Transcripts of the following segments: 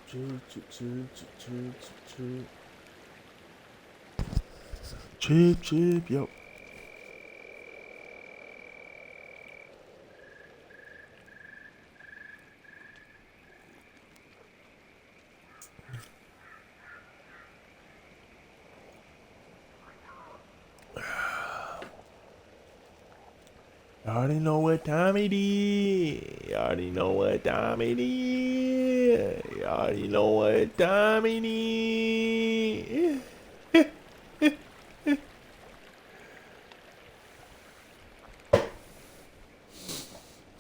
Chip, yo. I already know what time it is. I already know what time it is. I already know what time it is.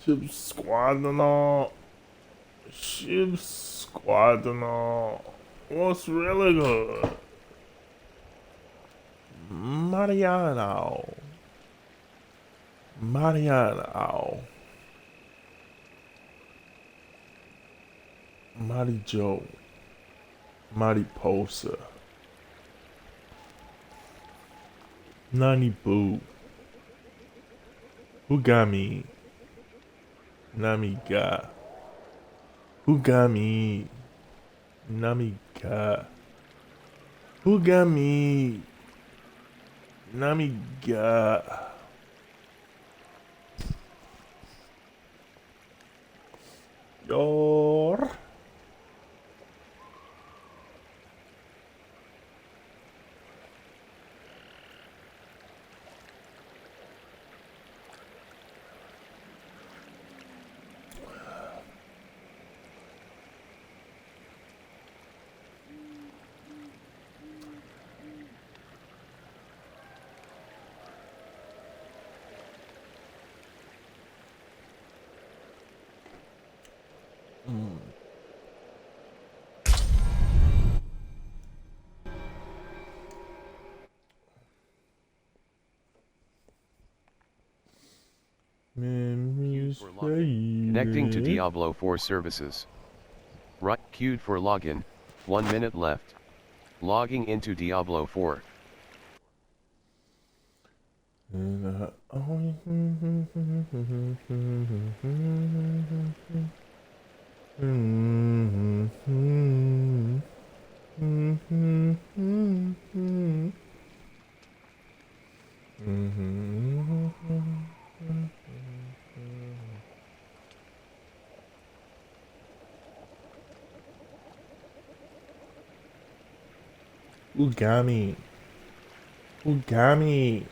Ship Squadron. Ship Squadron. What's really good? Mariano. Mariano. Mari Joe. Mariposa. Nani Boo. Who got me? Nami ga. Who got me? Nami ga. Who got me? Nami ga. Yor. Connecting to Diablo 4 services. Right, queued for login, 1 minute left. Logging into Diablo 4. Who got me? Who got me?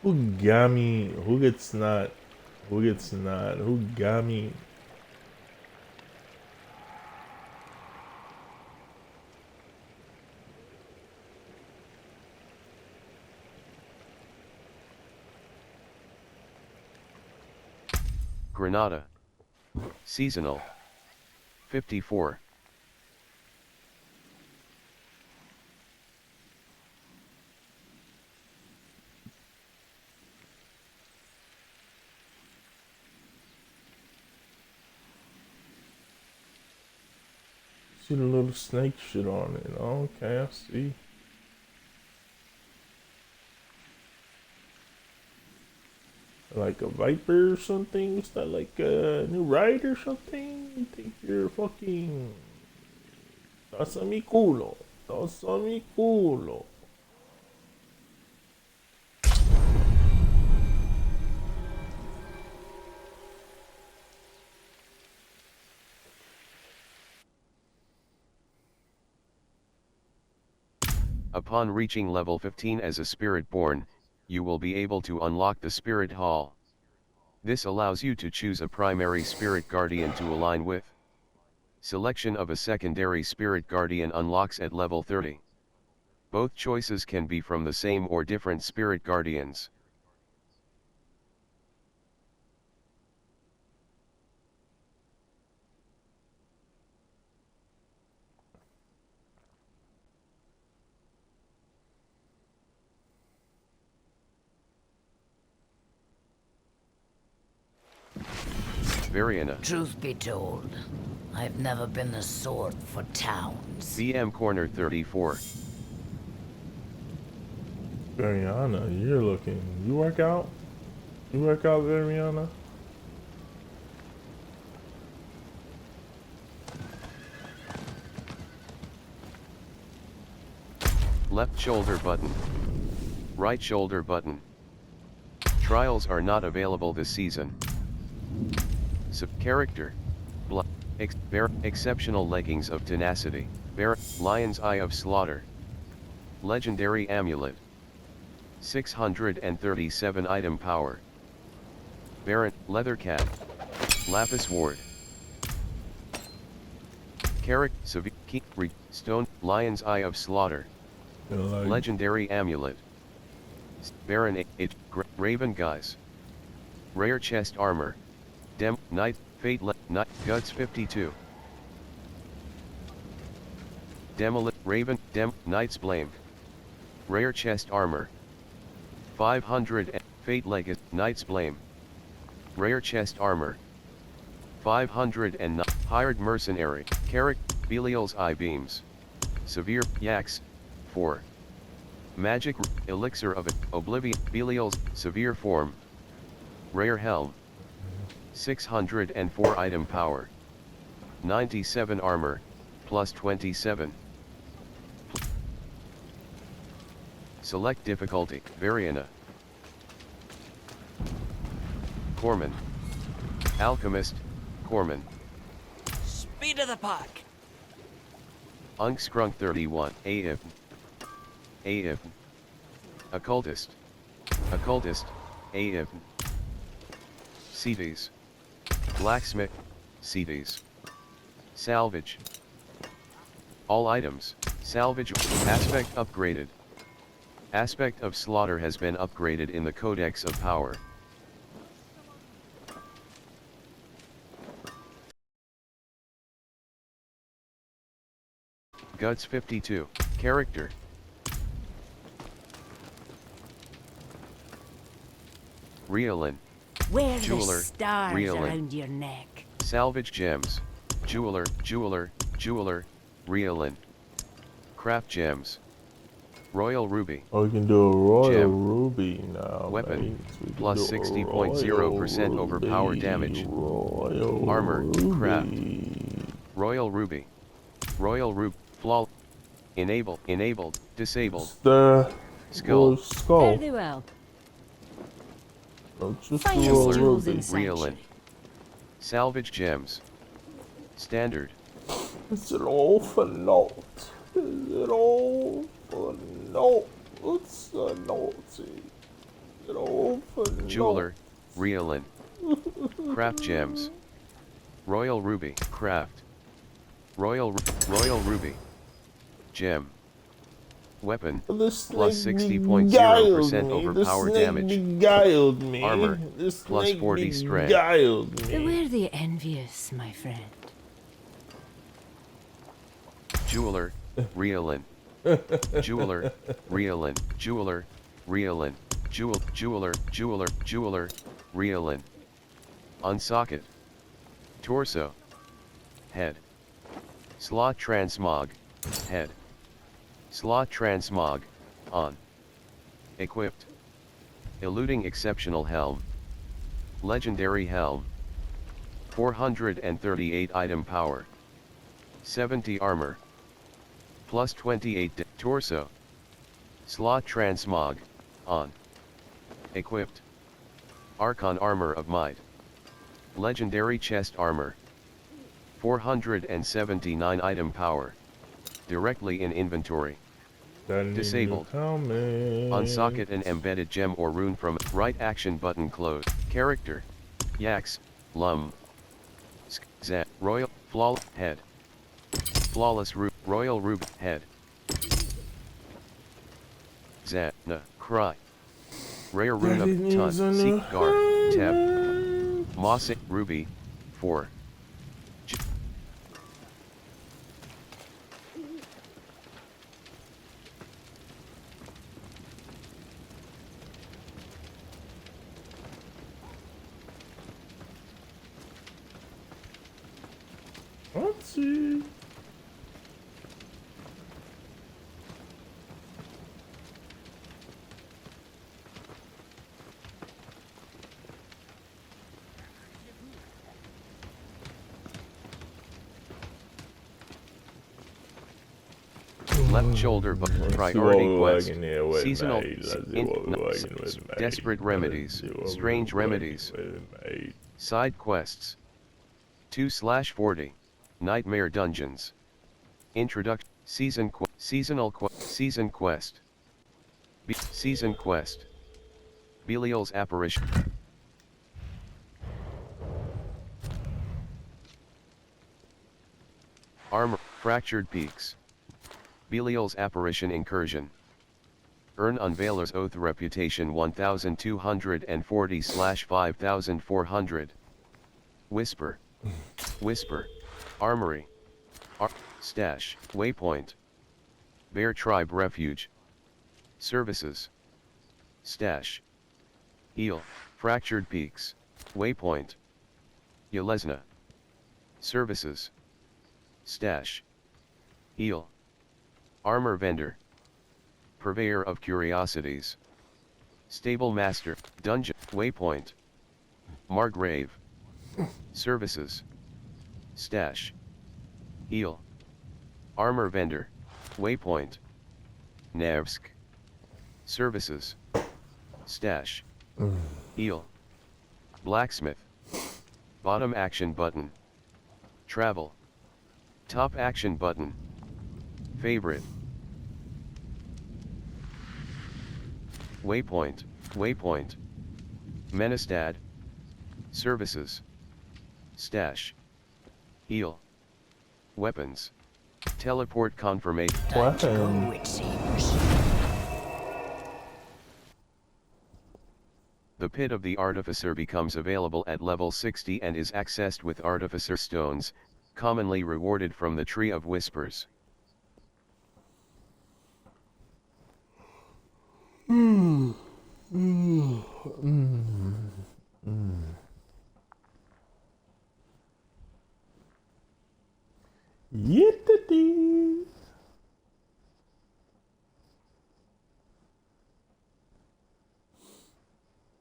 Who got me? Who gets not? Who gets not? Who got me? Granada. Seasonal. 54. See the little snake shit on it. Okay, I see. Like a viper or something? Is that like a new ride or something? You think you're fucking... Tossa mi culo. Tossa mi culo. Upon reaching level 15 as a Spiritborn, you will be able to unlock the Spirit Hall. This allows you to choose a primary Spirit Guardian to align with. Selection of a secondary Spirit Guardian unlocks at level 30. Both choices can be from the same or different Spirit Guardians. Variana. Truth be told, I've never been the sort for towns. VM Corner 34. Variana, you're looking... You work out? You work out, Variana? Left shoulder button. Right shoulder button. Trials are not available this season. Character. Exceptional leggings of tenacity. Lion's Eye of Slaughter. Legendary amulet. 637 item power. Baron, leather cap. Lapis ward. Character, stone, Lion's Eye of Slaughter. Legendary amulet. Baron, Raven guise. Rare chest armor. Knight, Fate, Knight, Guts 52. Raven, Knight's Blame. Rare chest armor. 500, Fate Legacy, Knight's Blame. Rare chest armor. 509, Hired Mercenary, Belial's Eye Beams. Severe, Yaks, 4. Magic, Elixir of Oblivion, Belial's, Severe Form. Rare Helm. 604 item power. 97 armor, plus 27. Select difficulty, Variana. Corman. Alchemist, Corman. Speed of the puck. Unkskrunk 31, Aev. Occultist. Aev. Cities. Blacksmith, Cities. Salvage. All items, salvage, aspect upgraded. Aspect of Slaughter has been upgraded in the Codex of Power. Guts 52, character. Riolin. Wear Jeweler, the stars Riolin. around your neck. Salvage gems. Jeweler, Riolin. Craft gems. Royal ruby. Oh, we can do a royal Gem. ruby now. Weapon. Mates. We can Plus do a 60.0% royal overpower ruby. damage. Royal Armor, ruby. craft. Royal ruby. Flaw. Enabled, disabled. It's the Skull. skull. Very well. No, just Find the your royal jewels ruby. in Riolin. sanctuary. Salvage gems. Standard. Is it all for naught? Is it all for naught? What's the naughty? Is it all for Jeweler, Riolin. Craft gems. Royal ruby, craft. Royal ruby. Gem. Weapon, This plus snake 60.0% beguiled me. overpower This snake damage. beguiled me. Armor, This plus snake 40 strength. beguiled me. Beware the envious, my friend. Jeweler, Riolin. Jeweler, Riolin. Jeweler, Riolin. Jeweler, Riolin. Unsocket. Torso. Head. Slot transmog. Head. Slot transmog. On. Equipped. Eluding exceptional helm. Legendary helm. 438 item power. 70 armor. Plus 28 torso. Slot transmog. On. Equipped. Archon armor of might. Legendary chest armor. 479 item power. Directly in inventory. Disabled. Unsocket an embedded gem or rune from right action button close. Character. Yaks. Lum. Zat. Royal. Flawless. Head. Flawless Royal Ruby. Head. Zat. Na. Cry. Rare rune of Tun. Seek guard. Tab. Mossic. Ruby. 4. Let's see. Left shoulder Let's see what priority we're quest. working here with, Seasonal. mate. Let's see what we're working with, mate. Desperate remedies. Let's see what Strange we're working remedies. with, mate. Side quests. 2/40. Nightmare dungeons. Introduction. Seasonal season quest. Season quest. Belial's apparition. Armor. Fractured peaks. Belial's apparition incursion. Earn Unveiler's Oath reputation 1240/5400. Whisper. Whisper. Armory. Stash. Waypoint. Bear Tribe Refuge. Services. Stash. Eel. Fractured Peaks. Waypoint. Yelesna. Services. Stash. Eel. Armor Vendor. Purveyor of Curiosities. Stable Master. Dungeon. Waypoint. Margrave. Services. Stash. Eel. Armor Vendor. Waypoint. Nevsk. Services. Stash. Eel. Blacksmith. Bottom action button. Travel. Top action button. Favorite. Waypoint. Waypoint. Menestad. Services. Stash. Eel. Weapons. Teleport confirmation. Time to go, it seems. The Pit of the Artificer becomes available at level 60 and is accessed with Artificer Stones, commonly rewarded from the Tree of Whispers. Yittity.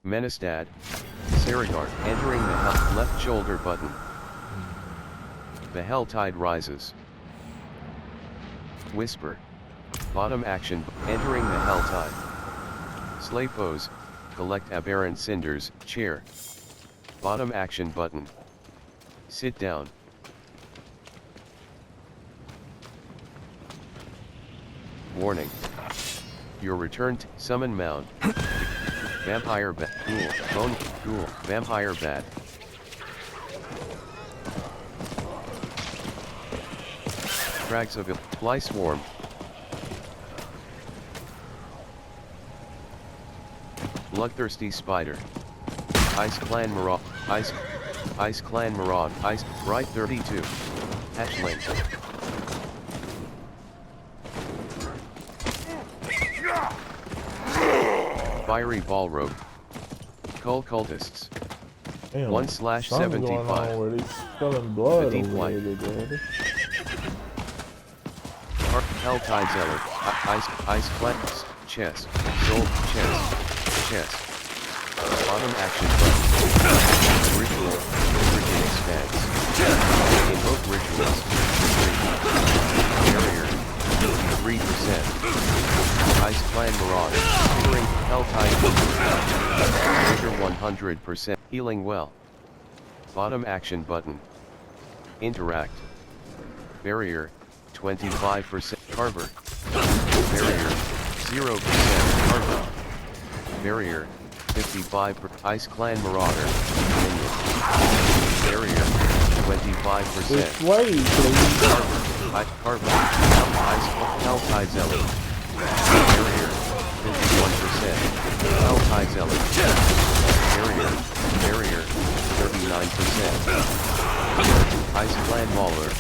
Menestad. Saragard. Entering the left shoulder button. The Hell Tide rises. Whisper. Bottom action. Entering the Hell Tide. Slay foes. Collect aberrant cinders. Chair. Bottom action button. Sit down. Warning. Your return to Summon Mound. Vampire Bat. Ghoul. Bone. Ghoul. Vampire Bat. Crags of Fly Swarm. Bloodthirsty Spider. Ice Clan Maraud. Ice Clan Maraud. Ice. Bright 32. Hatchling. Fiery Ballrope. Cull Cultists. Damn, 1/75. going on where he's spilling blood The Deep over White. here, Daddy. Helltide Zealot. Ice Clan. Chest. Soul. Chest. Bottom action button. Ritual. Energy expands. Invoke rituals. Barrier. 3%. Ice Clan Marauder. Healing. Helltide. Trigger 100%. Healing well. Bottom action button. Interact. Barrier. 25%. Carver. Barrier. 0%. Carver. Barrier. 55%. Ice Clan Marauder. Minion. Barrier. 25%. This way, please. Carver. Ice Helltide Zealot. Barrier. 51%. Helltide Zealot. Barrier. 39%. Ice Clan Mauler.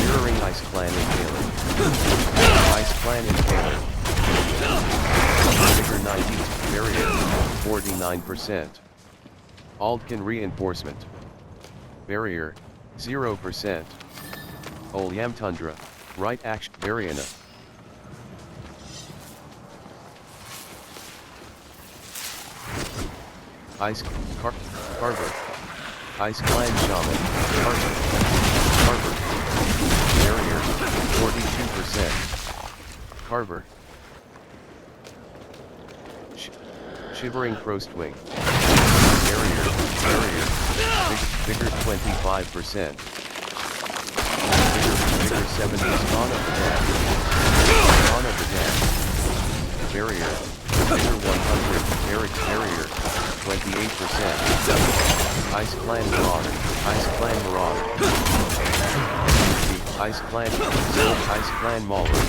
Mirroring Ice Clan Impaler. Ice Clan Impaler. Trigger 90. Barrier. 49%. Aldkin Reinforcement. Barrier. 0%. Olyam Tundra. Right action. Variana. Ice Carver. Ice Clan Shaman. Carver. Barrier, 42%. Carver. Shivering Crostwing. Barrier, Vigor 25%. Vigor 70, Spawn of the Dam. Spawn of the Dam. Barrier, Vigor 100, Eric's Barrier, 28%. Ice Clan Marauder, Ice Clan Marauder. Ice Clan, Ice Clan Mauler.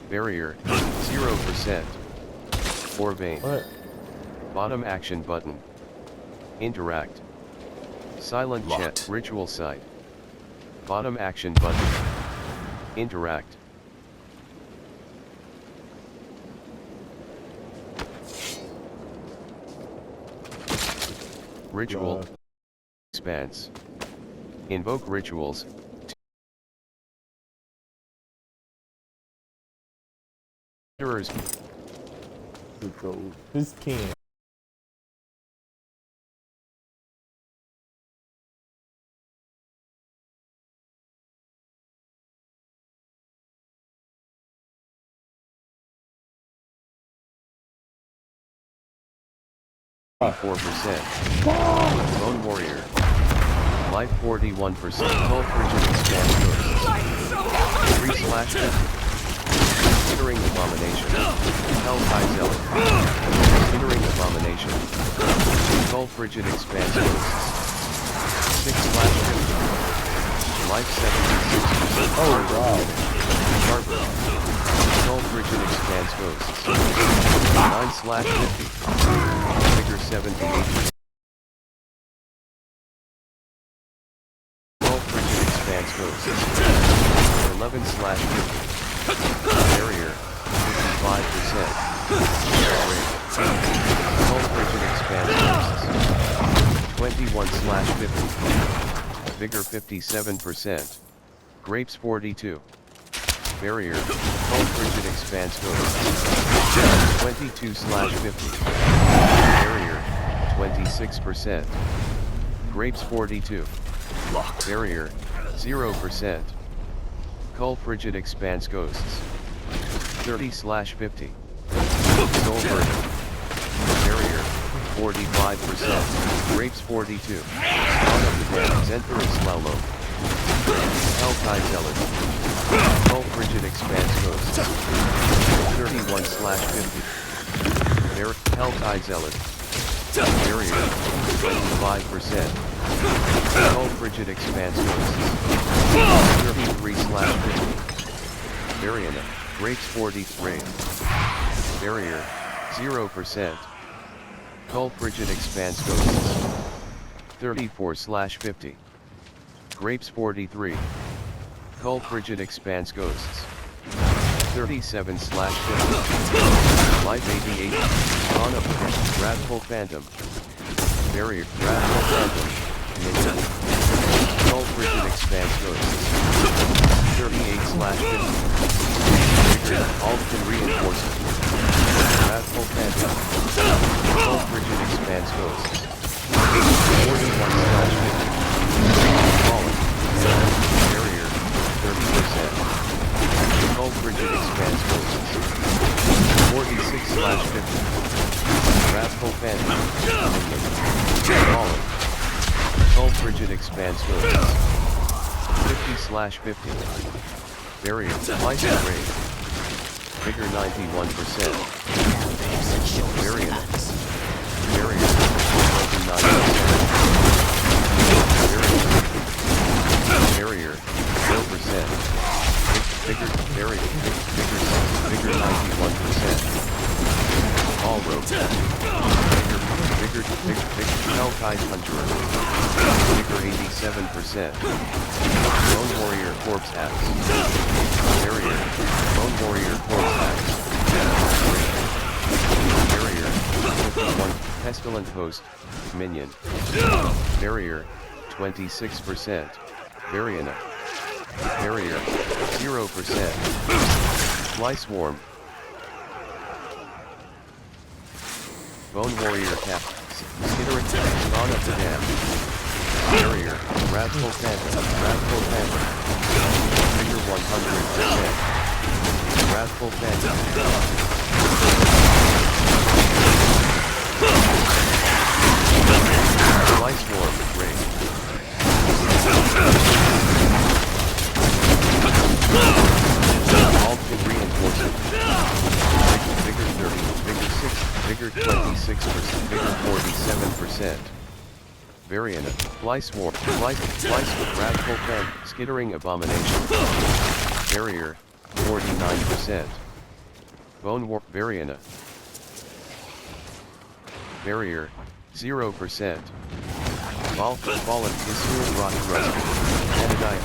Barrier, 0%. Orvane. What? Bottom action button. Interact. Silent chat, ritual site. Bottom action button. Interact. Ritual. Expanse. Invoke rituals. Errors. This king. .4%. Bone Warrior. Life 41%. Cult Frigid Expanse Ghosts. 3/50. Considering Abomination. Helltide Zealot. Considering Abomination. Cult Frigid Expanse Ghosts. 6/50. Life 76%. Oh wow. Carver. Cult Frigid Expanse Ghosts. 9/50. Vigor 78%. Cult Frigid Expanse Ghosts. 11/50. Barrier, 55%. Cult Frigid Expanse Ghosts. 21/50. Vigor 57%. Grapes 42. Barrier, Cult Frigid Expanse Ghosts. 22/50. Barrier, 26%. Grapes 42. Barrier, 0%. Cult Frigid Expanse Ghosts. 30/50. Soulbird. Barrier, 45%. Grapes 42. Spawn of the Dam. Zenthorix Laulo. Helltide Zealot. Cult Frigid Expanse Ghosts. 31/50. Helltide Zealot. Barrier, 25%. Cult Frigid Expanse Ghosts. 33/50. Variant, Grapes 43. Barrier, 0%. Cult Frigid Expanse Ghosts. 34/50. Grapes 43. Cult Frigid Expanse Ghosts. 37/50. Life 88. On of Wrathful Phantom. Barrier, Wrathful Phantom. Minion. Cult Frigid Expanse Ghosts. 38/50. Trigger, Alton Reinforcement. Wrathful Phantom. Cult Frigid Expanse Ghosts. 41/50. Fallen. Barrier, 30%. Cult Frigid Expanse Ghosts. 46/50. Wrathful Phantom. Fallen. Cult Frigid Expanse Ghosts. 50/50. Barrier, Light and Raid. Vigor 91%. Barrier. Barrier, 29%. Barrier, 4%. Vigor, barrier, vigor 91%. All rope. Vigor, Helltide Conjurer. Vigor 87%. Bone Warrior Corpse Axe. Barrier, Bone Warrior Corpse Axe. Barrier, 51. Pestilent Host, Minion. Barrier, 26%. Variant. Barrier, 0%. Fly Swarm. Bone Warrior Cap. Skittering, Spawn of the Dam. Barrier, Wrathful Phantom, Wrathful Phantom. Bigger 100%. Wrathful Phantom. Fly Swarm, Ring. Altman Reinforcement. Bigger 30, bigger 6, bigger 26%, bigger 47%. Variant, Fly Swarm, Fly Swarm, Wrathful Phantom, Skittering Abomination. Barrier, 49%. Bone Warp, Variana. Barrier, 0%. Fallen, Isur Rock Thrust. Anodiah.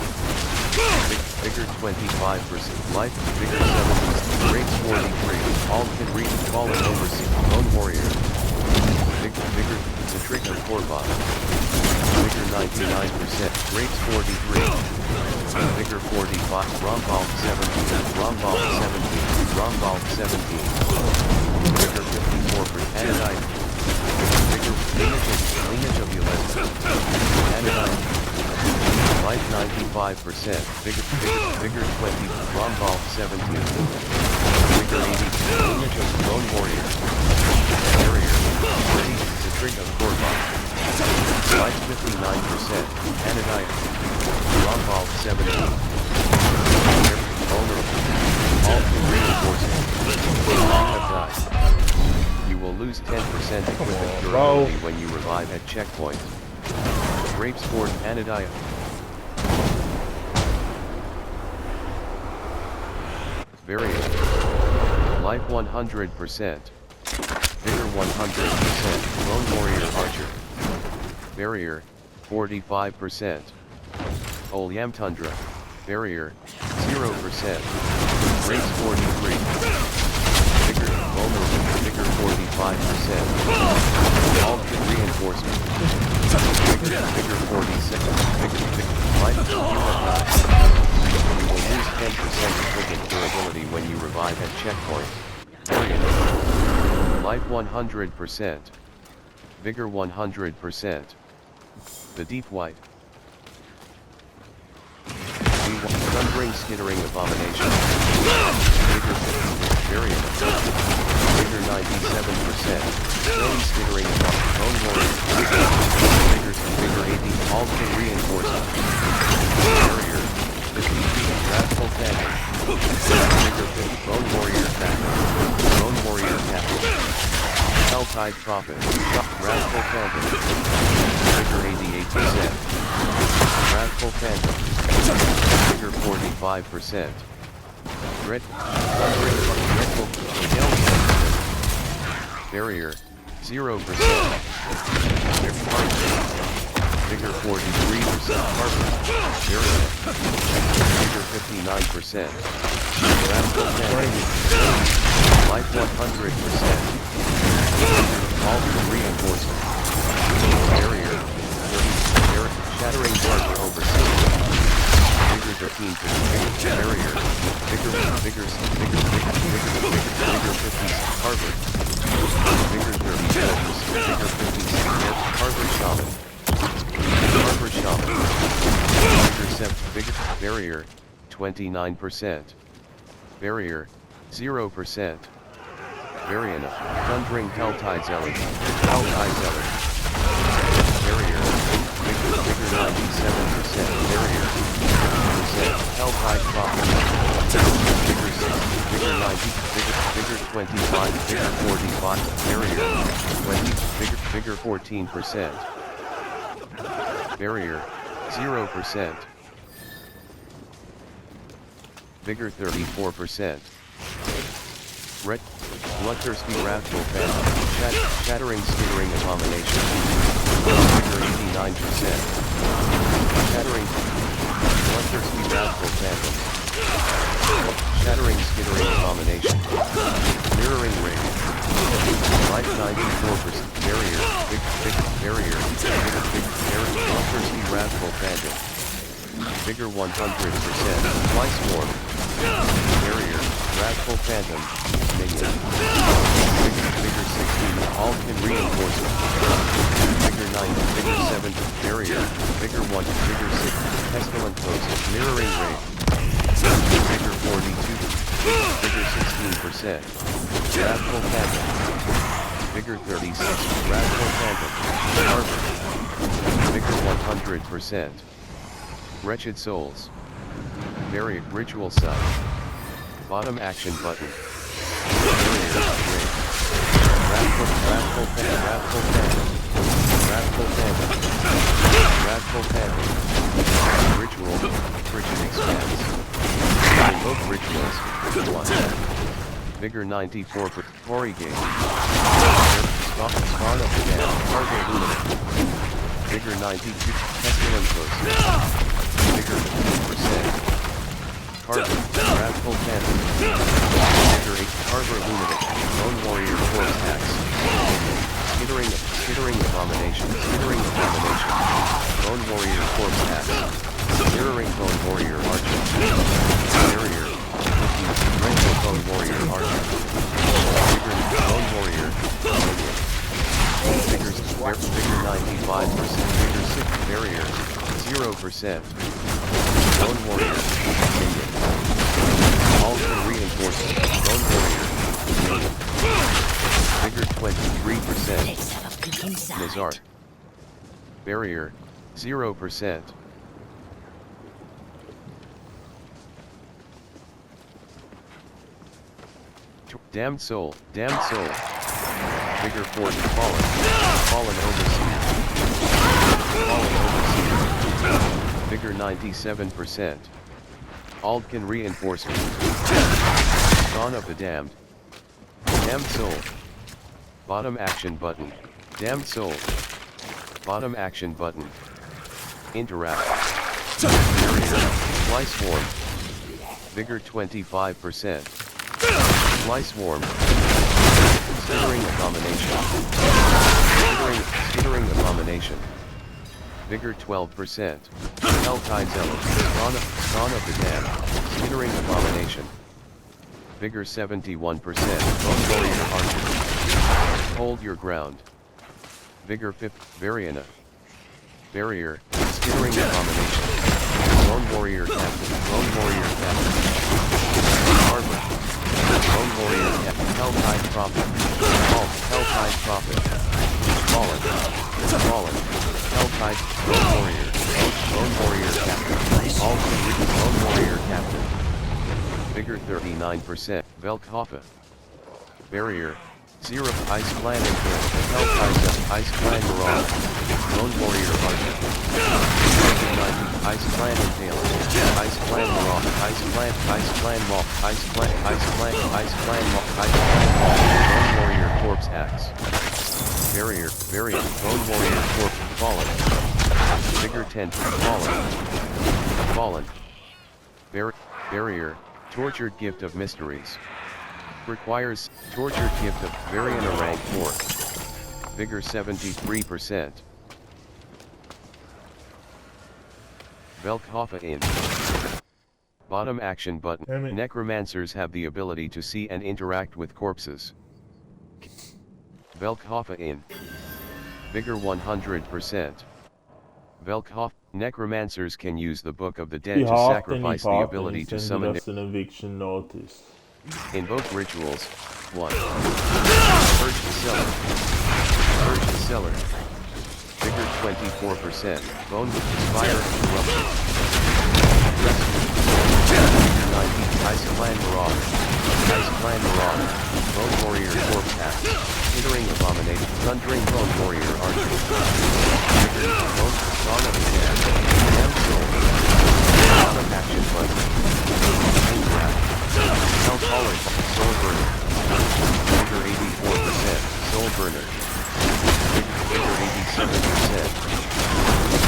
Bigger 25%. Life, bigger 7%. Rates 43. All can reach. Fallen Overseer. Bone Warrior. Bigger, Citrica Corvon. Bigger 99%. Rates 43. Bigger 45. Rombal 17. Rombal 17. Rombal 17. Bigger 54%. Anodiah. Bigger lineage of Yolanda. Anodiah. Life 95%. Bigger 20. Rombal 17. Bigger 80. Lineage of Bone Warrior. Barrier. 30. Citrica Corvon. Life 59%. Anodiah. Rombal 17. Vulnerable. All can reinforcement. Have died. You will lose 10% equipment durability when you revive at checkpoint. Grape Sport, Anodiah. Variant. Life 100%. Bigger 100%. Bone Warrior Archer. Barrier, 45%. Olyam Tundra. Barrier, 0%. Rates 43. Bigger, vulnerable, bigger 45%. Altman Reinforcement. Bigger 46. Bigger, life, you have died. You will lose 10% equipment durability when you revive at checkpoint. Variant. Life 100%. Vigor 100%. The Deep White. Thundering Skittering Abomination. Vigor 50. Variant. Vigor 97%. Stone Skittering Abomination. Bone Warrior. Vigor 80. Altman Reinforcement. Barrier. 50. Wrathful Phantom. Vigor 50. Bone Warrior Phantom. Bone Warrior Captain. Helltide Prophet. Wrathful Phantom. Vigor 88%. Wrathful Phantom. Vigor 45%. Dread. Dreadful. Barrier. 0%. Vigor 43%. Harvard. Barrier. Vigor 59%. Wrathful Phantom. Life 100%. Altman Reinforcement. Barrier. Shattering Dark Overseas. Vigor 13%. Barrier. Vigor 50. Harvard. Vigor 30%. Vigor 50. Harvard Shaman. Harvard Shaman. Vigor 7. Vigor. Barrier. 29%. Barrier. 0%. Variana. Thundering Helltide Zealot. Helltide Zealot. Barrier. Vigor 97%. Barrier. 50%. Helltide Prophet. Vigor 6. Vigor 90. Vigor 25. Vigor 45. Barrier. 20. Vigor 14%. Barrier. 0%. Vigor 34%. Bloodthirsty Wrathful Phantom. Shattering Skittering Abomination. Vigor 89%. Shattering. Bloodthirsty Wrathful Phantom. Shattering Skittering Abomination. Mirroring Ring. Life 94%. Barrier. Barrier. Bloodthirsty Wrathful Phantom. Vigor 100%. Fly Swarm. Barrier. Wrathful Phantom, Minion. Figure 16, all can reinforce it. Figure 9, Figure 7, Barrier, Figure 1, Figure 6, Pestilent Post, Mirroring Ray. Figure 42, Figure 16%. Wrathful Phantom. Figure 36, Wrathful Phantom, Harbor. Figure 100%. Wretched Souls. Barrier, Ritual Site. Bottom action button. Barrier, Ring. Wrathful Phantom, Wrathful Phantom. Wrathful Phantom. Ritual, Frigid Expanse. Invoke Rituals, 1. Figure 94, Tory Gate. Spawn of the Dam, Cargo Luminant. Figure 92, Pestilent Post. Figure 15%. Harbor, Wrathful Phantom. Figure 8, Harbor Luminant, Lone Warrior Corpse Axe. Skittering Abomination, Lone Warrior Corpse Axe. Mirroring Bone Warrior Archer. Barrier, Rental Bone Warrior Archer. Figure Bone Warrior, Minion. Figure 95%, Figure 6, Barrier, 0%. Bone Warrior, Minion. All can reinforce Bone Warrior, Minion. Figure 23%. Nazar. Barrier, 0%. Damned Soul, Figure 4, Fallen Overseer. Figure 97%. Aldkin Reinforcement. Dawn of the Damned. Damned Soul. Bottom action button. Damned Soul. Bottom action button. Interact. Barrier. Fly Swarm. Figure 25%. Fly Swarm. Skittering Abomination. Vigor 12%. Helltide Zealot. Dawn of the Damned. Skittering Abomination. Vigor 71%. Bone Warrior Archer. Hold your ground. Vigor 5th. Variana. Barrier. Skittering Abomination. Lone Warrior Captain. Harbor. Lone Warrior Captain. Helltide Prophet. Helltide Prophet. Fallen. Helltide. Lone Warrior Captain. Lone Warrior Captain. Vigor 39%. Velkhoffa. Barrier. 0. Ice Clan and Kill. Helltide. Ice Clan Mirage. Lone Warrior Archer. 90. Ice Clan and Tail. Ice Clan Mirage. Ice Clan Moth. Ice Clan Moth. Lone Warrior Corpse Axe. Barrier. Lone Warrior Corpse. Fallen. Vigor 10. Fallen. Barrier. Tortured Gift of Mysteries. Requires Tortured Gift of Variana rank 4. Vigor 73%. Velkhoffa in. Bottom action button. Necromancers have the ability to see and interact with corpses. Velkhoffa in. Vigor 100%. Necromancers can use the Book of the Dead to sacrifice the ability to summon an eviction notice. Invoke Rituals. 1. Purge the Cellar. Vigor 24%. Bone with Fire Corruption. Vigor 90. Ice Clan Mirage. Bone Warrior Corpse Axe. Skittering Abomination. Thundering Bone Warrior Archer. Vigor Dawn of the Damned. Damned Soul. Bottom action button. Interact. Hellcaller. Soul Burner. Vigor 84%. Soul Burner. Vigor 87%.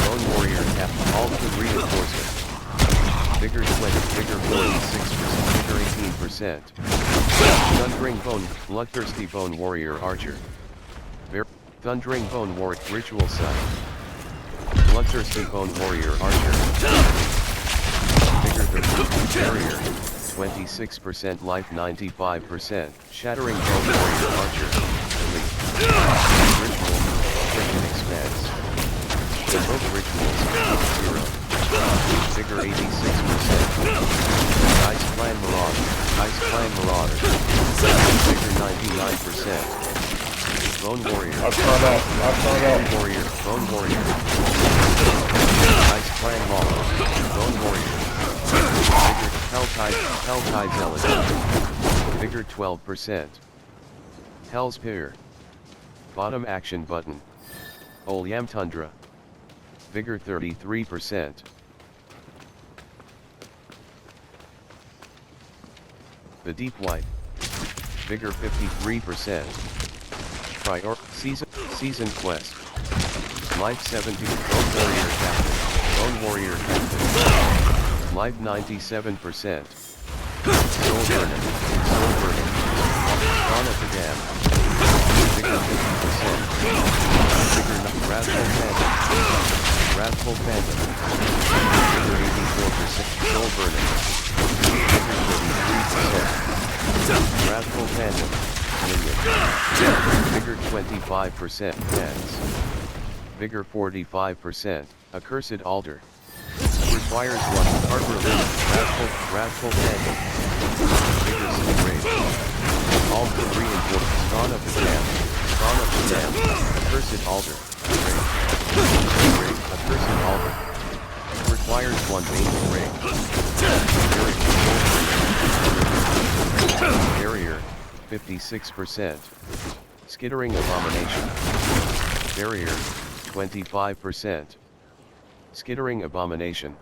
Lone Warrior Captain. All to Reinforcement. Vigor 20. Vigor 46%. Vigor 18%. Thundering Bone. Bloodthirsty Bone Warrior Archer. Thundering Bone Warrior. Ritual Site. Bloodthirsty Bone Warrior Archer. Vigor 13. Barrier. 26% life 95%, shattering bone warrior archer, elite. Ritual, freaking expanse. Evoke rituals, 0. Vigor 86%. Ice clan marauder, ice clan marauder. Vigor 99%. Bone warrior. I found out. Bone warrior, bone warrior. Ice clan mauler, bone warrior. Vigor, Helltide zealot. Vigor 12%. Hell's Pier. Bottom action button. Olyam Tundra. Vigor 33%. The Deep White. Vigor 53%. Season Quest. Life 70. Bone Warrior Captain. Bone Warrior Captain. Life 97%. Soul Burning. Soul Burning. Dawn of the Dam. Vigor 50%. Vigor Wrathful Phantom. Wrathful Phantom. Vigor 84%. Soul Burning. Vigor 33%. Wrathful Phantom. Minion. Vigor 25%. Dance. Vigor 45%. Accursed Altar. Requires 1 Harbor Limit. Wrathful Phantom. Vigor 6 Rage. Altar reinforced. Dawn of the Dam. Dawn of the Dam. Accursed Altar. Rage. Accursed Altar. Requires 1 Basic Rage. Barrier. 56%. Skittering Abomination. Barrier. 25%. Skittering Abomination.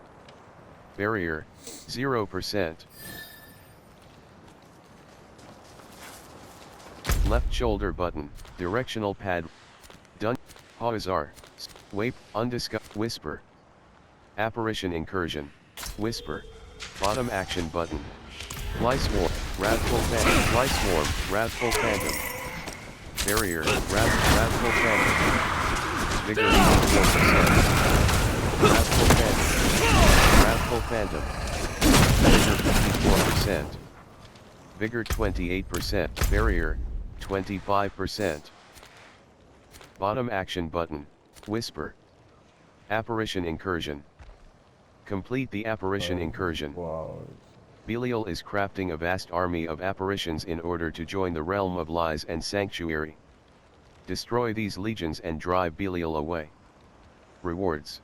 Barrier. 0%. Left shoulder button. Directional pad. Done. Hawazar. Wape. Undiscussed. Whisper. Apparition Incursion. Whisper. Bottom action button. Fly Swarm. Wrathful Phantom. Fly Swarm. Wrathful Phantom. Barrier. Wrathful Phantom. Vigor 84%. Wrathful Phantom. Wrathful Phantom. Vigor 54%. Vigor 28%. Barrier. 25%. Bottom action button. Whisper. Apparition Incursion. Complete the Apparition Incursion. Wow. Belial is crafting a vast army of apparitions in order to join the realm of lies and sanctuary. Destroy these legions and drive Belial away. Rewards.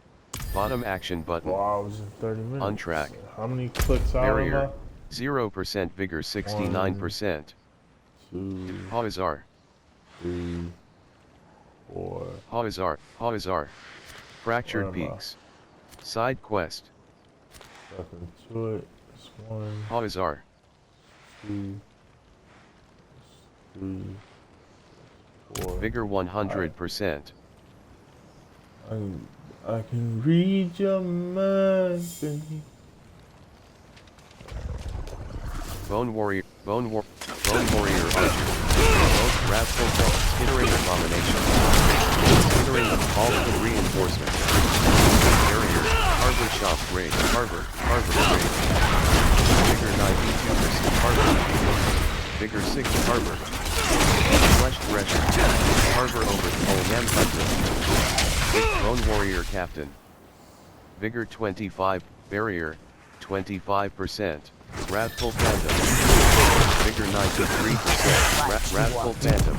Bottom action button. Wow, I was in 30 minutes. On track. How many clicks out am Barrier. I? 0% Vigor 69%. 2, Hawazar. 3, 4. Hawazar. Fractured Where am I? Peaks. Side quest. Nothing to it. It's 1, Hawazar. 2, 3, 4. Vigor 100%. I can read your mind. Bone Warrior Archer. Wrathful Skittering Abomination. Skittering all the reinforcement. Barrier. Harbor Shop Raid. Harbor Raid. Vigor 92%. Harbor. Vigor 6. Harbor. Flesh Thresher. Harbor over Olyam Tundra. Bone Warrior Captain. Vigor 25. Barrier. 25%. Wrathful Phantom. Vigor 93%. Wrathful Phantom.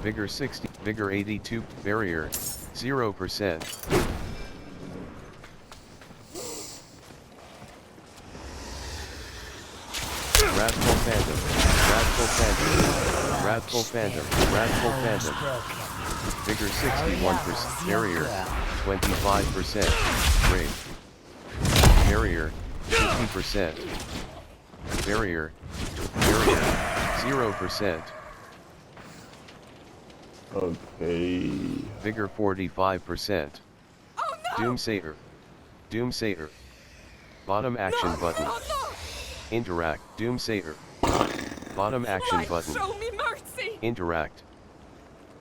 Vigor 60. Vigor 82. Barrier. 0%. Wrathful Phantom. Wrathful Phantom. Wrathful Phantom. Wrathful Phantom. Vigor 61%. Barrier. 25%. Raid. Barrier. 50%. Barrier. 0%. Okay. Vigor 45%. Doomsayer. Bottom action button. Interact. Doomsayer. Bottom action button. Show me mercy. Interact.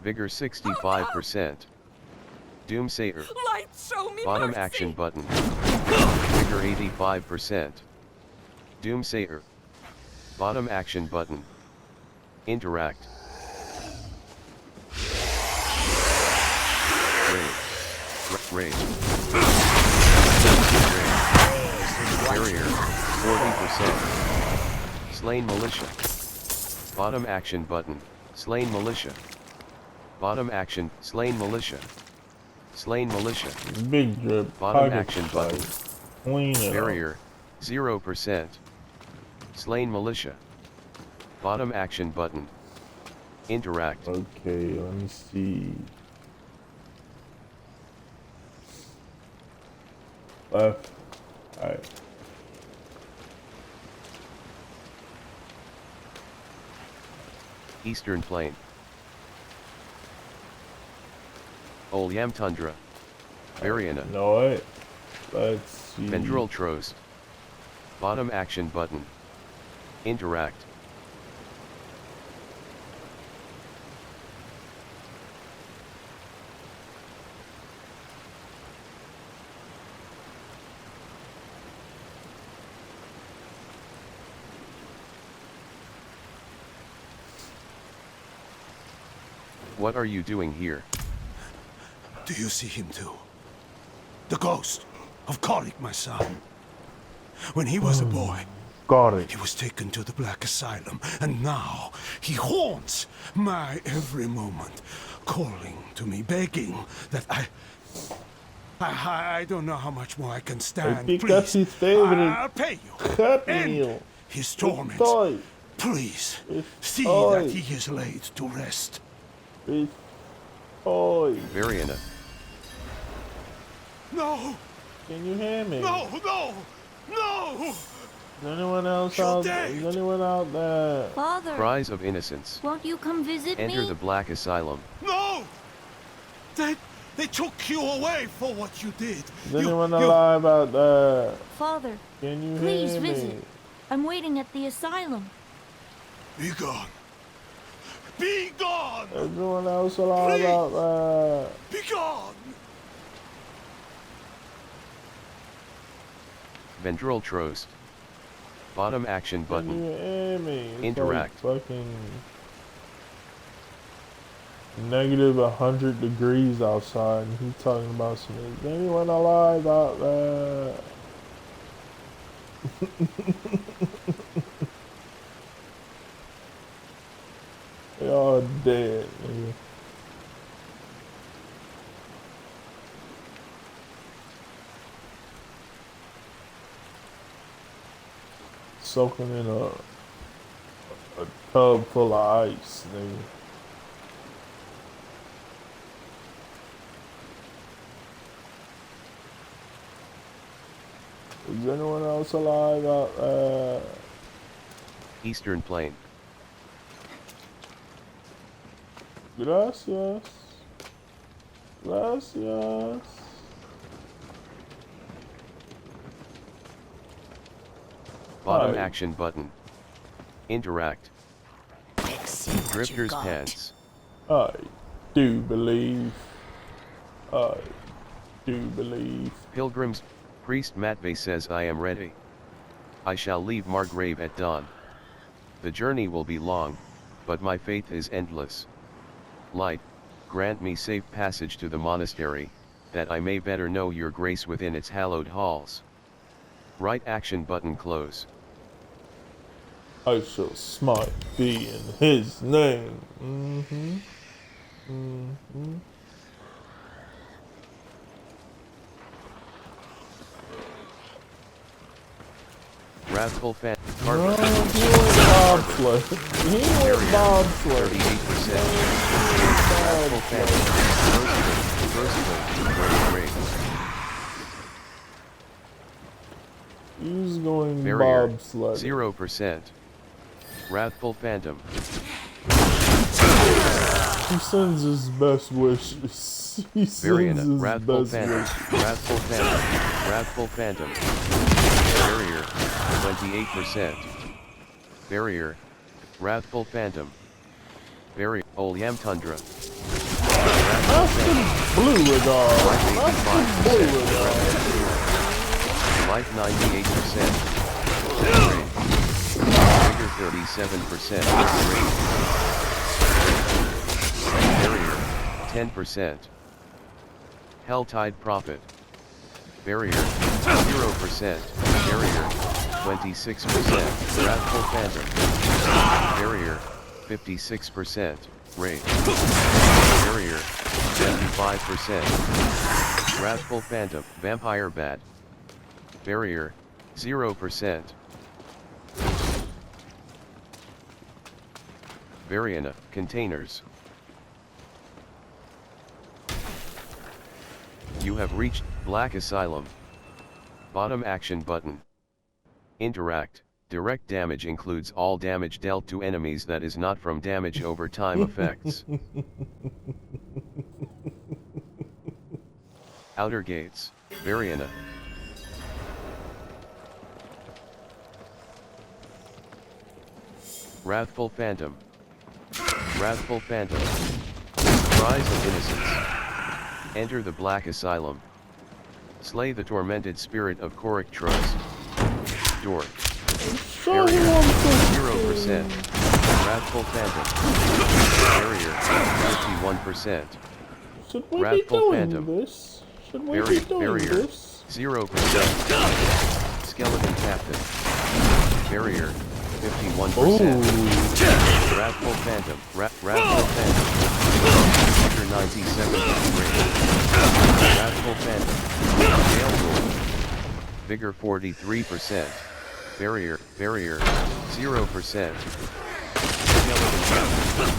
Vigor 65%. Doomsayer. Light, show me Bottom mercy. action button. Vigor 85%. Doomsayer. Bottom action button. Interact. Rage. Barrier, 40%. Slain militia. Bottom action button, slain militia. Bottom action, slain militia. Slain militia. Big drip. Bottom pocket action button. size. Clean it Barrier, 0%. Slain militia. Bottom action button. Interact. up. Okay, let me see. Left. Alright. Eastern Plain. Olyam Tundra. Variana. Know it. Let's see. Vendril Trost. Bottom action button. Interact. What are you doing here? Do you see him too? The ghost of Kolik, my son. When he was a boy, Got it. he was taken to the Black Asylum, and now he haunts my every moment, calling to me, begging that I don't know how much more I can I stand. think Please, that's his favorite I'll pay you. cut End meal. his torments. Toy. Please, It's see toy. that he is laid to rest. It's toy. Variana. No, Can you hear me? no, no, no! Is anyone else You're out dead. there? Is anyone out there? Father, Cries of innocence. won't you come visit Enter me? the Black Asylum. No! They took you away for what you did. Is anyone alive out there? Father, Can you please hear visit. me? I'm waiting at the asylum. Be gone. Be gone! Everyone else alive Please. out there? Be gone! Vendril Trost. Bottom action Can button. you hear me? It's Interact. like fucking negative 100 degrees outside, and he's talking about some. Is anyone alive out there? They all dead, nigga. Soaking in a tub full of ice, nigga. Is anyone else alive out there? Eastern Plain. Gracias. Gracias. Bottom Hi. action button. Interact. Let's see what you Drifter's got. Pants. I do believe. I do believe. Pilgrims. Priest Matvey says I am ready. I shall leave Margrave at dawn. The journey will be long, but my faith is endless. Light, grant me safe passage to the monastery, that I may better know your grace within its hallowed halls. Right action button close. I shall smite thee in his name. Mm-hmm. Mm-hmm. Wrathful Fan. No, Carver. he went bobsled. He went bobsled. 38%. Wrathful Phantom. Roosevelt. Great. He's going Barrier. bobsled. 0%. Wrathful Phantom. He sends his best wishes. He sends Variana. his Wrathful best Phantom. wishes. Wrathful Phantom. Wrathful Phantom. Barrier. 28%. Barrier. Wrathful Phantom. Barrier. Olyam Tundra. That's the blue regard. That's the blue regard. Life 98%. 77%. Barrier, 10%. Helltide Prophet. Barrier, 0%. Barrier, 26%. Wrathful Phantom. Barrier, 56%. Rage. Barrier, 75%. Wrathful Phantom. Vampire Bat. Barrier, 0%. Variana, Containers. You have reached Black Asylum. Bottom action button. Interact. Direct damage includes all damage dealt to enemies that is not from damage over time effects. Outer Gates, Variana. Wrathful Phantom. Wrathful Phantom. Cries of Innocence. Enter the Black Asylum. Slay the tormented spirit of Korik Trust. Door. Barrier, 0%. Wrathful Phantom. Barrier, 51%. Should we be Wrathful doing Phantom. this? Should we Barrier, be doing barrier, this? 0%. Skeleton Captain. Barrier, 51%. Wrathful Phantom. Wrathful Phantom. Under 97 rating. Wrathful Phantom. Jail Door. Vigor 43%. Barrier, 0%. Skeleton Captain.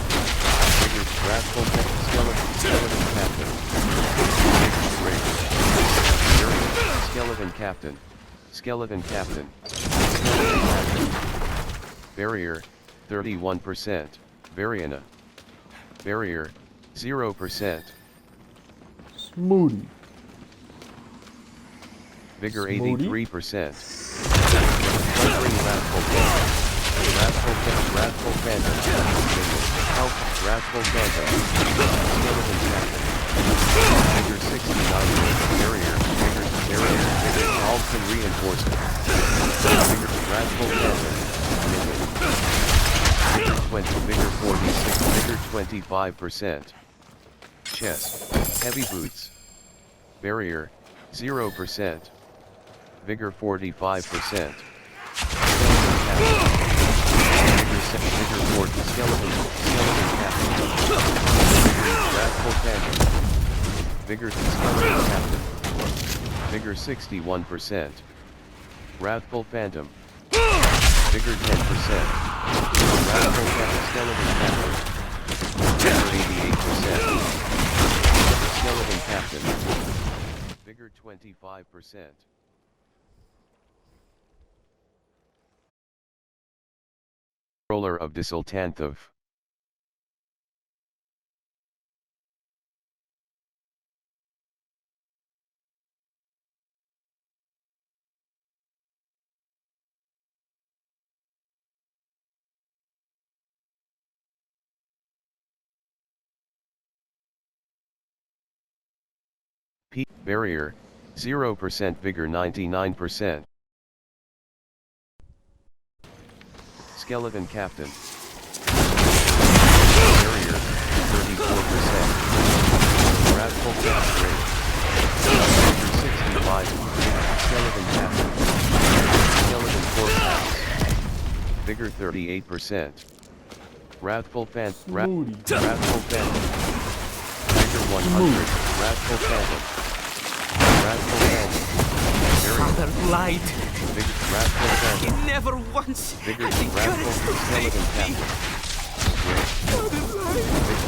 Vigor, Wrathful Phantom. Skeleton Captain. Vigor rating. Barrier, Skeleton Captain. Skeleton Captain. Skeleton Captain. Barrier, 31%. Variana. Barrier, 0%. Smoothie. Vigor, Smoothie. 83%. Plundering Wrathful Phantom. Wrathful Phantom. Help, Wrathful Phantom. Skeleton Captain. Vigor, 69%. Barrier, Vigor, Alton Reinforcement. Vigor, Wrathful Phantom. Vigor 20, Vigor 46, Vigor 25%. Chest, Heavy Boots. Barrier, 0%. Vigor 45%. Vigor 40, Skeleton Captain. Vigor, Wrathful Phantom. Vigor, Skeleton Captain. Vigor 61%. Wrathful Phantom. Vigor 10%. Wrathful Phantom. Skeleton Captain. Vigor 88%. Skeleton Captain. Vigor 25%. Roller of Dysultanthov. P. Barrier, 0%. Vigor 99%. Skeleton Captain. Barrier, 34%. Wrathful Phantom. Vigor 65. Skeleton Captain. Skeleton Courthouse. Vigor 38%. Wrathful Phantom. Wrathful Phantom. Vigor 100. Wrathful Phantom. Wrathful Phantom. Father lied. Vigor, Wrathful He Phantom. never once Vigor, had the Wrathful courage to Skeleton save me. Captain.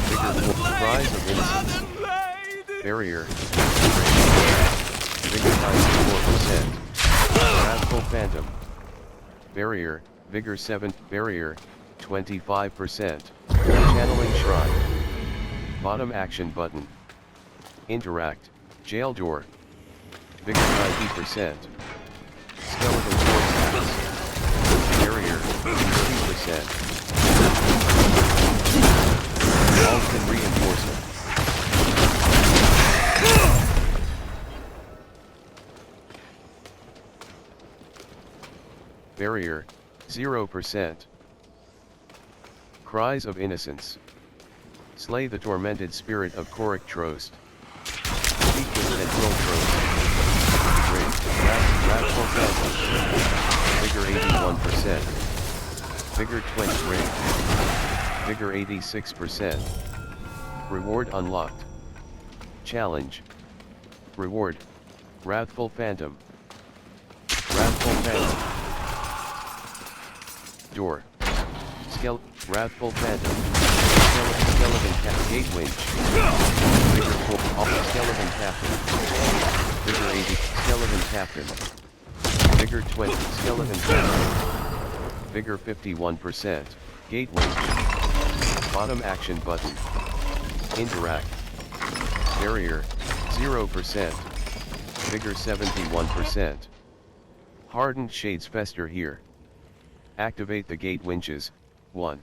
Vigor, Cries of Innocence. Father lied. Barrier. Vigor 94%. Wrathful Phantom. Barrier, Vigor 7. Barrier, 25%. Channeling Shrine. Bottom action button. Interact. Jail Door. Vigor 90%. Skeleton Force. Barrier, 30%. Alton Reinforcement. Barrier, 0%. Cries of Innocence. Slay the tormented spirit of Korik Trost. Speak with Central Trost. Ring. Wrathful Phantom. Vigor 81%. Vigor 20 ring. Vigor 86%. Reward unlocked. Challenge. Reward. Wrathful Phantom. Wrathful Phantom. Door. Wrathful Phantom. Skeleton Gate Winch. Vigor 4. Skeleton Captain. Vigor 80. Skeleton Captain. Vigor 20. Skeleton Captain. Vigor 51%. Gate Winch. Bottom action button. Interact. Barrier. 0%. Vigor 71%. Hardened Shades Fester here. Activate the gate winches. 1.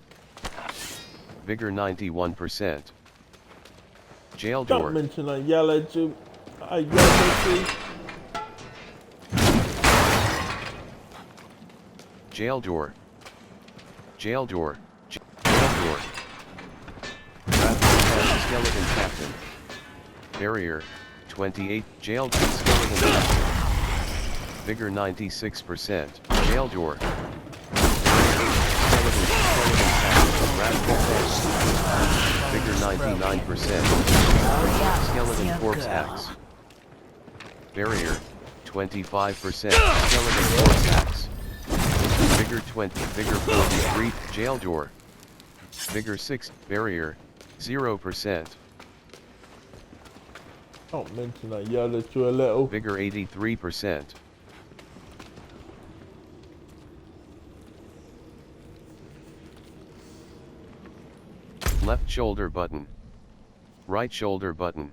Vigor 91%. Jail Don't door. mention I yell at you. I yell at you. Jail door. Jail door. Jail door. Skeleton Captain. Barrier. 28. Jail door. Skeleton Captain. Vigor 96%. Jail door. Skeleton Captain. Wrathful Phantom. Vigor 99%. Skeleton Corpse Axe. Barrier. 25%. Skeleton Corpse Axe. Vigor 20. Vigor 43. Jail door. Vigor 6. Barrier. 0%. Don't mention I yell at you a little. Vigor 83%. Left shoulder button. Right shoulder button.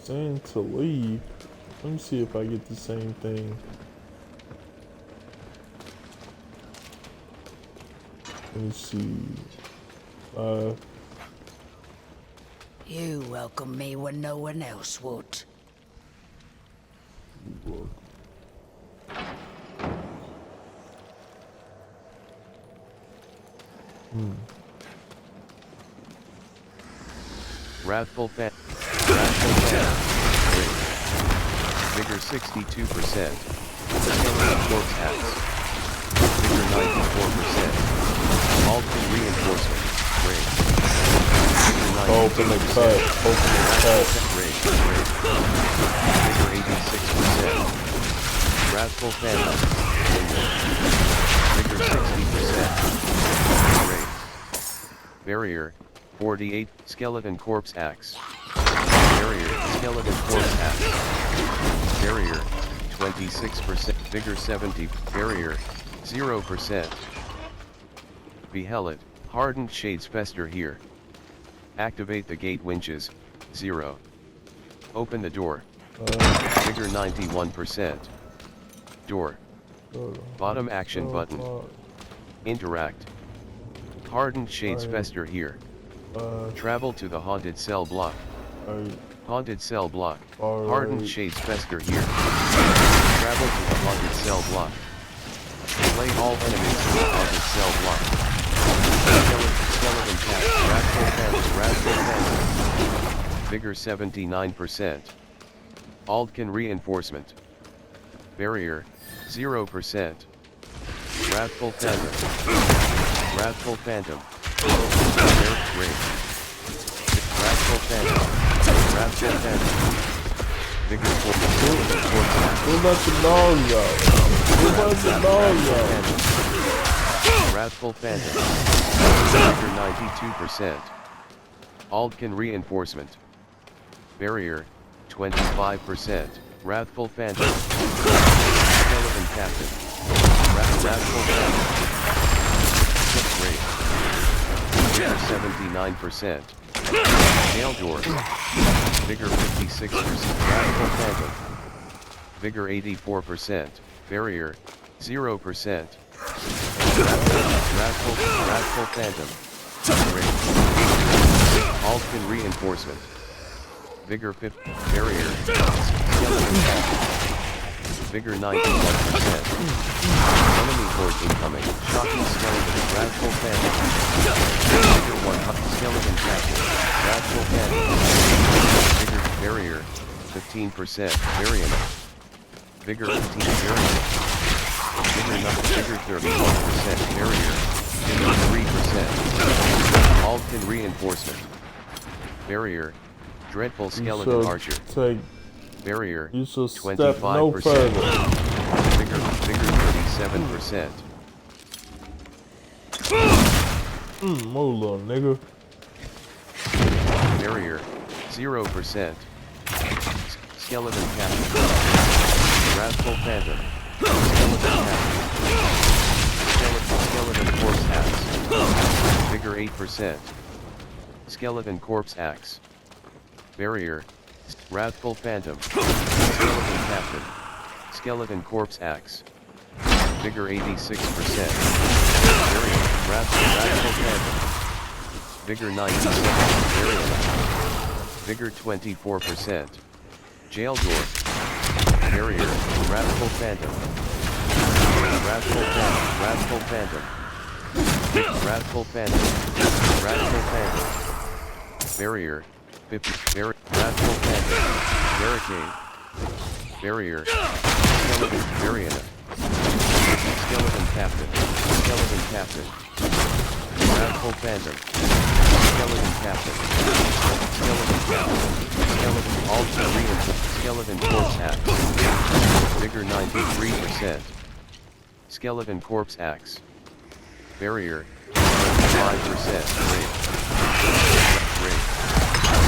Saying to leave. Let me see if I get the same thing. Let me see. You welcome me when no one else would. Wrathful Phantom. Vigor 62%. Skeleton Corpse Axe. Vigor 94%. Alton Reinforcement. Ring. Open the cut. Open the cut. Ring. Vigor 86%. Wrathful Phantom. Vigor 60%. Ring. Barrier. 48. Skeleton Corpse Axe. Barrier. Skeleton Corpse Axe. Barrier. 26%. Vigor 70. Barrier. 0%. Behelit. Hardened Shades Fester here. Activate the gate winches. 0. Open the door. Vigor 91%. Door. Bottom action button. Interact. Hardened Shades Fester here. Travel to the haunted cell block. Haunted cell block. Hardened Shades Fester here. Travel to the haunted cell block. Slay all enemies in the haunted cell block. Skeleton Cat. Wrathful Phantom. Vigor 79%. Aldkin Reinforcement. Barrier. 0%. Wrathful Phantom. Wrathful Phantom. Ring. Wrathful Phantom. Wrathful Phantom. Vigor 4. Who let the dog go? Who let the dog go? Wrathful Phantom. Vigor 92%. Aldkin Reinforcement. Barrier. 25%. Wrathful Phantom. Skeleton Captain. Wrathful Phantom. Ring. Vigor 79%. Jail door. Vigor 56%. Wrathful Phantom. Vigor 84%, barrier, 0%. Wrathful Phantom. Alton reinforcement. Vigor 50, barrier, skeleton phantom. Vigor 91%. Enemy horde incoming, shocking skeleton, wrathful phantom. Vigor 100, skeleton phantom, wrathful phantom. Vigor, barrier, 15%, variant. Vigor 15, variant. Vigor 31%, barrier, Vigor 3%. Alton reinforcement. Barrier, dreadful skeleton archer. Take, Barrier, you should step 25%. no further. Vigor 37%. Move, little nigga. Barrier, 0%. Skeleton captain. Wrathful phantom. Skeleton captain. Skeleton corpse axe. Vigor 8%. Skeleton corpse axe. Barrier, wrathful phantom. Skeleton captain. Skeleton corpse axe. Vigor 86%. Barrier, wrathful phantom. Vigor 97%. Barrier. Vigor 24%. Jail door. Barrier, wrathful phantom. Wrathful phantom. Wrathful phantom. Wrathful phantom. Wrathful phantom. Barrier, 50. Wrathful phantom. Barricade. Barrier. Skeleton. Barrier. Skeleton captain. Skeleton captain. Wrathful phantom. Skeleton captain. Skeleton captain. Skeleton also reinforced. Skeleton corpse axe. Vigor 93%. Skeleton corpse axe. Barrier. 5%. Rate.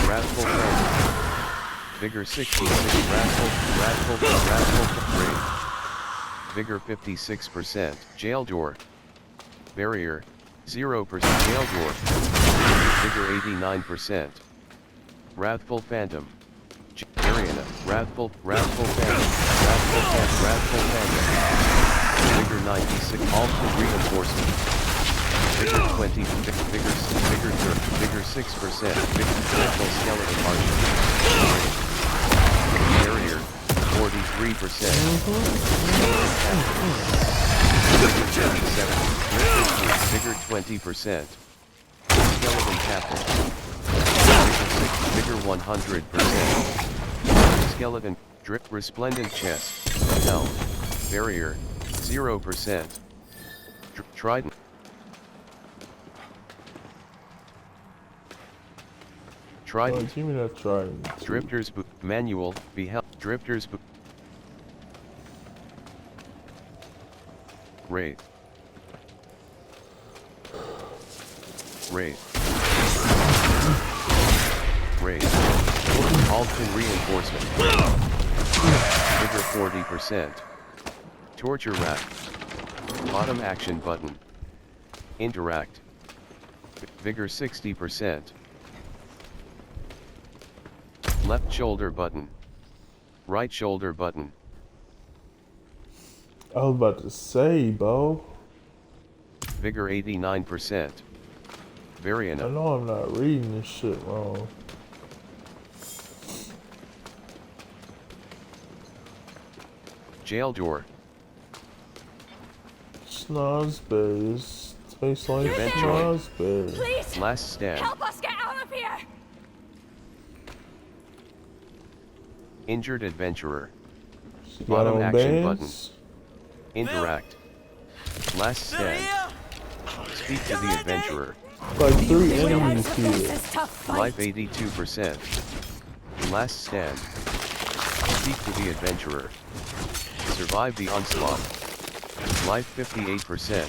Wrathful phantom. Vigor 66. Wrathful. Rate. Vigor 56%. Jail door. Barrier. 0%. Jail door. Vigor 89%. Wrathful phantom. Ariana. Wrathful phantom. Wrathful phantom. Vigor 96. Alton reinforcement. Vigor 20. Vigor 6%. Dreadful skeleton archer. Barrier. 43%. Vigor 20%. Skeleton captain. Vigor 100%. Skeleton, drip resplendent chest. Helm. Barrier, 0%. Trident. Trident. Give me that trident. Drifter's boot. Manual, beheld. Drifter's boot. Wraith. Wraith. Alton reinforcement. Vigor 40%. Torture rack. Bottom action button. Interact. Vigor 60%. Left shoulder button. Right shoulder button. I was about to say, bro. Vigor 89%. I Variant. know I'm not reading this shit wrong. Jail door. Snozberries. Tastes like Eventually. snozberries. Please, Last stand. help us get out of here. Injured adventurer. She got Bottom on action bands. Interact. Last stand. Speak to the adventurer. Like 3 enemies here. This tough fight. Life 82%. Last stand. Speak to the adventurer. Survive the onslaught. Life 58%.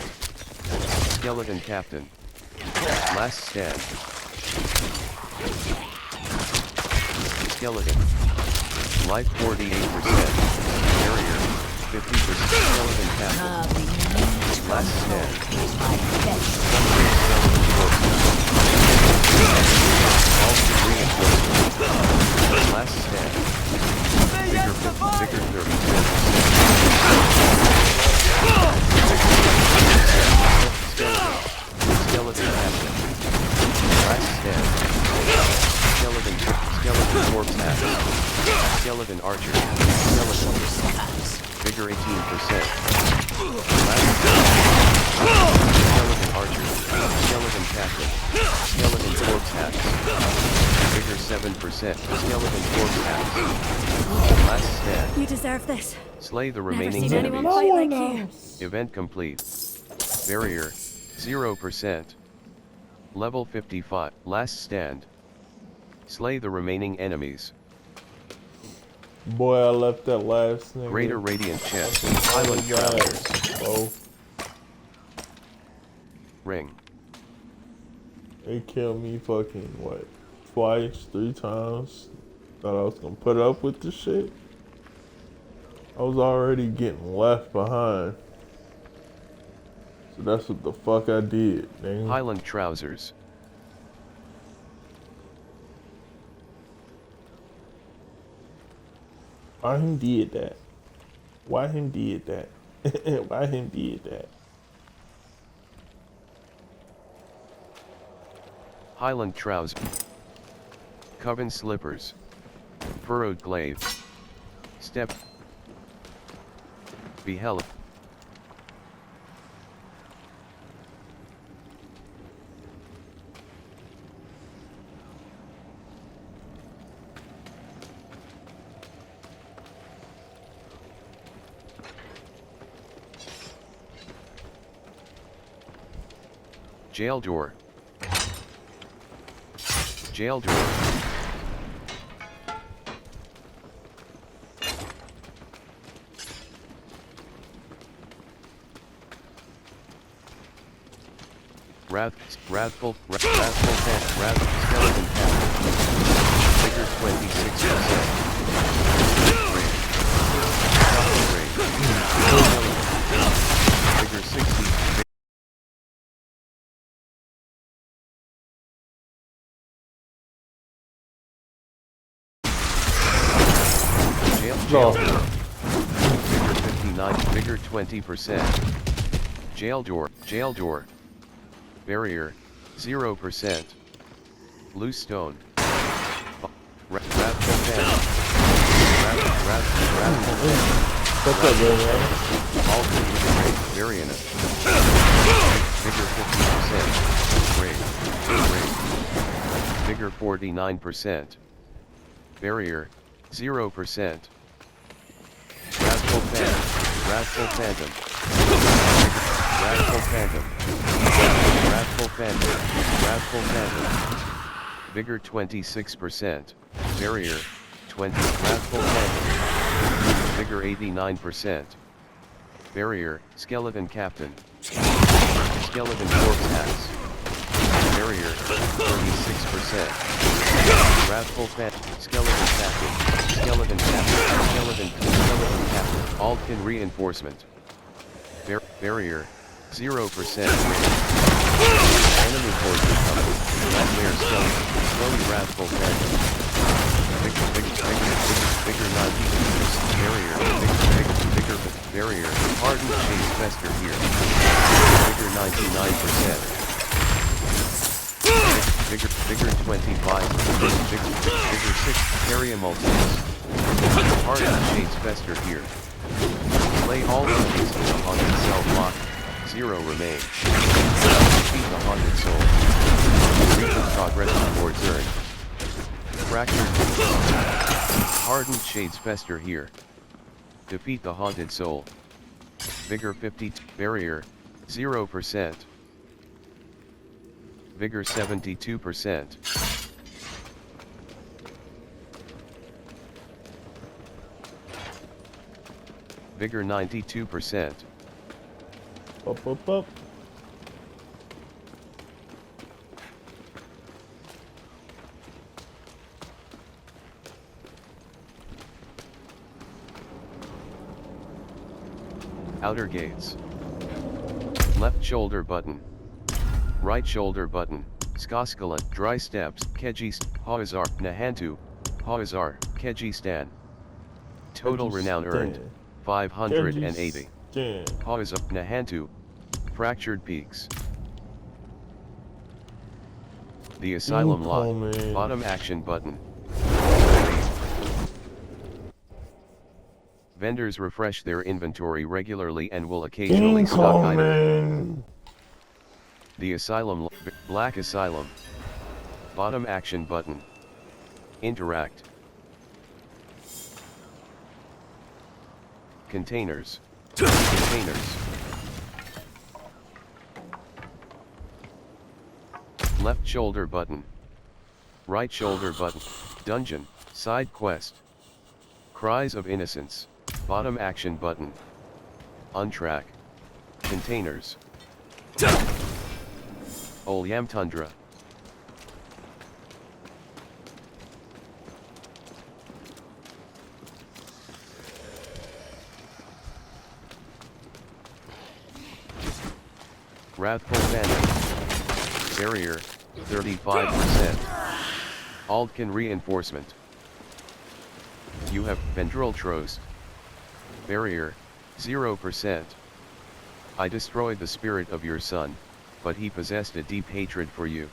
Skeleton captain. Last stand. Skeleton. Life 48%. Barrier. 50%. Skeleton captain. Last stand. Alton reinforcement. Last stand. Vigor 30%. corpse axe. Skeleton archer. Skeleton. Vigor 18%. Skeleton archer. Skeleton captain. Skeleton corpse axe. Vigor 7%. Skeleton corpse axe. Last stand. You deserve this. Slay the Never remaining seen anyone enemies. fight No like one you. else. Event complete. Barrier 0%. Level 55. Last stand. Slay the remaining enemies. Boy, I left that last nigga. Greater Radiant Chest. Highland Trousers. Oh, Ring. they killed me fucking what? Twice, 3 times. Thought I was gonna put up with this shit. I was already getting left behind. So that's what the fuck I did, nigga. Highland Trousers. Why him did that? Why him did that? Why him did that? Highland Trousers. Coven Slippers. Furrowed Glaive. Step. Behel. Jail door. Jail door. Wrathful skeleton captain. Vigor 26%. Vigor 60. Jail door. Vigor 59. Vigor 20%. Jail door. Jail door. Barrier 0%. Loose stone. Wrathful fan. Wrathful fan. What's up, bro, man? All Variant. Vigor 50%. Rage. Vigor 49%. Barrier 0%. Wrathful Phantom. Wrathful Phantom. Wrathful Phantom. Wrathful Phantom. Wrathful Phantom. Vigor 26%. Barrier 20. Wrathful Phantom. Vigor 89%. Barrier, Skeleton Captain. Skeleton Corpse Axe. Barrier 36%. Wrathful Phantom. Skeleton Captain. Skeleton Captain. Skeleton Captain. Altkin Reinforcement. Barrier 0%. Enemy force recovered. Nightmare skeleton. Slowly Wrathful Phantom. Vigor 90%. Barrier. Barrier. Hardened Chase Fester here. Vigor 99%. Vigor 25. Vigor 6. Area Multis. Hardened Chase Fester here. Slay all enemies in the haunted cell block. 0 remain. Defeat the haunted soul. Recent progress towards Earth. Fractured. Hardened Shades Fester here. Defeat the haunted soul. Vigor 50. Barrier 0%. Vigor 72%. Vigor 92%. Up. Outer gates. Left shoulder button. Right shoulder button. Skaskala, dry steps, Kejis, Hawazar, Nahantu, Hawazar, Kejistan. Total renown earned, 580. Hawazar, Nahantu, fractured peaks. The asylum lock, bottom action button. Vendors refresh their inventory regularly and will occasionally stock items. Incoming! The Asylum, Black Asylum. Bottom action button. Interact. Containers. Containers. Left shoulder button. Right shoulder button. Dungeon, side quest. Cries of Innocence. Bottom action button. Untrack. Containers. Olyam Tundra. Wrathful Phantom. Barrier, 35%. Aldkin Reinforcement. You have Vendril Trost. Barrier, 0%. I destroyed the spirit of your son, but he possessed a deep hatred for you.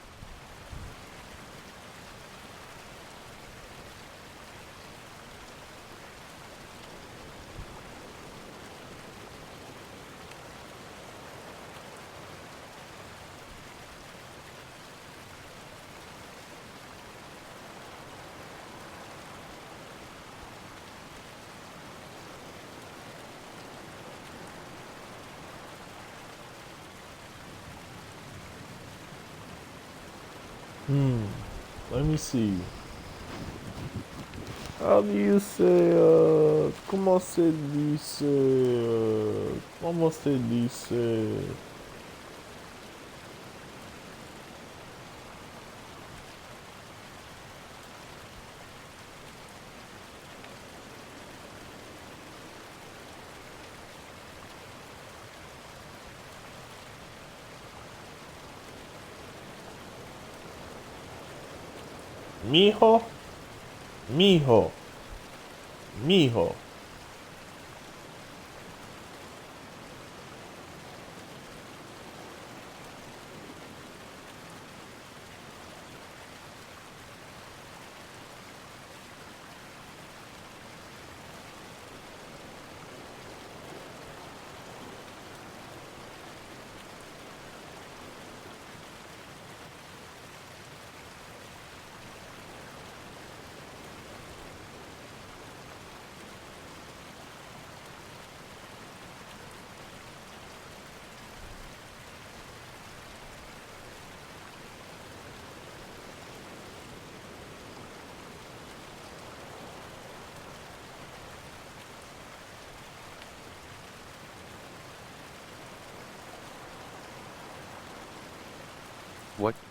Let me see. How do you say, comment se dice, mijo, mijo, mijo.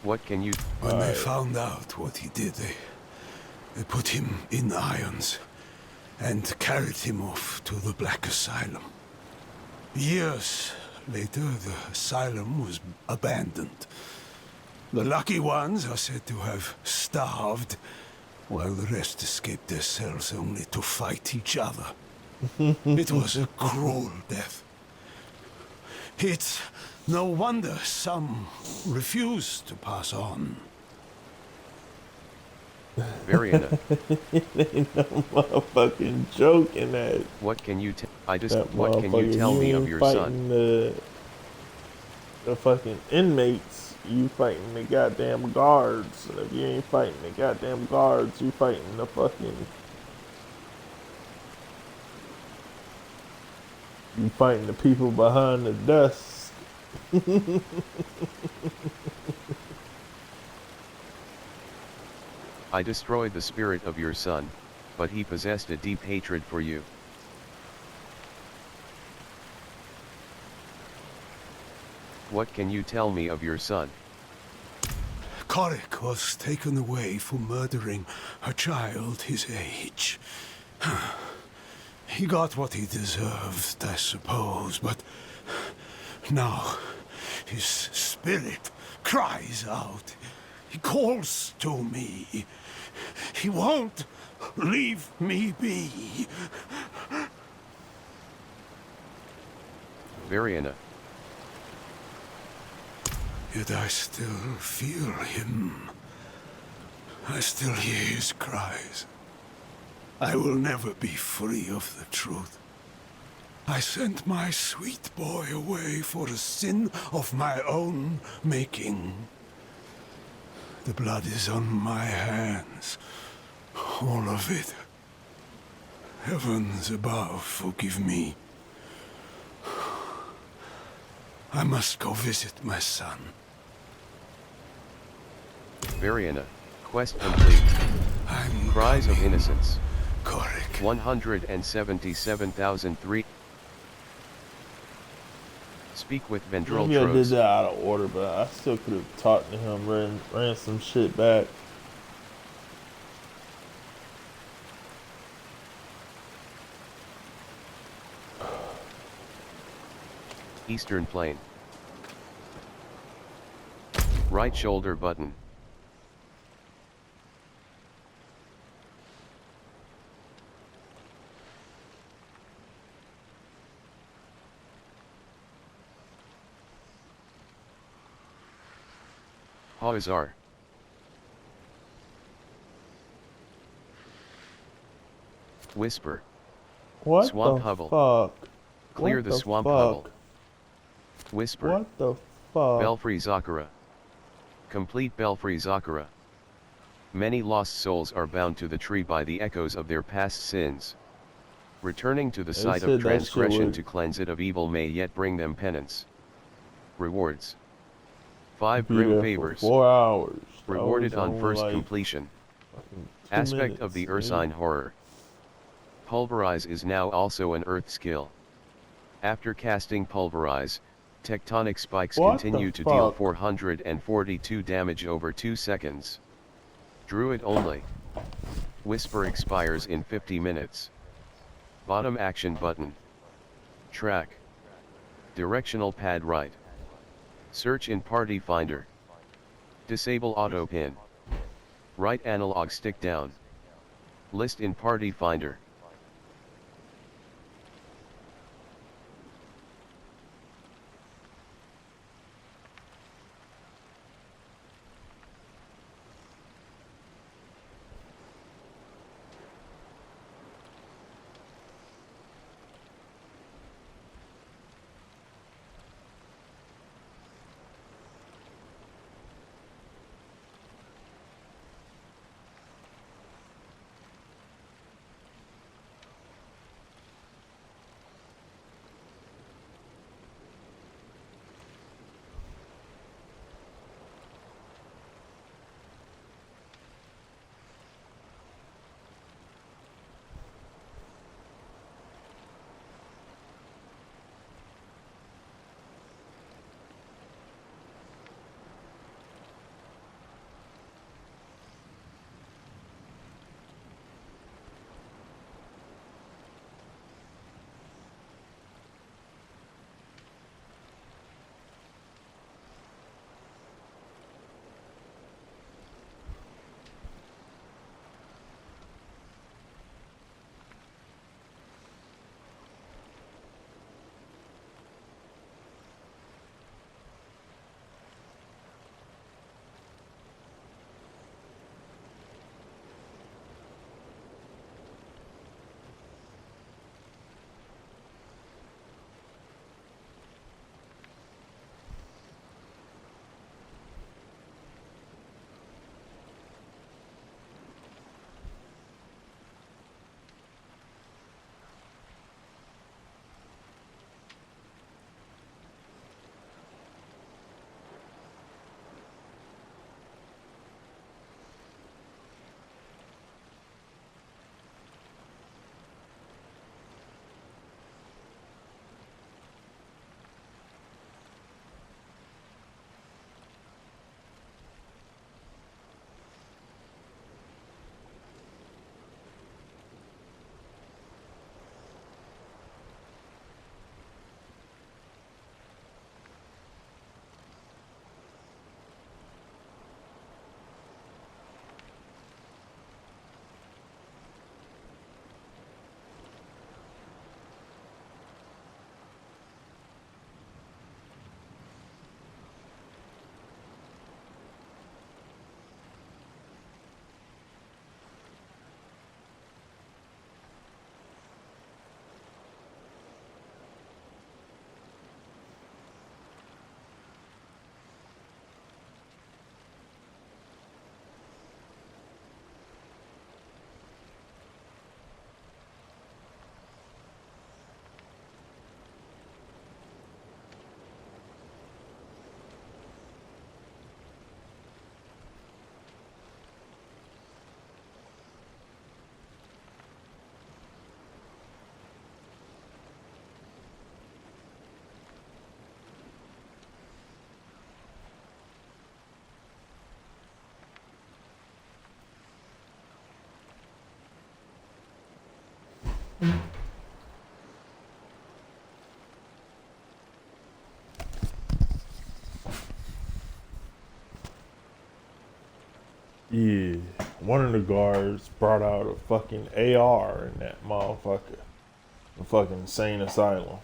What can you... When they found out what he did, they put him in irons and carried him off to the Black Asylum. Years later, the asylum was abandoned. The lucky ones are said to have starved, while the rest escaped their cells only to fight each other. It was a cruel death. It's no wonder some refuse to pass on. Variana. Ain't no motherfucking joke in that. What can you That what can you motherfucker, tell me of ain't your fighting son? the fucking inmates. You fighting the goddamn guards. And if you ain't fighting the goddamn guards, you fighting the fucking... You fighting the people behind the desk. I destroyed the spirit of your son, but he possessed a deep hatred for you. What can you tell me of your son? Korik was taken away for murdering a child his age. He got what he deserved, I suppose, but now his spirit cries out. He calls to me. He won't leave me be. Variana. Yet I still feel him. I still hear his cries. I will never be free of the truth. I sent my sweet boy away for a sin of my own making. The blood is on my hands. All of it. Heavens above, forgive me. I must go visit my son. Variana, quest complete. I'm Cries of coming, Innocence. Korik. 177,003. Speak with Vendril Maybe I did Tros. that out of order, but I still could have talked to him, ran some shit back. Eastern Plain. Right shoulder button. Hawazar. Whisper. What Swamp the hovel. fuck? Clear What the the swamp fuck? hovel. Whisper. What the fuck? Belfry Zakara. Complete Belfry Zakara. Many lost souls are bound to the tree by the echoes of their past sins. Returning to the They site of said that shit transgression would to cleanse it of evil may yet bring them penance. Rewards. 5 be grim there for favors. 4 hours. That Rewarded was on only first like completion. fucking 2 Aspect of minutes, the dude. Ursine horror. Pulverize is now also an earth skill. After casting Pulverize, tectonic spikes What the continue to deal fuck? 442 damage over 2 seconds. Druid only. Whisper expires in 50 minutes. Bottom action button. Track. Directional pad right. Search in Party Finder. Disable auto pin. Right analog stick down. List in Party Finder. Yeah, one of the guards brought out a fucking AR in that motherfucker. The fucking insane asylum.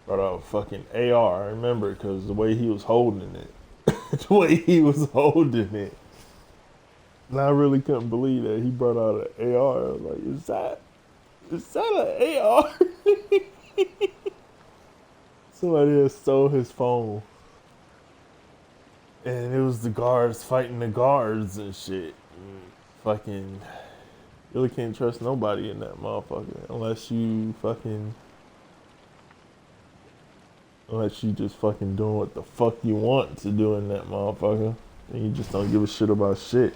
Brought out a fucking AR. I remember because the way he was holding it. The way he was holding it. And I really couldn't believe that he brought out an AR. I was like, is that an AR? Somebody had stole his phone. And it was the guards fighting the guards and shit. And fucking really can't trust nobody in that motherfucker unless you just fucking doing what the fuck you want to do in that motherfucker. And you just don't give a shit about shit.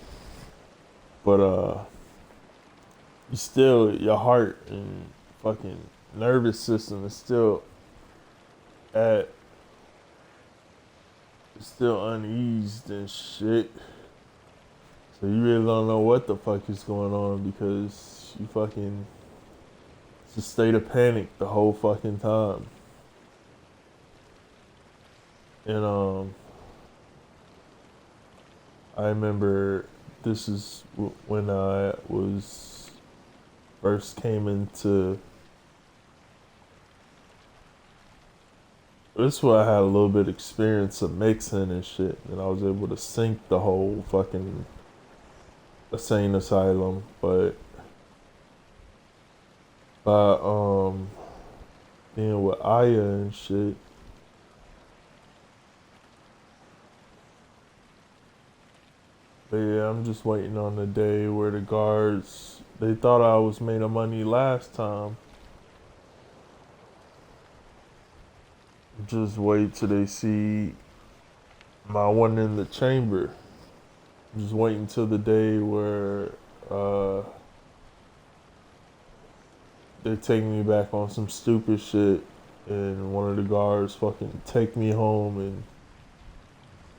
But you still, your heart and fucking nervous system is still uneased and shit. So you really don't know what the fuck is going on because you fucking, it's a state of panic the whole fucking time. And I remember this is when I was first came into. This is where I had a little bit of experience of mixing and shit, and I was able to sync the whole fucking insane asylum, but by being with Aya and shit. But yeah, I'm just waiting on the day where the guards, they thought I was made of money last time. Just wait till they see my one in the chamber. Just waiting till the day where they take me back on some stupid shit and one of the guards fucking take me home and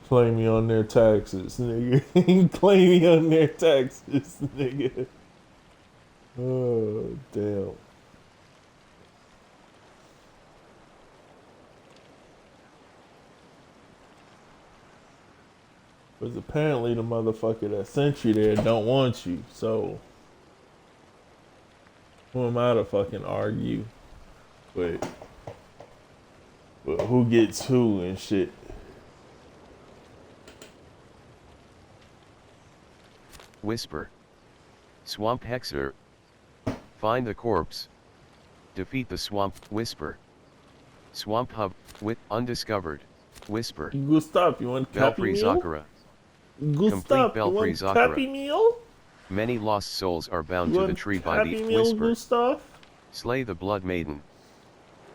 claim me on their taxes, nigga. Claim me on their taxes, nigga. Oh, damn. Because apparently the motherfucker that sent you there don't want you, so who am I to fucking argue with who gets who and shit? Whisper. Swamp Hexer. Find the corpse. Defeat the swamp. Whisper. Swamp Hub. With undiscovered. Whisper. Gustav, you want Happy Belfry Meal? Zakura. Gustav, you Belfry want Zakura. Happy Meal? Many lost souls are bound You to the want tree by Happy the Meal, whisper. Gustav? Slay the Blood Maiden.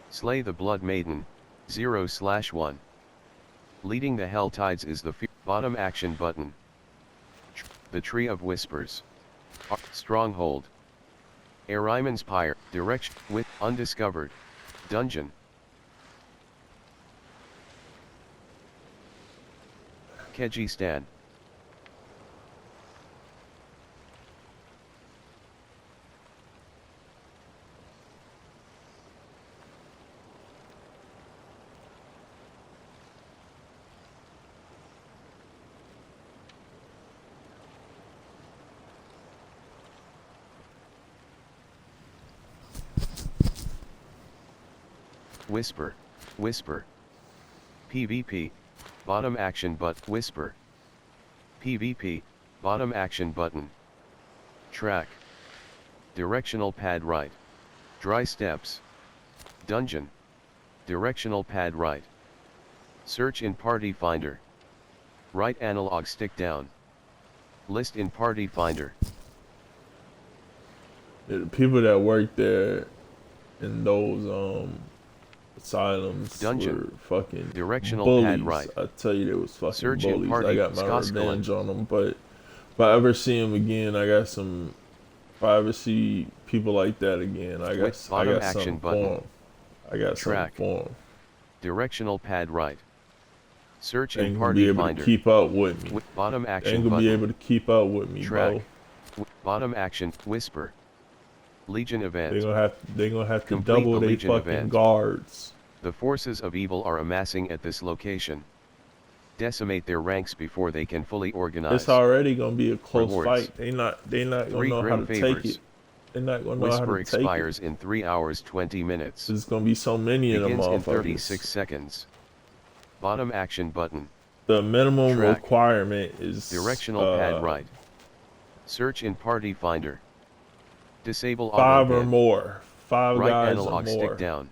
Slay the Blood Maiden. 0/1. Leading the Hell Tides is the bottom action button. The Tree of Whispers. Stronghold. Arimon's Pyre. Direction. With undiscovered. Dungeon. Kyrgyzstan. Whisper. Whisper. PvP. Bottom action but whisper. PvP. Bottom action button. Track. Directional pad right. Dry steps. Dungeon. Directional pad right. Search in party finder. Right analog stick down. List in party finder. The people that work there in those asylums Dungeon. were fucking Directional bullies. pad right. I tell you, they was fucking Search in bullies. party, I got my Skoskulen. revenge on them, but if I ever see them again, I got some. If I ever see people like that again, I got Bottom something action for button. 'em. I got Track. something for 'em. Directional pad right. Search They in ain't gonna party be able finder. to keep up with me. With bottom They action ain't gonna button. be able to keep up with me, Track. bro. Bottom action whisper. Legion They're event. gonna have to Complete double the their Legion fucking event. guards. The forces of evil are amassing at this location. Decimate their ranks before they can fully It's organize. already gonna be a close Rewards. fight. They not gonna 3 know how grim to take favors. it. They're not gonna know how Whisper to take it. expires in 3 hours 20 minutes. There's gonna be so many of them Begins in motherfuckers. 36 seconds. Bottom action button. The minimum Track. requirement is Directional pad right. Search in party finder. Disable auto 5 or pin. more. 5 Right guys analog or more. stick down.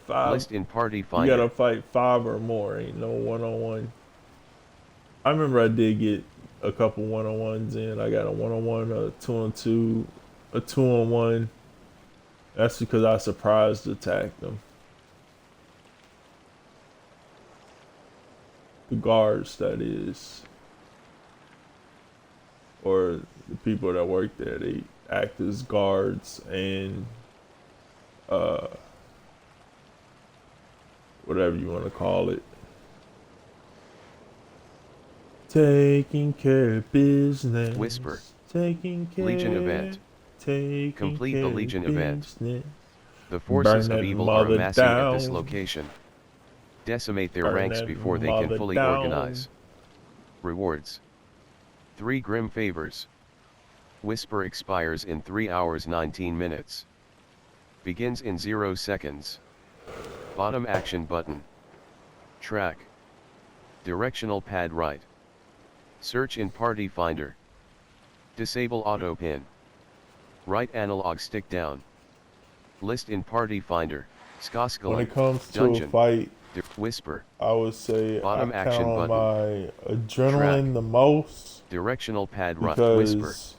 5. List in party You finder. gotta fight 5 or more. Ain't no one-on-one. I remember I did get a couple one-on-ones in. I got a one-on-one, a 2-on-2, a 2-on-1. That's because I surprised attacked them. The guards, that is. Or the people that work there, they act as guards and whatever you want to call it. Taking care of business. Whisper. Taking care. Legion event. Taking Complete care the Legion of event. business. The forces Burn of that evil are mother amassing at this down. location. Decimate their Burn ranks that before they can mother fully down. organize. Rewards. 3 grim favors. Whisper expires in 3 hours 19 minutes. Begins in 0 seconds. Bottom action button. Track. Directional pad right. Search in party finder. Disable auto pin. Right analog stick down. List in party finder. Skoskala. When it comes to Dungeon. a fight, Whisper. I would say Bottom I action count on button. my adrenaline Track. the most Directional pad right. Whisper. because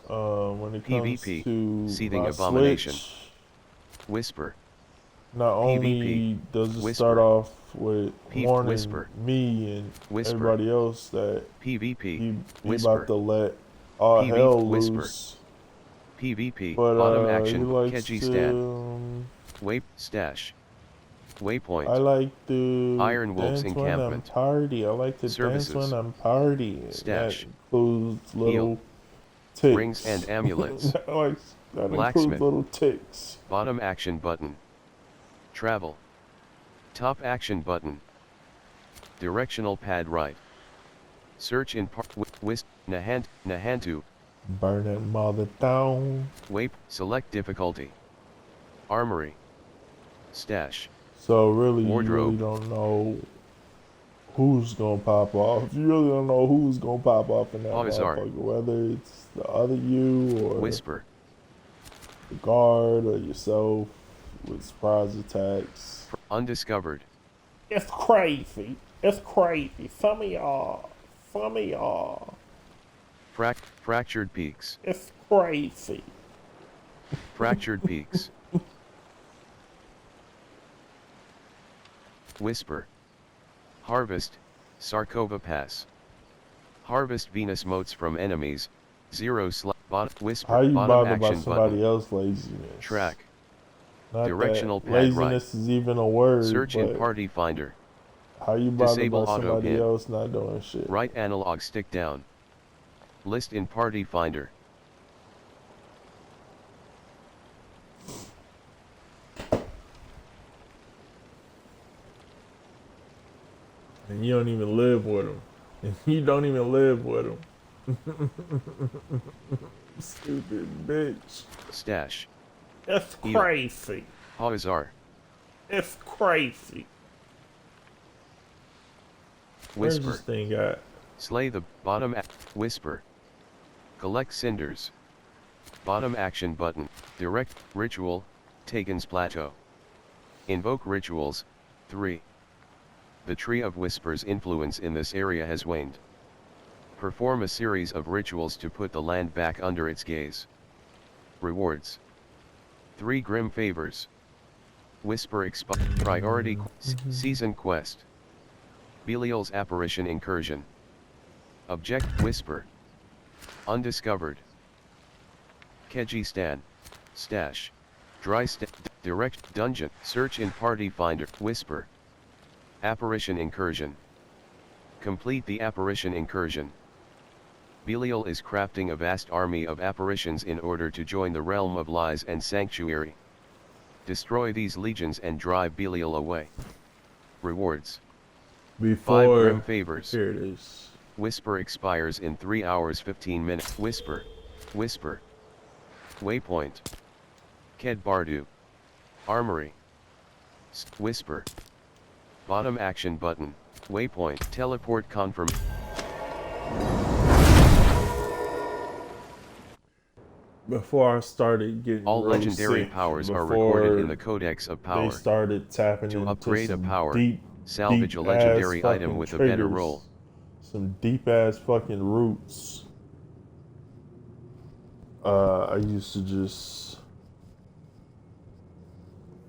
when it comes PvP. to Seething my abomination. switch, Whisper. not only PvP. does it Whisper. start off with warning Whisper. me and Whisper. everybody else that PvP. he Whisper. about to let all PvP. hell Whisper. loose. PvP. But Bottom he action. likes Keji to. stand. Wait. Stash. Waypoint. I like to Iron Wolves dance when I'm encampment. party. I like to Services. dance when I'm party. Stash. That includes little Heal. ticks. Rings and amulets. that includes Blacksmith. little ticks. Bottom action button. Travel. Top action button. Directional pad right. Search in Nahantu. Burn that mother down. Select difficulty. Armory. Stash. So really, Wardrobe. you really don't know who's gonna pop off. You really don't know who's gonna pop off in that Avizar. motherfucker. Whether it's the other you or Whisper. the guard or yourself with surprise attacks. Undiscovered. It's crazy. It's crazy. Some of y'all. Fractured peaks. It's crazy. Fractured peaks. Whisper. Harvest. Sarkova Pass. Harvest Venus motes from enemies. 0 Whisper. How you Bottom bothered by action somebody button. else's laziness? Track. Not Directional that pad right. laziness is even a word. Search in but party finder. how you bothered Disable by auto somebody pin. else not doing shit? Right analog stick down. List in party finder. And you don't even live with them. And you don't even live with them. Stupid bitch. Stash. It's Heal. crazy. Hawazar. It's crazy. Where's Whisper. this thing at? Slay the bottom whisper. Collect cinders. Bottom action button. Direct ritual. Taken's plateau. Invoke rituals. 3. The tree of whispers influence in this area has waned. Perform a series of rituals to put the land back under its gaze. Rewards. 3 grim favors. Whisper priority season quest. Belial's apparition incursion. Object whisper. Undiscovered. Keji stan. Stash. Dry direct dungeon. Search in party finder. Whisper. Apparition incursion. Complete the apparition incursion. Belial is crafting a vast army of apparitions in order to join the realm of lies and sanctuary. Destroy these legions and drive Belial away. Rewards. 5 Before grim favors. here it is. Whisper expires in 3 hours 15 minutes. Whisper. Whisper. Waypoint. Ked Bardu. Armory. Whisper. Bottom action button. Waypoint. Teleport confirm. Before I started getting All really legendary sick, powers are before recorded in the Codex of they Power. started tapping To into upgrade a some power, deep, salvage a deep legendary ass item fucking with a triggers, better roll. some deep ass fucking roots. I used to just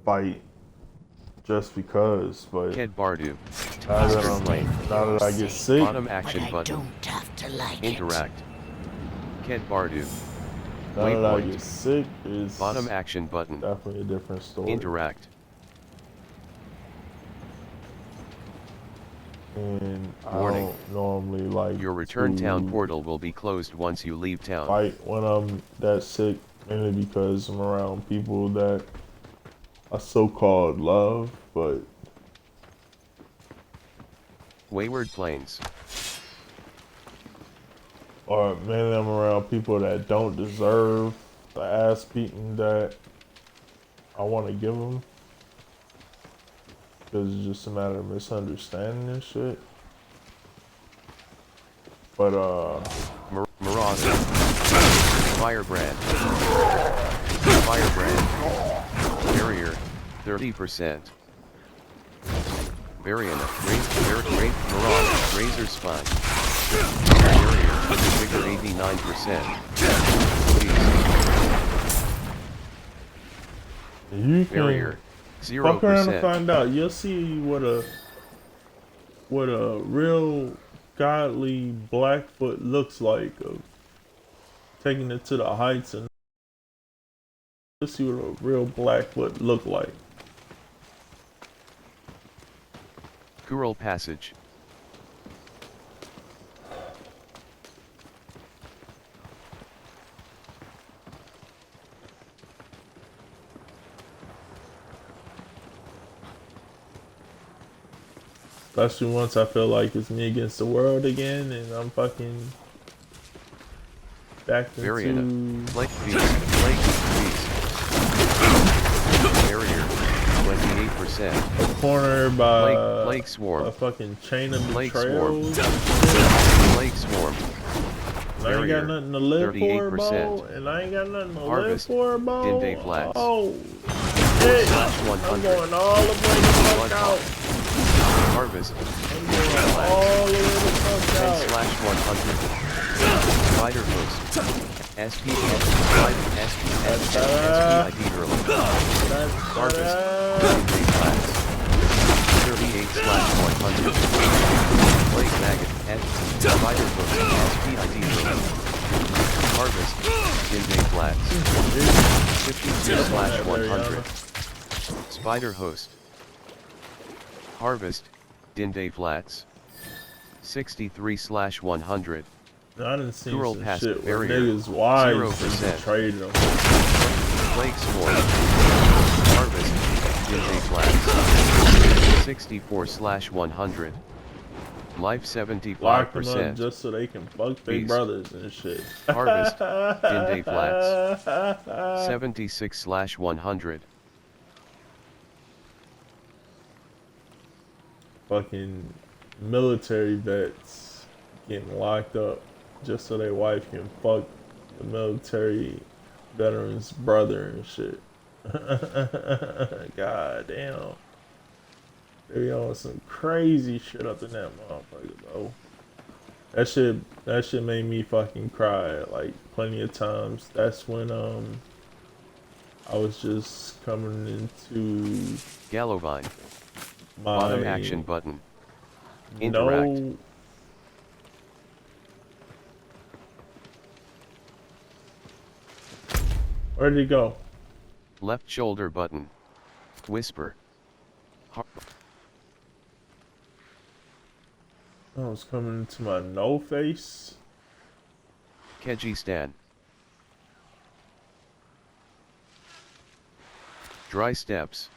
fight just because, but Ked Bardu. now that I get sick, Bottom But action I button. don't have to like Interact. Ked Bardu. now that I Waypoint. get sick, it's Bottom action button. definitely a different story. Interact. And I Warning. don't normally like Your return town to portal will be closed once you leave town. fight when I'm that sick, mainly because I'm around people that I so-called love, but Wayward Plains. or mainly I'm around people that don't deserve the ass beating that I want to give them, because it's just a matter of misunderstanding and shit. But Marauder. Firebrand. Firebrand. Barrier. 30%. Variant. Marauder. Razor Spine. Barrier. Vigor 89%. you can Barrier. fuck around and 0%. find out. You'll see what a real godly Blackfoot looks like, of taking it to the heights, and you'll see what a real Blackfoot look like. Kural Passage. Especially once I feel like it's me against the world again, and I'm fucking back Variant. into Blake Beast. Barrier. 28%. a corner by Blake Swarm. a fucking chain of Blake betrayals. Blake Swarm. And I ain't got Barrier. nothing to live for, 38%. bro. And I ain't got nothing to Harvest. live for, bro. Dinde Flats. Oh, shit. Slash I'm 100. going all the way the fuck Blood out. Harvest. I'm going all the way the fuck 10 out. slash 100. Spider Host. SPS. SPID early. Harvest. Dinde Flats. 38 slash 100. Blake Maggot. Spider Host. SPID early. Harvest. Dinde Flats. 52 slash 100. Spider Host. Harvest. Dinde Flats. 63 slash 100. I done seen Kural some Pass shit where Barrier. niggas' wives 0%. just traded them. Blake Swarm. Harvest. Dinde Flats. 64 slash 100. Life Lock them up 75%. just so they can fuck their Beast. brothers and shit. Harvest. Dinde Flats. 76 slash 100. Fucking military vets getting locked up just so their wife can fuck the military veteran's brother and shit. God damn. They be on some crazy shit up in that motherfucker, bro. That shit made me fucking cry like plenty of times. That's when I was just coming into Gallovine. my Bottom action button. Interact. no. Where'd he go? Left shoulder button. Whisper. I was coming into my no face. Kyrgyzstan. Dry steps.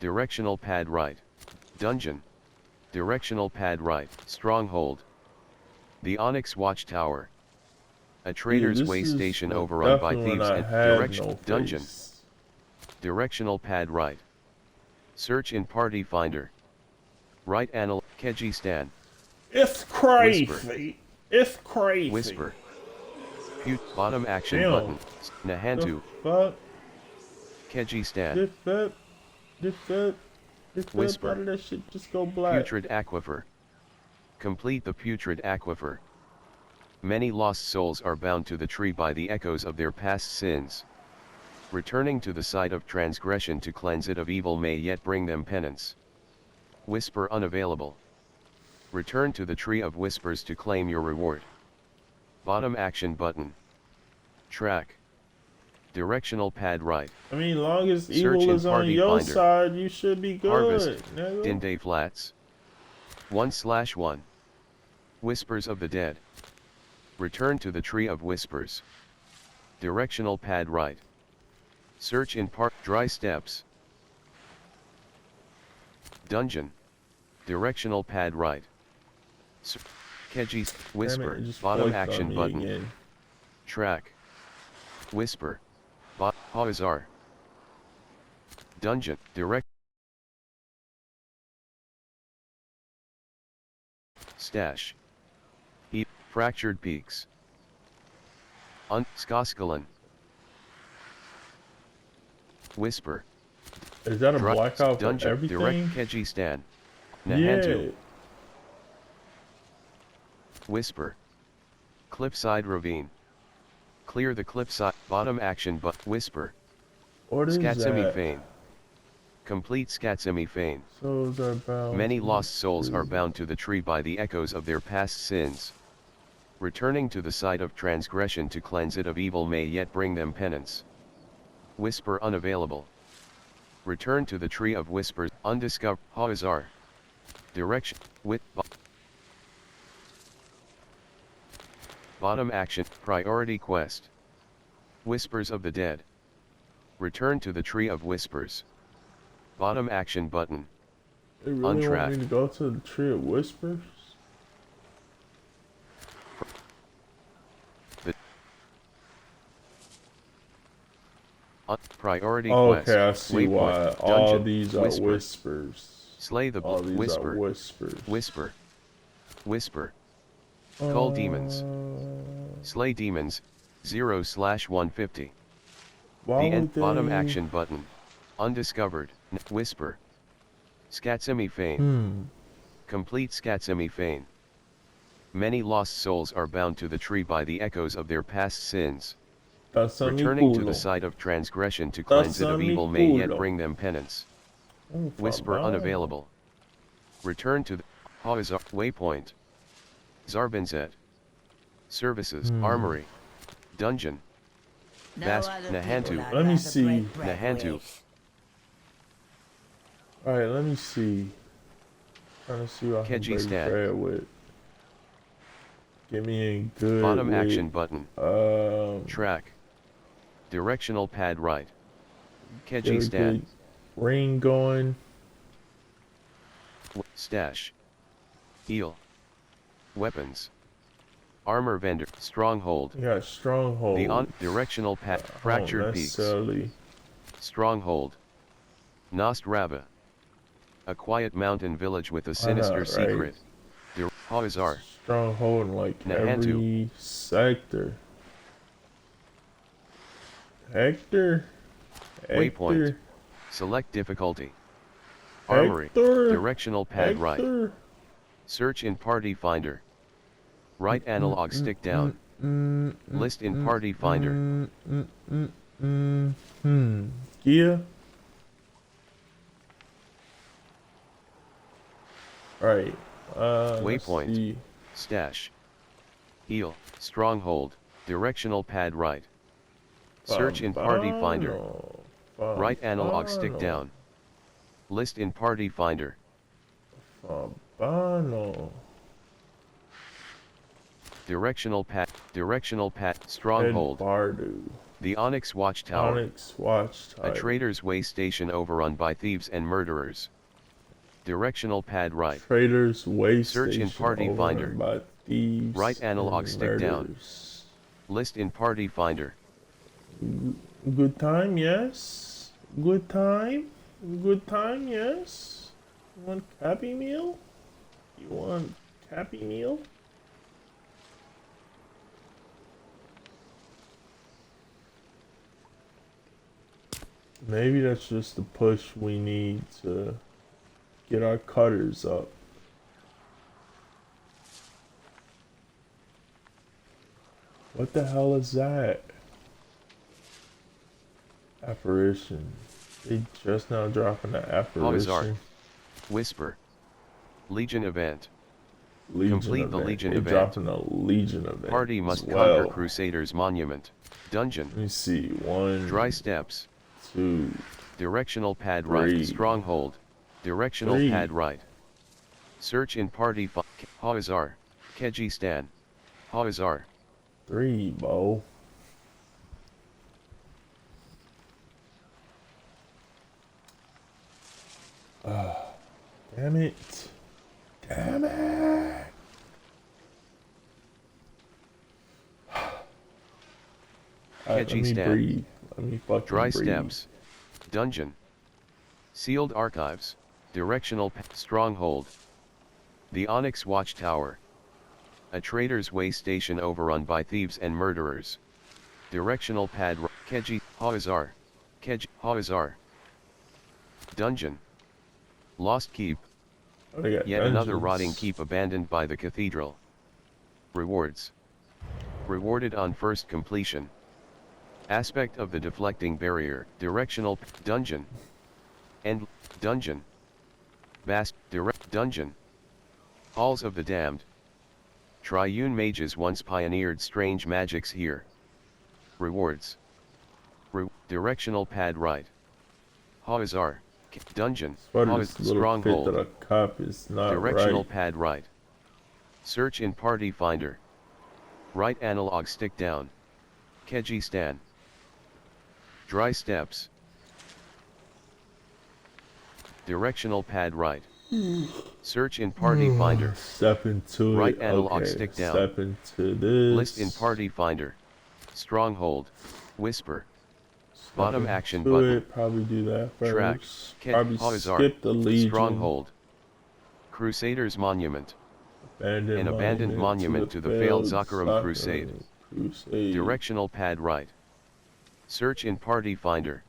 Directional pad right. Dungeon. Directional pad right. Stronghold. The Onyx Watchtower. A trader's way this is station like overrun by definitely when thieves I and had no dungeon. face. Directional pad right. Search in party finder. Right anal Kyrgyzstan. It's crazy. It's crazy. Whisper. Bottom action Damn. button. The Nahantu. fuck? Kyrgyzstan. This Whisper. How did that shit just go black? Putrid Aquifer. Complete the Putrid Aquifer. Many lost souls are bound to the tree by the echoes of their past sins. Returning to the site of transgression to cleanse it of evil may yet bring them penance. Whisper unavailable. Return to the Tree of Whispers to claim your reward. Bottom action button. Track. Directional pad right. I mean, long as Search evil in is on party your finder. side, you should be good. Harvest. Nigga. Dinde Flats. 1/1. Whispers of the Dead. Return to the Tree of Whispers. Directional pad right. Search in park. Dry steps. Dungeon. Directional pad right. Kyrgyz. Whisper. Damn it, just Bottom flicked on action me button. again. Track. Whisper. Hazar. Dungeon. Direct. Stash. Fractured Peaks. Skoskalan. Whisper. Is that a blackout for Dungeon. everything? Direct Kyrgyzstan. Nahantu. Yeah. Whisper. Cliffside Ravine. Clear the cliffside. Bottom action but Whisper. What is Skatsemi that? Fane. Complete Skatsemi Fane. Souls are bound. Many to lost the souls are tree. bound to the tree by the echoes of their past sins. Returning to the site of transgression to cleanse it of evil may yet bring them penance. Whisper unavailable. Return to the Tree of Whispers. Undiscovered. Hazar. Direction. Bottom action. Priority quest. Whispers of the Dead. Return to the Tree of Whispers. Bottom action button. They really want Untracked. me to go to the Tree of Whispers? Priority Okay, quest. I see Waypoint. why. Dungeon. All these are Whisper. whispers. Slay the All these Whisper. are whispers. Whisper. Whisper. Cull demons. Slay demons. 0/150. Why The would end. Bottom they- action button. Undiscovered. Whisper. Skatsemi Fane. Complete Skatsemi Fane. Many lost souls are bound to the tree by the echoes of their past sins. Returning to the site of transgression to cleanse it of evil may yet bring them penance. Whisper unavailable. Return to the Hazar waypoint. Zarbinzet. Services. Armory. Dungeon. No Vast other Nahantu. people I'd Let me rather see. break bread Nahantu. with. Alright, let me see. Trying to see what I can break Kyrgyzstan. bread with. Give me a good Bottom with, action button. Track. Directional pad right. get a Kyrgyzstan. good ring going. Stash. Heal. Weapons. Armor vendor. Stronghold. You got stronghold. The directional pad. Fractured Peaks. necessarily. Stronghold. Nostrava. A quiet mountain village with a sinister right? secret. Hazar. Stronghold in like Nahantu. every sector. Hector. Waypoint. Select difficulty. Armory. Hector. Directional pad right. Hector. Search in party finder. Right analog stick down. List in party finder. Yeah. Right. Waypoint. See. Stash. Heal. Stronghold. Directional pad right. Search in party finder. Right analog stick down. List in party finder. Fabano. Directional pad. Directional pad, Ed stronghold. Bardu. The Onyx Watchtower. Onyx Watchtower. A trader's way station overrun by thieves and murderers. Directional pad right. Trader's Way Search in Station Party overrun Finder. by thieves Right analog and stick down. murderers. List in Party Finder. Good time, yes. Good time. Good time, yes. You want Happy Meal? You want Happy Meal? Maybe that's just the push we need to get our cutters up. What the hell is that? Apparition. They just now dropping the apparition. Whisper. Legion event. Legion Complete event. the Legion they event. dropping a Legion event. Party as must well. conquer Crusaders Monument. Dungeon. Let me see. 1, Dry steps. 2, Directional pad 3. right. Stronghold. Directional 3. pad right. Search in Party Hawazar. Kejistan. Hawazar. 3, Bo. Damn it. Damn it. Alright, let me Kejistan. breathe. Let me fucking Dry breathe. steps. Dungeon. Sealed archives. Directional stronghold. The Onyx Watchtower. A trader's way station overrun by thieves and murderers. Directional pad Keji Hawazar. Hawazar. Dungeon. Lost Keep. Oh, they got Yet another dungeons. rotting keep abandoned by the cathedral. Rewards. Rewarded on first completion. Aspect of the deflecting barrier. Directional dungeon. End dungeon. Vast direct dungeon. Halls of the Damned. Triune mages once pioneered strange magics here. Rewards. Directional pad right. Hawazar. Dungeon. But this little Stronghold. fit that a cup is not Directional right. pad right. Search in Party Finder. Right analog stick down. Kejistan. Dry steps. Directional pad right. Search in Party Finder. Step into Right it. analog Okay. stick down. Step into this. List in Party Finder. Stronghold. Whisper. Step Bottom action into button. it. Probably do that first. Track. Probably Hawazar. skip the Legion. Stronghold. Crusaders Monument. An abandoned monument to the failed Zakarum Crusade. Directional pad right. Search in Party Finder.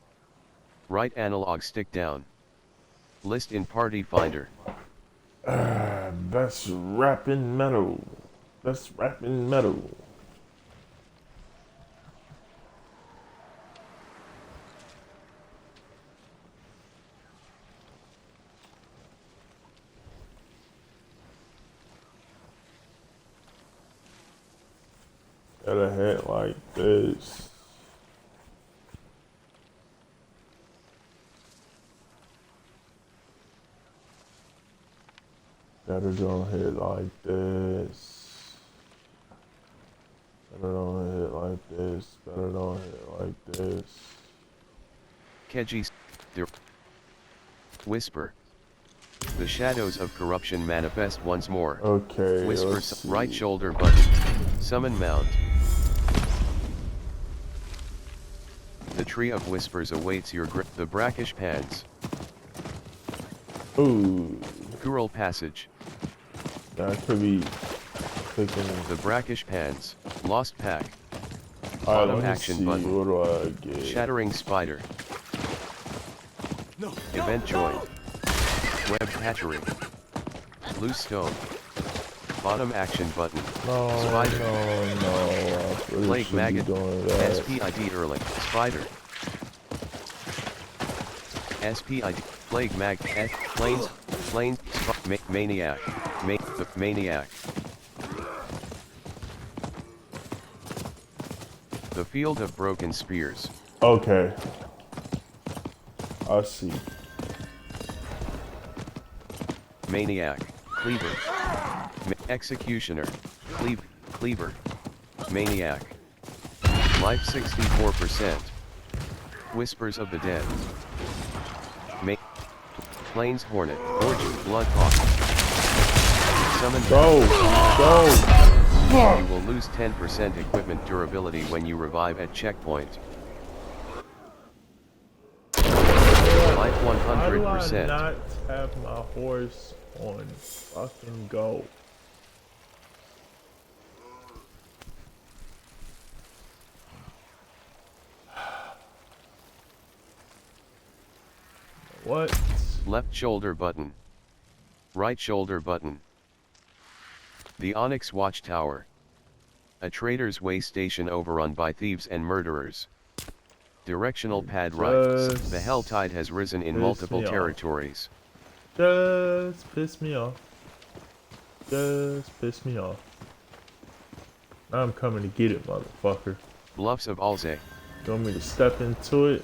Right analog stick down. List in Party Finder. Best rapping metal. Best rapping metal. Gotta hit like this. Better don't hit like this. Better don't hit like this. Better don't hit like this. Keji. Whisper. The shadows of corruption manifest once more. Okay. Whisper let's see. right shoulder button. Summon mount. The tree of whispers awaits your the brackish pants. Ooh, Kural passage. that could be clicking. The brackish pants. Lost pack. Alright, Bottom let me action see. button. What do I get? Shattering spider. No. Event joint. Web hatchery. Loose stone. Bottom action button. No, Spider. no. I really Plague should maggot. be doing that. SPID early. Spider. SPID. Plague mag. Planes. Maniac. The maniac. The field of broken spears. Okay. I see. Maniac. Cleaver. Executioner. Cleaver. Maniac. Life 64%. Whispers of the Dead. Plains Hornet. Orgy. Bloodhawk. Summon. Go! You will lose 10% equipment durability when you revive at checkpoint. Life How do I 100%. not have my horse on fucking go? What? Left shoulder button. Right shoulder button. The Onyx Watchtower. A trader's way station overrun by thieves and murderers. Directional pad right. Just The Hell Tide has risen in piss multiple me off. territories. Just piss me off. Just piss me off. I'm coming to get it, motherfucker. Bluffs of Alzey. You want me to step into it?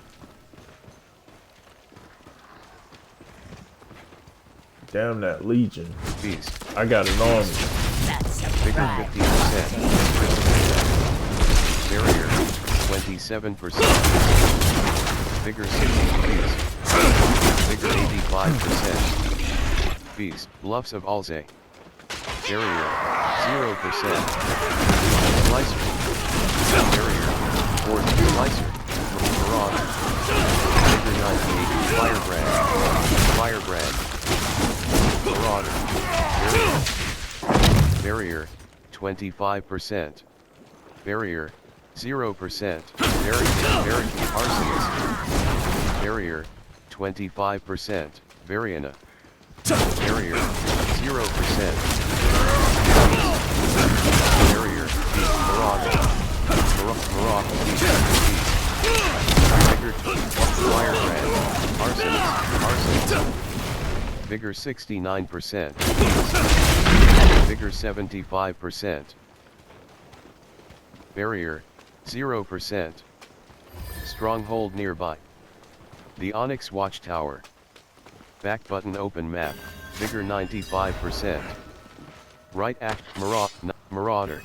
Damn that Legion. Beast. I got an army. That's a Vigor brag. 50%. Barrier 27%. Vigor 60%. Vigor 85%. Beast. Bluffs of Alzey. Barrier 0%. Slicer. Barrier 40. Slicer. Marauder. Vigor 98. Firebrand. Firebrand. Marauder. Barrier 25%. Barrier 0%. Barricade Arsonist. Barrier 25%. Variana. Barrier 0%. Barrier Marauder. Marauder. Vigor Firebrand. Arsonist. Arsonist. Vigor 69%. Vigor 75%. Barrier 0%. Stronghold nearby. The Onyx Watchtower. Back button open map. Vigor 95%. Right act Marauder. Marauder.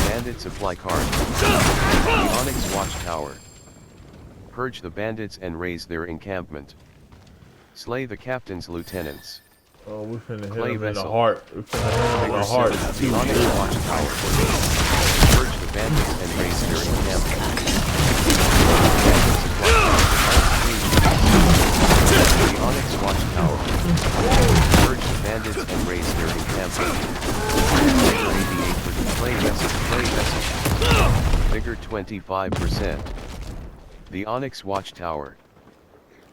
Bandit supply card. The Onyx Watchtower. Purge the bandits and raise their encampment. Slay the captain's lieutenants. Oh, we're finna Clay hit him in the vessel. heart. We're finna hit him in the heart. The Onyx Watchtower. Purge the bandits and raise their encampment. The Onyx Watchtower. Purge the bandits and raise their encampment. Vigor 88 for the clay vessel. Vigor 25%. The Onyx Watchtower.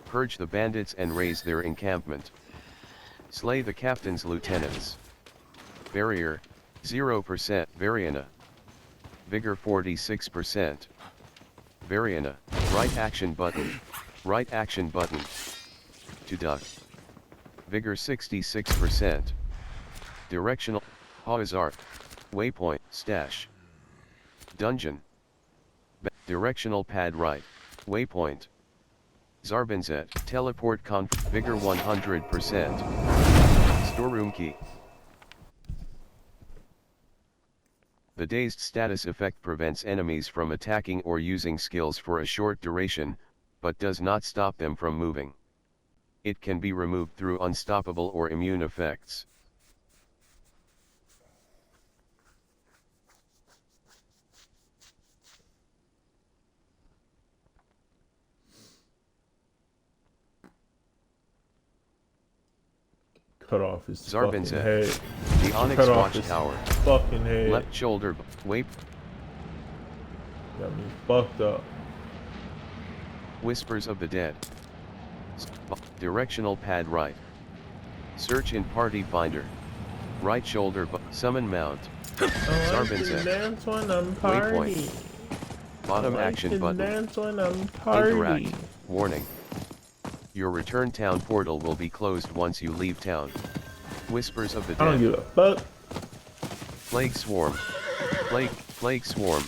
Purge the bandits and raise their encampment. Slay the captain's lieutenants. Barrier 0%. Variana. Vigor 46%. Variana. Right action button. Right action button. To duck. Vigor 66%. Directional. Hawazar. Waypoint. Stash. Dungeon. Directional pad right. Waypoint. Zarbinzet. Teleport Vigor 100%. Storeroom key. The dazed status effect prevents enemies from attacking or using skills for a short duration, but does not stop them from moving. It can be removed through unstoppable or immune effects. Cut off his fucking Zarbinzet. head. The Onyx Cut off his Watchtower. fucking head. Left shoulder. Wait. Got me fucked up. Whispers of the Dead. Directional pad right. Search in party finder. Right shoulder. Summon mount. Zarbinzet. Dance when I'm party. Waypoint. Bottom action button. Dance when I'm party. Interact. Warning. Your return town portal will be closed once you leave town. Whispers of the I don't Dead. give a fuck. Plague Swarm. Plague Swarm.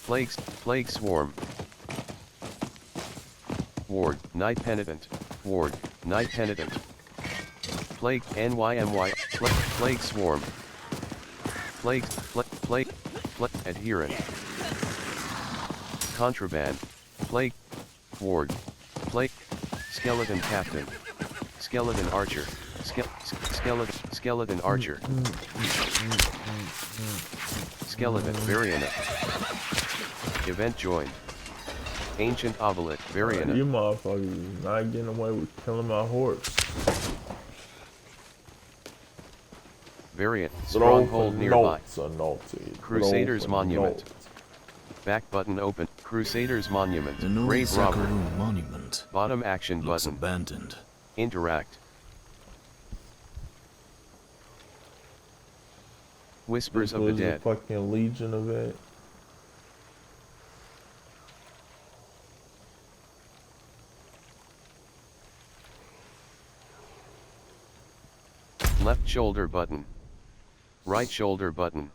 Plague Swarm. Ward, Night Penitent, Ward, Night Penitent. Plague, NYMY, Plague Swarm. Plague, Adherent. Contraband, Plague, Ward, Plague, Skeleton Captain, Skeleton Archer, Skeleton Archer. Skeleton Variana. Event joined. Ancient Obelisk Variana. You motherfuckers not getting away with killing my horse. Variant. Stronghold nearby. Notes, Crusaders Monument. Back button open. Crusaders Monument. The new Grave robber. Zakaru monument Bottom action looks button. abandoned. Interact. Whispers of the Dead. Fucking Legion event. Left shoulder button. Right shoulder button.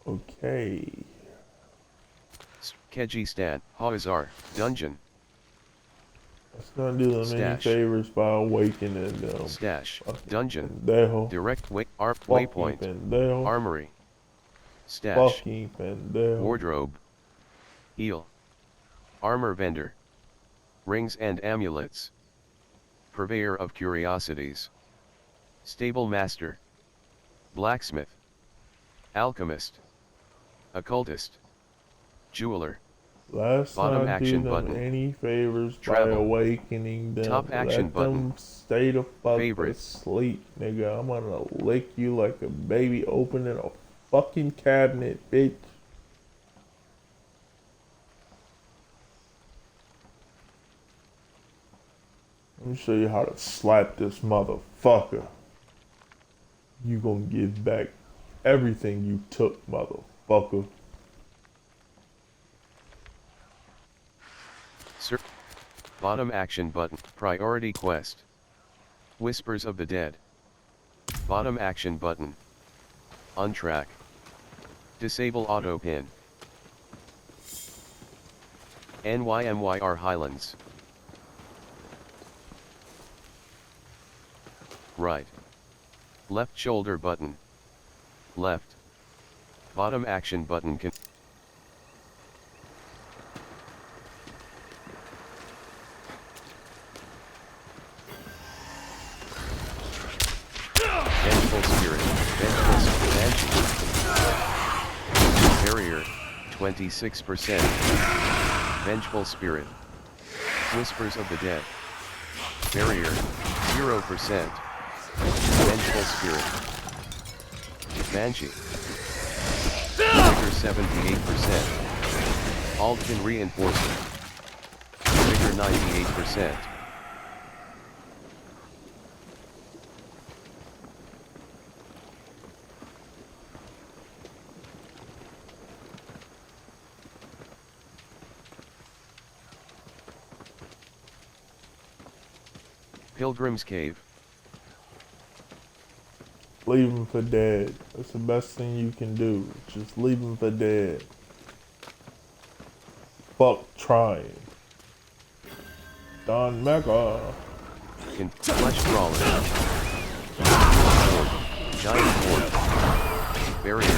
Okay. Kyrgyzstan, Hazar, Dungeon. Let's not do them any Stash. favors by awakening them. Stash, Fucking Dungeon. pendejo. Direct Fucking waypoint. pendejo. Armory. Stash. Fucking pendejo. Wardrobe. Eel. Armor vendor. Rings and amulets. Purveyor of curiosities. Stable master. Blacksmith. Alchemist. Occultist. Jeweler. Let's Bottom not action do them button. any favors by Travel. awakening them. Top action Let button. them stay the fuck Favorites. asleep, nigga. I'm gonna lick you like a baby opening a fucking cabinet, bitch. Let me show you how to slap this motherfucker. You gonna give back everything you took, motherfucker. Bottom action button. Priority quest. Whispers of the Dead. Bottom action button. Untrack. Disable auto pin. NYMYR Highlands. Right. Left shoulder button. Left. Bottom action button can. Vengeful Spirit. Vengeful Spirit. Barrier. 26%. Vengeful Spirit. Whispers of the Dead. Barrier. 0%. Vengeful Spirit. Banshee. Trigger 78%. Aldkin Reinforcement. Trigger 98%. Pilgrim's Cave. Leave him for dead. That's the best thing you can do. Just leave him for dead. Fuck trying. Don Mecca. Flesh Crawler. Giant Horde. Barrier.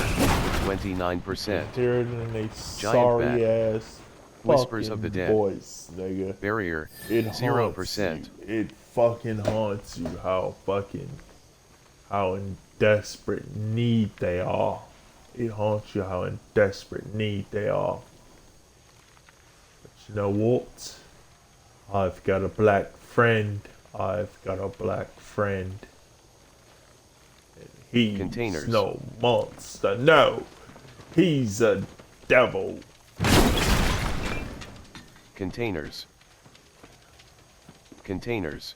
29%. Hear it in a sorry bat. ass Whispers fucking of the Dead. voice, nigga. Barrier. It haunts 0%. you. It fucking haunts you how in desperate need they are. It haunts you how in desperate need they are. But you know what? I've got a black friend. I've got a black friend. And he's Containers. no monster. No. He's a devil. Containers. Containers.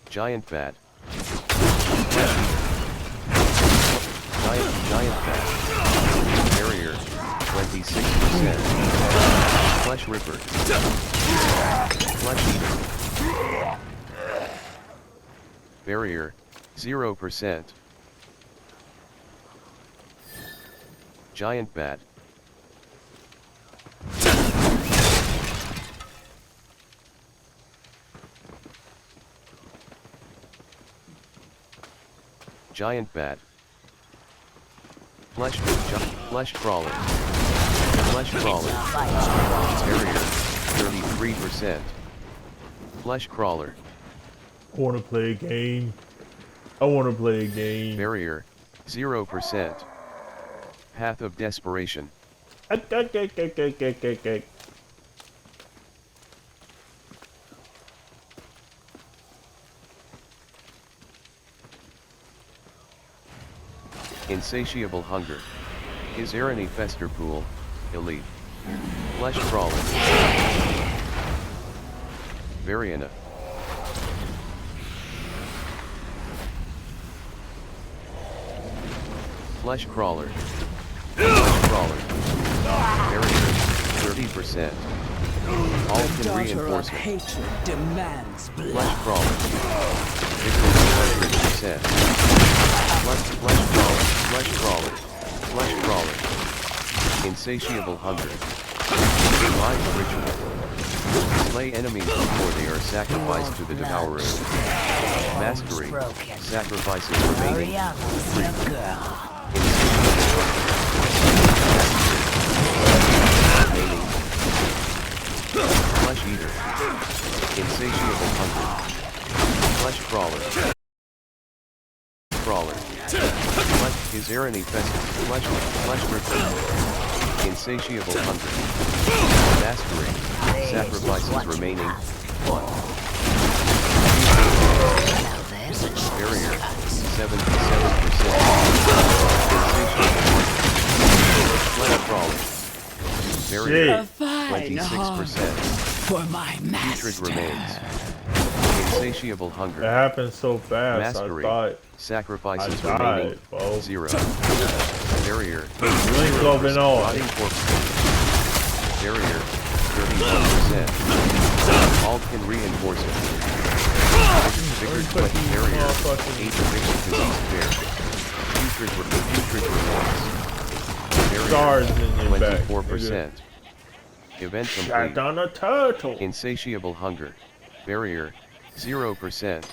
Giant bat. Giant bat. Barrier. 26%. Flesh Ripper. Flesh Eater. Barrier, 0%. Giant bat. Giant bat. Flesh crawler. Flesh crawler. Barrier, 33%. Flesh crawler. I wanna play a game. I wanna play a game. Barrier, 0%. Path of desperation. Insatiable hunger. Is there any fester pool? Elite. Flesh crawler. Variana. Flesh crawler. Flesh crawler. Barrier, 30%. All can reinforcement. Hatred demands blood. Flesh crawler. Victim 100%. Flesh crawler. Flesh crawler. Flesh crawler. Insatiable hunger. Divine ritual. Slay enemies before they are sacrificed to the devourer. Mastery. Sacrifices remaining. Ariana's your girl. Remaining. Flesh eater. Insatiable hunger. Flesh crawler. Crawler. Flesh. Is there any festive? Flesh ripper. Insatiable hunger. Mastery. Sacrifices remaining. 1. Now there's a Barrier. 77%. Flesh crawler. Barrier. A fine hunger 26%. for my Putrid master. remains. Insatiable It hunger. happened so fast. Mastery. I thought Sacrifices I remaining. died, bro. 0. Barrier. Blink open on. Body Barrier. 31%. All can reinforce it. Vigor 20. Barrier. 8 addiction disease fair. Putrid remains. Stars Barrier. in your back. 24%. Event Shot complete. on a turtle. Insatiable hunger. Barrier. 0%.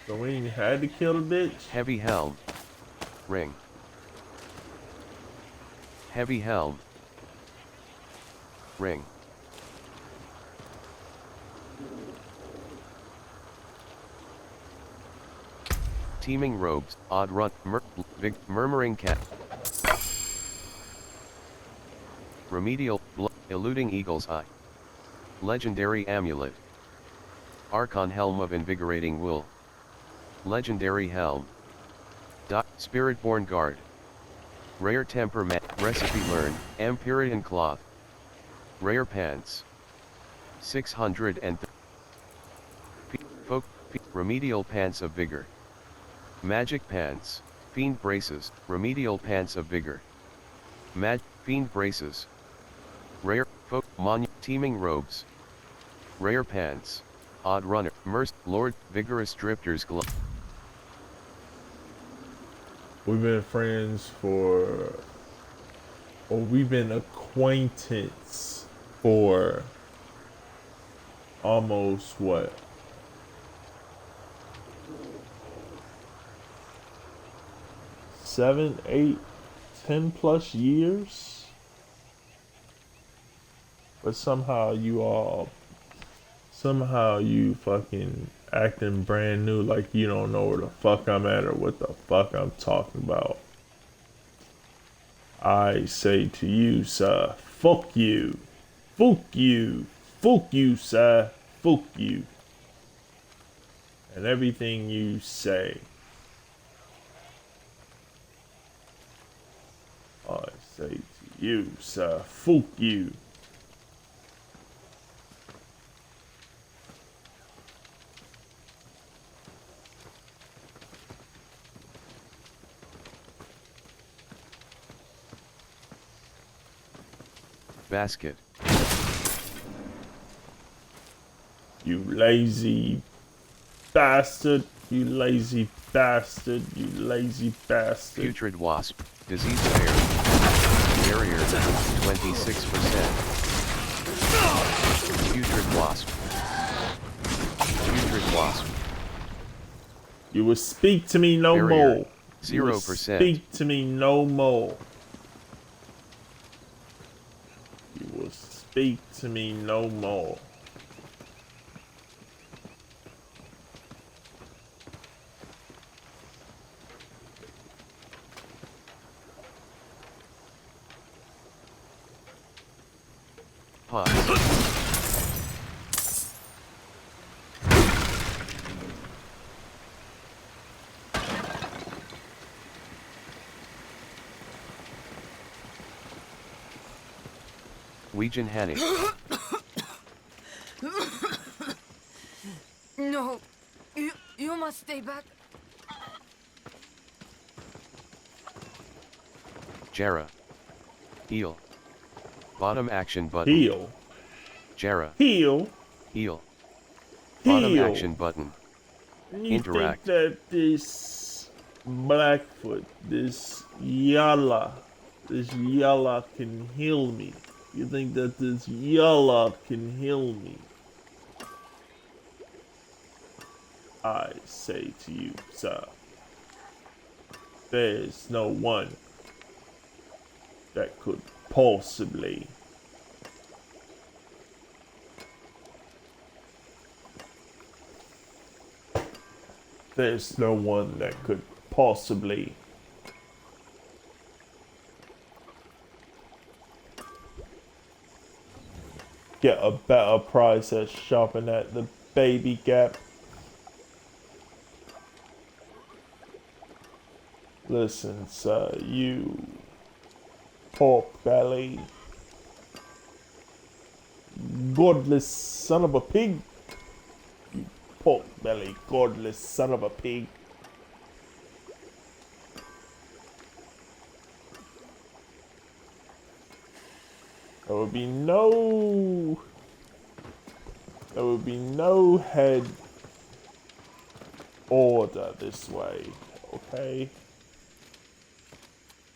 So we ain't had to kill the bitch. Heavy helm. Ring. Heavy helm. Ring. Teeming robes. Odd run. Murmuring cat. Remedial. Eluding eagle's eye. Legendary amulet. Archon helm of invigorating wool. Legendary helm. Spiritborn guard. Rare temperament. Recipe learn. Empyrean cloth. Rare pants. 630. Remedial pants of vigor. Magic pants. Fiend braces. Remedial pants of vigor. Fiend braces. Rare. Teeming robes. Rare pants. Odd runner. Lord. Vigorous drifters glove. We've been friends for, or we've been acquaintance for almost what? 7, 8, 10 plus years? But somehow you fucking acting brand new like you don't know where the fuck I'm at or what the fuck I'm talking about. I say to you, sir, fuck you. Fuck you. Fuck you, sir. Fuck you. And everything you say. I say to you, sir, fuck you. Basket. You lazy bastard. You lazy bastard. You lazy bastard. Putrid wasp, disease fair. Barrier, 26%. Putrid wasp. Putrid wasp. You will speak to me no Barrier, more. You will 0%. speak to me no more. You will speak to me no more. Pause. Weejin Hanny. No, you must stay back. Jara. Heal. Bottom action button. Heal. Jara. Heal. Heal. Bottom Heal. action button. And you Interact. think that this Blackfoot, this Yala can heal me? You think that this Yala can heal me? I say to you, sir, there is no one that could possibly there's no one that could possibly get a better price at shopping at the Baby Gap. Listen, sir, you pork belly, godless son of a pig. You pork belly, godless son of a pig. There would be no head order this way, okay?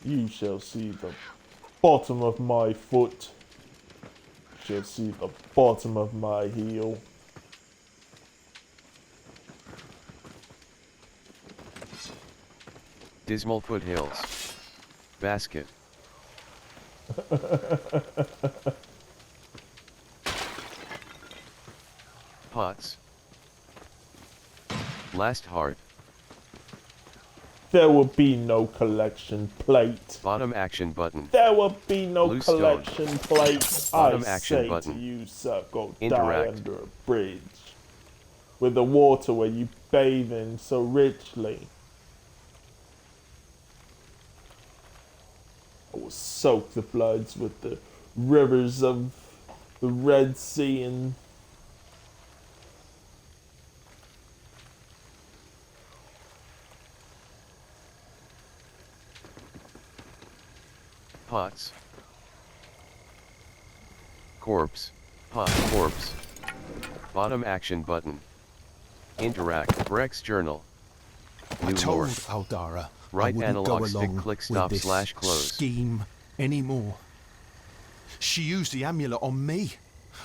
You shall see the bottom of my foot. You shall see the bottom of my heel. Dismal foothills. Basket. Pots. Last heart. There will be no collection plate. Bottom action button. There will be no Blue stone. collection plate. Bottom I action say button. to you, sir, go die Interact. under a bridge. With the water where you bathe in so richly. I will soak the floods with the rivers of the Red Sea and Pots. Corpse. Pot. Corpse. Bottom action button. Interact. Brex journal. I New told lore. Aldara Right I wouldn't analog go stick along click with stop this slash close. scheme anymore. She used the amulet on me,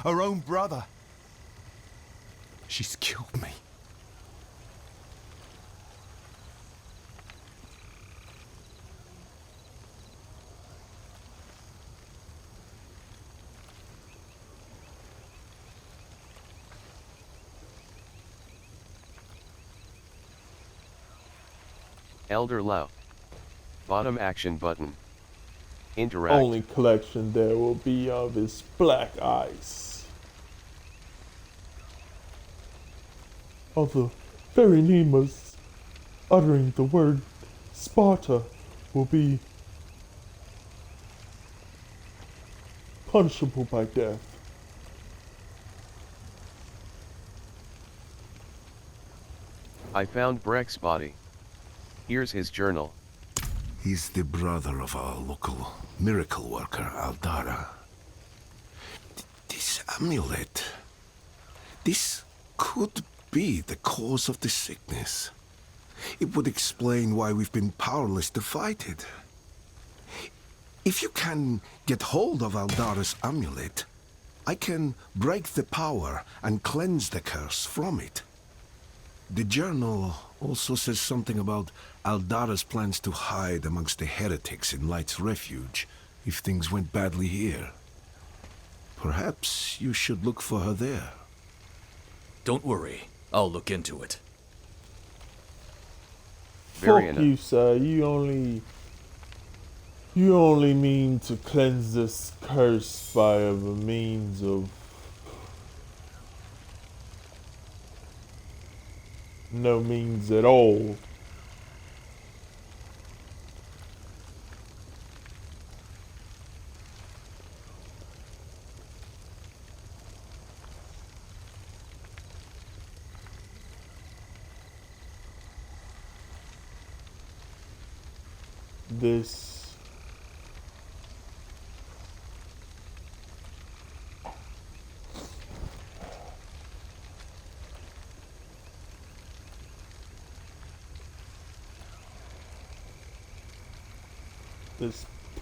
her own brother. She's killed me. Elder Lau. Bottom action button. Interact. only collection there will be of is black ice. Of the very Nemas uttering the word Sparta will be punishable by death. I found Brex's body. Here's his journal. He's the brother of our local miracle worker, Aldara. This amulet... This could be the cause of the sickness. It would explain why we've been powerless to fight it. If you can get hold of Aldara's amulet, I can break the power and cleanse the curse from it. The journal also says something about Aldara's plans to hide amongst the heretics in Light's Refuge if things went badly here. Perhaps you should look for her there. Don't worry, I'll look into it. Very Fuck you, sir. You only mean to cleanse this curse by the means of no means at all. This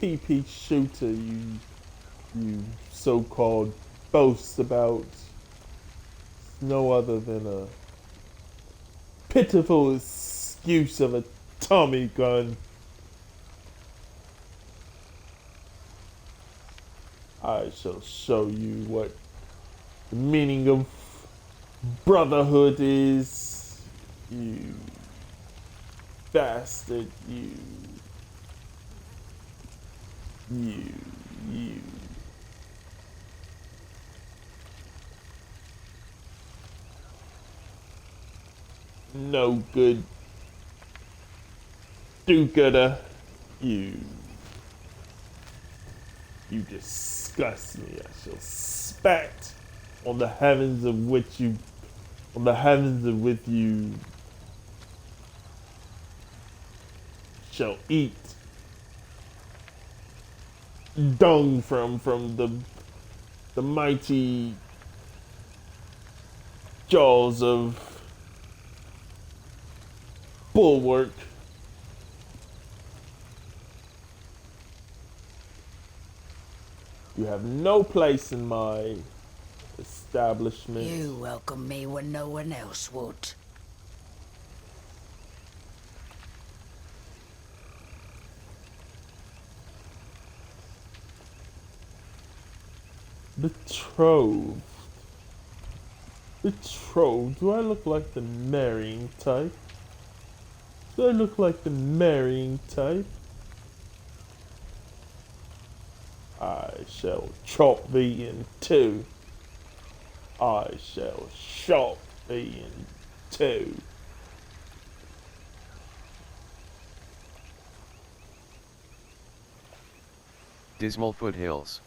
PP shooter you so-called boast about is no other than a pitiful excuse of a Tommy gun. I shall show you what the meaning of brotherhood is, you bastard, you. No good do-gooder, you disgust me. I shall spat on the heavens of which you, on the heavens of which you shall eat dung from the mighty jaws of Bulwark. You have no place in my establishment. You welcome me when no one else would. Betrothed. Betrothed? Do I look like the marrying type? Do I look like the marrying type? I shall chop thee in two. I shall chop thee in two. Dismal foothills.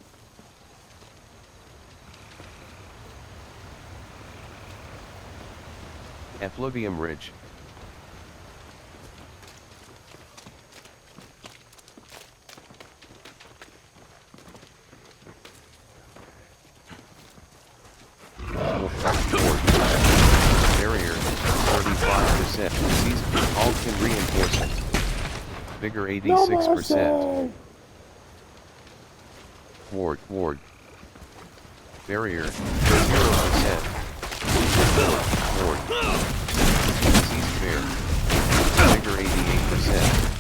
Effluvium Ridge. Barrier, 45%. Season, Alkin reinforcement. Vigor, 86%. Ward. Barrier, 0%. Ward. Disease fair. Vigor, 88%.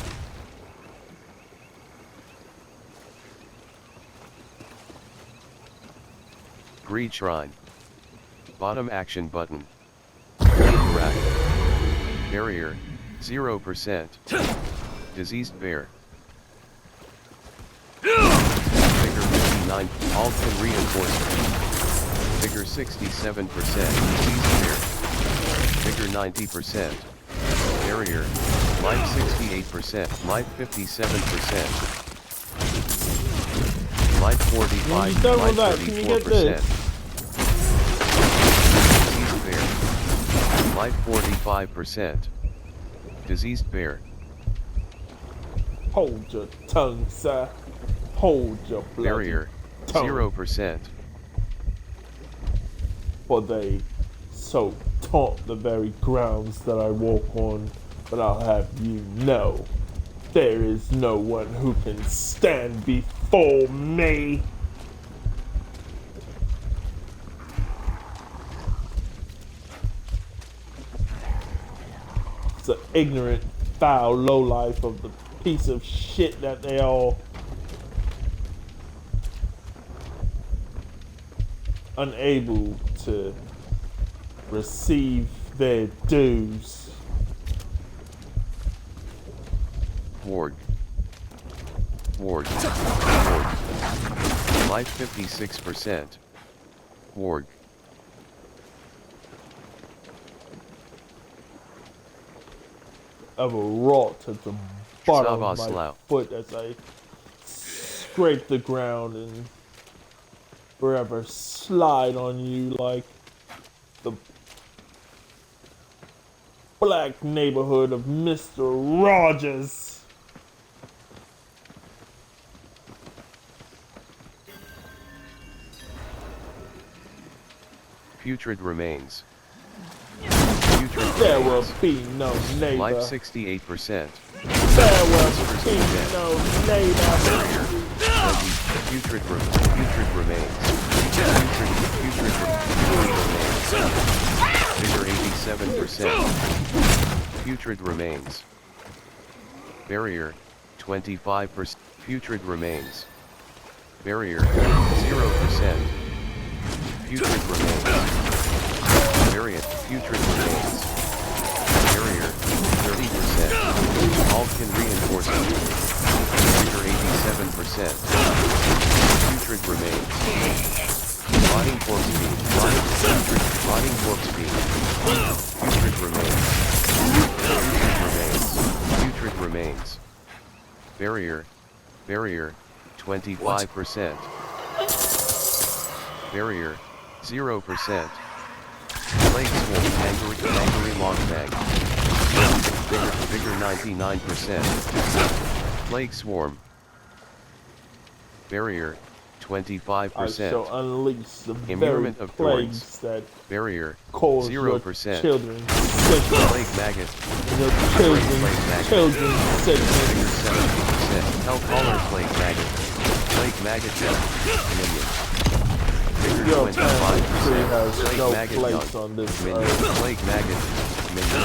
Greed Shrine. Bottom action button. Rack. Barrier, 0%. Diseased bear. Vigor 59, Alkin reinforcement. Vigor 67%, diseased bear. Vigor 90%. Barrier, life 68%, life 57%. Life 45, life 34%. Diseased bear. Life 45%. Diseased bear. Hold your tongue, sir. Hold your bloody Barrier, tongue. 0%. For they so taunt the very grounds that I walk on, but I'll have you know, there is no one who can stand before me. It's an ignorant, foul lowlife of the piece of shit that they all unable to receive their dues. Ward. Ward. Life 56%. Ward. Of a rot at the bottom of my Savaslav. foot as I scrape the ground and forever slide on you like the black neighborhood of Mr. Rogers. Putrid remains. Putrid There will remains. be no neighbor. Life 68%. There will be no neighbor. Putrid remains. Putrid remains. Figure 87%. Putrid remains. Barrier 25%. Putrid remains. Barrier 0%. Putrid remains. Variant putrid remains. Barrier 30%. Alkin reinforcement. Figure 87%. Putrid remains. Rotting corpse beam. Rotting corpse beam. Putrid remains. Putrid remains. Barrier 25%. Barrier 0%. Plague swarm angry long bag. Bigger 99%. Plague swarm. Barrier 25%. I shall unleash the very Immurement of plagues thorns. that Barrier cause 0%. your children sickness. Plague maggot. Your Plague maggot. children Figure sickness. 70%. Hell caller plague maggot. Plague maggot death. Minion. Figure Your 25%. family has Plague no maggot place young. on this Minion. earth. Plague maggot. Minion.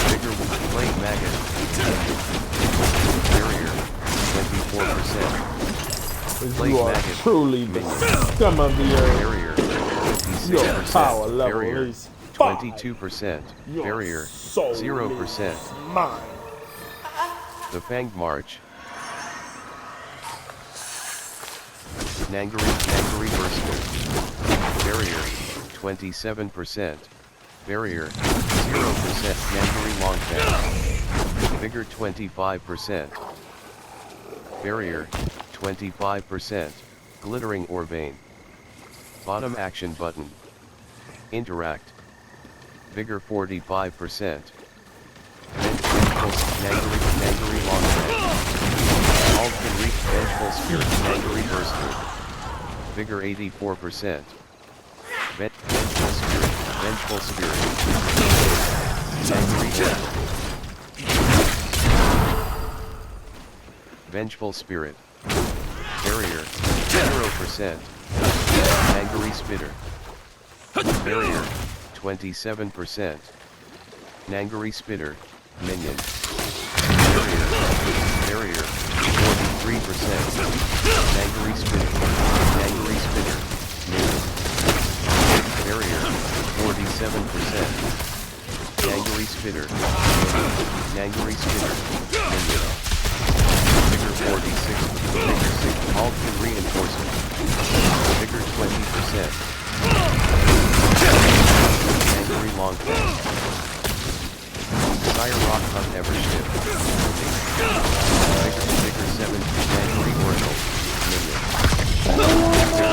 Figure plague maggot. Barrier 24%. Plague You are maggot. truly the Minion. scum of the earth. Barrier Your 56%. power level Barrier is 5. 22%. Your Barrier soul 0%. is mine. The Fanged March. Nangari Burster. Barrier 27%. Barrier 0%. Nangari Longfang. Vigor 25%. Barrier 25%. Glittering Orvane. Bottom action button. Interact. Vigor 45%. Nangari Longfang. All can reach Vengeful Spirit. Nangari Burster. Vigor 84%. Vengeful Spirit. Nangari Death. Vengeful Spirit. Barrier 0%. Nangari Spitter. Barrier 27%. Nangari Spitter. Minion. Barrier 43%. Nangari Spitter. Nangari Spitter. Minion. Barrier 47%. Nangari Spitter. Nangari Spitter. Minion. Figure 46. Figure 6. Alton reinforcement. Figure 20%. Nangari Longfang. Fire Rock Hunt Ever Ship. Figure 7. Nangari Oracle. Minion. Figure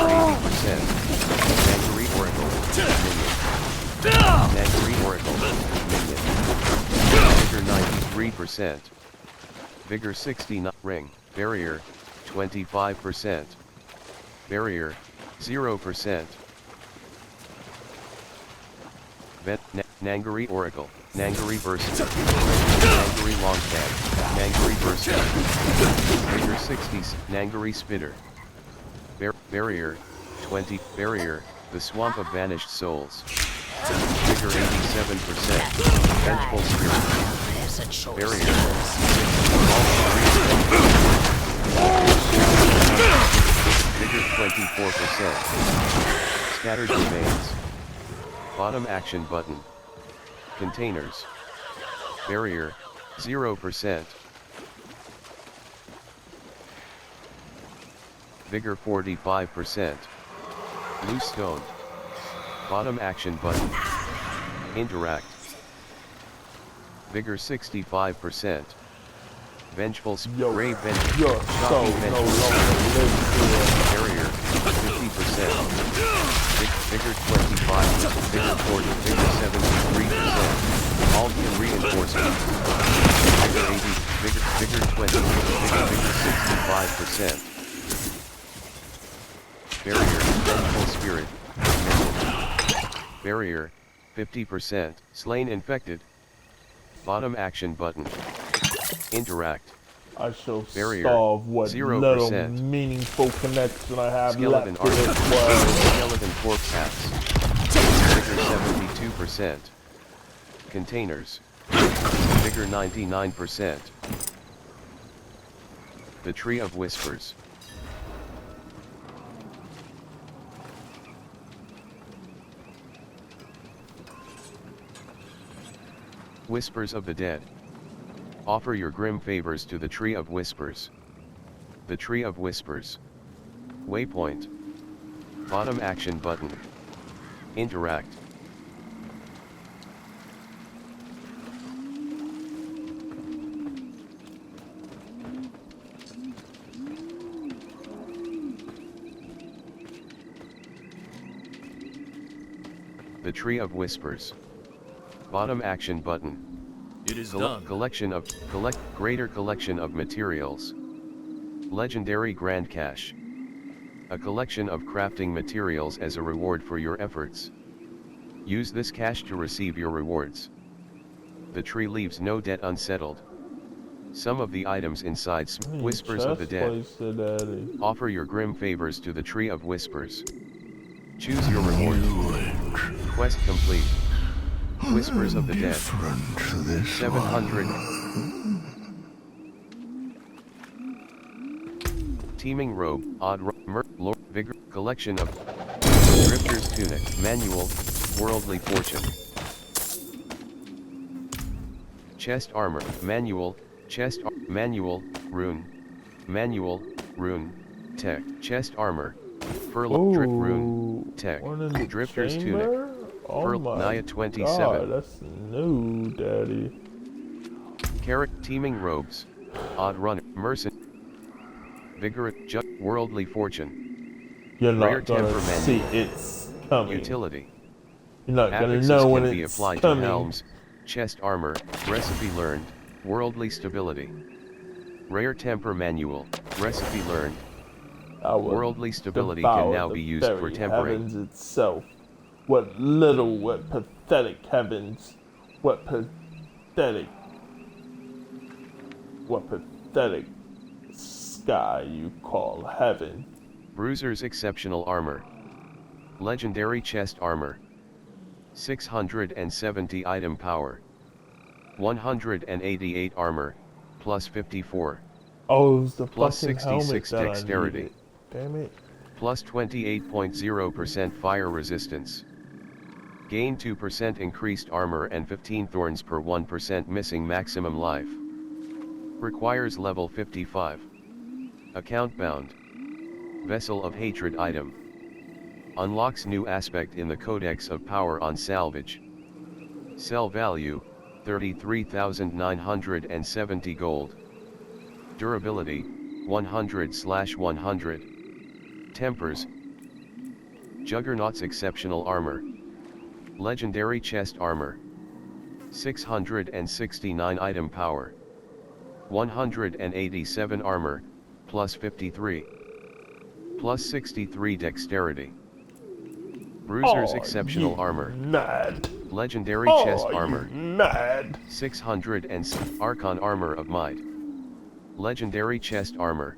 80%. Nangari Oracle. Minion. Nangari Oracle. Minion. Figure 93%. Vigor 69. Ring. Barrier 25%. Barrier 0%. Nangiri Oracle, Nangiri Versa, Nangiri Longcam, Nangiri Versa, Vigor 60s, Nangiri Spitter, Barrier, 20, Barrier, the Swamp of Vanished Souls, Vigor 87%, Vengeful Spirit, There's a choice. Barrier, Vigor 24%, Scattered Remains, Bottom Action Button, Containers, Barrier, 0%, Vigor 45%, Loose Stone, Bottom Action Button, Interact, Vigor 65%, Vengeful Brave Vengeful, Shocking Vengeful, Barrier, 50%, Vigor 25%, Vigor 40, Vigor 73%, Albion Reinforcement, Vigor 80, Vigor 20, Vigor 65%, Barrier, Vengeful Spirit, Barrier, 50%, Slain Infected, Bottom Action Button, Interact, I shall Barrier, starve what 0%. little meaningful connection I have Skeleton left to this Archer, world. Skeleton Corpse Hats, Vigor 72%, Containers, Vigor 99%, The Tree of Whispers, Whispers of the Dead. Offer your grim favors to the Tree of Whispers. The Tree of Whispers. Waypoint. Bottom Action Button. Interact. The Tree of Whispers. Bottom Action Button. It is done. Greater collection of materials. Legendary Grand Cache. A collection of crafting materials as a reward for your efforts. Use this cache to receive your rewards. The tree leaves no debt unsettled. Some of the items inside Whispers of the Dead. Offer your grim favors to the Tree of Whispers. Choose your reward. Quest complete. Whispers of the Dead. 700. Teeming Robe, Odd Lord, Vigor, Collection of Drifter's Tunic, Manual, Worldly Fortune. Chest Armor, Manual, Manual, Rune, Manual, Rune, Tech, Chest Armor, Furlough, Drip Rune, Tech, Drifter's Tunic, Naya 27. God, that's new, Daddy. Carrot, Teeming Robes, Odd Runner, Mercen, Vigorous, Worldly Fortune. You're not Rare gonna Temper see Manual. it's coming. Utility. You're not gonna Affixes know when can be it's applied coming. to helms, chest armor, recipe learned, worldly stability. Rare Temper Manual, recipe learned. Worldly stability can now be used for tempering. Heavens itself. What little, what pathetic heavens. What pathetic sky you call heaven. Bruiser's Exceptional Armor. Legendary Chest Armor. 670 item power. 188 armor, plus 54. Oh, it's the plus fucking 66 helmet dexterity. that I needed. Damn it. Plus 28.0% fire resistance. Gain 2% increased armor and 15 thorns per 1% missing maximum life. Requires level 55. Account bound. Vessel of Hatred item. Unlocks new aspect in the Codex of Power on salvage. Sell value, 33,970 gold. Durability, 100/100. Tempers. Juggernaut's Exceptional Armor. Legendary Chest Armor. 669 item power. 187 armor, plus 53. Plus 63 dexterity. Bruiser's Oh, exceptional you armor. mad. Legendary chest Oh, armor. you mad. 600 and Archon armor of might. Legendary chest armor.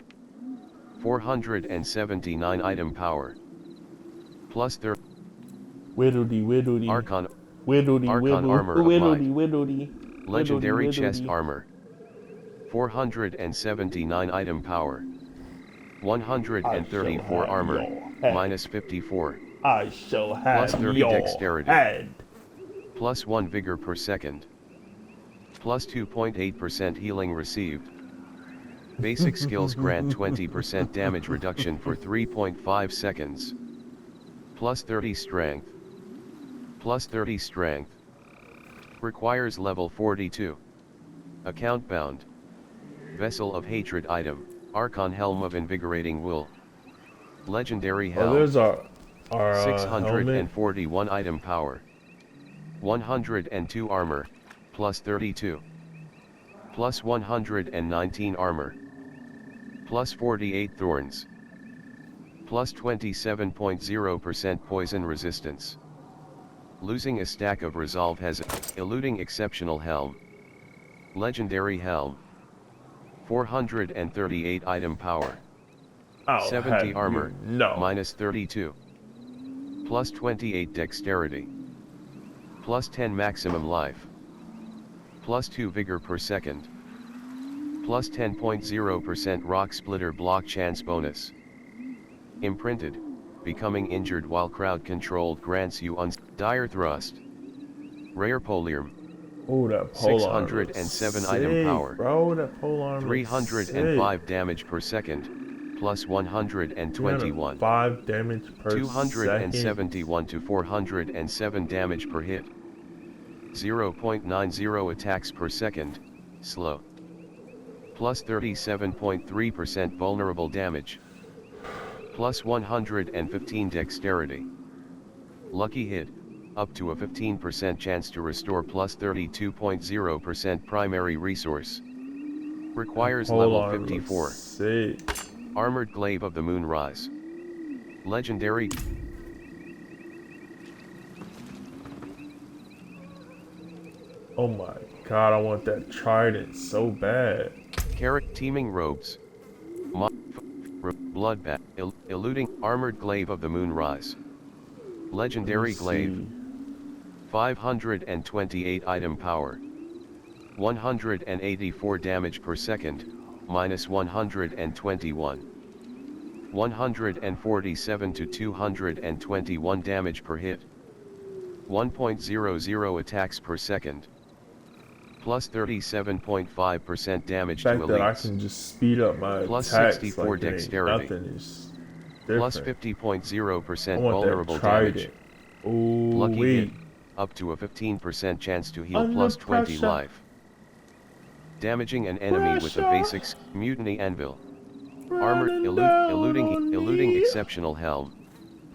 479 item power. Plus Whittledy, whittledy. Archon Whittledy, Archon whittle, armor of might. whittledy, whittledy. Legendary chest Whittledy. armor. 479 item power. I shall 134 have armor. your head. Minus 54. I shall Plus have 30 your dexterity. head. Plus 1 vigor per second. Plus 2.8% healing received. Basic skills grant 20% damage reduction for 3.5 seconds. Plus 30 strength. Plus 30 strength. Requires level 42. Account bound. Vessel of Hatred item. Archon Helm of Invigorating Wool. Legendary Oh, Helm. there's our helmet. 641 item power. 102 armor, plus 32. Plus 119 armor. Plus 48 thorns. Plus 27.0% poison resistance. Losing a stack of resolve has eluding exceptional helm. Legendary helm. 438 item power. I'll 70 have armor, you know. minus 32. Plus 28 dexterity. Plus 10 maximum life. Plus 2 vigor per second. Plus 10.0% rock splitter block chance bonus. Imprinted, becoming injured while crowd controlled grants you dire thrust. Rare polearm. Oh, that pole armor 607 looks item sick, power. bro. That pole armor 305 damage per second, plus 121. 5 damage per second. 271 to 407 damage per hit. 0.90 attacks per second, slow. Plus 37.3% vulnerable damage. Plus 115 dexterity. Lucky hit, up to a 15% chance to restore plus 32.0% primary resource. Requires level 54. Sick. Armored Glaive of the Moonrise. Legendary. Oh my god, I want that trident so bad. Carrot Teeming Robes. Bloodbath. Eluding. Armored Glaive of the Moonrise. Legendary Glaive. 528 item power. 184 damage per second, minus 121. 147 to 221 damage per hit. 1.00 attacks per second. Plus 37.5% damage The to fact that I elites. can just speed up my Plus attacks 64 like it ain't dexterity. nothing is different. Plus I 50.0% want vulnerable that trident. damage. Ooh, Lucky wait. hit, up to a 15% chance to heal Under plus 20 pressure. life. Damaging an enemy with a Pressure. basic Mutiny Anvil. Running down on Eluding me. exceptional helm.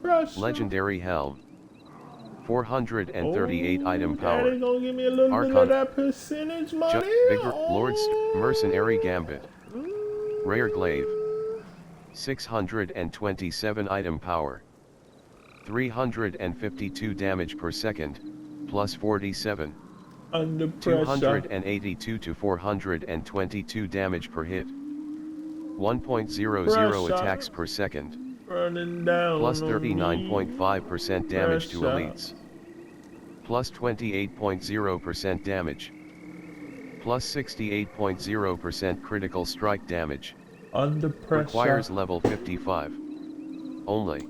Pressure. Legendary helm. 438 item power. Daddy gonna give me a little bit of Archon. that percentage money. Vigor, Lord's Mercenary Gambit. Rare Glaive. 627 item power. 352 damage per second, plus 47. Under pressure. 282 to 422 damage per hit. 1.00 Pressure. attacks per second. Running down Plus on me. 39.5% damage to Pressure. elites. Plus 28.0% damage. Plus 68.0% critical strike damage. Under pressure. Requires level 55. Only.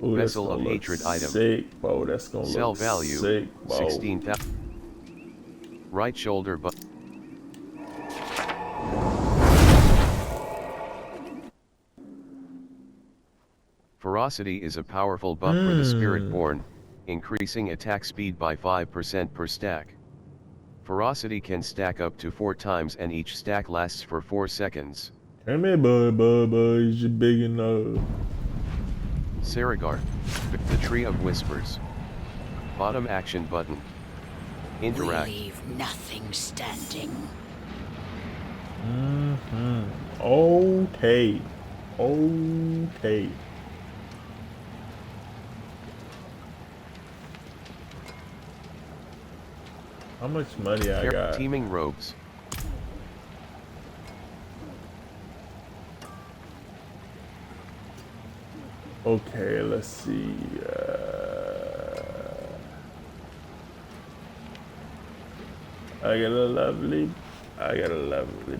Ooh, that's Vessel gonna of look Hatred item. sick, bro. That's gonna Sell look value, sick, bro. 16,000. Right shoulder but. Ferocity is a powerful buff for the Spiritborn, increasing attack speed by 5% per stack. Ferocity can stack up to 4 times and each stack lasts for 4 seconds. Come here, bud, is you big enough? Saragard, the Tree of Whispers. Bottom action button. Interact. We leave nothing standing. Okay. Okay. How much money I got? Teaming robes. Okay, let's see. I got a lovely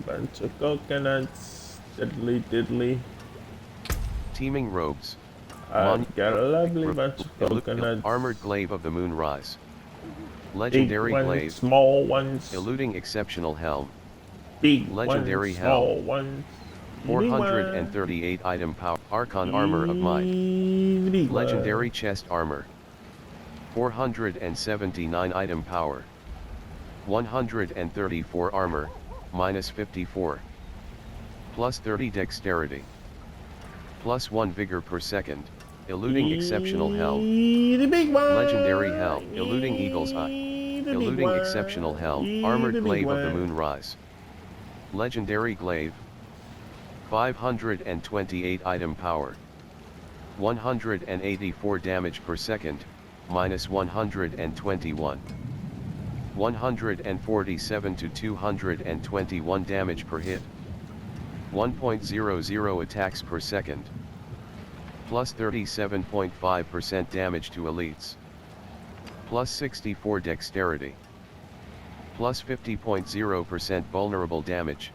bunch of coconuts. Diddly diddly. Teaming robes. I got a lovely bunch of coconuts. Armored glaive of the moonrise. Big Legendary ones, glaive. small ones. Eluding exceptional helm. Big Legendary ones, helm. small ones. 438 item power. Archon armor of might. Legendary chest armor. 479 item power. 134 armor, minus 54. Plus 30 dexterity. Plus 1 vigor per second. Eluding exceptional helm. Legendary helm. Eluding eagle's eye. Eluding exceptional helm. Armored glaive of the moonrise. Legendary glaive. 528 item power. 184 damage per second, minus 121. 147 to 221 damage per hit. 1.00 attacks per second. Plus 37.5% damage to elites. Plus 64 dexterity. Plus 50.0% vulnerable damage.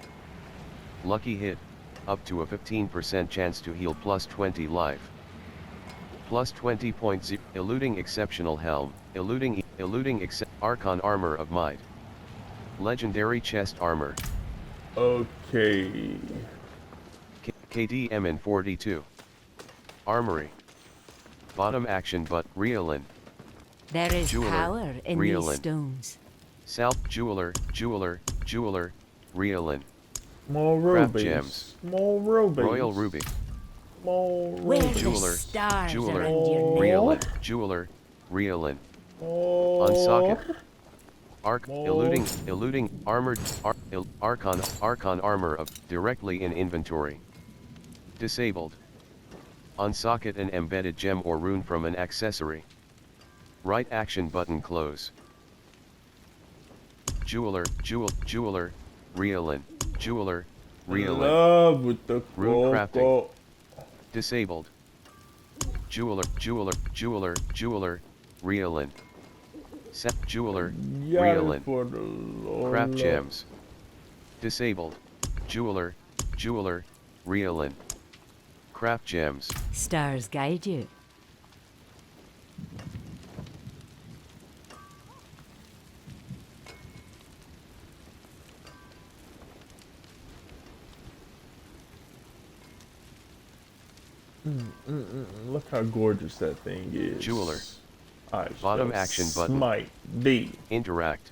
Lucky hit, up to a 15% chance to heal plus 20 life. Plus 20.0 eluding exceptional helm, eluding Archon armor of might. Legendary chest armor. Okay. KDM 42. Armory. Bottom action but Riolin. There is Jeweler, power in Riolin. these stones. Jeweler, Riolin. More Craft rubies. gems. More rubies. Royal ruby. More Where rubies. Jeweler, the stars jeweler, around your name. Riolin, jeweler, Riolin. More. Unsocket. More. Eluding, armored, Archon armor of, directly in inventory. Disabled. Unsocket an embedded gem or rune from an accessory. Right action button close. Jeweler, Riolin, jeweler, Riolin. Love with the Rune crafting. cocoa. Disabled. Jeweler, Riolin. Jeweler, Got Riolin. it for the Lord. Craft gems. Disabled. Jeweler, Riolin. Craft gems. Stars guide you. Look how gorgeous that thing is. Jeweler. I Bottom shall action button. Smite thee. Interact.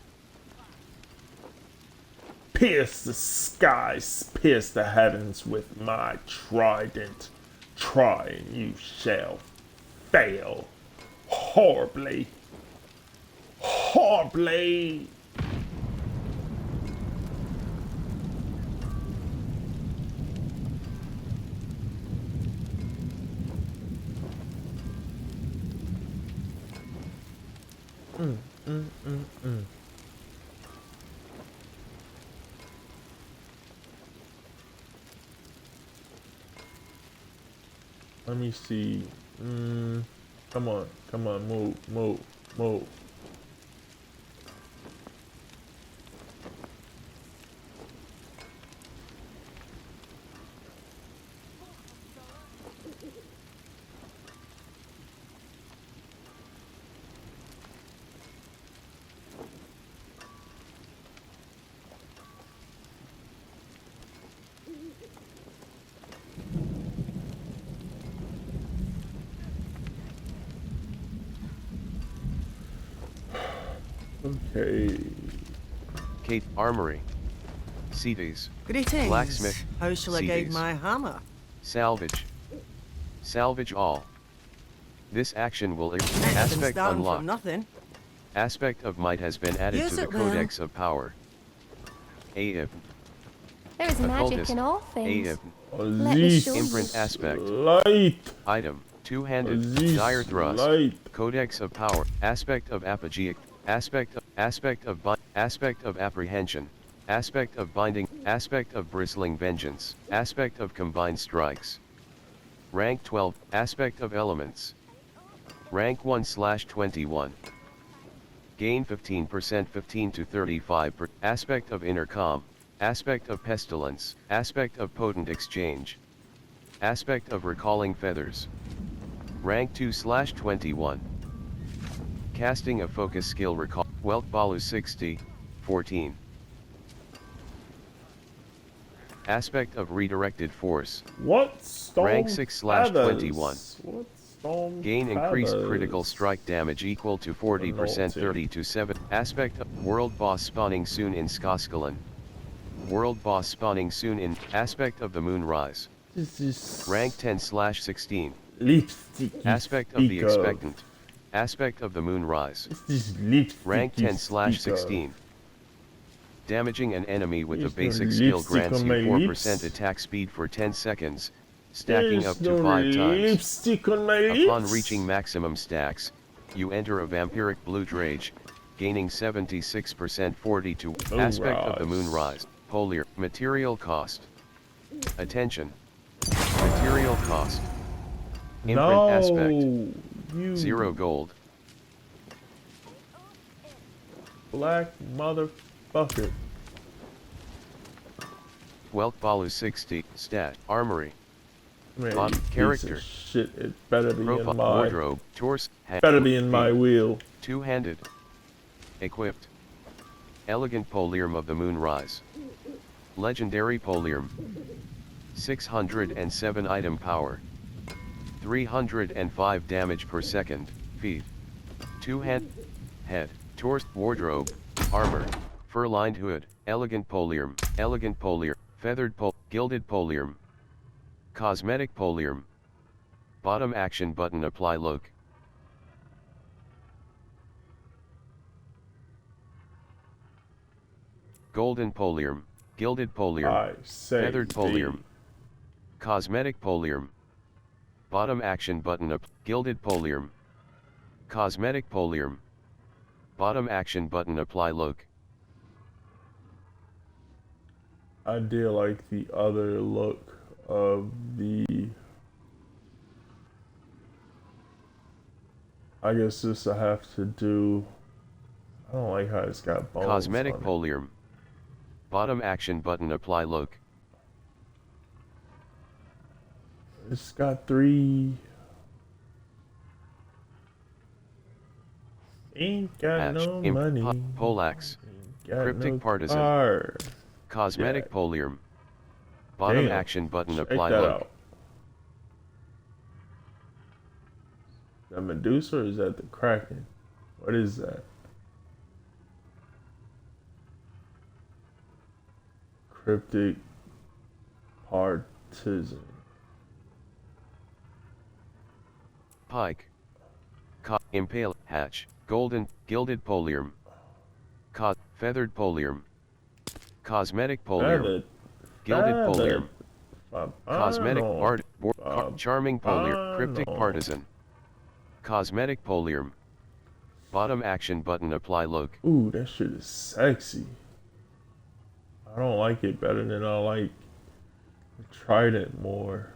Pierce the skies, pierce the heavens with my trident. Try and you shall fail. Horribly. Horribly. Let me see. Come on, move. Okay. Kate Armory. CDs. Greetings. Blacksmith. How shall I guide CDs. my hammer? Salvage. Salvage all. This action will Ain't been aspect starting from unlocked. nothing. Aspect of might has been added Use to the it well. Codex of Power. AIP. There is magic Occultist. in all things. AIP. Let me show you. Imprint aspect. Light. Item. Two-handed. Aziz Dire thrust. light. Codex of Power. Aspect of apogeic. aspect of apprehension, aspect of binding, aspect of bristling vengeance, aspect of combined strikes. Rank 12, aspect of elements. Rank 1/21. Gain 15% 15 to 35 aspect of intercom, aspect of pestilence, aspect of potent exchange. Aspect of recalling feathers. Rank 2/21. Casting a focus skill recall, Wealth Balu 60, 14. Aspect of redirected force. What? Storm Rank 6/21. feathers? What? Storm Gain increased critical feathers? strike damage equal to 40% Naughty. 30 to 7. Aspect of world boss spawning soon in Skoskalan. World boss spawning soon in aspect of the moonrise. This is Rank 10/16. lipstick. Aspect of the expectant. Aspect of the moonrise. This is lipstick. Rank you 10/16. Damaging an enemy with a There's no basic skill lipstick grants on you my 4% lips. attack speed for 10 seconds, stacking There's up no to 5 times. lipstick on my lips. Upon reaching maximum stacks, you enter a vampiric blue rage, gaining 76% 40 to aspect of the moonrise. Polier material cost. Attention. Material cost. Imprint aspect. You 0 gold. black motherfucker. Wealth Balu 60. Stat. Armory. Man, Bot you piece character. of shit. It better be Profile. in my. Wardrobe. Torso. Better be in my wheel. Two-handed. Equipped. Elegant Polium of the Moonrise. Legendary Polium. 607 item power. 305 damage per second. Feet. Two-hand. Head. Torso. Wardrobe. Armor. Fur-lined hood. Elegant Polium. Elegant Polium. Feathered pol. Gilded Polium. Cosmetic Polium. Bottom action button apply look. Golden Polium. Gilded Polium. I say Feathered Polium. Cosmetic Polium. Bottom action button up. Gilded Polium. Cosmetic Polium. Bottom action button apply look. I do like the other look of the. I guess this I have to do. I don't like how it's got bones. Cosmetic on it. Polium. Bottom action button apply look. It's got 3. Ain't got Hatch. no money. Polax. Ain't got Cryptic no Partisan. car. Cosmetic Yeah. Polium. Bottom Damn. action button Check apply that look. out. That Medusa or is that the Kraken? What is that? Cryptic Partisan. Pike. Impale. Hatch. Golden. Gilded Polium. Feathered Polium. Cosmetic Polium. Feathered. Gilded Feathered. Polium. Cosmetic Fabano. Charming Polium. Cryptic Fabano. Partisan. Cosmetic Polium. Bottom action button apply look. Ooh, that shit is sexy. I don't like it better than I like the Trident more.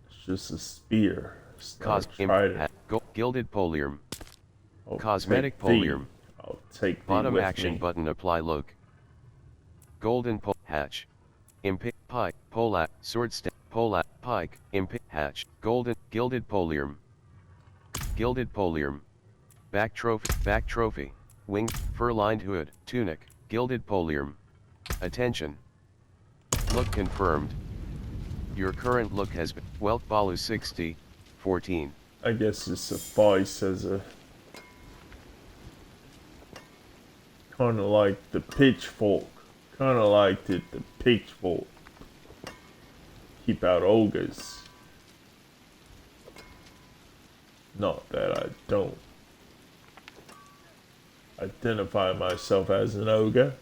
It's just a spear. It's not a Trident. Gilded Polium. I'll Cosmetic take thee. Polium. I'll take thee Bottom with action me. button apply look. Golden Hatch. Pike. Polak. Sword staff. Polak. Pike. Hatch. Golden. Gilded Polium. Gilded Polium. Back trophy. Wing. Fur-lined hood. Tunic. Gilded Polium. Attention. Look confirmed. Your current look has been Wealth Balu 60, 14. I guess it suffice as a kind of like the pitchfork. Kind of like the pitchfork. Keep out ogres. Not that I don't identify myself as an ogre.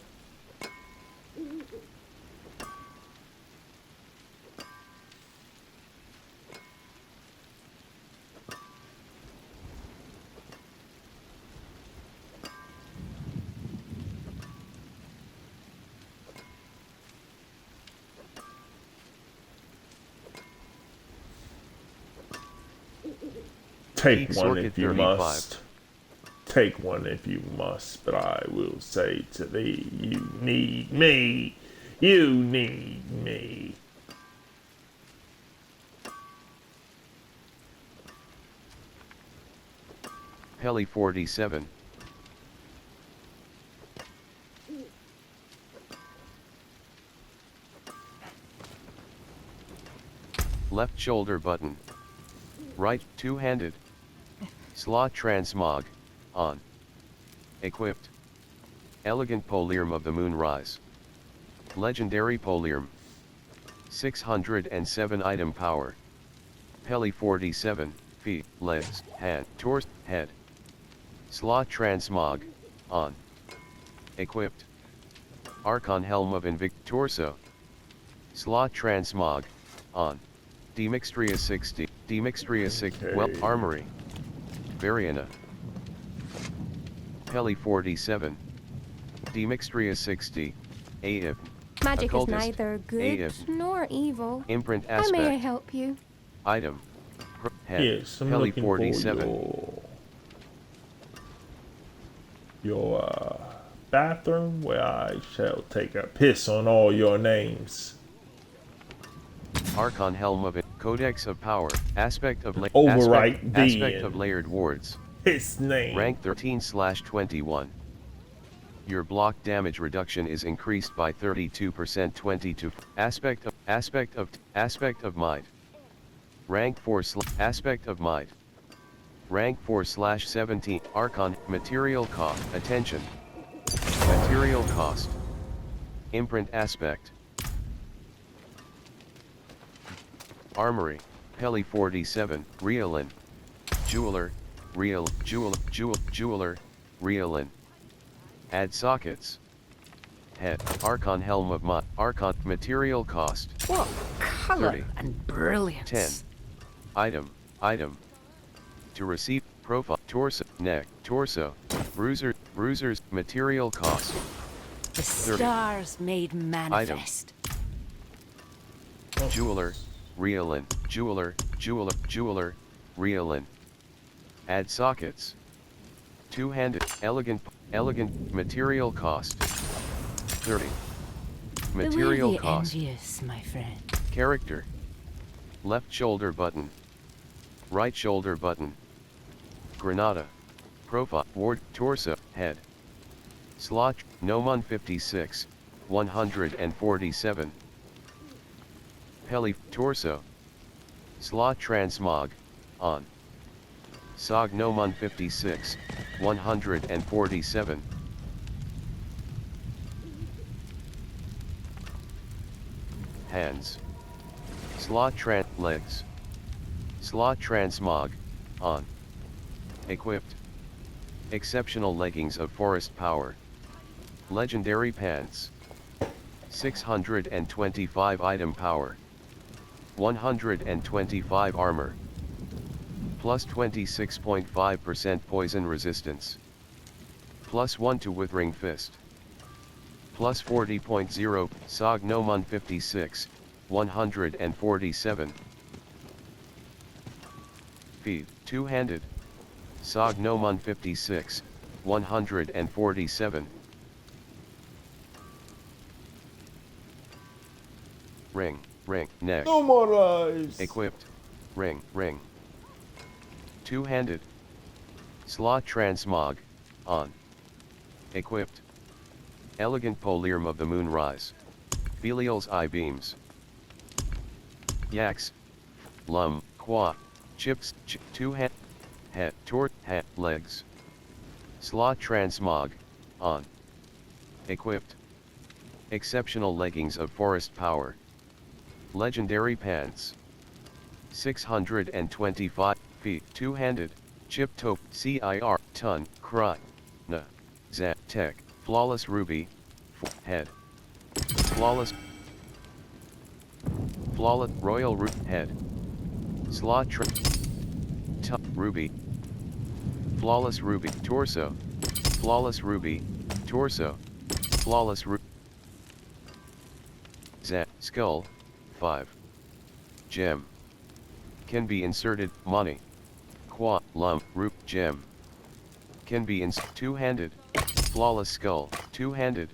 Take Geek one Sorkit if you 35. must. Take one if you must, but I will say to thee, you need me. You need me. Heli 47. Left shoulder button. Right, two-handed. Slot transmog, on. Equipped. Elegant Polyarm of the Moonrise. Legendary Polyarm. 607 item power. Heli 47, feet, legs, hand, torso, head. Slot transmog, on. Equipped. Archon Helm of torso. Slot transmog, on. Demixtria 60, Demixtria 6, Okay. well, armory. Variana. Heli 47. Demixtria 60, AIP. Magic Occultist, is neither good AIP. nor evil. Imprint How may I aspect. help you? Item. Head. Yes, I'm Heli looking 47. for your bathroom where I shall take a piss on all your names. Archon Helm of it. Codex of Power. Aspect of Overwrite aspect of then. layered wards. His name. Rank 13/21. Your block damage reduction is increased by 32%. 22. Aspect of might. Rank 4 aspect of might. Rank 4/17. Archon material cost. Attention. Material cost. Imprint aspect. Armory, Heli 47, Riolin. Jeweler, Jeweler, Riolin. Add sockets. Head, Archon Helm of Archon material cost. What color 30. and brilliance. 10. Item. To receive, profile, torso, neck, torso, bruisers, material cost. The 30. stars made manifest. Jeweler, Riolin, Jeweler, Riolin. Add sockets. Two-handed, elegant, material cost. 30. Material the way the cost. envious, my friend. Character. Left shoulder button. Right shoulder button. Granada. Profile, ward, torso, head. Slot, Nomon 56, 147. Heli, torso. Slot transmog, on. Sog Nomon 56, 147. Hands. Slot legs. Slot transmog, on. Equipped. Exceptional leggings of forest power. Legendary pants. 625 item power. 125 armor. Plus 26.5% poison resistance. Plus 1 to Withering Fist. Plus 40.0, Sog Nomon 56, 147. Feed, two-handed. Sog Nomon 56, 147. Ring, neck. No more lives. Equipped. Ring. Two-handed. Slot transmog, on. Equipped. Elegant Polyarm of the Moonrise. Belial's eye beams. Yaks. Lum, qua. Chips, two-hand. Head, legs. Slot transmog, on. Equipped. Exceptional leggings of forest power. Legendary pants. 625 feet, two-handed, chip tope, CIR, ton, cry, na, zat, tech, flawless ruby, head. Flawless royal head. Slot ruby. Flawless ruby, torso. Flawless ruby, torso. Flawless ruby. Zat, skull, 5. Gem. Can be inserted, money. Qua, Lump, Root, Gem. Can be in two-handed. Flawless Skull, two-handed.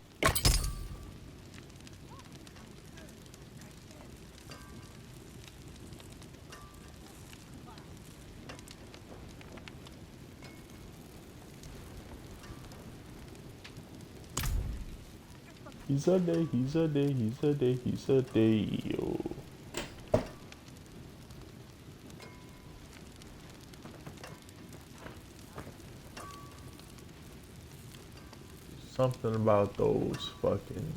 He's a day, he's a day, he's a day, he's a day, yo. Something about those fucking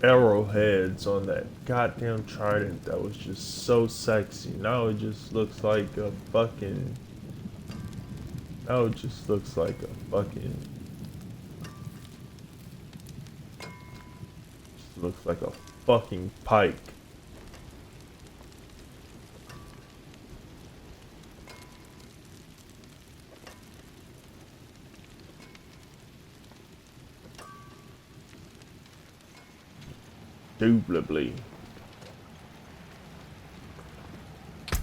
arrowheads on that goddamn trident that was just so sexy. Now it just looks like a fucking. Now it just looks like a fucking. Just looks like a fucking pike. Indubitably.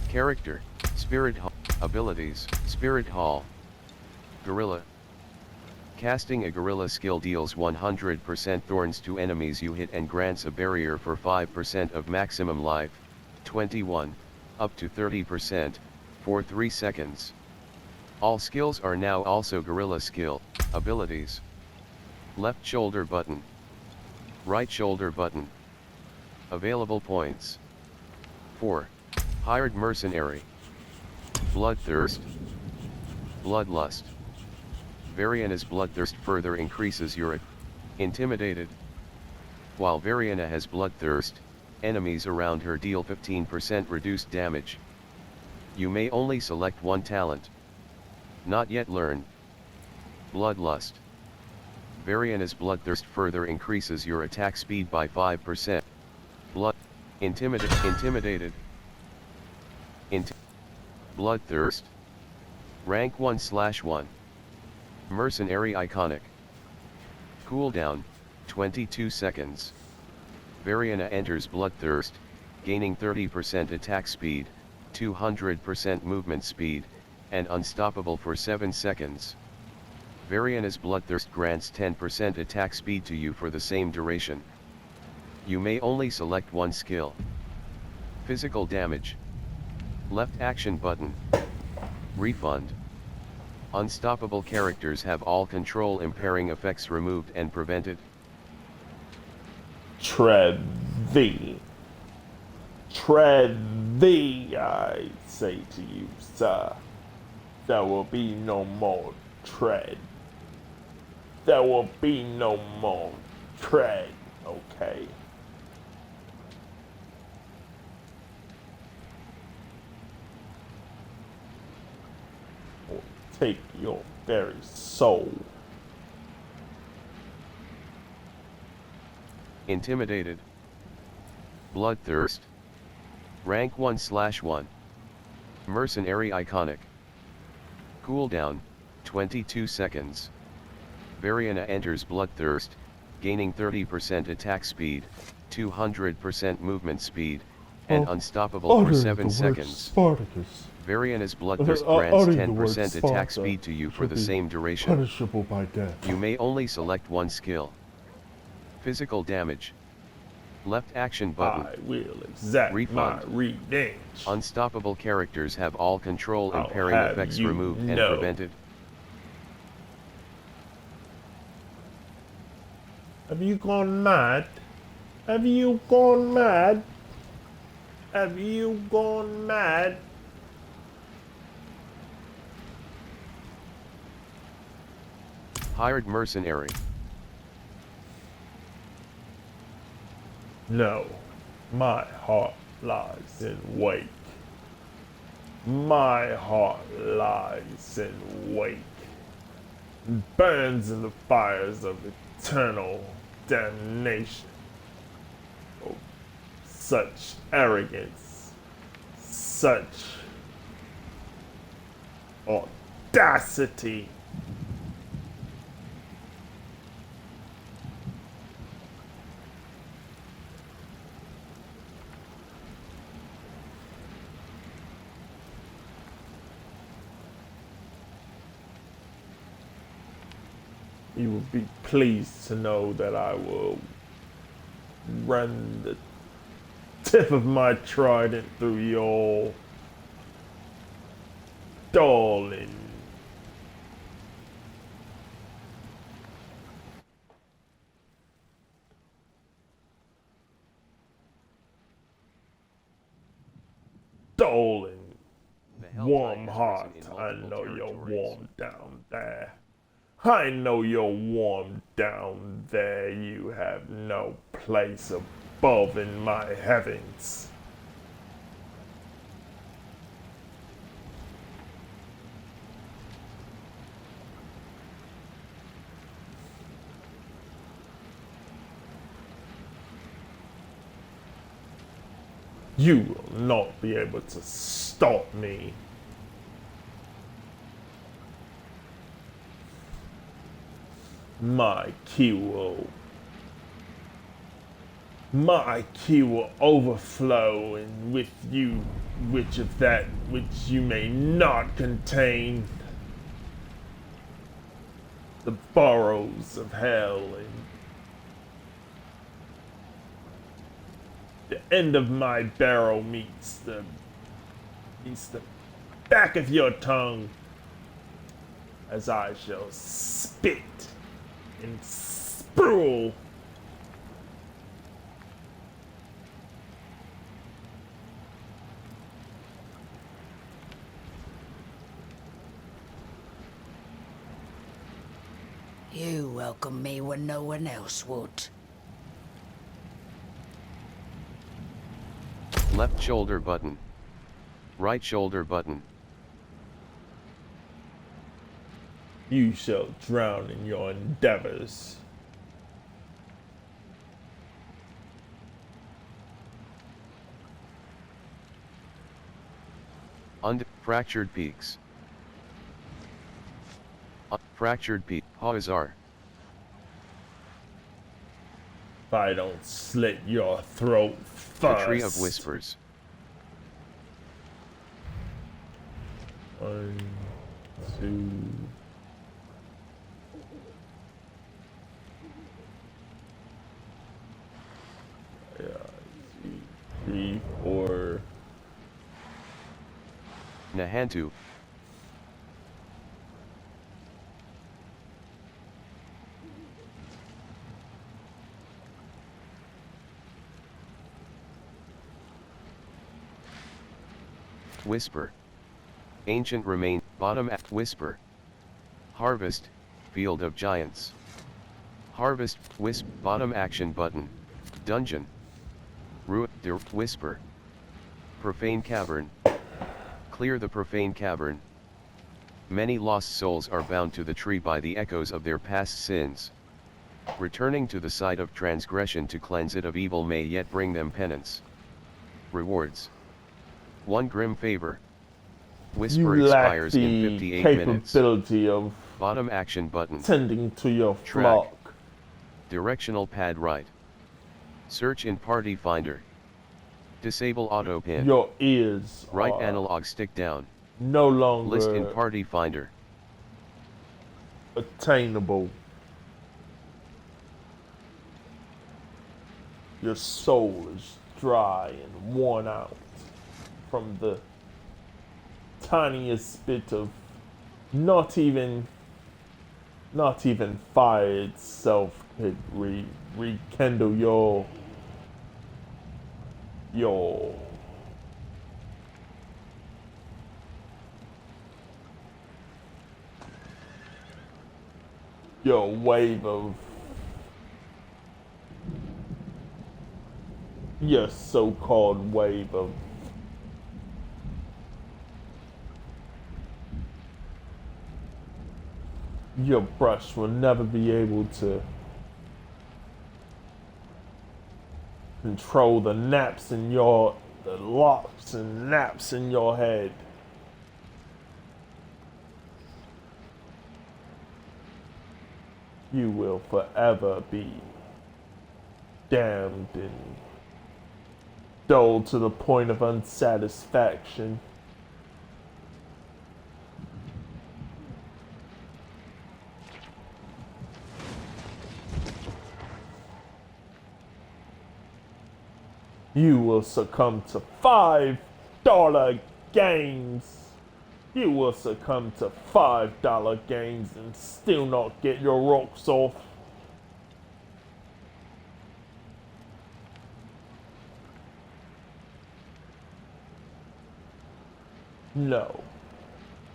Character, Spirit Hall. Abilities, Spirit Hall. Gorilla. Casting a gorilla skill deals 100% thorns to enemies you hit and grants a barrier for 5% of maximum life, 21, up to 30%, for 3 seconds. All skills are now also gorilla skill. Abilities. Left shoulder button. Right shoulder button. Available points. 4. Hired Mercenary. Bloodthirst. Bloodlust. Variana's Bloodthirst further increases your Intimidated. While Variana has Bloodthirst, enemies around her deal 15% reduced damage. You may only select one talent. Not yet learned. Bloodlust. Variana's Bloodthirst further increases your attack speed by 5%. Intimidated. Bloodthirst. Rank 1/1. Mercenary Iconic. Cooldown, 22 seconds. Variana enters Bloodthirst, gaining 30% attack speed, 200% movement speed, and unstoppable for 7 seconds. Variana's Bloodthirst grants 10% attack speed to you for the same duration. You may only select one skill. Physical damage. Left action button. Refund. Unstoppable characters have all control impairing effects removed and prevented. Tread thee. Tread thee, I say to you, sir. There will be no more tread. There will be no more tread, okay? Or take your very soul. Intimidated. Bloodthirst. Rank 1/1. Mercenary Iconic. Cooldown, 22 seconds. Variana enters Bloodthirst, gaining 30% attack speed, 200% movement speed, and unstoppable for 7 seconds. Spartacus. Variana's Bloodthirst grants Uttering the word 10% attack Sparta speed to you for should the be same duration. punishable by death. You may only select one skill. Physical damage. Left action button. I will exact Refund. my revenge. Unstoppable characters have all control I'll impairing have effects you removed and know. prevented. Have you gone mad? Have you gone mad? Have you gone mad? Hired Mercenary. No, my heart lies in wait. My heart lies in wait. Burns in the fires of eternal damnation. Oh, such arrogance, such audacity. You will be pleased to know that I will run the tip of my trident through your darling. Darling, warm heart, I know you're warm down there. I know you're warm down there. You have no place above in my heavens. You will not be able to stop me. My key will overflow, and with you, which of that which you may not contain, the burrows of hell, and the end of my barrel meets the back of your tongue, as I shall spit and sprawl. You welcome me when no one else would. Left shoulder button. Right shoulder button. You shall drown in your endeavors. Fractured peaks. Fractured peak. Hawazar. If I don't slit your throat first. The Tree of Whispers. 1, 2. Yeah, 3, 4. Nahantu. Whisper. Ancient Remain. Bottom at Whisper. Harvest. Field of Giants. Harvest. Bottom action button. Dungeon. Whisper. Profane Cavern. Clear the profane cavern. Many lost souls are bound to the tree by the echoes of their past sins. Returning to the site of transgression to cleanse it of evil may yet bring them penance. Rewards. 1 grim favor. Whisper You expires lack in the 58 minutes. capability of Bottom action button. tending to your Track. flock. Directional pad right. Search in party finder. Disable auto pin. Your ears Right are analog stick down. no longer List in party finder. attainable. Your soul is dry and worn out from the tiniest bit of not even fire itself could rekindle your wave of your so-called wave of your brush will never be able to control the locks and naps in your head. You will forever be damned and dull to the point of unsatisfaction. You will succumb to $5 games. You will succumb to $5 games and still not get your rocks off. No,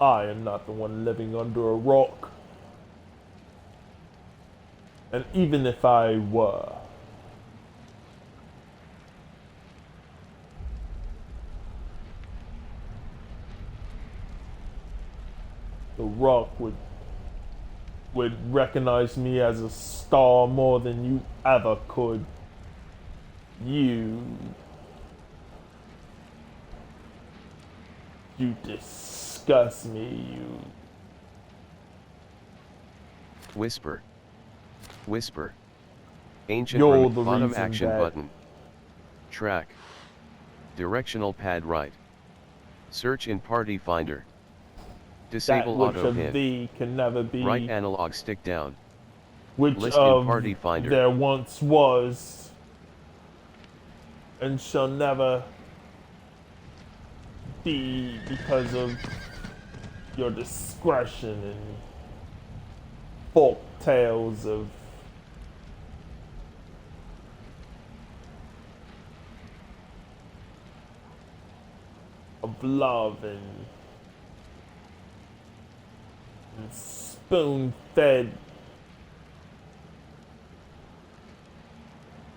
I am not the one living under a rock. And even if I were, the rock would recognize me as a star more than you ever could. You disgust me, you. Whisper. Whisper. Ancient You're the bottom reason action that- button. Track. Directional pad right. Search in party finder. That Disable which auto of hint. thee can never be. Right analog stick down. Which List in of party finder. there once was and shall never be because of your discretion and folk tales of love and spoon-fed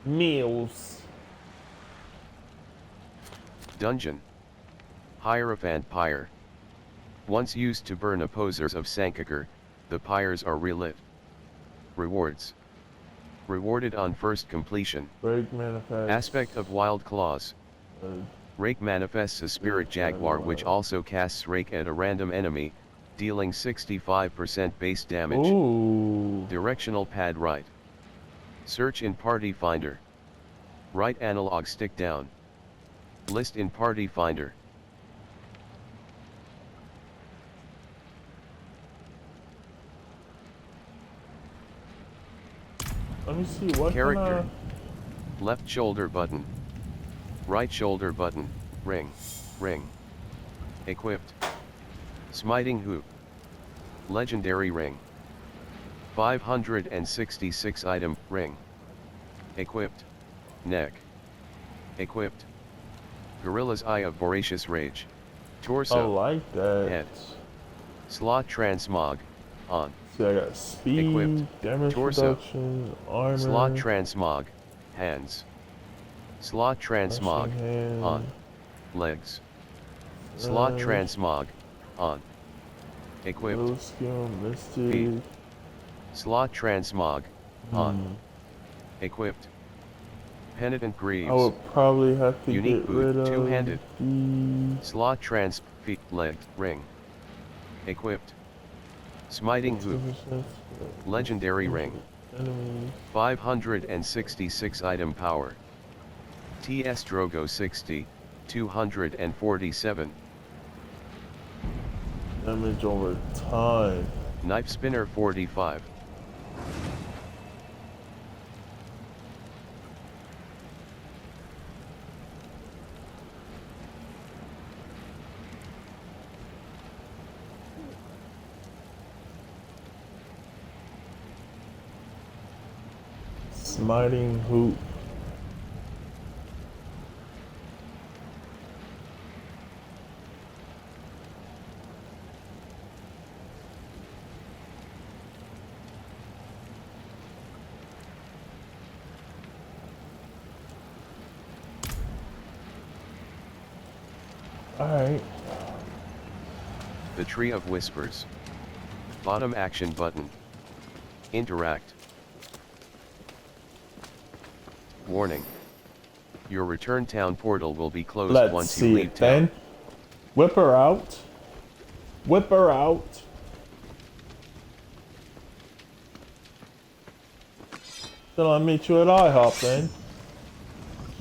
meals. Dungeon. Hierophant Pyre. Once used to burn opposers of Sankakar, the pyres are relit. Rewards. Rewarded on first completion. Break manifest. Aspect of Wild Claws. Rake manifests a spirit jaguar which also casts Rake at a random enemy, dealing 65% base damage. Ooh. Directional pad right. Search in party finder. Right analog stick down. List in party finder. Let me see what Character. Can Left shoulder button. Right shoulder button. Ring. Ring. Equipped. Smiting hoop. Legendary ring. 566 item. Ring. Equipped. Neck. Equipped. Gorilla's Eye of Voracious Rage. Torso. I like that. Head. Slot transmog. On. See, I got speed, Equipped. damage Torso. reduction, armor. Slot transmog. Hands. Slot transmog. Rushing hand, On. Legs. Slot Rush. transmog. On. Equipped. Little skill, mystic. Feet. Slot transmog. On. Equipped. Penitent Greaves. I would probably have to Unique get boot, rid of two-handed. the Slot trans. Feet. Leg. Ring. Equipped. Smiting hoop. Legendary ring. enemy. 566 item power. TS Drogo 60, 247. Damage over time. Knife spinner 45. Smiting hoop. Alright. The Tree of Whispers. Bottom action button. Interact. Warning. Your return town portal will be closed Let's once you see leave it town. then. Whip her out. Whip her out. Shall I meet you at IHOP then?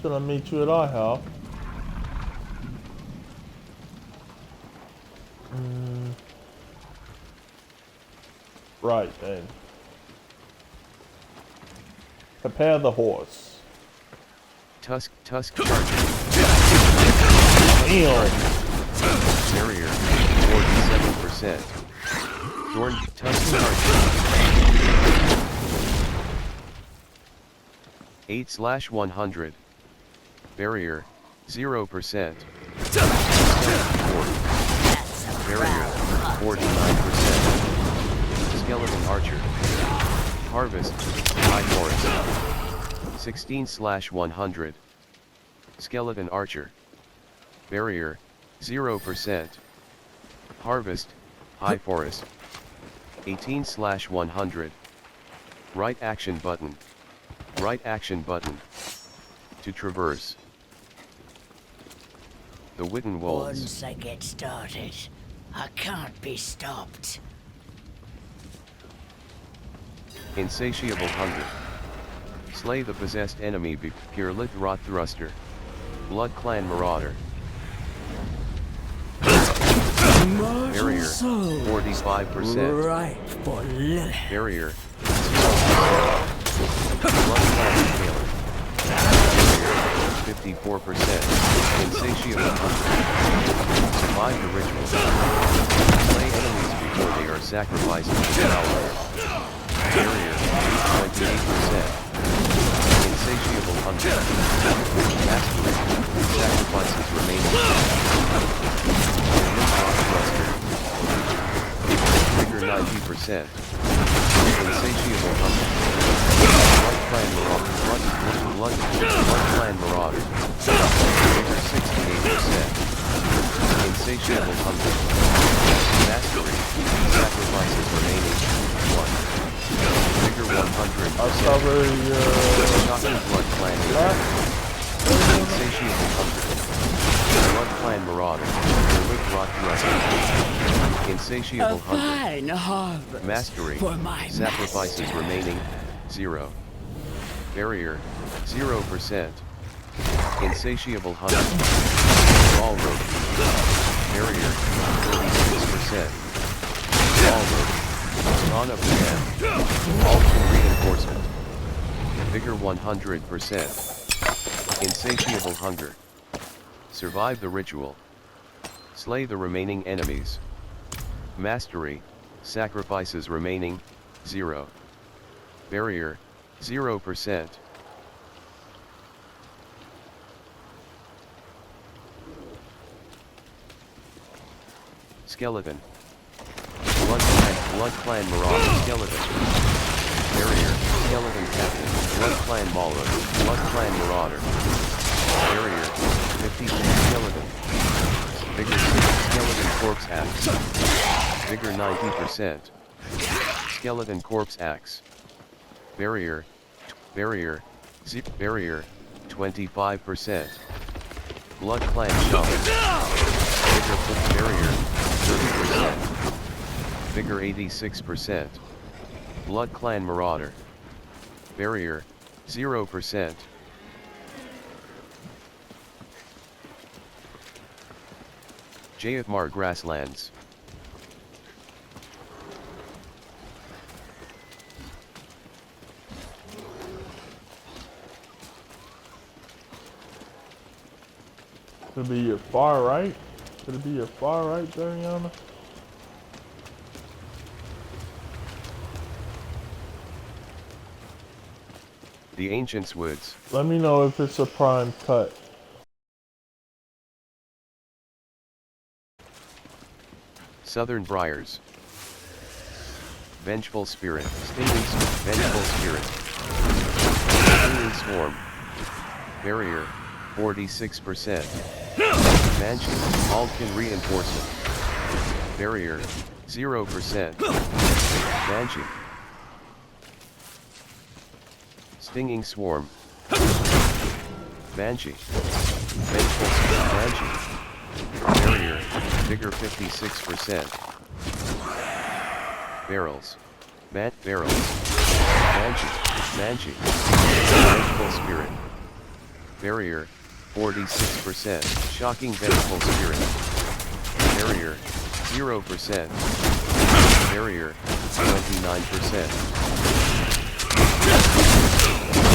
Shall I meet you at IHOP? Right then. Prepare the horse. Tusk charge. Damn. Barrier 47%. Thorn tusk charge. 8/100. Barrier 0%. Barrier 49%. Skeleton archer. Harvest high forest. 16/100. Skeleton archer. Barrier 0%. Harvest high forest. 18/100. Right action button. Right action button. To traverse. The Witten Wolves. Once I get started, I can't be stopped. Insatiable hunger. Slay the possessed enemy. Pure-lit rot thruster. Blood clan marauder. Barrier 45%. Ripe for Lilith. Barrier 0%. Blood clan inhaler. Barrier 54%. Insatiable hunger. Survive the ritual. Slay enemies before they are sacrificed to the power. Barrier 28%. Insatiable hunger. Mastery. Sacrifices remaining. Trigger 90%. Insatiable hunger. Blood clan marauder. Blood clan marauder. Trigger 68%. Insatiable hunger. Mastery. Sacrifices remaining. 1. Trigger 100%. Shocking blood clan. Insatiable hunger. Blood clan marauder. With rock thrusting. Insatiable hunger. Fine harvest Mastery. for my Sacrifices master. remaining. 0. Barrier 0%. Insatiable hunger. All road. Barrier 36%. All road. Dawn of the Dam. Ultra reinforcement. Vigor 100%. Insatiable hunger. Survive the ritual. Slay the remaining enemies. Mastery. Sacrifices remaining. 0. Barrier 0%. Skeleton. Blood clan marauder. Skeleton. Barrier. Skeleton captain. Blood clan mauler. Blood clan marauder. Barrier 50. Skeleton. Vigor 6. Skeleton corpse axe. Vigor 90%. Skeleton corpse axe. Barrier 25%. Blood clan shaman. Vigor barrier 30%. Vigor 86%. Blood clan marauder. Barrier 0%. Jayatmar grasslands. Could it be your far right? Could it be your far right, Dariana? The Ancients Woods. Let me know if it's a prime cut. Southern Briars. Vengeful Spirit. Vengeful Spirit. Stinging Swarm. Barrier 46%. Mansion. Aldkin Reinforcement. Barrier 0%. Banshee. Stinging Swarm. Banshee. Vengeful Banshee. Barrier, Vigor 56%. Barrels. Barrels. Banshee. Vengeful Spirit. Barrier, 46%. Shocking Vengeful Spirit. Barrier, 0%. Barrier, 29%.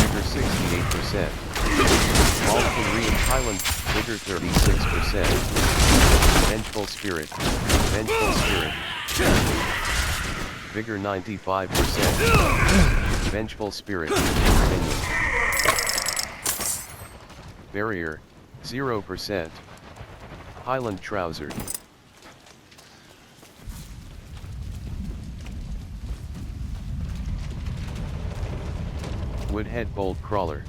Vigor 68%. All Korean Highland, bigger 36%. Vengeful Spirit, Vengeful Spirit. Vigor 95%. Vengeful Spirit, Minion. Barrier, 0%. Highland Trousered. Woodhead Bolt Crawler.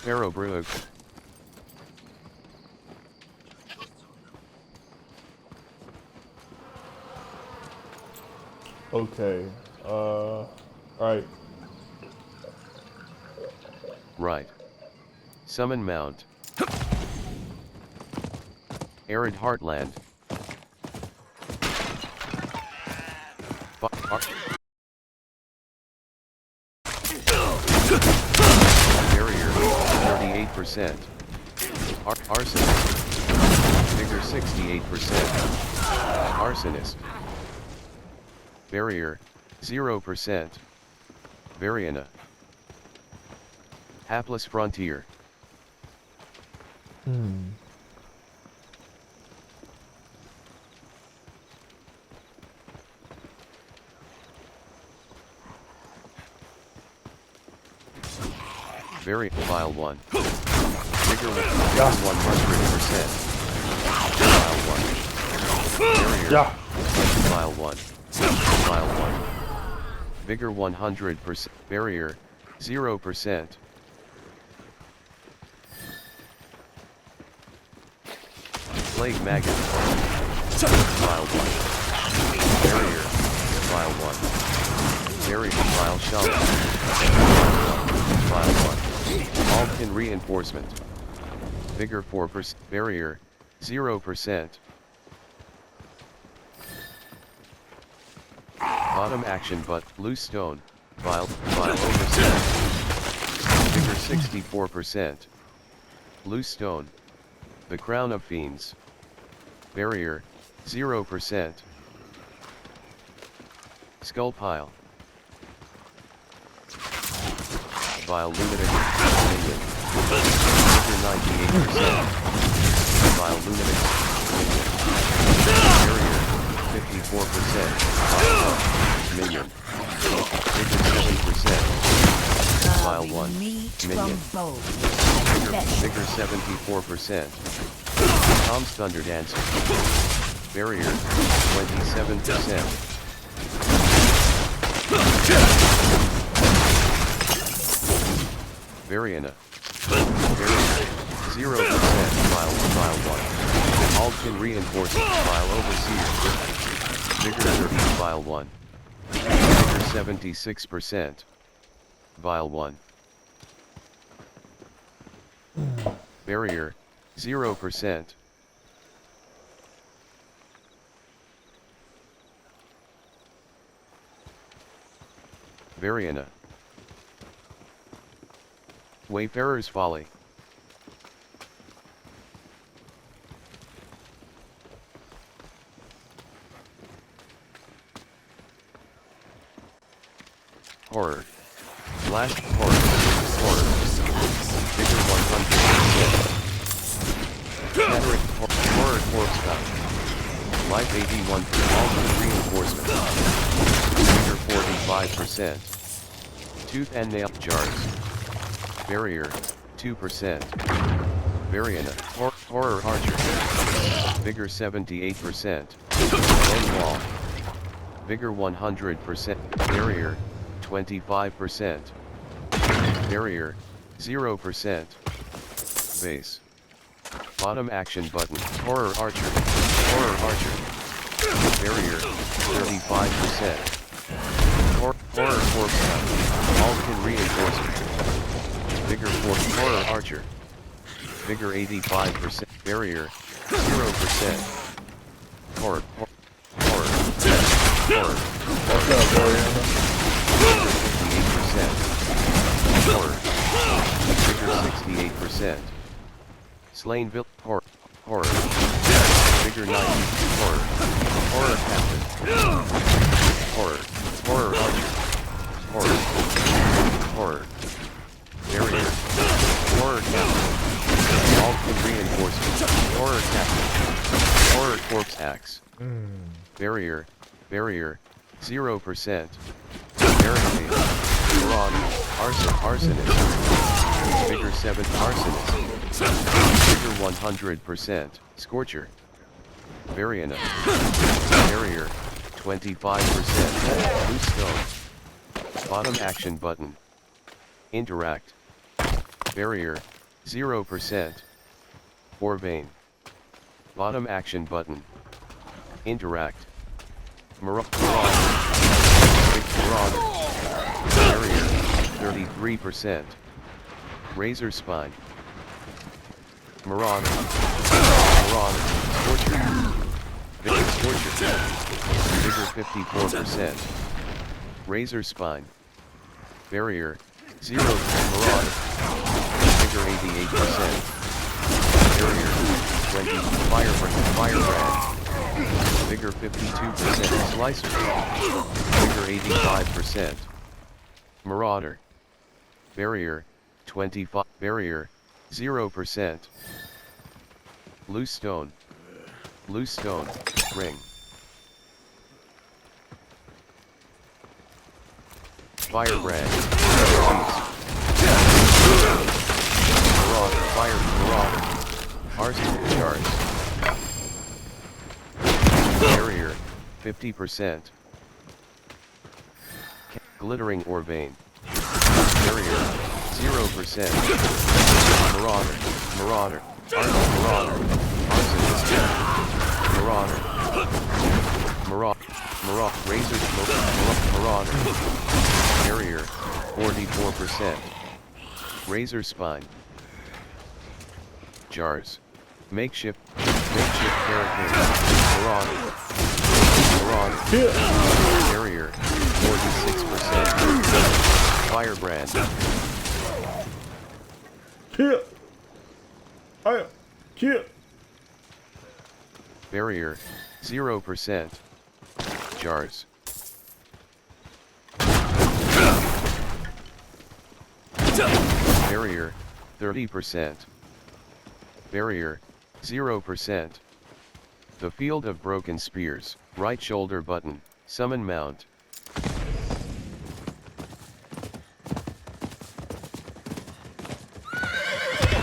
Ferrobrook. Okay. Alright. Right. Summon Mount. Arid Heartland. Barrier, 38%. Arsonist. Vigor 68%. Arsonist. Barrier, 0%. Variana. Hapless Frontier. Very File 1. Vigor 100%. File 1. Barrier. File 1. File 1. Vigor 100%. Barrier 0%. Plague Maggot. File 1. Barrier. File 1. Barrier. File Shaman. File 1. Alpin Reinforcement. Vigor 4%. Barrier 0%. Bottom action but loose stone. File overset. Vigor 64%. Loose stone. The Crown of Fiends. Barrier 0%. Skull Pile. Vile Lunatic. Minion. Vigor 98%. Vile Lunatic. Minion. Barrier 54%. Minion. Vigor 7%. Vile 1. Minion. Vigor 74%. Tom's Thunder Dancer. Barrier 27%. Variana. Barrier 0%. File 1. Alpin Reinforcement. File Overseer. Vigor 30. File 1. Vigor 76%. Vile 1. Barrier 0%. Variana. Wayfarer's Folly. Horror. Last Horror. Horror. Vigor 100%. Cataract Horror Corpse Bound. Life 81 for Alpin Reinforcement. Vigor 45%. Tooth and Nail Jars. Barrier 2%. Variana. Horror Archer. Vigor 78%. Bone Wall. Vigor 100%. Barrier 25%. Barrier 0%. Base. Bottom action button. Horror Archer. Horror Archer. Barrier 35%. Horror Corpse Bound. Alpin Reinforcement. Vigor 4. Horror Archer. Vigor 85%. Barrier 0%. Horror. Horror. Horror. Vigor 58%. Horror. Vigor 68%. Slain horror. Figure 9. Horror. Horror captain. Horror. Horror archer. Horror. Horror. Barrier. Horror captain. All reinforcement. Horror captain. Horror corpse axe. Barrier. Barrier. 0%. Barricade. Marauder. Arsonist. Figure 7. Arsonist. Figure 100%. Scorcher. Variana. Barrier. 25%. Loose stone. Bottom action button. Interact. Barrier. 0%. Orvane. Bottom action button. Interact. Marauder. Barrier. 33%. Razor spine. Marauder. Marauder. Scorcher. Vigor Scorcher. Vigor 54%. Razor spine. Barrier. 0. Marauder. Vigor 88%. Barrier. 20. Firebrand. Vigor 52%. Slicer. Vigor 85%. Marauder. Barrier. 25. Barrier. 0%. Loose stone. Loose stone. Ring. Firebrand. Marauder. Fire. Marauder. Arson. Jars. Barrier. 50%. Glittering Orvane. Barrier. 0%. Marauder. Marauder. Marauder. Arsonist. Marauder. Razor smoke. Marauder. Barrier. 44%. Razor spine. Jars. Makeshift barricade. Marauder. Marauder. Barrier. 46%. Firebrand. Barrier. 0%. Jars. Barrier. 30%. Barrier. 0%. The Field of Broken Spears. Right shoulder button. Summon mount.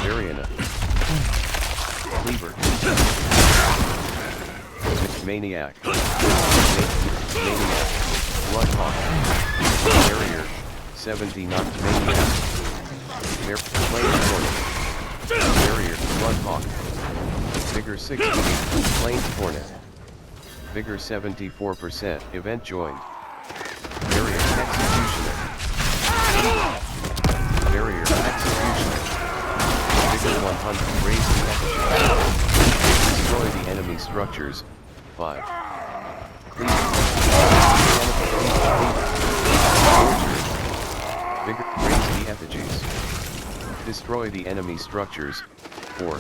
Variana. Cleaver. Maniac. Maniac. Bloodhawk. Barrier. 79. Maniac. Flame Hornet. Barrier. Bloodhawk. Vigor 60. Flames Hornet. Vigor 74%. Event joined. Barrier. Executioner. Barrier. Executioner. Vigor 100. Raise the effigy. Destroy the enemy structures. 5. Cleaver. Vigor. Raise the effigies. Destroy the enemy structures. 4.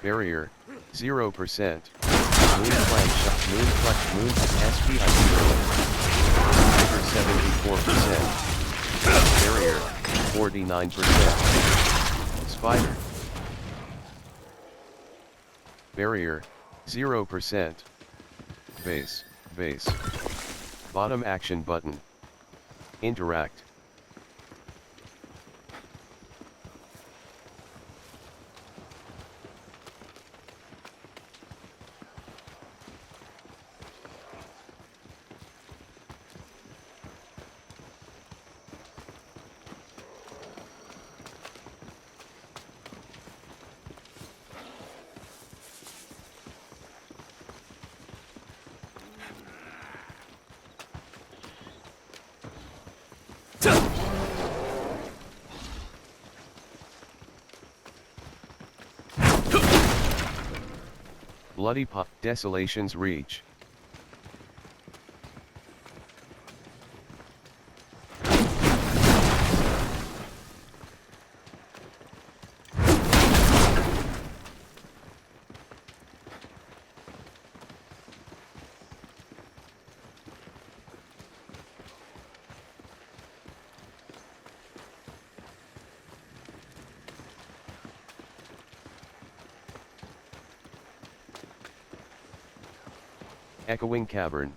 Barrier. 0%. Moon flank shot. Moon flank. Moon SPI. Vigor 74%. Barrier. 49%. Spider. Barrier. 0%. Base. Base. Bottom action button. Interact. Bloody Pop. Desolation's Reach. Echoing Cavern.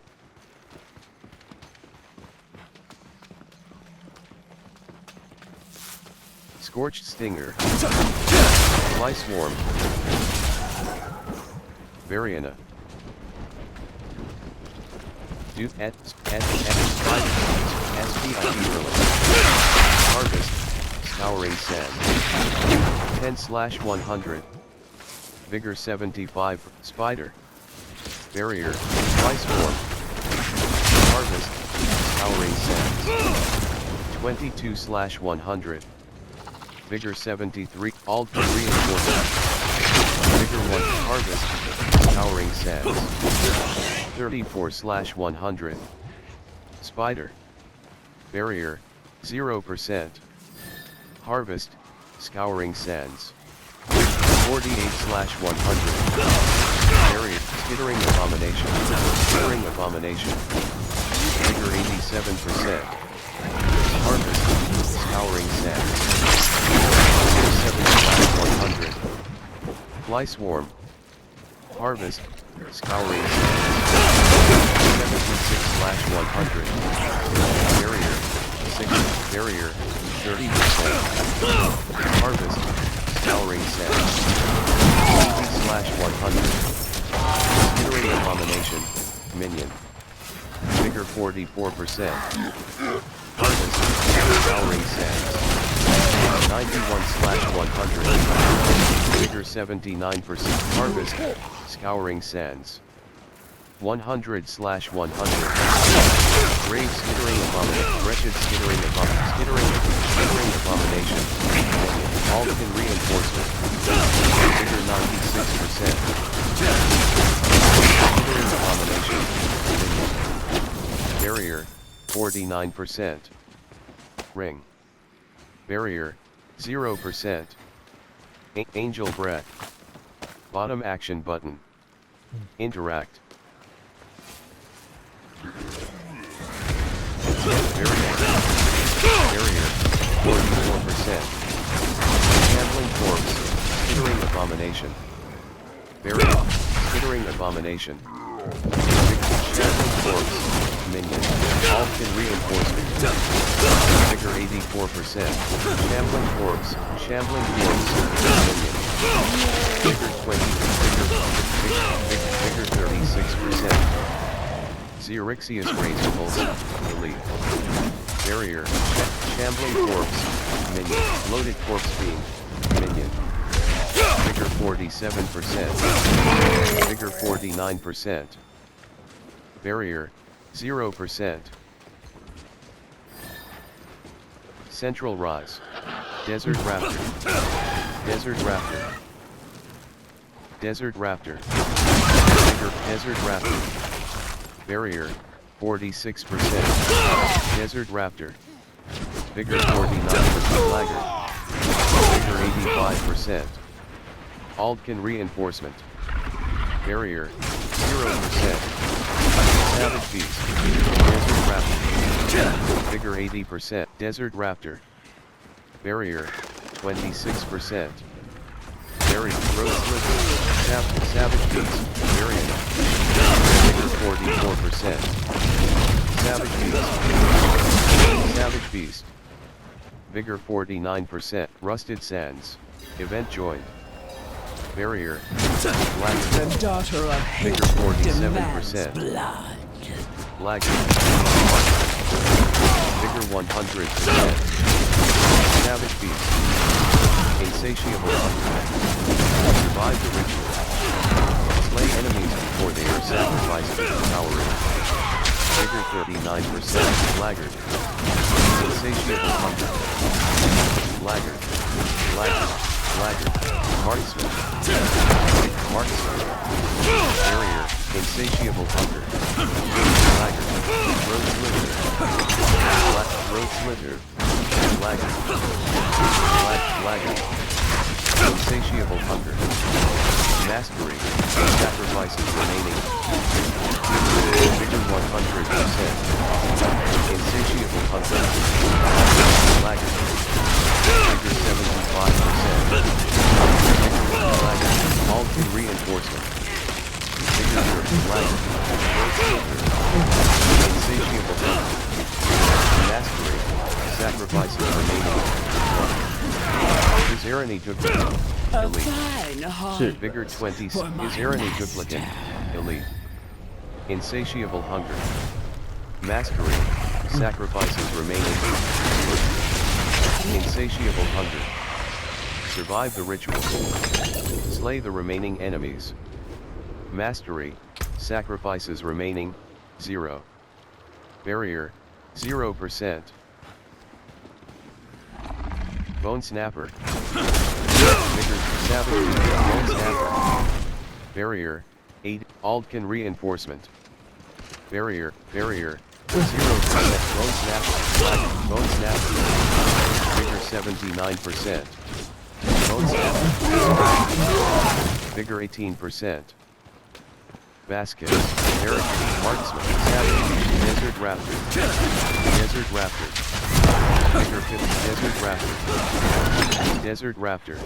Scorched Stinger. Fly Swarm. Variana. Do at Harvest. Scouring Sand. 10/100. Vigor 75. Spider. Barrier. Fly Swarm. Harvest. Scouring Sands. 22/100. Vigor 73. Alt Reinforcement. Vigor 1. Harvest. Scouring Sands. 34/100. Spider. Barrier. 0%. Harvest. Scouring Sands. 48/100. Barrier. Skittering Abomination. Skittering Abomination. Vigor 87%. Harvest. Scouring Sands. 7/100. Fly Swarm. Harvest. Scouring Sands. 76/100. Barrier. 6. Barrier. 30%. Harvest. Scouring Sands. 80/100. Skittering Abomination. Minion. Vigor 44%. Harvest. Scouring Sands. 91/100. Vigor 79%. Harvest. Scouring Sands. 100/100. Grave Skittering Abomination. Wretched Skittering Abomination. Skittering Abomination. Alton Reinforcement. Vigor 96%. Skittering Abomination. Barrier. 49%. Ring. Barrier. 0%. Angel Breath. Bottom action button. Interact. Barrier. 44%. Handling Corpse. Skittering Abomination. Barrier. Skittering Abomination. Handling Corpse. Minion. Alton Reinforcement. Vigor 84%. Shambling Corpse. Shambling Corpse. Minion. Vigor 20. Vigor 36%. Xerixius Razorpulse. Delete. Barrier. Shambling Corpse. Minion. Loaded Corpse Beam. Minion. Vigor 47%. Vigor 49%. Barrier. 0%. Central Rise. Desert Raptor. Desert Raptor. Desert Raptor. Desert Raptor. Barrier. 46%. Desert Raptor. Vigor 49%. Laggard. Vigor 85%. Aldkin Reinforcement. Barrier. 0%. Savage Beast. Desert Raptor. Vigor 80%. Desert Raptor. Barrier. 26%. Barrier. Road Sliver. Savage Beast. Barrier. Vigor 44%. Savage Beast. Savage Beast. Vigor 49%. Rusted Sands. Event joined. Barrier. Black. The daughter of hate Vigor demands 47%. blood. Lagging. Vigor 100%. Savage Beast. Insatiable hunger. Survive the ritual. Slay enemies before they are sacrificed to the power ring. Vigor 39%. Laggard. Insatiable hunger. Laggard. Laggard. Laggard. Marksman. Marksman. Barrier. Insatiable hunger. Laggard. Road Slither. Road Slither. Laggard. Laggard. Insatiable hunger. Mastery. Sacrifices remaining. Vigor 100%. Insatiable hunger. Laggard. Vigor 75%. Laggard. Alton Reinforcement. Vigor 30. Laggard. there any duplicate? A Elite. fine heart. Shit. Vigor 20. For my Is there any master. duplicate? Elite. Insatiable hunger. Mastery. Sacrifices remaining. Insatiable hunger. Survive the ritual. Slay the remaining enemies. Mastery. Sacrifices remaining. 0. Barrier. 0%. Bone Snapper. Vigor. Savage. Bone Snapper. Barrier. 8. Aldkin Reinforcement. Barrier. 0%. Bone Snapper. Bone Snapper. Vigor 79%. Bone Snapper. Vigor 18%. Baskets. Barricade. Marksman. Savage. Desert Raptor. Desert Raptor. Vigor 50. Desert Raptor. Desert Raptor.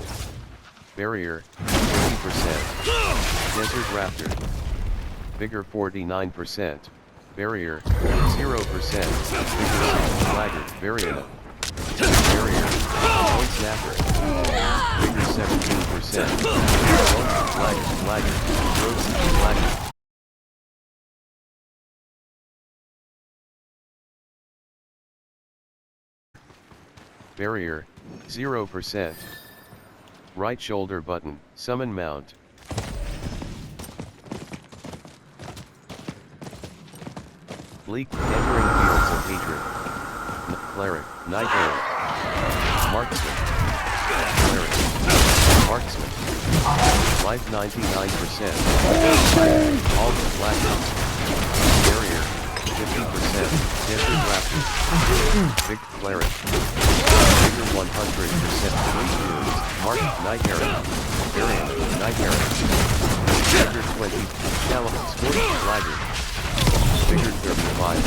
Barrier. 50%. Desert Raptor. Vigor 49%. Barrier. 0%. Vigor Laggard. Barrier. Barrier. Bone Snapper. Vigor 17%. Laggard. Laggard. Barrier. 0%. Right shoulder button. Summon mount. Bleak. Entering fields of hatred. Cleric. Knight Errant. Marksman. Cleric. Marksman. Life 99%. All the black. Barrier. 50%. Desert Raptor. Big Cleric. Vigor 100%. Bleak Dunes. Mark. Knight Errant. Variant. Knight Errant. Vigor 20. Shallow. Sport. Laggard. Vigor 35%.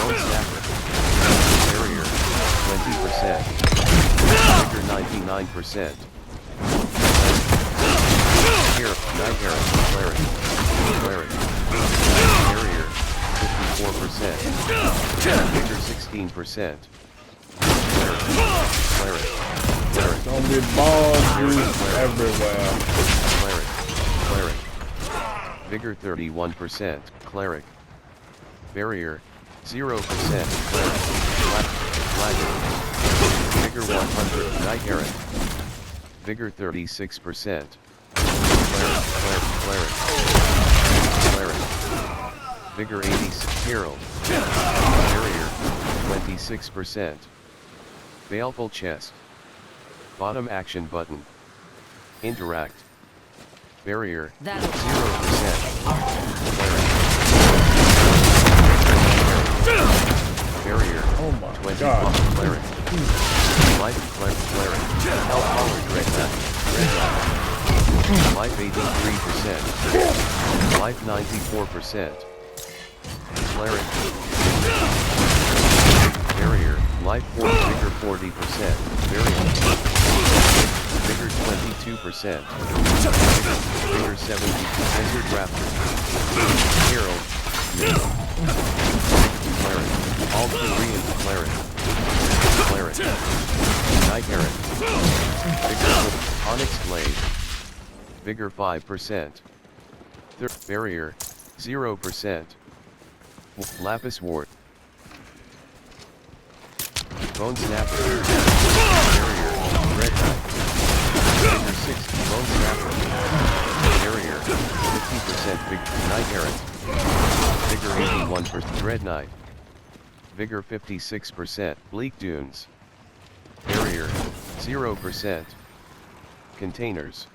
Bone Snapper. Barrier. 20%. Vigor 99%. Here, Night Errant. Cleric. Cleric. Barrier. 54%. Vigor 16%. Cleric. Cleric. Don't be balls juice everywhere. Cleric. Cleric. Vigor 31%. Cleric. Barrier. 0%. Cleric. Laggard. Vigor 100. Knight Errant. Vigor 36%. Cleric. Cleric. Cleric. Vigor 86. Herald. Barrier. 26%. Baleful Chest. Bottom action button. Interact. Barrier. 0%. Barrier. Oh my 20. god. Cleric. Life Cleric. Health Power Dread Knight. Life 83%. Life 94%. Cleric. Barrier. Life 4. Vigor 40%. Barrier. Vigor 22%. Vigor 70. Desert Raptor. Herald. Cleric. All Korean Cleric. Cleric. Knight Errant. Vigor. Onyx Blade. Vigor 5%. Barrier. 0%. Lapis Wart. Bone Snapper. Barrier. Red Knight. Vigor 6. Bone Snapper. Barrier. 50%. Big Knight Errant. Vigor 81%. Dread Knight. Vigor 56%. Bleak Dunes. Barrier. 0%. Containers.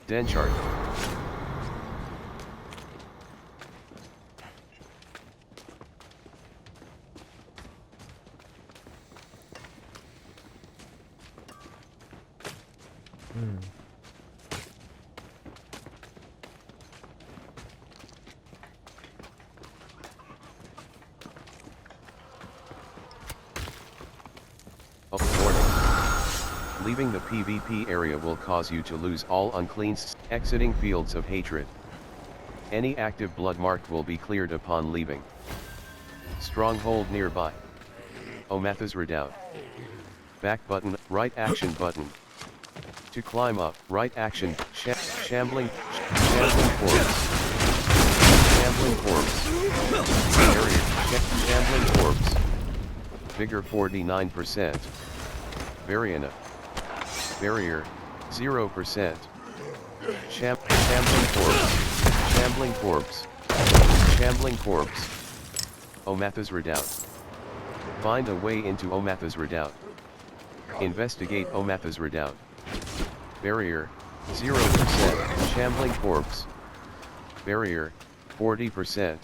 Denchart. Warning. Leaving the PvP area will cause you to lose all unclean exiting fields of hatred. Any active blood mark will be cleared upon leaving. Stronghold nearby. Omathas Redoubt. Back button, right action button. To climb up, right action, shambling corpse. Shambling corpse. Area, shambling corpse. Vigor 49%. Variana. Barrier, 0%. Shambling corpse. Shambling corpse. Shambling corpse. Omathas Redoubt. Find a way into Omathas Redoubt. Investigate Omathas Redoubt. Barrier, 0%. Shambling corpse. Barrier, 40%.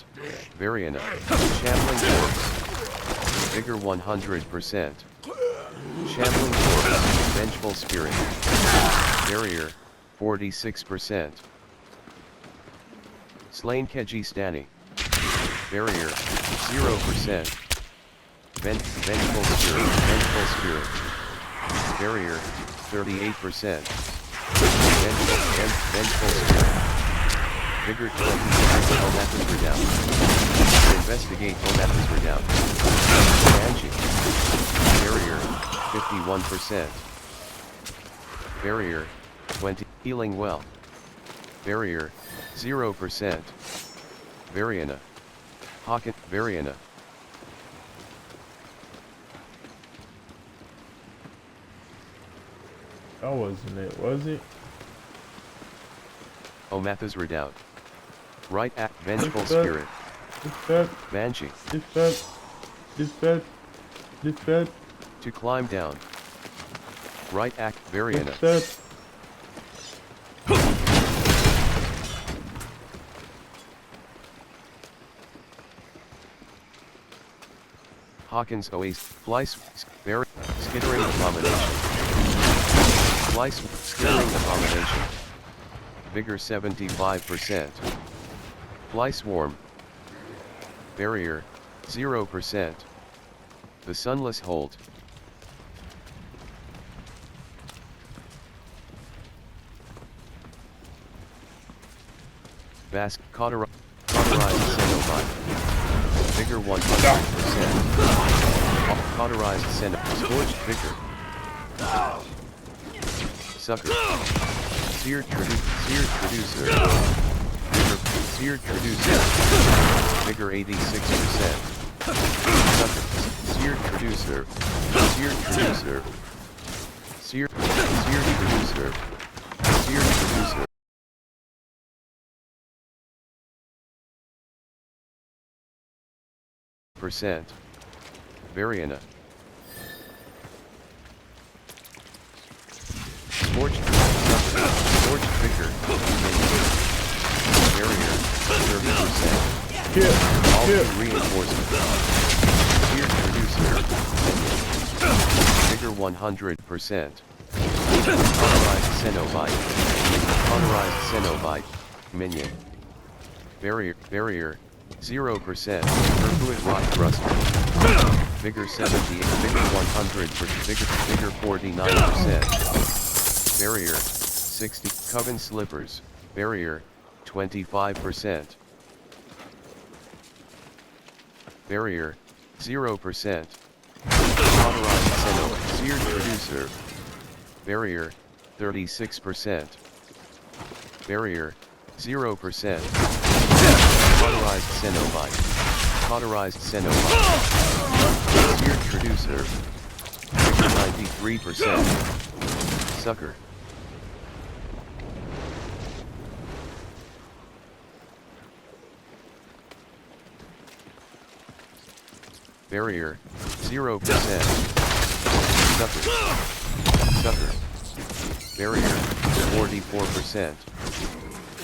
Variana. Shambling corpse. Vigor 100%. Shambling corpse. Vengeful spirit. Barrier, 46%. Slain Kejistani. Barrier, 0%. Vengeful spirit. Vengeful spirit. Barrier, 38%. Vengeful spirit. Vigor 20. Omathas Redoubt. Investigate Omathas Redoubt. Banshee. Barrier, 51%. Barrier, 20. Healing well. Barrier, 0%. Variana. Pocket Variana. That wasn't it, was it? Omathas Redoubt. Right act Vengeful Spirit. Banshee. Dispatch. To climb down. Right act Variana. Hawkins Oasis. Flice. Skittering Abomination. Flice. Skittering Abomination. Vigor 75%. Fly Swarm. Barrier, 0%. The Sunless Hold. Bask, Cauterized Cenobite. Vigor 100%. Cauterized Cenobite. Scorched Vigor. Sucker. Seared Traducer. Vigor, Seared Traducer. Vigor 86%. Sucker. Seared Traducer. Seared Traducer. Seared Traducer. Seared Traducer. Percent. Variana. Scorched Vigor. Barrier. 30%. All reinforcement. Seared Producer. Vigor 100%. Cauterized Cenobite. Cauterized Cenobite. Minion. Barrier. 0%. Perfuit Rock Thruster. Vigor 70. Vigor 100%. Vigor 49%. Barrier. 60. Coven Slippers. Barrier. 25%. Barrier. 0%. Cauterized Cenobite. Seared Producer. Barrier. 36%. Barrier. 0%. Cauterized Cenobite. Cauterized Cenobite. Seared Traducer. Vigor 93%. Sucker. Barrier. 0%. Sucker. Sucker. Barrier. 44%.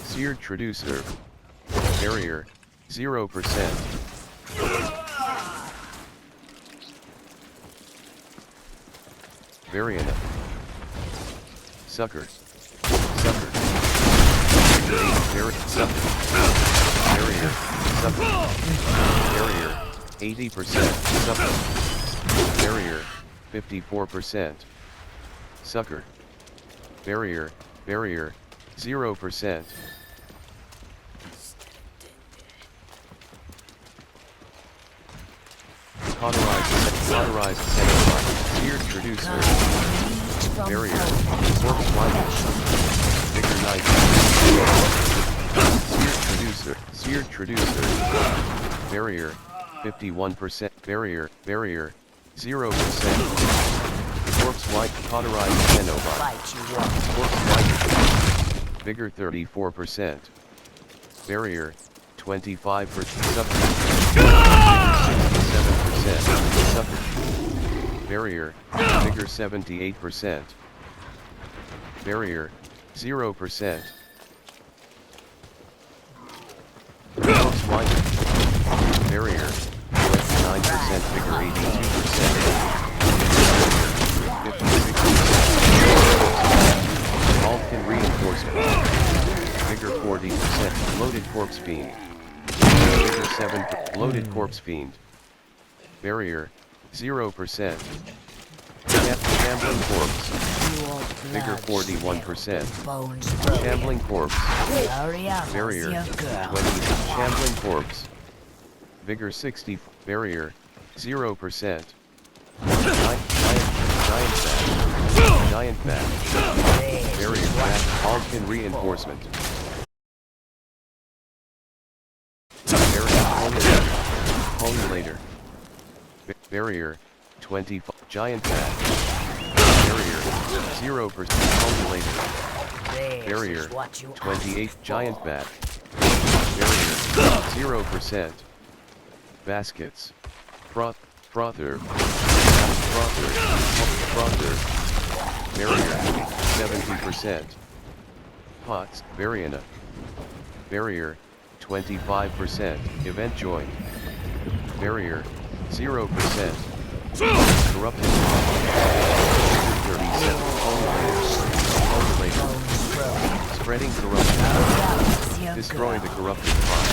Seared Traducer. Barrier. 0%. Variana. Sucker. Sucker. Sucker. Barrier. Sucker. Barrier. 80%. Sucker. Barrier. 54%. Sucker. Barrier. 0%. Cauterized center. Seared traducer. Barrier. Corpse wiper. Vigor knife. Seared traducer. Barrier. 51%. Barrier. 0%. Corpse white. Cauterized Cenobite. Corpse white. Vigor 34%. Barrier. 25%. Subterfuge. Barrier. Vigor 78%. Barrier. 0%. Corpse white. Barrier. 29%. Vigor 82%. Barrier. 56%. Vulcan reinforcement. Vigor 40%. Loaded corpse fiend. Vigor 7. Loaded corpse fiend. Barrier. 0%. Shambling corpse. Vigor 41%. Shambling corpse. Barrier. 20. Shambling corpse. Vigor 60. Barrier. 0%. Giant fat. Barrier fat. Vulcan reinforcement. Polulator. Barrier. 25. Giant fat. Barrier. 0%. Polulator. Barrier. 28. Giant bat. Barrier. 0%. Baskets. Frother. Barrier. 70%. Pots. Variana. Barrier. 25%. Event joint. Barrier. 0%. Corrupted. 37. Polulator. Spreading corruption. Destroy the corrupted pot.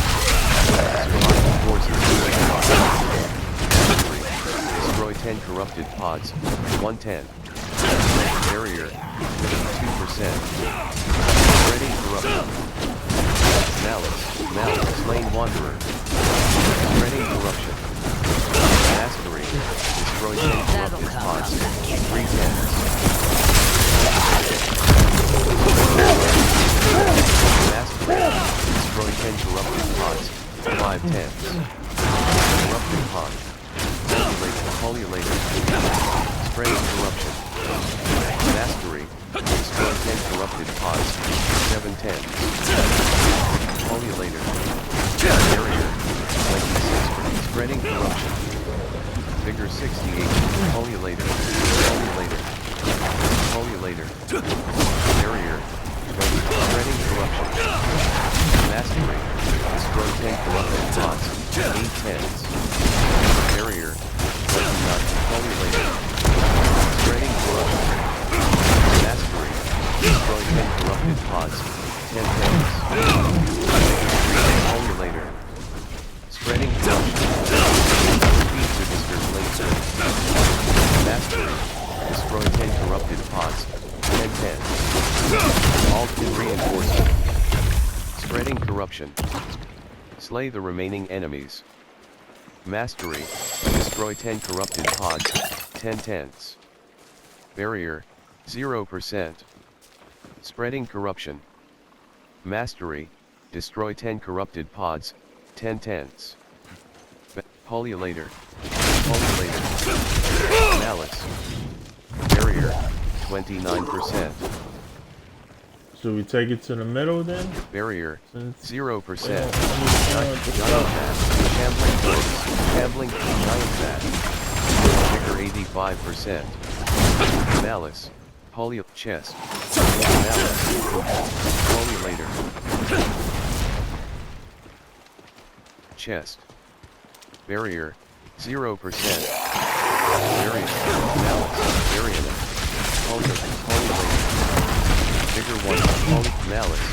Survival forces. Destroy 10 corrupted pods. 110. Barrier. 52%. Spreading corruption. Malice. Slain wanderer. Spreading corruption. Mastery. Destroy 10 corrupted pods. 310. Mastery. Destroy 10 corrupted pods. 510. Corrupted pod. Polulator. Spreading corruption. Mastery. Destroy 10 corrupted pods. 710. Polulator. Barrier. 26. Spreading corruption. Vigor 68. Polulator. Barrier. 20. Spreading corruption. Mastery. Destroy 10 corrupted pods. 810s. Barrier. 29. Polulator. Spreading corruption. Mastery. Destroy 10 corrupted pods. 1010s. Polulator. Spreading corruption. Pizza laser. Mastery. Destroy 10 corrupted pods. 1010. Vulcan reinforcement. Spreading corruption. Slay the remaining enemies. Mastery. Destroy 10 corrupted pods. 1010s. Barrier. 0%. Spreading corruption. Mastery. Destroy 10 corrupted pods. 1010s. Polulator. Malice. Barrier. 29%. So we take it to the middle then? Barrier. 0%. Shambling giant bat. Vigor 85%. Malice. Chest. Malice. Polulator. Chest. Barrier. 0%. Barrier. Malice. Variana. Polulator. Vigor 1. Malice.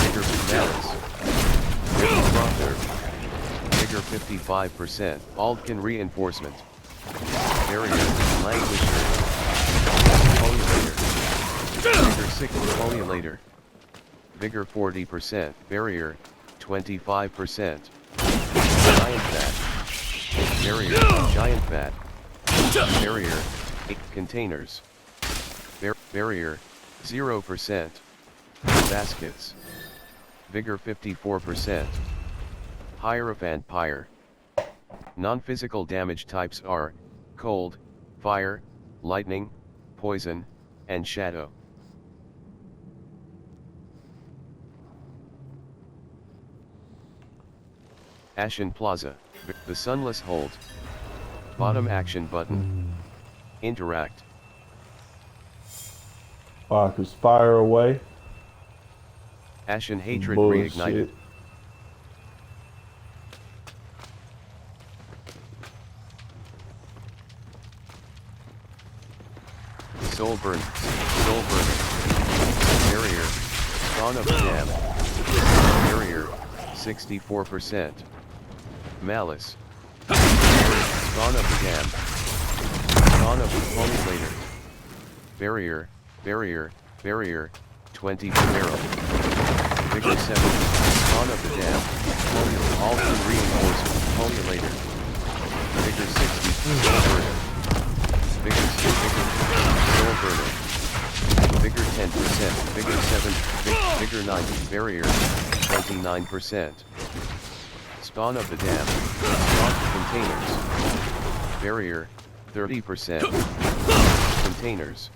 Vigor Malice. Vigor Frother. Vigor 55%. Vulcan reinforcement. Barrier. Languisher. Polulator. Vigor 6. Polulator. Vigor 40%. Barrier. 25%. Giant bat. Barrier, giant bat. Barrier, 8 containers. Barrier, 0%. Baskets. Vigor 54%. Hierophant Pyre. Non-physical damage types are cold, fire, lightning, poison, and shadow. Ashen Plaza, the Sunless Hold. Bottom action button. Interact. Fuck, is fire away? Ashen Hatred Bullshit. reignited. Soul burn. Soul burn. Barrier. Spawn of the Dam. Barrier. 64%. Malice. Spawn of the Dam. Spawn of the Pony later. Barrier. Barrier. Barrier. 20 barrel. Vigor 7. Spawn of the Dam. Alton reinforcement. Pony later. Vigor 60. Soul burner. Vigor 6. Soul burner. Vigor 10%. Vigor 7. Vigor 9. Barrier. 29%. Spawn of the Dam. Spawn containers. Barrier. 30%. Containers.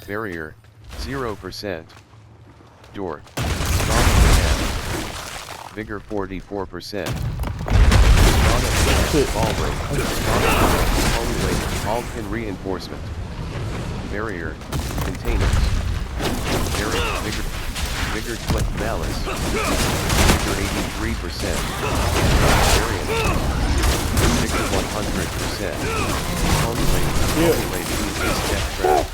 Barrier. 0%. Door. Spawn of the Dam. Vigor 44%. Spawn of the Dam. Ball break. Spawn of the Dam. Later. Alpin reinforcement. Barrier. Containers. Barrier. Vigor. Vigor 20. Malice. Vigor 83%. Variant. Vigor 100%. Pony lady. Pony lady. Death trap.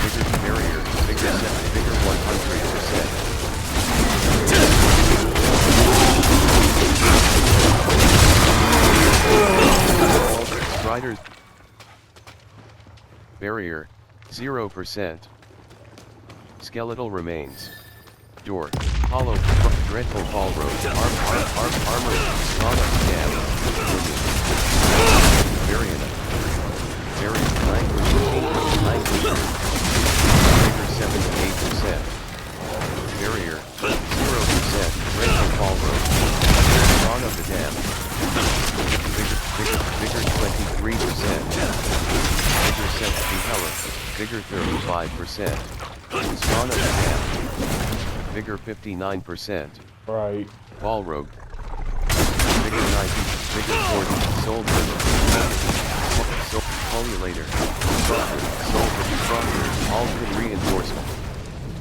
Vigor barrier. Vigor 7. Vigor 100%. Riders. Barrier. 0%. Skeletal remains. Door. Hollow. Dreadful ball road. Armor. Spawn of Dam. Variant. Variant. Language. Vigor 78%. Barrier. 0%. Dreadful ball road. Spawn of the Dam. Vigor 23%. Vigor 70 Hella. Vigor 35%. Spawn of the Dam. Vigor 59%. Right. Ball rogue. Vigor 90. Vigor 40. Soul burner. Soul polulator. Soul Alton reinforcement.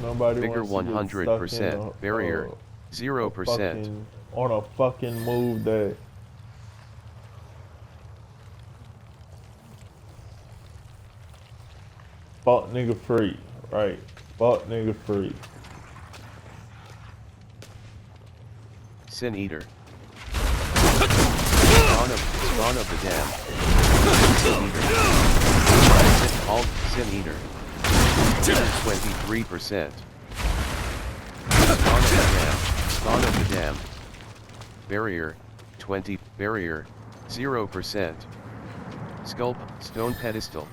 Nobody Vigor wants to get stuck 100%. in Barrier. 0%. On a fucking move that fuck nigga free. Right. Fuck nigga free. Sin Eater. Spawn of the Dam. Sin Eater. Sin Eater. 23%. Spawn of the Dam. Spawn of the Dam. Barrier. 20. Barrier. 0%. Sculpt. Stone pedestal.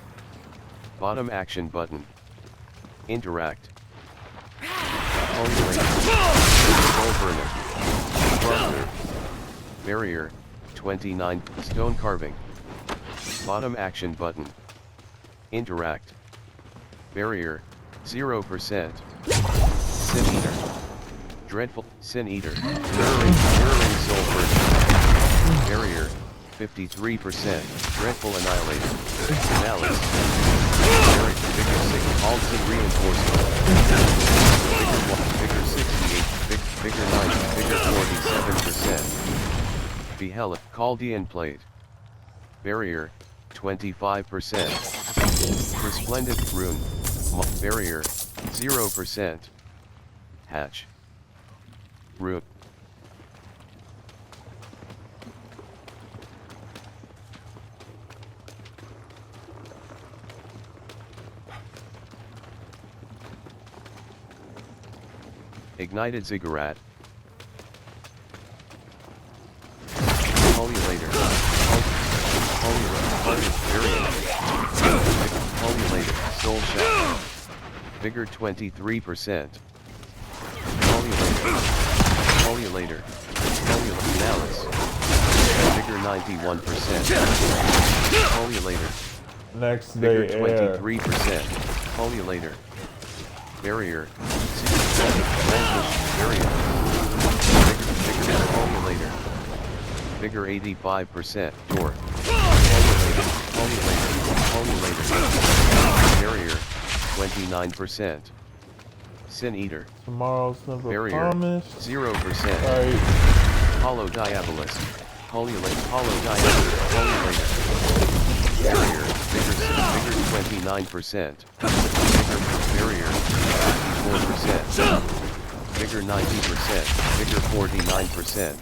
Bottom action button. Interact. Soul burner. Brother. Barrier. 29. Stone carving. Bottom action button. Interact. Barrier. 0%. Sin Eater. Dreadful. Sin Eater. Mirroring soul burner. Barrier. 53%. Dreadful annihilator. Malice. Vigor 6. Alton reinforcement. Vigor 68. Vigor 90. Vigor 47%. Behella. Chaldean plate. Barrier. 25%. Resplendent rune. Barrier. 0%. Hatch. Rune. Ignited ziggurat. Polulator. Polulator, Soul Shot. Vigor 23%. Polulator. Malice. Vigor 91%. Polulator. Next Vigor day air. 23%. Polulator. Barrier. Barrier. Vigor Polulator. Vigor 85%. Door. Polulator. Barrier. 29%. Sin Eater. Tomorrow's never Barrier. promised. 0%. Right. Hollow Diabolist. Polulator. Polulator. Barrier. Vigor 29%. Barrier. 54%. Vigor 90%. Vigor 49%.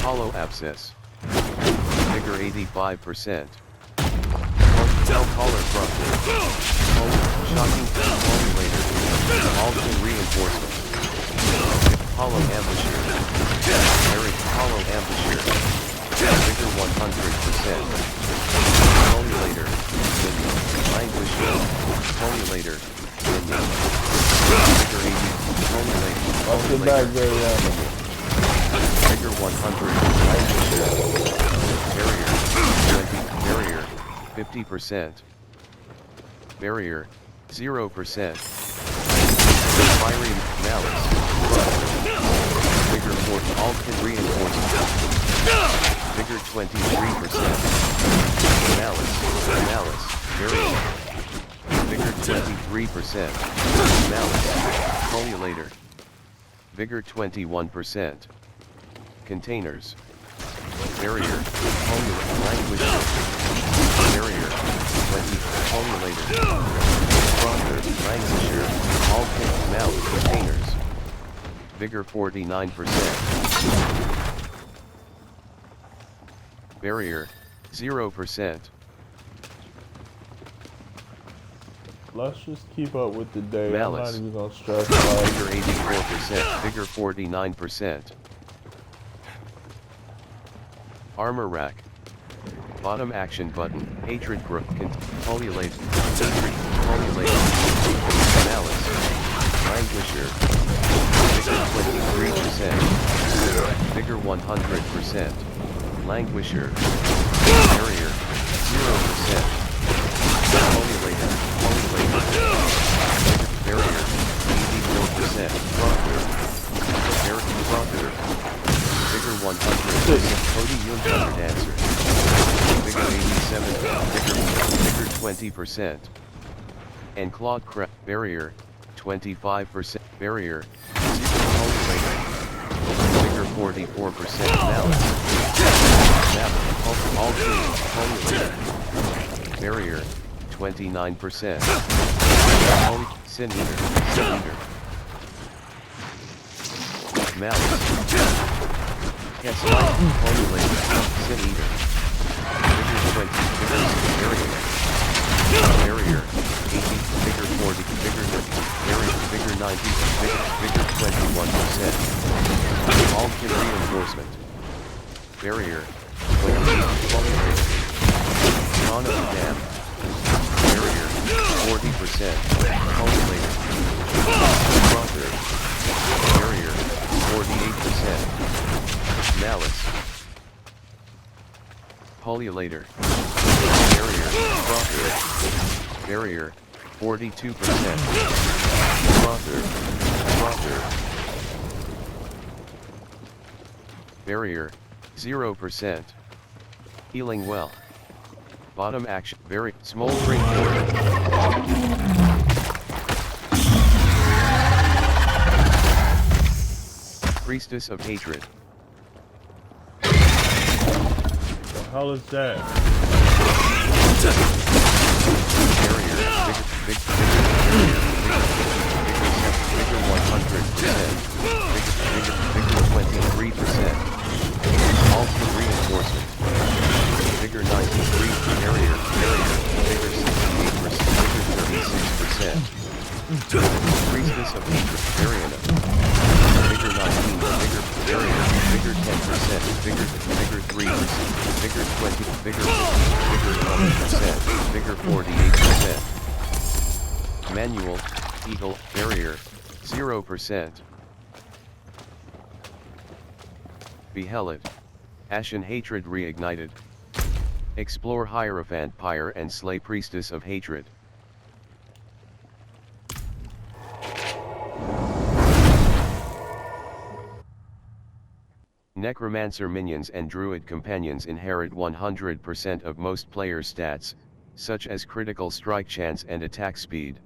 Hollow Abscess. Vigor 85%. Collar Crusher. Shocking Polulator. Alton Reinforcement. Hollow Embouchure. Eric Hollow Embouchure. Vigor 100%. Polulator. Languishing. Polulator. Vigor 80. Polulator. Off the back, very random. Vigor 100. Languishing. Barrier. 20. Barrier. 50%. Barrier. 0%. Fiery Malice. Vigor 4. Alton Reinforcement. Vigor 23%. Malice. Barrier. Vigor 23%. Malice. Polulator. Vigor 21%. Containers. Barrier. Language. Barrier. 20. Polulator. Frother. Languisher. Alton. Malice. Containers. Vigor 49%. Barrier. 0%. Let's just keep up with the day. Malice. I'm not even gonna stress about it. Vigor 84%. Vigor 49%. Armor rack. Bottom action button. Hatred growth. Polulate. Hatred. Polulate. Malice. Languisher. Vigor 23%. Vigor 100%. Languisher. Barrier. 0%. Polulator. Barrier. 84%. Frother. Vigor 100%. Cody Yunfunder Dancer. Vigor 87. Vigor 20%. And Claude Crab. Barrier. 25%. Barrier. Vigor 44%. Malice. All three. Barrier. 29%. Sin Eater. Malice. Yes, Polulator. Sin Eater. Vigor 20. Barrier. 80. Vigor 40. Vigor 90. Vigor 21%. Alton Reinforcement. Barrier. 20. Polulator. Dawn of the Dam. Barrier. 40%. Polulator. Frother. Barrier. 48%. Malice. Polulator. Barrier. Frother. Barrier. 42%. Frother. Barrier. 0%. Healing well. Bottom action. Very smoldering core. Priestess of Hatred. The hell is that? Barrier. Vigor 100%. Vigor 23%. Alton Reinforcement. Vigor 93. Barrier. Vigor 68%. Vigor 36%. Priestess of Hatred. Ariana. Vigor 19. Vigor. Barrier. Vigor 10%. vigor 3, vigor 20, vigor 50, vigor 11%, vigor 48%. Manual, eagle, barrier, 0%. Behelit, Ashen Hatred reignited. Explore Hierophant Pyre and slay Priestess of Hatred. Necromancer minions and Druid companions inherit 100% of most players' stats, such as critical strike chance and attack speed.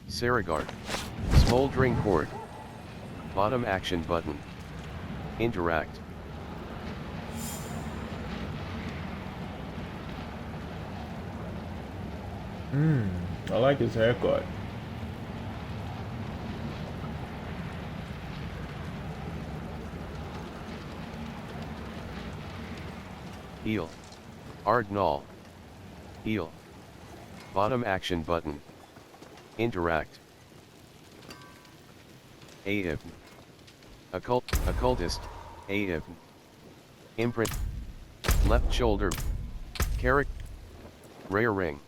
Saragard. Smoldering Court. Bottom action button. Interact. I like his haircut. Heal. Ardnall. Heal. Bottom action button. Interact. AIB. Occultist, AIB. Imprint. Left shoulder. Carrot. Rare ring.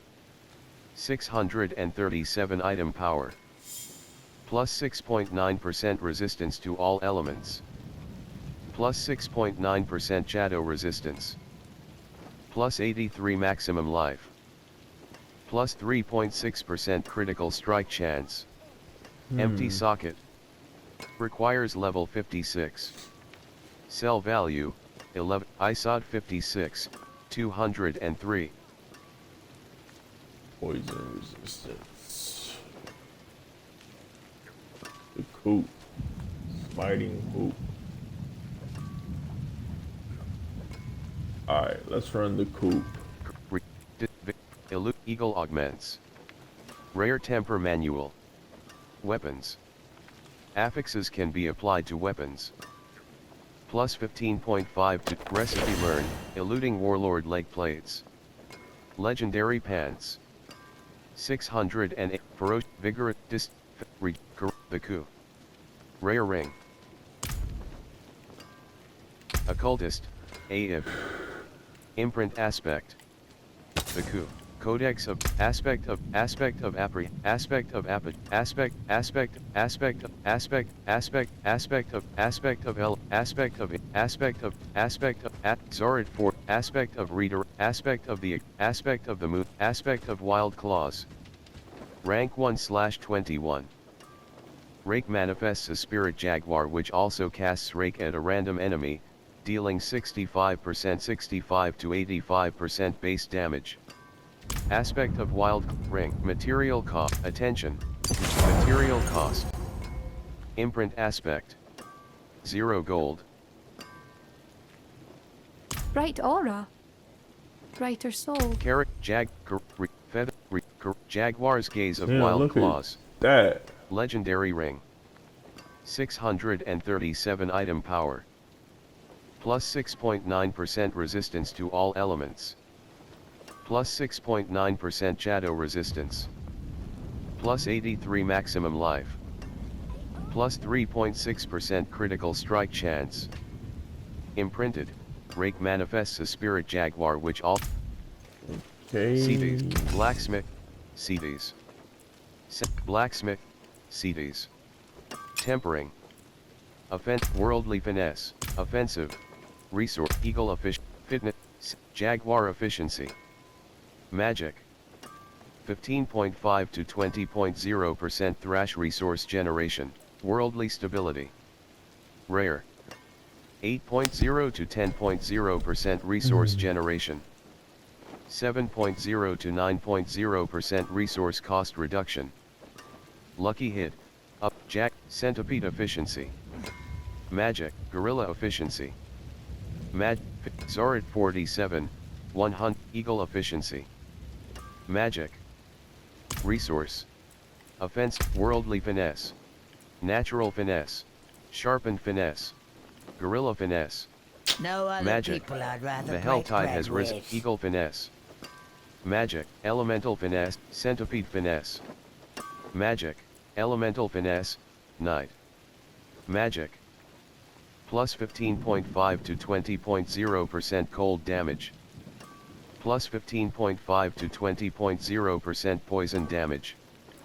637 item power. Plus 6.9% resistance to all elements. Plus 6.9% shadow resistance. Plus 83 maximum life. Plus 3.6% critical strike chance. Empty socket. Requires level 56. Sell value, 11, ISOD 56, 203. Poison resistance. The coop. Smiting coop. Alright, let's run the coop. Eagle augments. Rare temper manual. Weapons. Affixes can be applied to weapons. Plus 15.5 to recipe learn, eluding warlord leg plates. Legendary pants. 608 ferocious vigorous the coup. Rare ring. Occultist, AIB. Imprint aspect. The coup. Codex of aspect of aspect of appre aspect of aspect aspect aspect aspect of aspect aspect aspect of aspect of L aspect of aspect of Zorid 4 aspect of reader aspect of the moon aspect of wild claws. Rank 1/21. Rake manifests a spirit jaguar which also casts Rake at a random enemy, dealing 65% 65 to 85% base damage. Aspect of wild ring. Material cost. Attention. Material cost. Imprint aspect. 0 gold. Bright aura. Brighter soul. Carrot. Feather. Jaguar's gaze of Yeah, wild look claws. at that. Legendary ring. 637 item power. Plus 6.9% resistance to all elements. Plus 6.9% shadow resistance. Plus 83 maximum life. Plus 3.6% critical strike chance. Imprinted, Rake manifests a spirit jaguar which all CDs, blacksmith, CDs. Blacksmith, CDs. Tempering. Worldly finesse, offensive, resource, eagle efficient, fitness, jaguar efficiency. Magic. 15.5 to 20.0% thrash resource generation, worldly stability. Rare. 8.0 to 10.0% resource generation. 7.0 to 9.0% resource cost reduction. Lucky hit, up, centipede efficiency. Magic, gorilla efficiency. Zorid 47, 100, eagle efficiency. Magic. Resource. Offense, worldly finesse. Natural finesse. Sharpened finesse. Gorilla finesse. No other Magic. people I'd rather The hell break tide bread has risen. with. Eagle finesse. Magic. Elemental finesse. Centipede finesse. Magic, Elemental Finesse, Night. Magic. Plus 15.5 to 20.0% cold damage. Plus 15.5 to 20.0% poison damage.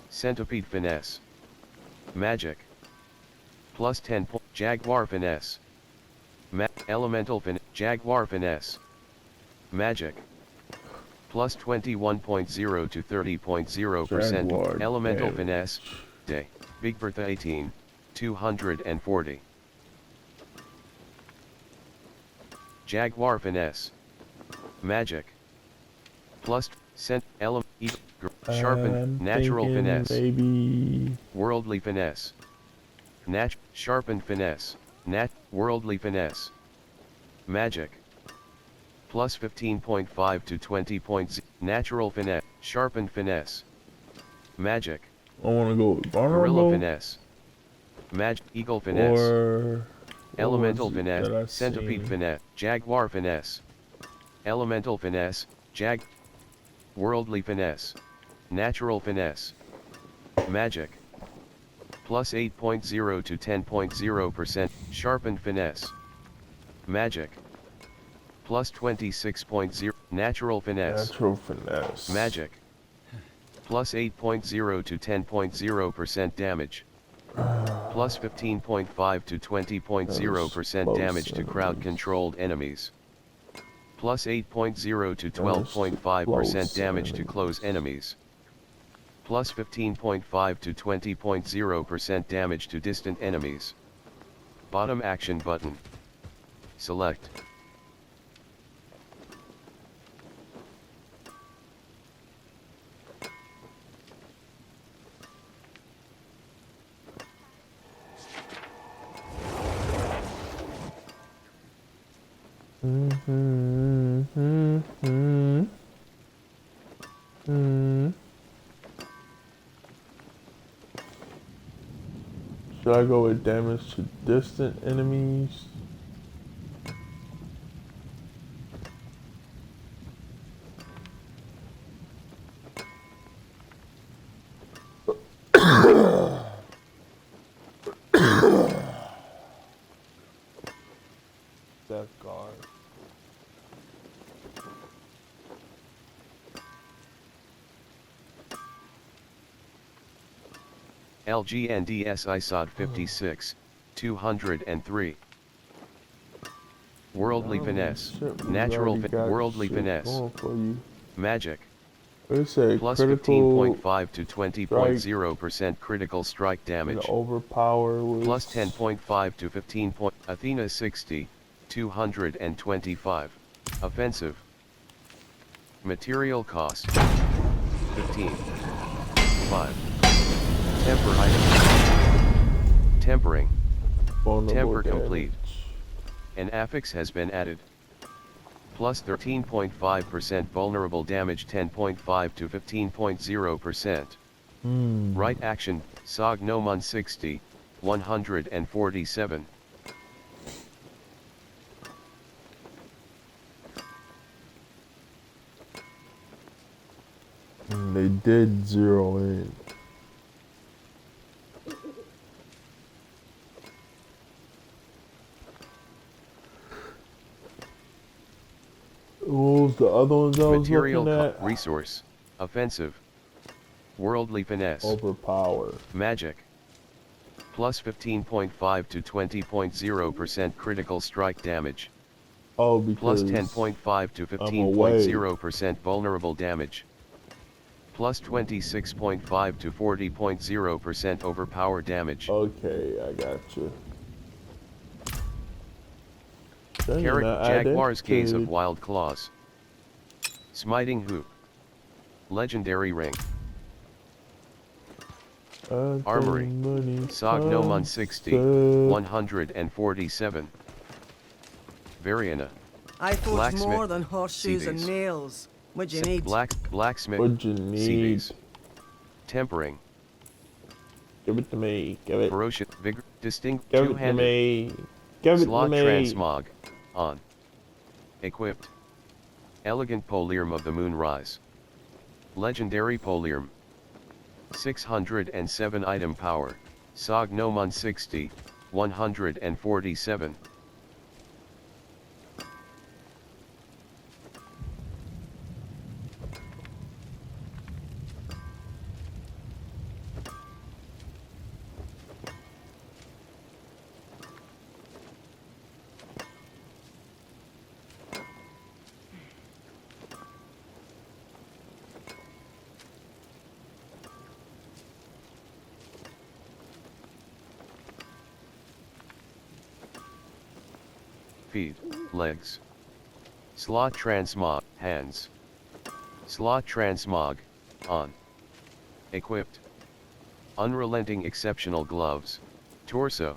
Centipede Finesse. Magic. Plus 10. Jaguar Finesse. Elemental Jaguar Finesse. Magic. Plus 21.0 to 30.0%. Jaguar Elemental damage. Finesse. Day. Big Bertha 18. 240. Jaguar Finesse. Magic. Plus Sharpened. I'm Natural thinking Finesse. maybe Worldly Finesse. Sharpened Finesse. Worldly Finesse. Magic. Plus 15.5 to 20. Natural Finesse. Sharpened Finesse. Magic. I want to go with Gorilla vulnerable Finesse. Eagle Finesse. or Elemental what was it that I Finesse. Centipede seen? Finesse. Jaguar Finesse. Elemental Finesse. Worldly Finesse. Natural Finesse. Magic. Plus 8.0 to 10.0%. Sharpened Finesse. Magic. Plus 26.0. Natural Finesse. Natural finesse. Magic. Plus 8.0 to 10.0% damage. Plus 15.5 to 20.0% damage to crowd-controlled enemies. Plus 8.0 to 12.5% damage to close enemies. Plus 15.5 to 20.0% damage to distant enemies. Bottom action button. Select. Should I go with damage to distant enemies? Death guard. LGNDS ISOD 56, 203. Worldly Finesse. Natural Worldly Finesse. Magic. Let's say Plus critical 15.5 to 20.0% critical strike damage. overpower was Plus 10.5 to 15. Athena 60, 225. Offensive. Material cost. 15. 5. Temper item. Tempering. vulnerable Temper damage. complete. An affix has been added. Plus 13.5% vulnerable damage, 10.5 to 15.0%. Right action, Sognomon 60, 147. They did zero in. What was the other ones I was Material looking at? resource. Offensive. Worldly finesse. Overpower. Magic. Plus 15.5 to 20.0% critical strike damage. Oh, because Plus 10.5 to 15.0% vulnerable damage. Plus 26.5 to 40.0% overpower damage. Okay, I got you. Jaguar's Gaze of Wild Claws. Smiting Hoop. Legendary Ring. Armory. Sognomon 60, 147. Variana. I forge Blacksmith. more than horseshoes and CDs. nails. What you need? Blacksmith. What you need? CDs. Tempering. Give it to me. Give it. Ferocious. Vigor. Distinct. Give it to Two-handed. me. Give it to Slot me. transmog. On. Equipped. Elegant Polyarm of the Moonrise. Legendary Polyarm. 607 item power, Sognomon 60, 147. Feet, legs. Slot transmog, hands. Slot transmog, on. Equipped. Unrelenting exceptional gloves, torso.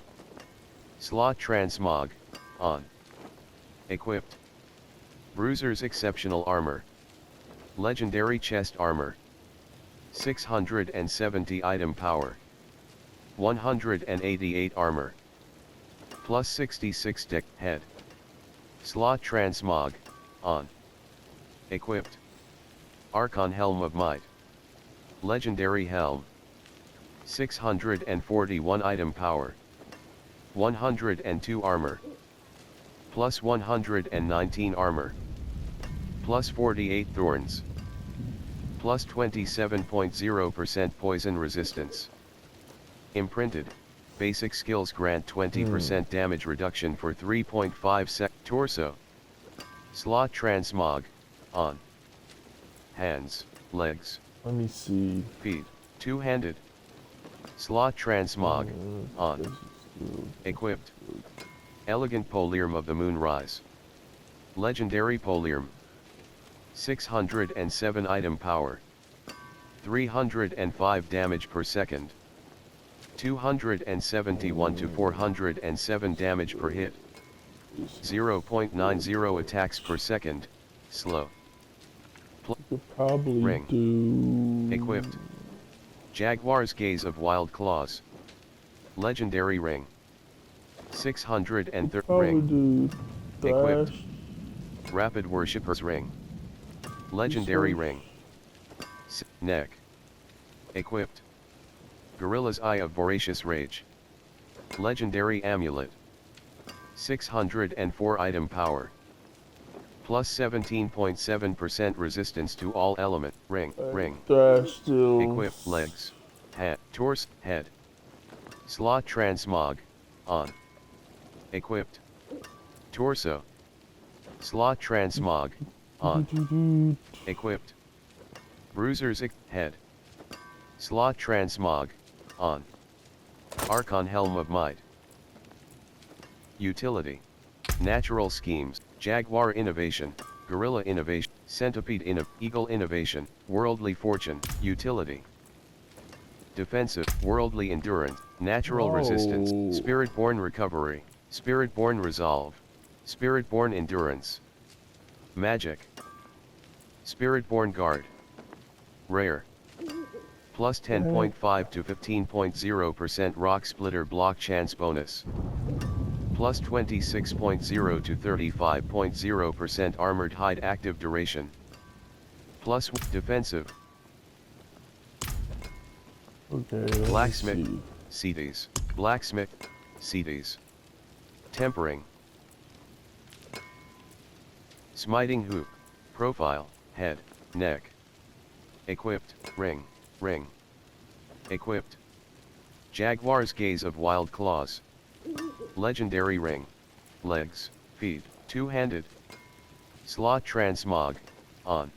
Slot transmog, on. Equipped. Bruiser's exceptional armor. Legendary chest armor. 670 item power. 188 armor. Plus 66 deck head. Slot transmog, on. Equipped. Archon helm of might. Legendary helm. 641 item power. 102 armor. Plus 119 armor. Plus 48 thorns. Plus 27.0% poison resistance. Imprinted. Basic skills grant 20% damage reduction for 3.5 sec. Torso. Slot transmog, on. Hands, legs. Let me see. Feet, two-handed. Slot transmog, on. Equipped. Elegant Polyarm of the Moonrise. Legendary Polyarm. 607 item power. 305 damage per second. 271 to 407 damage per hit. 0.90 attacks per second, slow. Could probably Ring. do. Equipped. Jaguar's Gaze of Wild Claws. Legendary Ring. 630 Probably Ring. do. Equipped. Thrash. Rapid Worshipper's Ring. Legendary Research. Ring. Neck. Equipped. Gorilla's Eye of Voracious Rage. Legendary Amulet. 604 item power. Plus 17.7% resistance to all element. Ring. Thrash still. Equipped. Legs. Head. Torso. Head. Slot transmog, on. Equipped. Torso. Slot transmog, on. Equipped. Bruiser's head. Slot transmog, on. Archon Helm of Might. Utility. Natural Schemes, Jaguar Innovation, Gorilla Innovation, Centipede Eagle Innovation, Worldly Fortune, Utility. Defensive, Worldly Endurance, Natural Resistance, Spirit-Born Recovery, Spirit-Born Resolve, Spirit-Born Endurance. Magic. Spirit-Born Guard. Rare. Plus 10.5 to 15.0% Rock Splitter block chance bonus. Plus 26.0 to 35.0% Armored Hide active duration. Plus defensive. Okay. Blacksmith. CDs. Blacksmith. CDs. Tempering. Smiting Hoop. Profile. Head. Neck. Equipped. Ring. Equipped. Jaguar's Gaze of Wild Claws. Legendary Ring. Legs. Feet. Two-handed. Slot Transmog. On.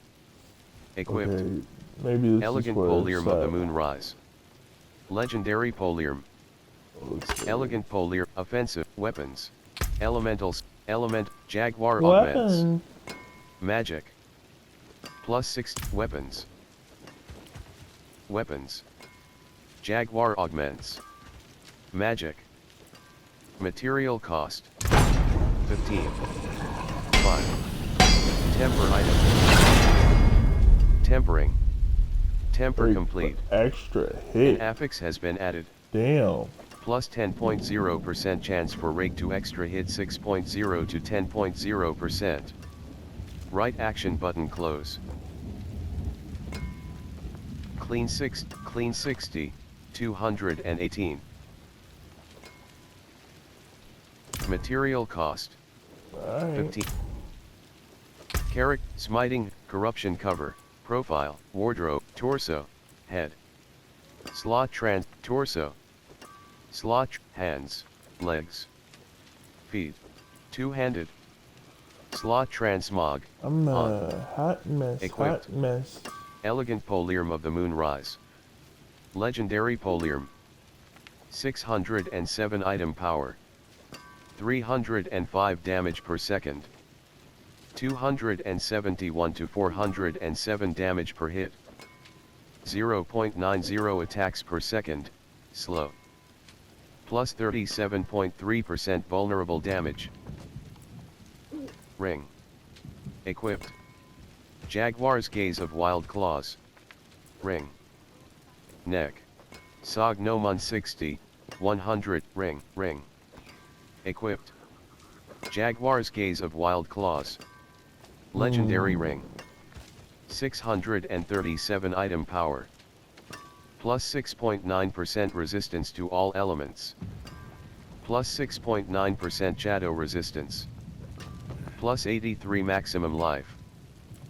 Equipped. Okay. Maybe this Elegant is Polyarm of the Moonrise. Legendary Polyarm. Elegant Polyarm. Offensive. Weapons. Elementals. Jaguar augments. Magic. Plus 6. Weapons. Jaguar augments. Magic. Material cost. 15. 5. Temper item. Tempering. Temper complete. Extra hit. An affix has been added. Damn. Plus 10.0% chance for rake to extra hit 6.0 to 10.0%. Right action button close. clean 60, 218. Material cost, Alright. 15. Character, smiting, corruption cover, profile, wardrobe, torso, head. Slot trans, torso. Slot, hands, legs. Feet. Two-handed. Slot transmog, I'm on. a hot mess, Equipped. hot mess. Elegant Poliarm of the Moonrise. Legendary Poliarm. 607 item power. 305 damage per second. 271 to 407 damage per hit. 0.90 attacks per second, slow. Plus 37.3% vulnerable damage. Ring. Equipped. Jaguar's Gaze of Wild Claws. Ring. Neck. Sognomon 60, 100, ring. Equipped. Jaguar's Gaze of Wild Claws. Legendary ring. 637 item power. Plus 6.9% resistance to all elements. Plus 6.9% shadow resistance. Plus 83 maximum life.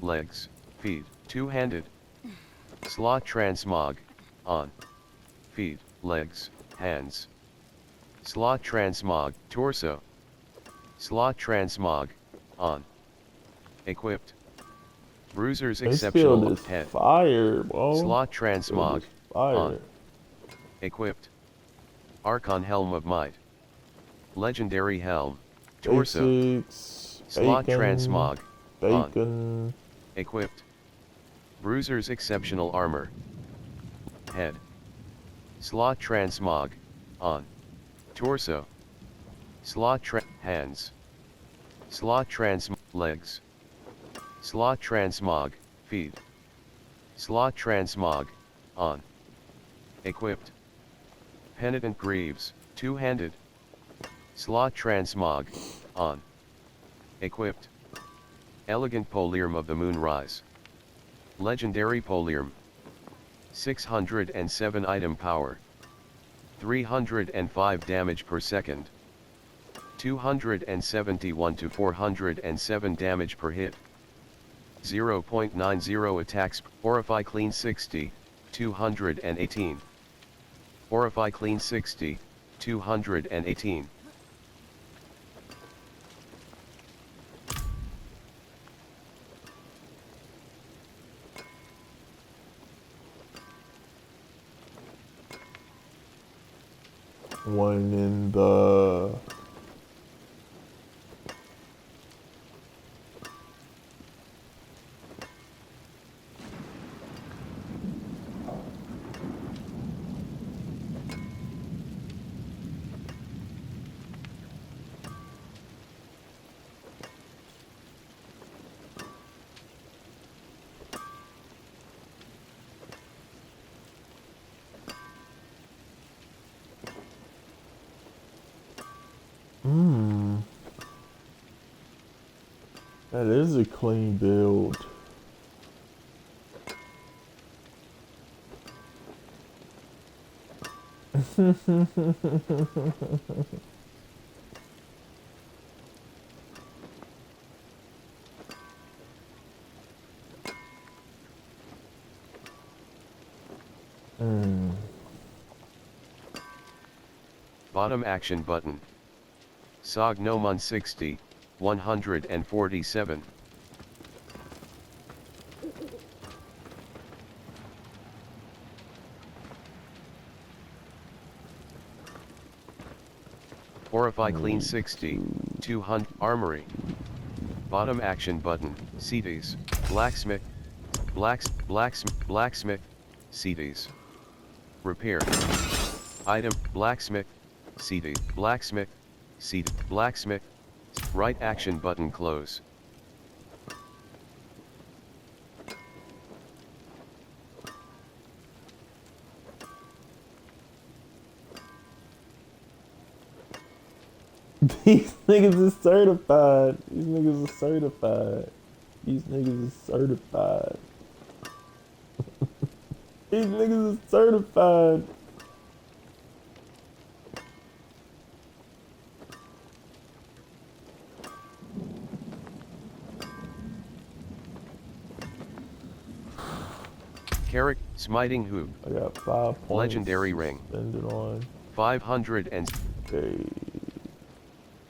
Legs, feet, two-handed. Slot transmog, on. Feet, legs, hands. Slot transmog, torso. Slot transmog, on. Equipped. Bruiser's This exceptional field is head. fire, bro. Slot transmog, Fire. on. Equipped. Archon Helm of Might. Legendary Helm. Torso. Basics, Slot bacon, transmog, on. bacon. Equipped. Bruiser's exceptional armor. Head. Slot transmog, on. Torso. Slot hands. Slot legs. Slot transmog, feet. Slot transmog, on. Equipped. Penitent Greaves, two-handed. Slot transmog, on. Equipped. Elegant Poliarm of the Moonrise. Legendary Poliarm. 607 item power. 305 damage per second. 271 to 407 damage per hit. 0.90 attacks. Orify Clean 60, 218. Orify Clean 60, 218. One in the that is a clean build. Bottom action button. Sognomon 60, 147. Orify Clean 60, 200. Armory. Bottom action button. CDs. Blacksmith. Blacksmith. CDs. Repair. Item. Blacksmith. CD. Blacksmith. CD. Blacksmith. Right action button close. These niggas is certified. These niggas is certified. These niggas is certified. These niggas is certified. Carrick, Smiting Hoop. I got 5 points. Legendary Ring. Spend it on. 500 and... Okay.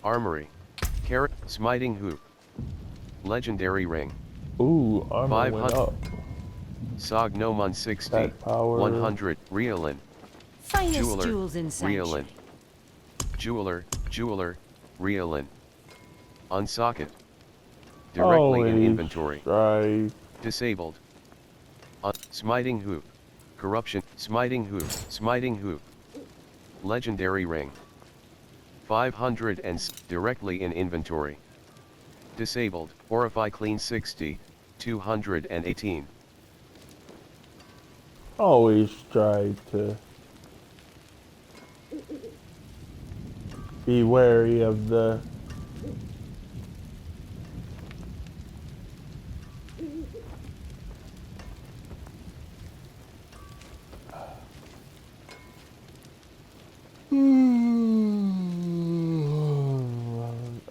Armory. Carrick, Smiting Hoop. Legendary Ring. Ooh, armor went 500. up. Sognomon 60. Attack power. 100. Riolin. Finest Jeweler. jewels in Riolin. Sanctuary. Jeweler. Riolin. Unsocket. Directly in inventory. Strike. Disabled. Smiting Hoop. Corruption. Smiting Hoop. Smiting Hoop. Legendary Ring. 500 and directly in inventory. Disabled. Horrify Clean 60. 218. Always try to be wary of the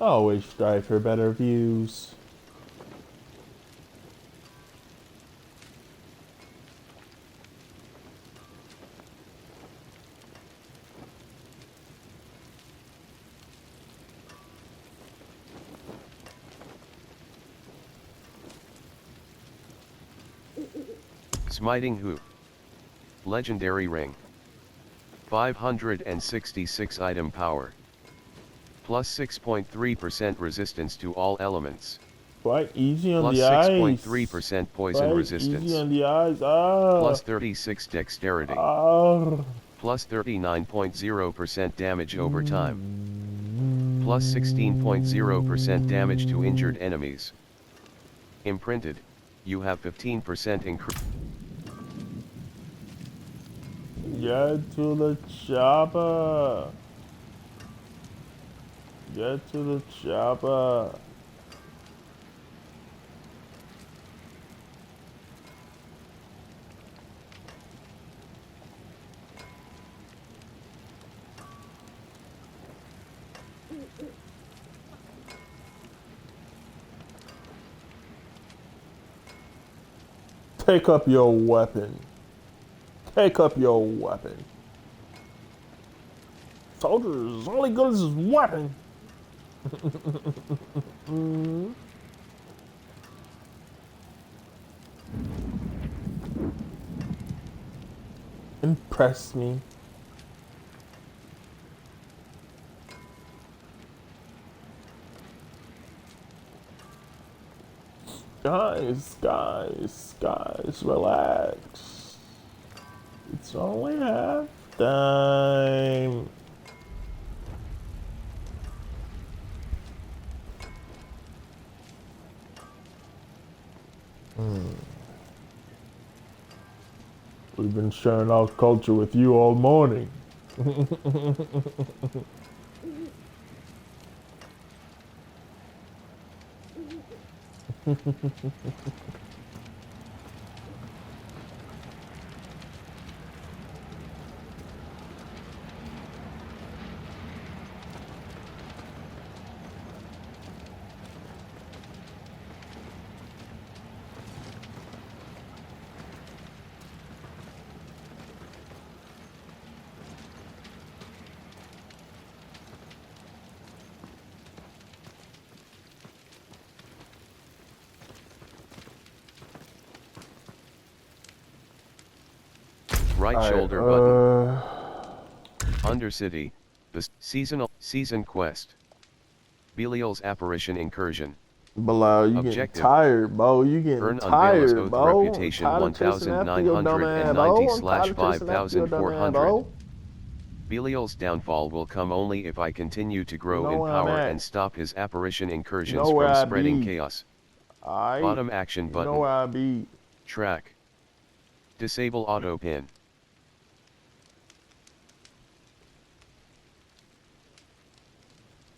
always strive for better views. Smiting Hoop. Legendary Ring. 566 item power. Plus 6.3% resistance to all elements. Quite easy on Plus the eyes. 6.3% poison Quite resistance. easy on the eyes. Ah. Plus 36 dexterity. Ah. Plus 39.0% damage over time. Plus 16.0% damage to injured enemies. Imprinted, you have 15% increase. Get to the chopper. Get to the chopper. Take up your weapon. Take up your weapon. Soldier is only good as his weapon. Impress me. Guys, relax. It's only half time. We've been sharing our culture with you all morning. Right shoulder button. Undercity, the season quest. Belial's apparition incursion. Bilal, you Objective. getting tired, bro. You getting Earn tired, Unveil's Oath bro. reputation I'm tired of chasing after your dumb ass, bro. 1990 I'm slash tired of chasing after your dumb ass, 5400. bro. Belial's downfall will come only if I continue to grow You know in where I'm power at. and stop his apparition incursions You know where from I spreading be. chaos. Alright. Bottom action You button. know where I be. Track. Disable auto pin.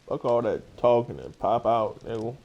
Fuck all that talking and pop out, nigga.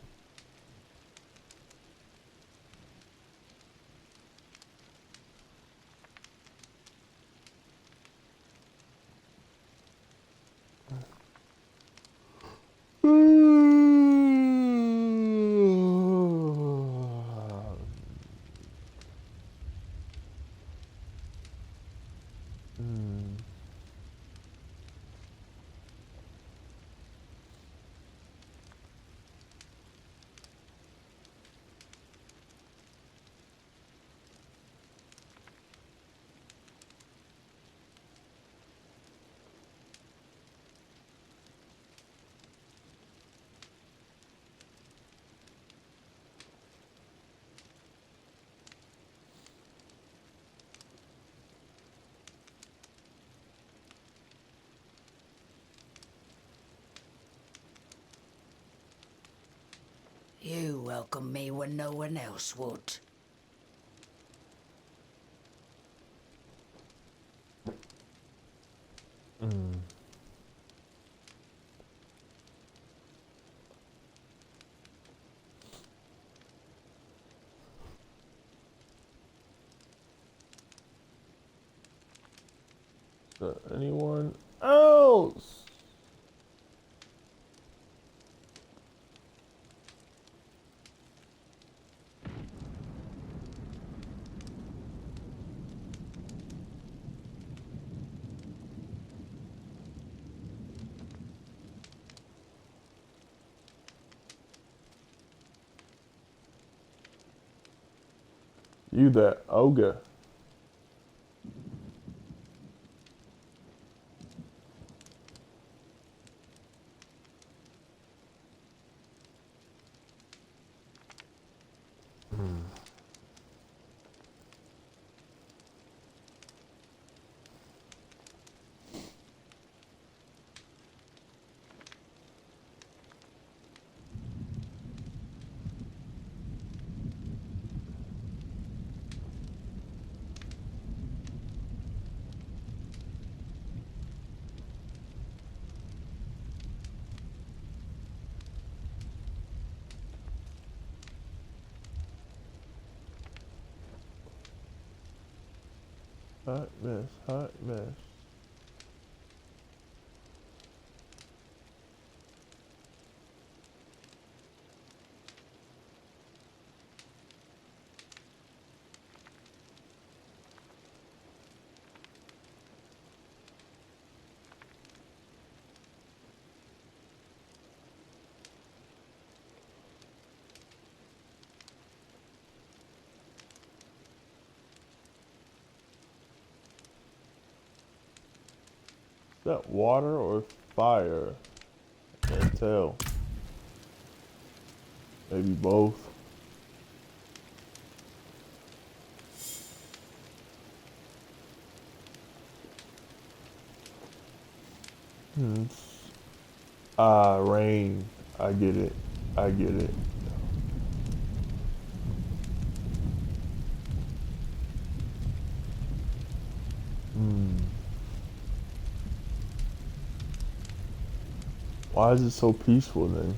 welcome me when no one else would. Anyone else? You that ogre. Hot mess, hot mess. Is that water or fire? I can't tell. Maybe both. Rain. I get it. I get it. Why is it so peaceful then?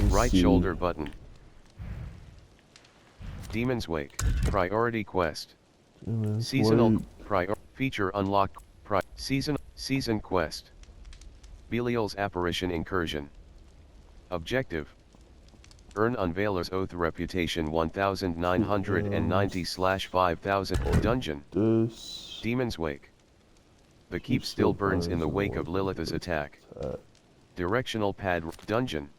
Right see. shoulder button. Demon's Wake. Priority quest. Seasonal feature unlocked. Season quest. Belial's apparition incursion. Objective. Earn Unveiler's Oath reputation 1990/5000 dungeon. Demon's Wake. The keep still burns in the wake of Lilith's attack. Directional pad dungeon.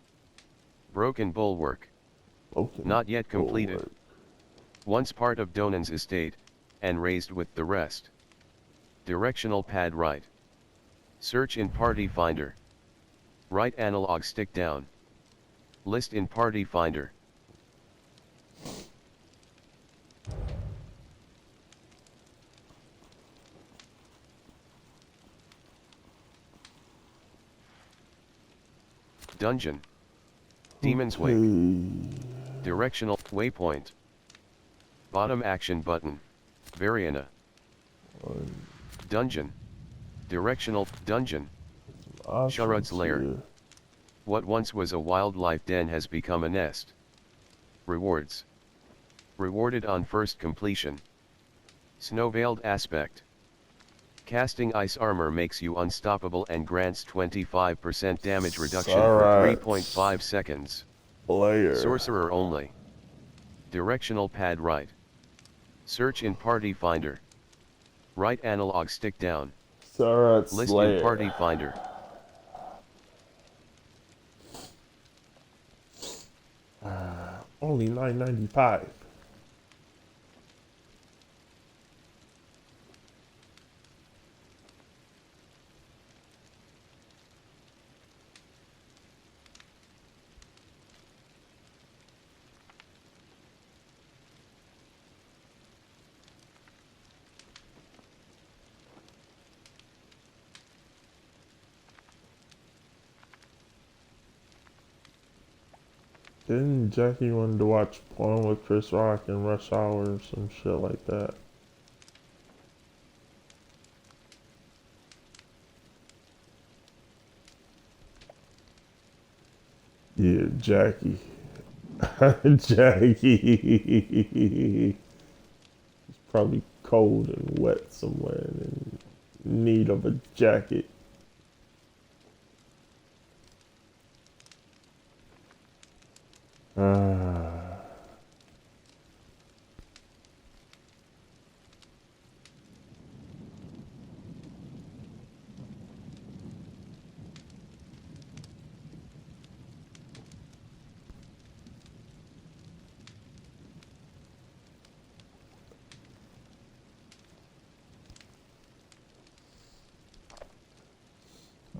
Broken bulwark. Not yet completed. Once part of Donan's estate, and raised with the rest. Directional pad right. Search in party finder. Right analog stick down. List in party finder. Dungeon. Demon's Wake. Directional waypoint. Bottom action button. Variana. Dungeon. Directional Dungeon. Options Sharad's Lair. here. What once was a wildlife den has become a nest. Rewards. Rewarded on first completion. Snow-veiled aspect. Casting ice armor makes you unstoppable and grants 25% damage reduction for 3.5 seconds. Lair. Sorcerer only. Directional pad right. Search in party finder. Right analog stick down. Sarat's List Lair. in party finder. Only $9.95. Didn't Jackie want to watch porn with Chris Rock and Rush Hour or some shit like that? Yeah, Jackie. Jackie. He's probably cold and wet somewhere and in need of a jacket.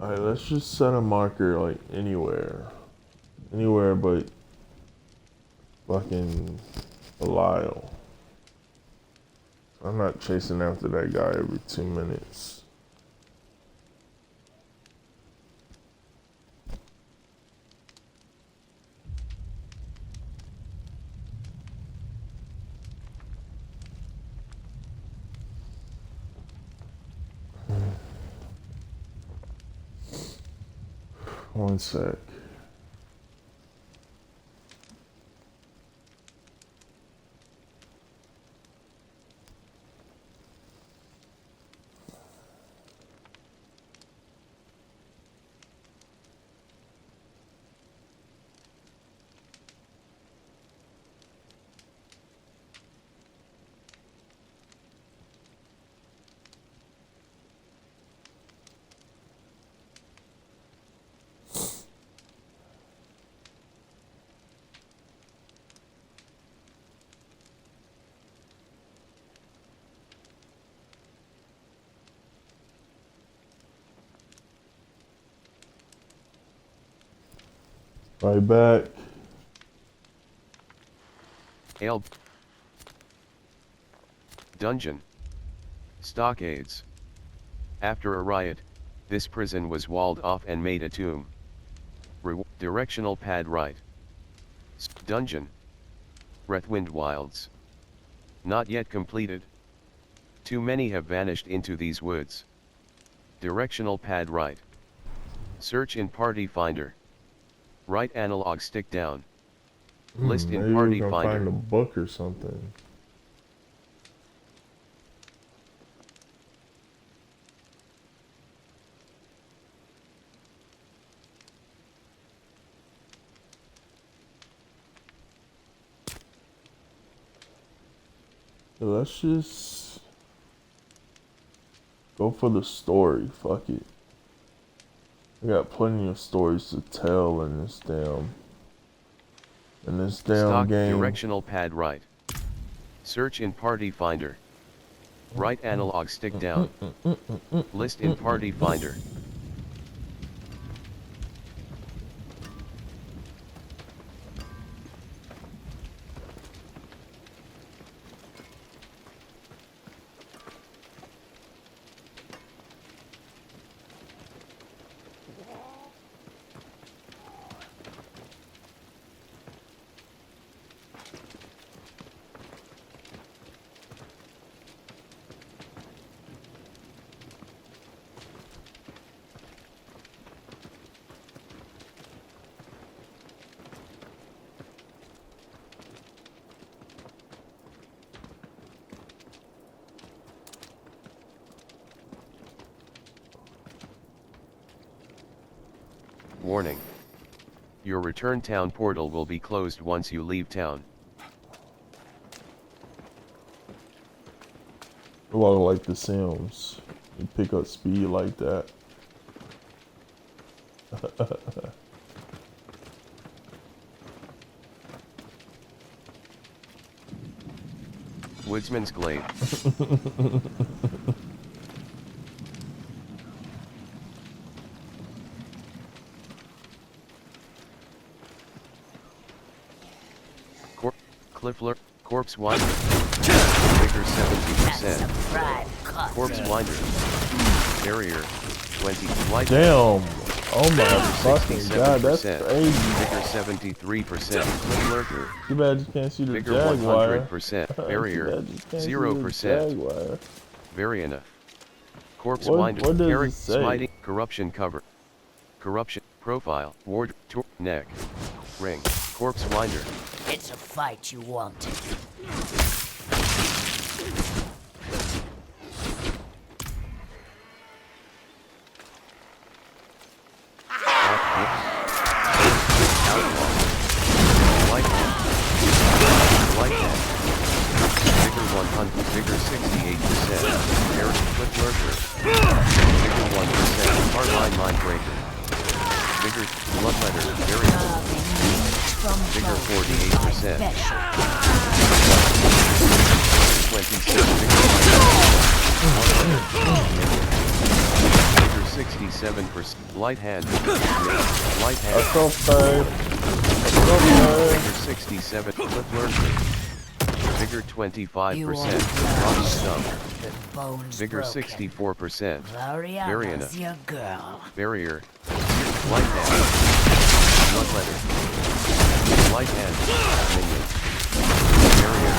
Alright, let's just set a marker like anywhere. Anywhere but fucking Belial. I'm not chasing after that guy every 2 minutes. One sec. Right back. Ale. Dungeon. Stockades. After a riot, this prison was walled off and made a tomb. Directional pad right. Dungeon. Wreathwind Wilds. Not yet completed. Too many have vanished into these woods. Directional pad right. Search in party finder. Right analog stick down. List in Maybe party we can finder. find a book or something. Let's just go for the story. Fuck it. I got plenty of stories to tell in this damn Stock game. directional pad right. Search in party finder. Right analog stick down. List in party finder. Warning. Your return town portal will be closed once you leave town. Well, like The Sims. You pick up speed like that. Woodsman's Glade. Cliffler, Corpse Winder. Vigor 70%. Corpse Winder. Barrier 20. Light. Damn. Oh my fucking god, that's 67%. crazy. Vigor 73%. Cliff Lurker. Too bad you can't see the Vigor Jaguar. 100%. Barrier Too bad you can't see the 0%. Jaguar. Variana. Corpse What Winder. does it Carrick, say? Smiting. Corruption cover. Corruption. Profile. Ward. Neck. Ring. Corpse Winder. It's a fight you wanted. Vigor 100, Vigor 68%, Eric Cliff Lurker, Vigor 1%, Hardline Mindbreaker, Vigor, Bloodletter, Variable, Vigor 48%, 26, Vigor 67%, Light Hand, Light Hand, That's okay. Vigor 67, Cliff Lurker, Vigor 25%, Rocky Stump, Vigor 64%, Variana, your girl. Barrier, Light Hand, Bloodletter, Light Hand, Minion, Barrier,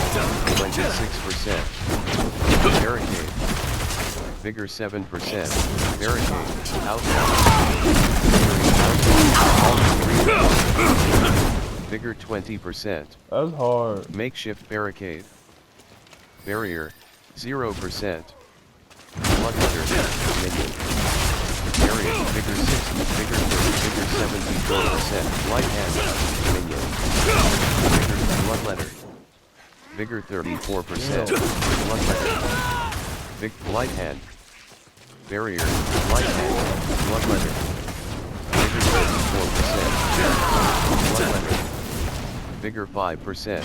26%, Barricade, Vigor 7%, Barricade, Outlaw, Vigor 20%. That's hard. Makeshift barricade. Barrier 0%. Bloodletter, minion. Barrier, Vigor 60, Vigor 30, Vigor 74%. Light hand, minion. Vigor, Bloodletter. Vigor 34%. Bloodletter. Light hand. Barrier, light hand, Bloodletter. Vigor 34%. Bloodletter. Vigor 5%.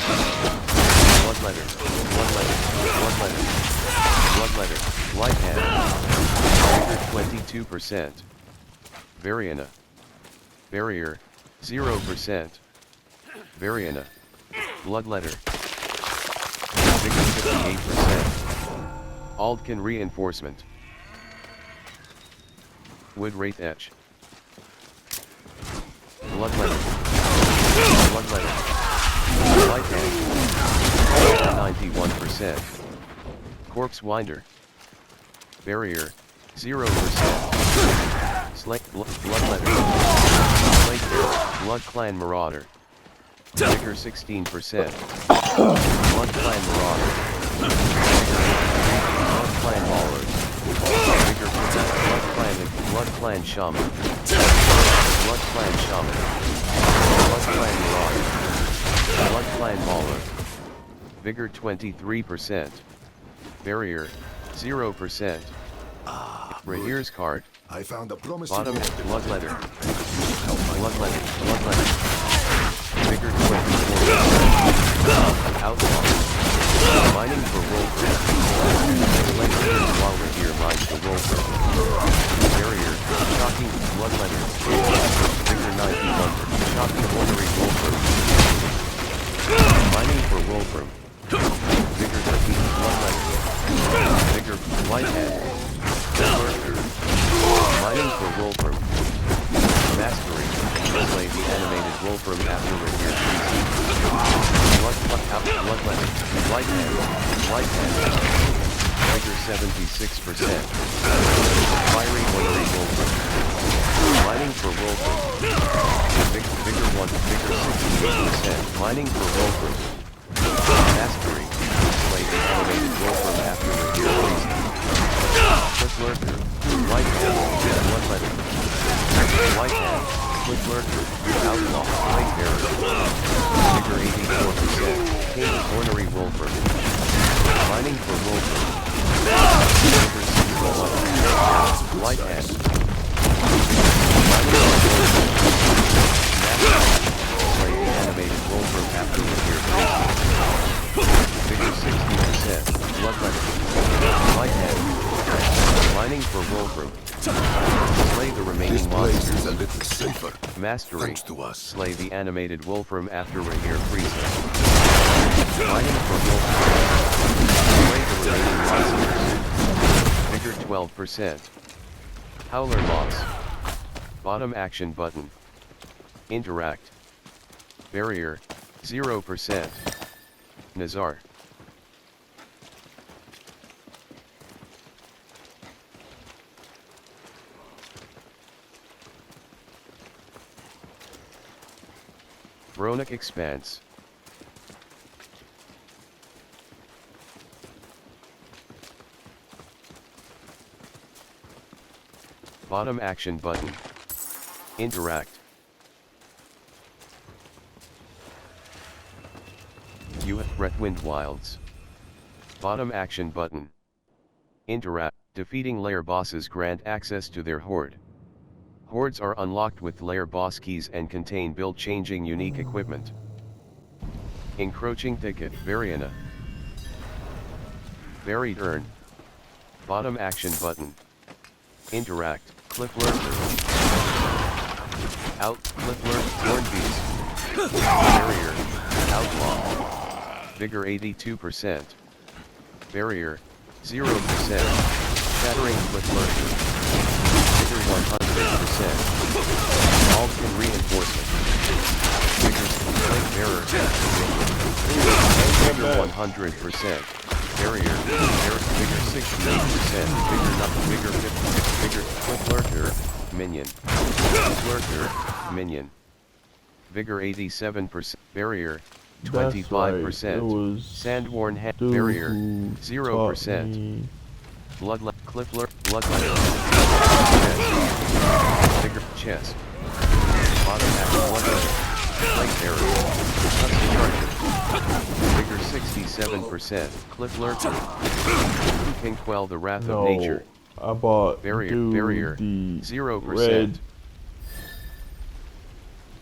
Bloodletter. Bloodletter. Bloodletter. Bloodletter. Light hand. Vigor 22%. Variana. Barrier 0%. Variana. Bloodletter. Vigor 58%. Aldkin reinforcement. Wood Wraith Etch. Bloodletter. Bloodletter. Light hand. 91%. Corpse Winder. Barrier 0%. Slate Bloodletter. Slate Blood Clan Marauder. Vigor 16%. Blood Clan Marauder. Blood Clan Maulers. Vigor Blood Clan Shaman. Blood Clan Shaman. Blood Clan Marauder. Blood Clan Mauler. Vigor 23%. Barrier 0%. Rahir's card. I found a promising Bottom Bloodletter. Bloodletter. Bloodletter. Vigor 24%. Outlaw. Mining for Wolfer. While Rahir mines the Wolfer. Barrier. Shocking Bloodletter. Vigor 91. Shocking Ornery Wolfer. Mining for Wolfram. Vigor 13. Bloodletter. Vigor Whitehead. Lurker. Mining for Wolfram. Mastery. Play the animated Wolfram after Rahir freezes. Bloodletter. Whitehead. Whitehead. Vigor 76%. Fiery Ornery Wolfram. Mining for Wolfram. Vigor 1. Vigor 68%. Mining for Wolfram. Mastery. Play the animated Wolfram after Rahir freezes. Cliff Lurker. White hand. Bloodletter. White hand. Cliff Ornery Wolfram. Mining for Wolfram. Vigor 61. Light hand. Play the animated Wolfram after the gear Vigor 60%. Bloodletting. Light hand. Mining for Wolfram. Slay the remaining monsters. Is a little safer. Mastery. Thanks to us. Slay the animated Wolfram after Rainier freezes. Mining for Wolfram. Slay the remaining monsters. Vigor 12%. Howler Moss. Bottom action button. Interact. Barrier, 0%. Nazar. Bronic Expanse. Bottom action button. Interact. You have Breathwind Wilds. Bottom action button. Interact. Defeating lair bosses grant access to their horde. Hordes are unlocked with lair boss keys and contain build-changing unique equipment. Encroaching Thicket. Variana. Buried Urn. Bottom action button. Interact. Cliff Lurker. Out. Cliff Lurker. Horn Beast. Barrier. Outlaw. Vigor 82%. Barrier. 0%. Shattering Cliff Lurker. Vigor 100%. Alton Reinforcement. Vigor Flame Bearer. Vigor 100%. Barrier. Vigor 68%. Vigor 50. Vigor Cliff Lurker. Minion. Cliff Lurker. Minion. Vigor 87%. Barrier. 25%. Right. Sandworn Head. Barrier. 0%. Bloodlet. Cliff Lurker. Bloodletter. Vigor. Chest. Bottom half. Bloodletter. Flame Bearer. Custom Charger. Vigor 67%. Cliff Lurker. Who can quell the wrath of nature? I bought Barrier. the 0%. red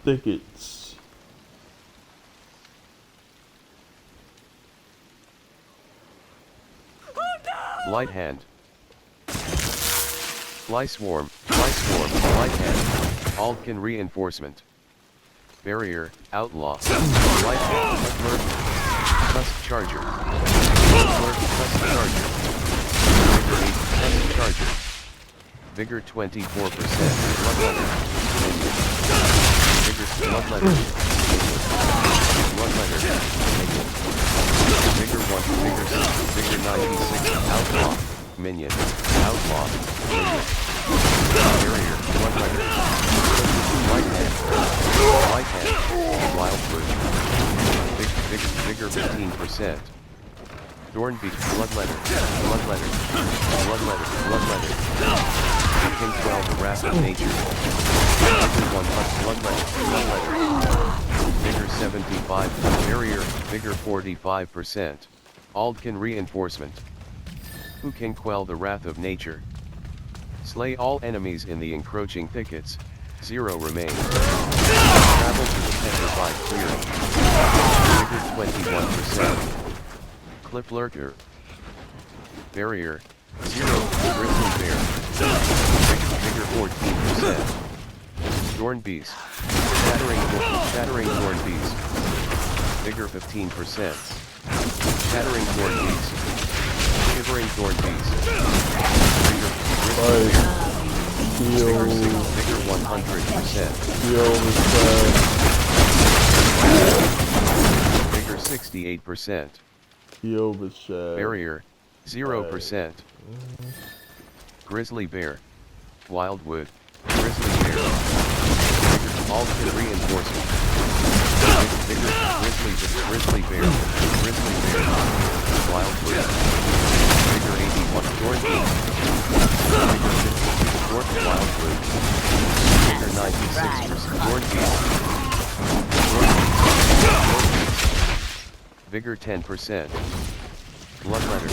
thickets. Light hand. Fly Swarm. Light hand. Altkin Reinforcement. Barrier. Outlaw. Light hand. Lurker. Tusk Charger. Lurker. Tusk Charger. Vigor 8%. Charger. Vigor 24%. Bloodletter. Vigor. Bloodletter. Bloodletter. Vigor 1. Vigor 96. Outlaw. Minion. Outlaw. Minion. Barrier. Bloodletter. Light hand. Light hand. Wildwood. Vigor 15%. Thornbeak. Bloodletter. Bloodletter. Bloodletter. Bloodletter. King 12. The Wrath of Nature. Vigor 1. Bloodletter. Bloodletter. Vigor 75. Barrier. Vigor 45%. Aldkin Reinforcement. Who can quell the wrath of nature? Slay all enemies in the encroaching thickets. 0 remain. Travel to the petrified clearing. Vigor 21%. Cliff Lurker. Barrier. 0. Grizzly Bear. Vigor 14%. Thorn Beast. Shattering Thorn Beast. Vigor 15%. Shattering Thorn Beast. Shivering Thorn Beast. Vigor Grizzly Bear. Vigor 100%. Vigor 68%. Barrier. 0%. Grizzly Bear. Wildwood. Grizzly Bear. Alton Reinforcement. Vigor. Grizzly Bear. Grizzly Bear. Wildwood. Vigor 81. Thorn Beast. Vigor 50. Wildwood. Vigor 96%. Thorn Beast. Vigor 10%. Bloodletter.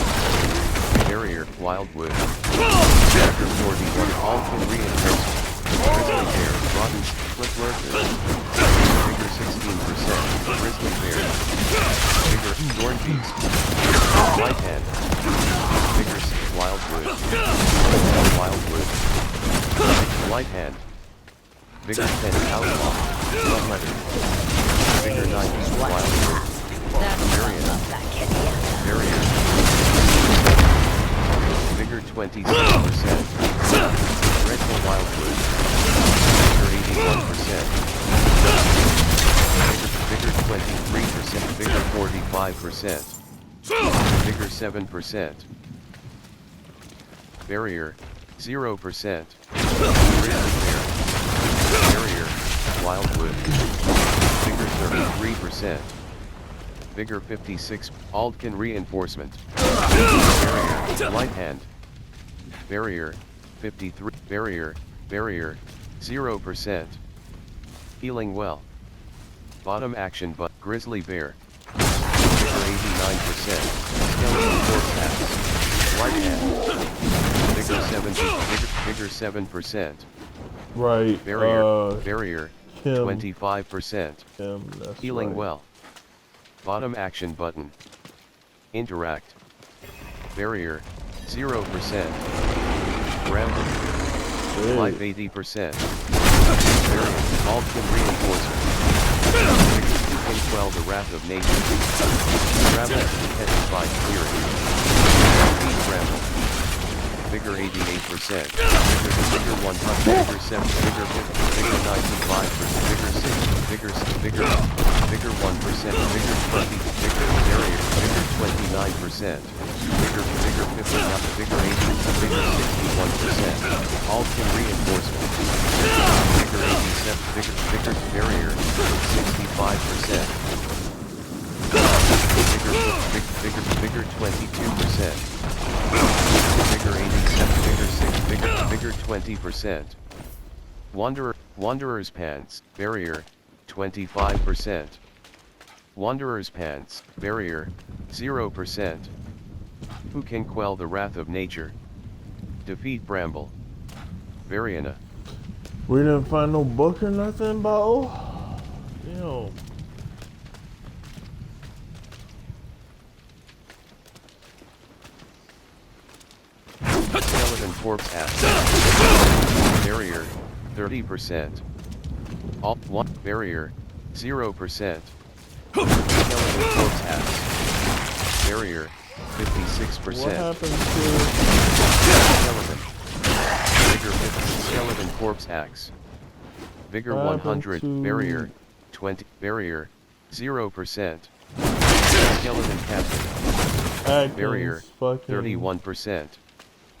Barrier, Wildwood. Vigor 41, all can reinforce. Grizzly Bear, Rotten, Flip Lurker. Vigor 16%. Grizzly Bear. Vigor, Thorn Beast. Light Hand. Vigor 6, Wildwood. Wildwood. Light Hand. Vigor 10, Outlaw. Bloodletter. Vigor 9, Wildwood. Barrier. Barrier. Vigor 26%. Dreadful Wildwood. Vigor 81%. Vigor 23%. Vigor 45%. Vigor 7%. Barrier 0%. Grizzly Bear. Barrier, Wildwood. Vigor 33%. Vigor 56, Aldkin Reinforcement. Barrier, Light Hand. Barrier, 53, Barrier, 0%. Healing Well. Bottom action but Grizzly Bear. Vigor 89%. Skeleton Corpse Axe. Light Hand. Vigor 7%. Right. Barrier, Kim. 25%. Kim, that's Healing right. Well. Bottom action button. Interact. Barrier, 0%. Bramble. Hey. Life 80%. Barrier, Aldkin Reinforcement. You can quell the wrath of nature. Bramble, petrified clearing. Speed Bramble. Vigor 88%. Vigor 100. Vigor 7. Vigor 50. Vigor 95%. Vigor 6. Vigor 6. Vigor 1%. Vigor 20. Vigor barrier. Vigor 29%. Vigor 50. Vigor 80. Vigor 61%. Aldkin Reinforcement. Vigor 87. Vigor barrier. 65%. Vigor 22%. Vigor 87, Vigor 20%. Wanderer's Pants, Barrier, 25%. Wanderer's Pants, Barrier, 0%. Who can quell the wrath of nature? Defeat Bramble. Variana. We didn't find no book or nothing, bro. Damn. Skeleton Corpse Axe. Barrier, 30%. All 1 barrier, 0%. Skeleton Corpse Axe. Barrier, 56%. What happened to Skeleton. Vigor 50. Skeleton Corpse Axe. Vigor What 100. happened to- Barrier, 20. Barrier, 0%. Skeleton Captain. Atkins, Barrier, fucking 31%.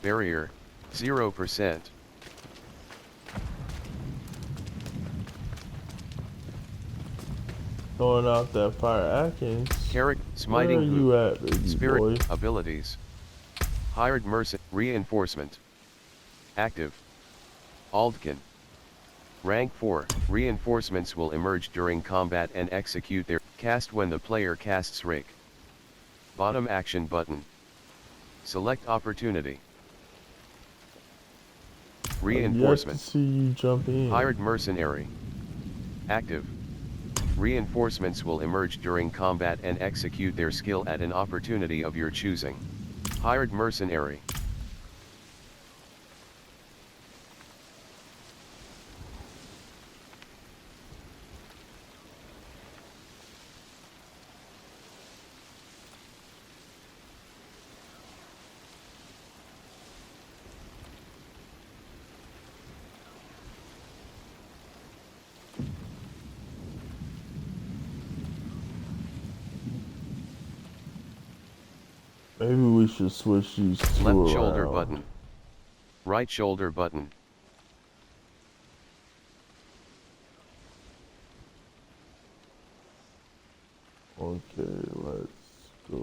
Barrier, 0%. throwing out that fire Atkins? Carrick, Where Smiting are Hoop. you at, baby Spirit, boy? abilities. Hired Mercen, Reinforcement. Active. Aldkin. Rank 4, reinforcements will emerge during combat and execute their cast when the player casts Rake. Bottom action button. Select opportunity. Reinforcement. I've yet to see you jump in. Hired Mercenary. Active. Reinforcements will emerge during combat and execute their skill at an opportunity of your choosing. Hired Mercenary. Maybe we should switch these two Left around. shoulder button. Right shoulder button. Okay, let's go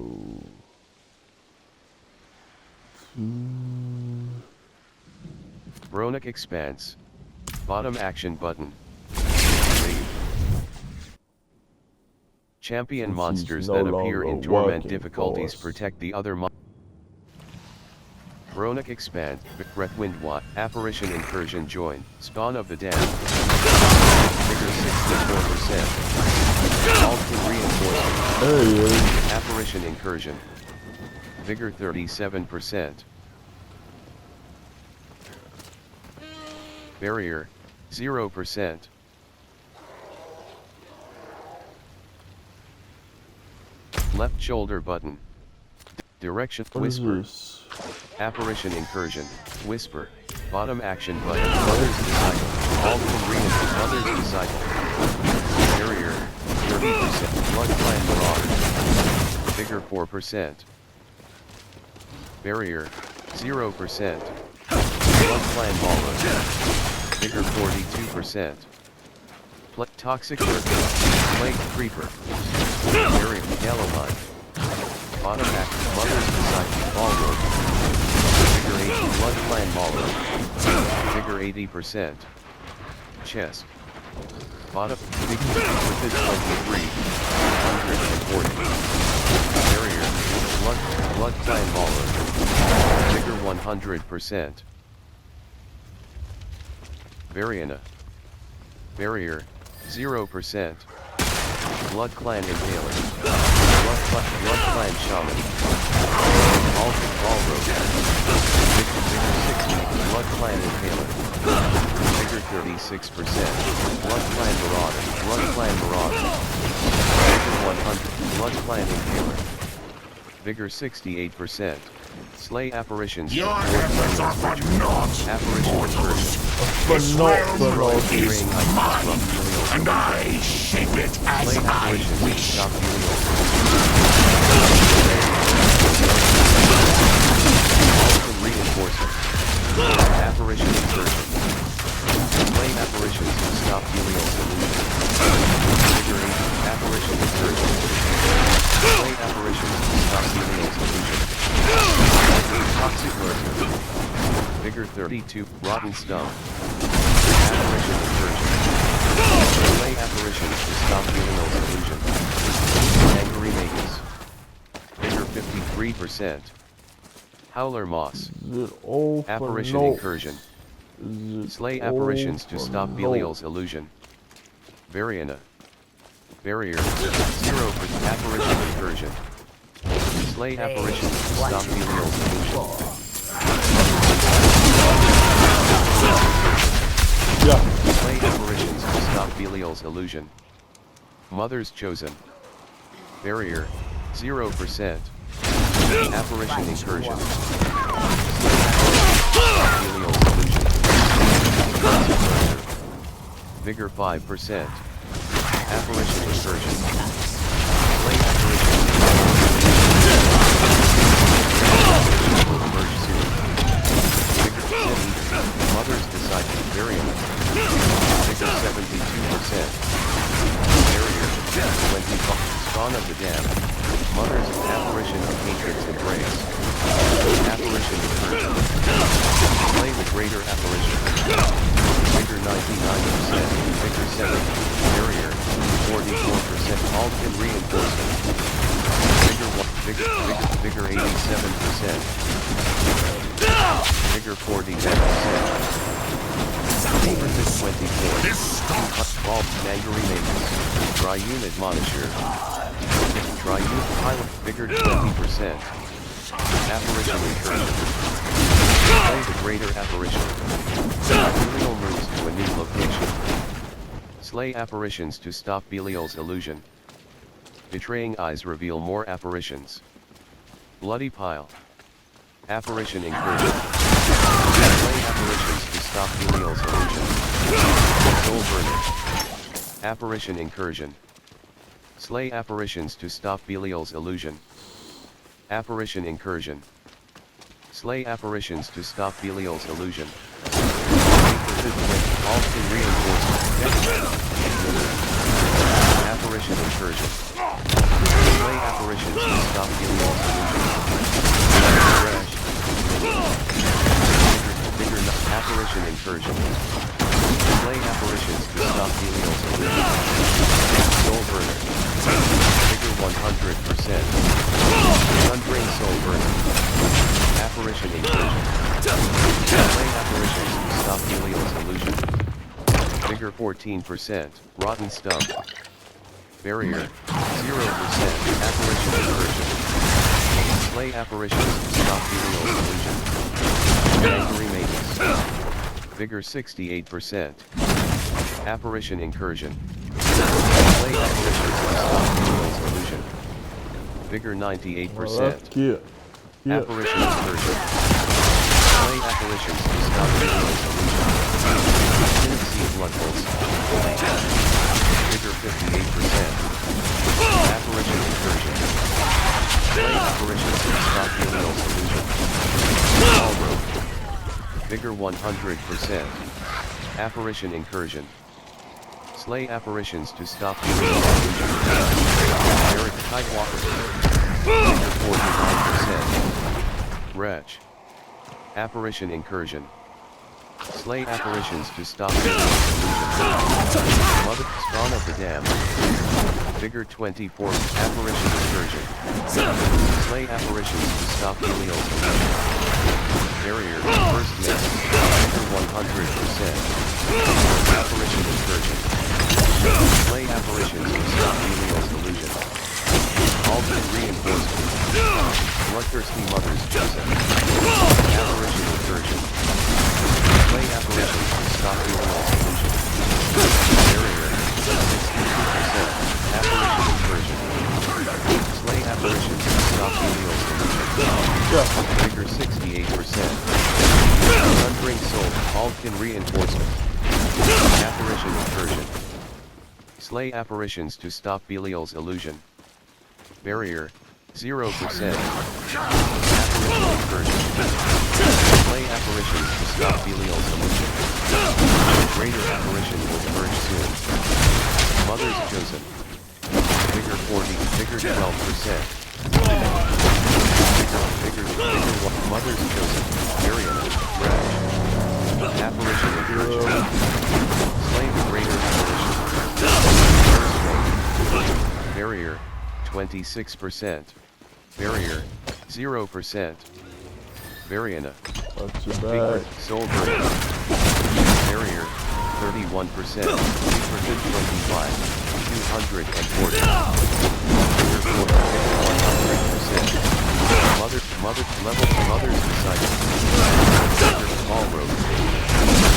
to... Bronic Expanse. Bottom action button. Leave. Champion Since monsters he's no that appear in longer torment working difficulties for us. protect the other Chronic Expand, Breath Wind Watt, Apparition Incursion Join, Spawn of the Dam. Vigor 64%. Alton Reinforcement. There he is. Apparition Incursion. Vigor 37%. Barrier, 0%. Left shoulder button. Direction What is whisper. this? Apparition Incursion, Whisper. Bottom action button. Mother's Disciple. Alton Reinforcement. Mother's Disciple. Barrier, 30%. Blood Clan Marauder. Vigor 4%. Barrier, 0%. Blood Clan Walrus. Vigor 42%. Toxic Circuit. Plague Creeper. Barrier, Yellow Line. Bottom act, Mother's Disciple. Ballroom. Vigor 80. Blood Clan Mauler. Vigor 80%. Chest. Bottom. Vigor 23. 140. Barrier. Blood Clan Mauler. Vigor 100%. Variana. Barrier. 0%. Blood Clan Impaler. Blood Clan Shaman. Alton Ballroom. Vigor 60. Blood Clan Impaler. Vigor 36%. Blood Clan Marauder. Blood Clan Marauder. Vigor 100. Blood Clan Impaler. Vigor 68%. Slay apparitions. Your efforts are for naught, mortals. This realm is mine, and I shape it as I wish. Reinforcement. Apparition Incursion. Slay apparitions to stop Helios illusion. Vigor 80. Apparition Incursion. Slay apparitions to stop Helios illusion. Toxic Lurker. Vigor 32. Rotten Stump. Apparition Incursion. Slay apparitions to stop Helios illusion. Angry Magus. Vigor 53%. Howler Moss. Apparition Incursion. Slay apparitions to stop Belial's illusion. Variana. Barrier. 0%. Apparition Incursion. Slay apparitions to stop Belial's illusion. Slay apparitions to stop Belial's illusion. Mother's Chosen. Barrier. 0%. Apparition Incursion. Belial's illusion. Vigor 5%. Apparition Incursion. Slay apparition. Emerge soon. Vigor 70. Mother's Disciple. Variant. Vigor 72%. Barrier. 25. Spawn of the Dam. Mother's Apparition of Hatred's Embrace. Apparition Incursion. Slay the Greater Apparition. Vigor 99%. Vigor 70. Barrier. 44%. Alton Reinforcement. Vigor 87%. Vigor 47%. Overfit 24. Ball Nangary Magus. Triune Admonisher. Triune Pilot. Vigor 20%. Apparition Incursion. Slay the Greater Apparition. Belial moves to a new location. Slay apparitions to stop Belial's illusion. Betraying eyes reveal more apparitions. Bloody Pile. Apparition Incursion. Slay apparitions to stop Belial's illusion. Soul Burner. Apparition Incursion. Slay apparitions to stop Belial's illusion. Apparition Incursion. Slay apparitions to stop Belial's illusion. Alton Reinforcement. Apparition Incursion. Slay apparitions to stop Belial's illusion. Crash. Apparition Incursion. Slay apparitions to stop Helios illusion. Soul Burner. Figure 100%. Sundrain Soul Burner. Apparition incursion. Slay apparitions to stop Helios illusion. Figure 14%. Rotten Stump. Barrier. 0%. Apparition incursion. Slay apparitions to stop Helios illusion. Angry Magus. Vigor 68%. Apparition incursion. Slay apparitions to stop Helios illusion. Vigor 98%. Well, that's cute. Yeah. Apparition incursion. Slay apparitions to stop Helios illusion. Tennessee Blood Pulse. Vigor 58%. Apparition incursion. Slay apparitions to stop Helios illusion. All rope. Vigor 100%. Apparition incursion. Slay apparitions to stop Helios illusion. Eric Tidewalker. Vigor 49%. Wretch. Apparition incursion. Slay apparitions to stop Helios illusion. Mother Spawn of the Damned. Vigor 24. Apparition incursion. Slay apparitions to stop Helios illusion. Barrier. First miss. Vigor 100%. Apparition incursion. Slay apparitions to stop Helios illusion. Alternate reinforcement. Bloodthirsty Mothers Chosen. Apparition incursion. Slay apparitions to stop Helios illusion. Barrier. 62%. Apparition incursion. Slay apparitions to stop Helios illusion. Vigor 68%. Thundering Soul. Altkin reinforcement. Apparition incursion. Slay apparitions to stop Belial's illusion. Barrier. 0%. Apparition incursion. Slay apparitions to stop Belial's illusion. Greater apparition will emerge soon. Mothers Chosen. Vigor 40. Vigor 12%. Vigor 1. Mothers Chosen. Arian. Wretch. Apparition incursion. Slay the greater apparition. Barrier. 26%. Barrier. 0%. Variana. That's your Vigor. bag. Soul Burner. Barrier. 31%. Vigor 25. 240. Vigor 100%. Mother's Disciple. Vigor Small Road.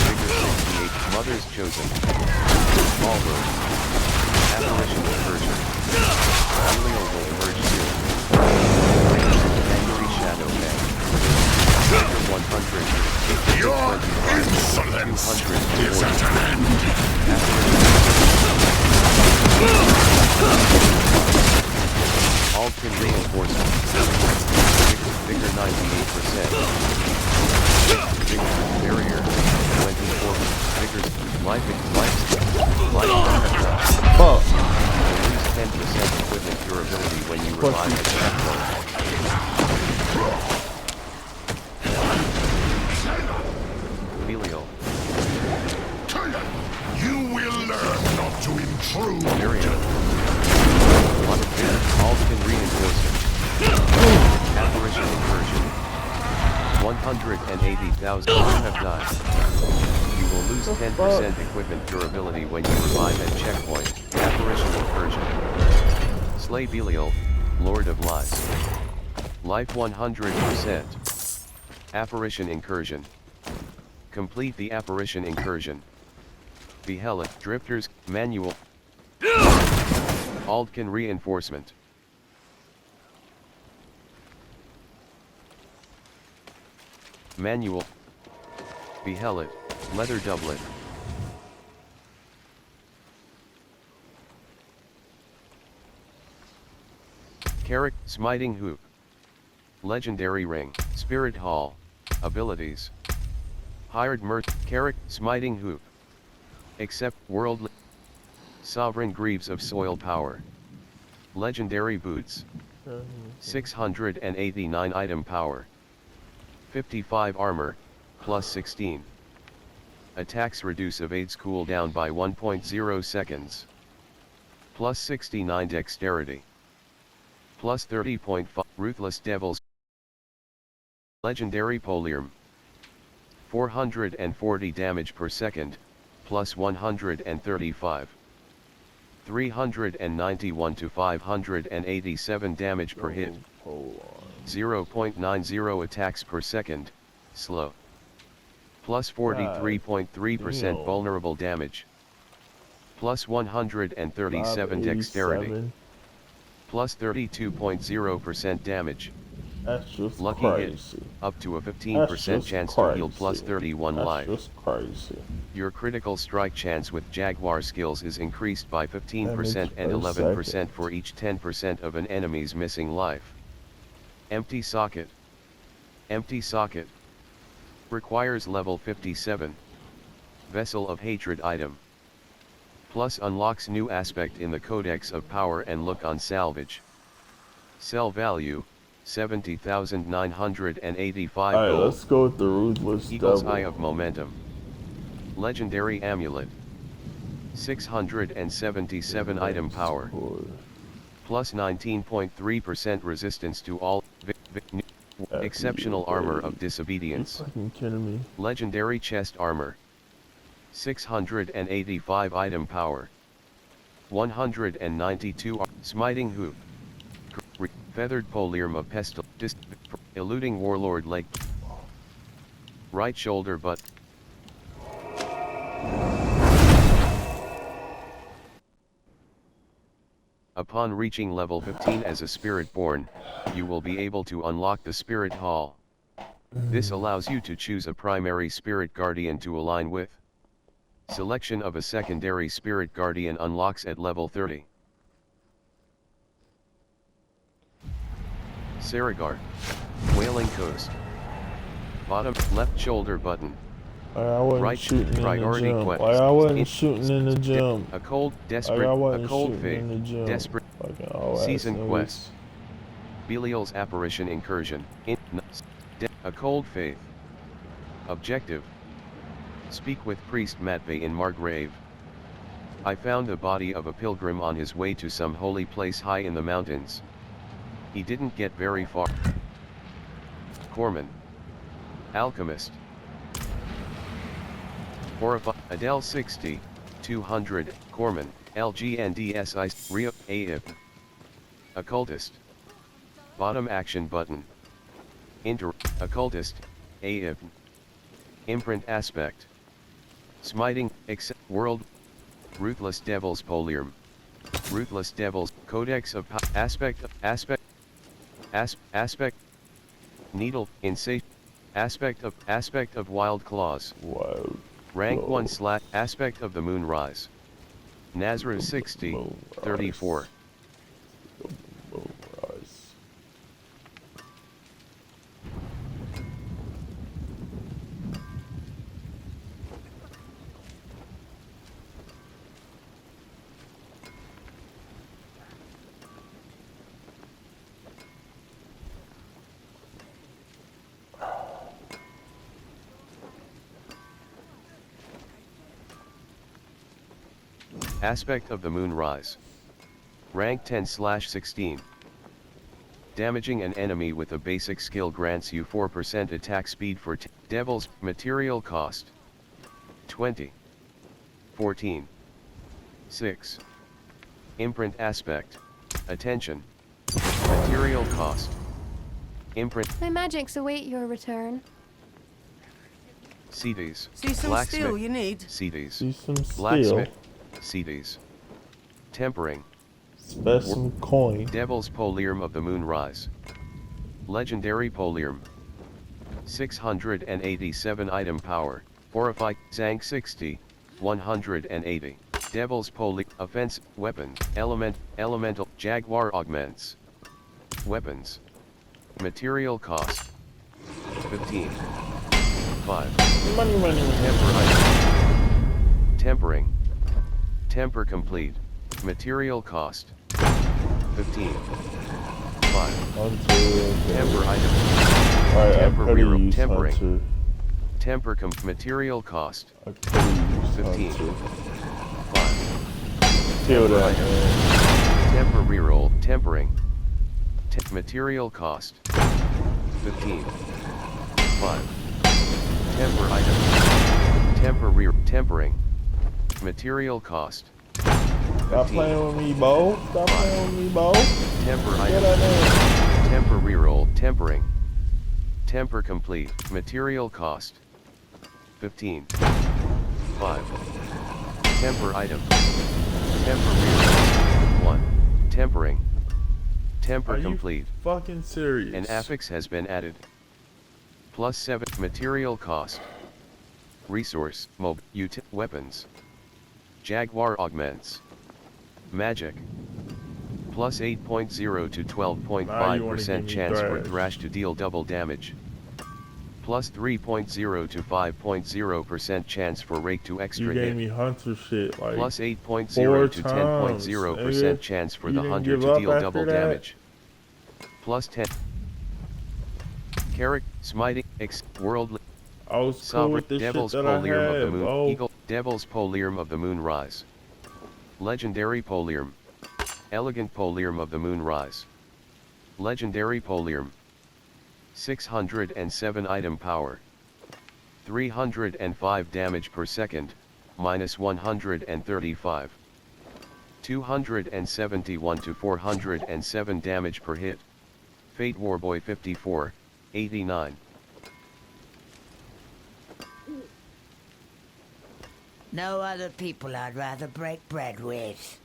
Vigor 68. Mother's Chosen. Small Road. Apparition incursion. Belial will emerge soon. Angry Shadow Man. Vigor 100. Your insolence is at an end. Altkin reinforcement. Vigor 98%. Vigor barrier 24. Vigor life. Fuck. Lose 10% equipment durability when you revive at checkpoint. Belial. You will learn not to intrude. Area. Altkin reinforcement. Apparition incursion. 180,000 you have died. You will lose 10% equipment durability when you revive at checkpoint. Apparition incursion. Slay Belial, Lord of Lies. Life 100%. Apparition incursion. Complete the apparition incursion. Behelit, Drifters, Manual. Altkin reinforcement. Manual. Behelit, Leather Doublet. Carrick, Smiting Hoop. Legendary Ring, Spirit Hall. Abilities. Hired Mirth, Carrick, Smiting Hoop. Except Worldly. Sovereign Greaves of Soil Power. Legendary Boots. 689 item power. 55 armor, plus 16. attacks reduce evades cooldown by 1.0 seconds. Plus 69 dexterity. Plus 30.5 Ruthless Devils. Legendary Polyarm. 440 damage per second, plus 135. 391 to 587 damage per hit. 0.90 attacks per second, slow. Plus 43.3% vulnerable damage. Plus 137 dexterity. Plus 32.0% damage. That's just Lucky crazy. hit, up to a 15% chance to heal plus 31 life. That's just crazy. Your critical strike chance with Jaguar skills is increased by 15% and 11% for each 10% of an enemy's missing life. Empty Socket. Empty Socket. Requires level 57. Vessel of Hatred item. Plus unlocks new aspect in the Codex of Power and Look on salvage. Sell value, 70,985 Alright, gold. let's go with the Ruthless Eagle's Devil. Eye of Momentum. Legendary Amulet. 677 item power. Plus 19.3% resistance to all exceptional armor of disobedience. You fucking kidding me? Legendary chest armor. 685 item power. 192 smiting hoop. Feathered Polyarm of Pestle. Eluding Warlord leg. Right shoulder butt. Upon reaching level 15 as a Spiritborn, you will be able to unlock the Spirit Hall. This allows you to choose a primary Spirit Guardian to align with. Selection of a secondary Spirit Guardian unlocks at level 30. Saragar. Wailing Coast. Bottom left shoulder button. Why I wasn't Right shooting in the priority gym? quest. Why I wasn't shooting in the gym? A cold, Why desperate, I a wasn't cold shooting faith, in the gym? desperate. Fucking all Season ass quest. Belial's apparition incursion. A cold faith. Objective. Speak with priest Matvey in Margrave. I found the body of a pilgrim on his way to some holy place high in the mountains. He didn't get very far. Corman. Alchemist. Horrify. Adele 60, 200, Corman, LGNDSI, Rio, AIP. Occultist. Bottom action button. Occultist, AIP. Imprint aspect. Smiting, world. Ruthless Devils Polyarm. Ruthless Devils, Codex of Aspect, Needle, Insatiate. Aspect of Wild Claws. Wild. Rank 1 / Aspect of the Moonrise. Nazra 60, 34. Moonrise. Aspect of the Moonrise. Rank 10 / 16. Damaging an enemy with a basic skill grants you 4% attack speed for Devil's material cost. 20. 14. 6. Imprint aspect. Attention. Material cost. Imprint. My magics await your return. CDs. See some steel you need? CDs. See some steel. Blacksmith. CDs. Tempering. Spend some coin. Devil's Polyarm of the Moonrise. Legendary Polyarm. 687 item power. Horrify. Zank 60. 180. Devil's Offense. Weapon. Elemental. Jaguar augments. Weapons. Material cost. 15. 5. Temper item. Tempering. Temper complete. Material cost. 15. 5. Hunter. Temper item. Alright, I Temper better reroll. use Tempering. Hunter. Material cost. Achilles 15. hunter. 5. Kill Temper that item. man. Temper reroll. Tempering. Material cost. 15. 5. Temper item. Tempering. Material cost. 15. Stop playing with me, Bo. Stop playing with me, Bo. Temper Kill item. that man. Temper reroll. Tempering. Temper complete. Material cost. 15. 5. Temper item. Temper reroll. 1. Tempering. Temper Are complete. you fucking serious? An affix has been added. Plus 7. Material cost. Resource. Mob. Weapons. Jaguar augments. Magic. Plus 8.0 to 12.5% chance for Thrash to deal double damage. Plus 3.0 to 5.0% chance for Rake to extra you hit. gave me hunter shit like Plus 8.0 to 4 times, 10.0% chance for you the didn't hunter give to up deal after double that? damage. Plus 10. Carrick, smiting, worldly. I was cool Sovereign, with the Devil's shit that I Polium of the had, Moon, bro. Eagle, Devil's Polium of the Moonrise. Legendary Polium. Elegant Polium of the Moonrise. Legendary Polium. 607 item power. 305 damage per second, minus 135. 271 to 407 damage per hit. Fate Warboy 54, 89. No other people I'd rather break bread with.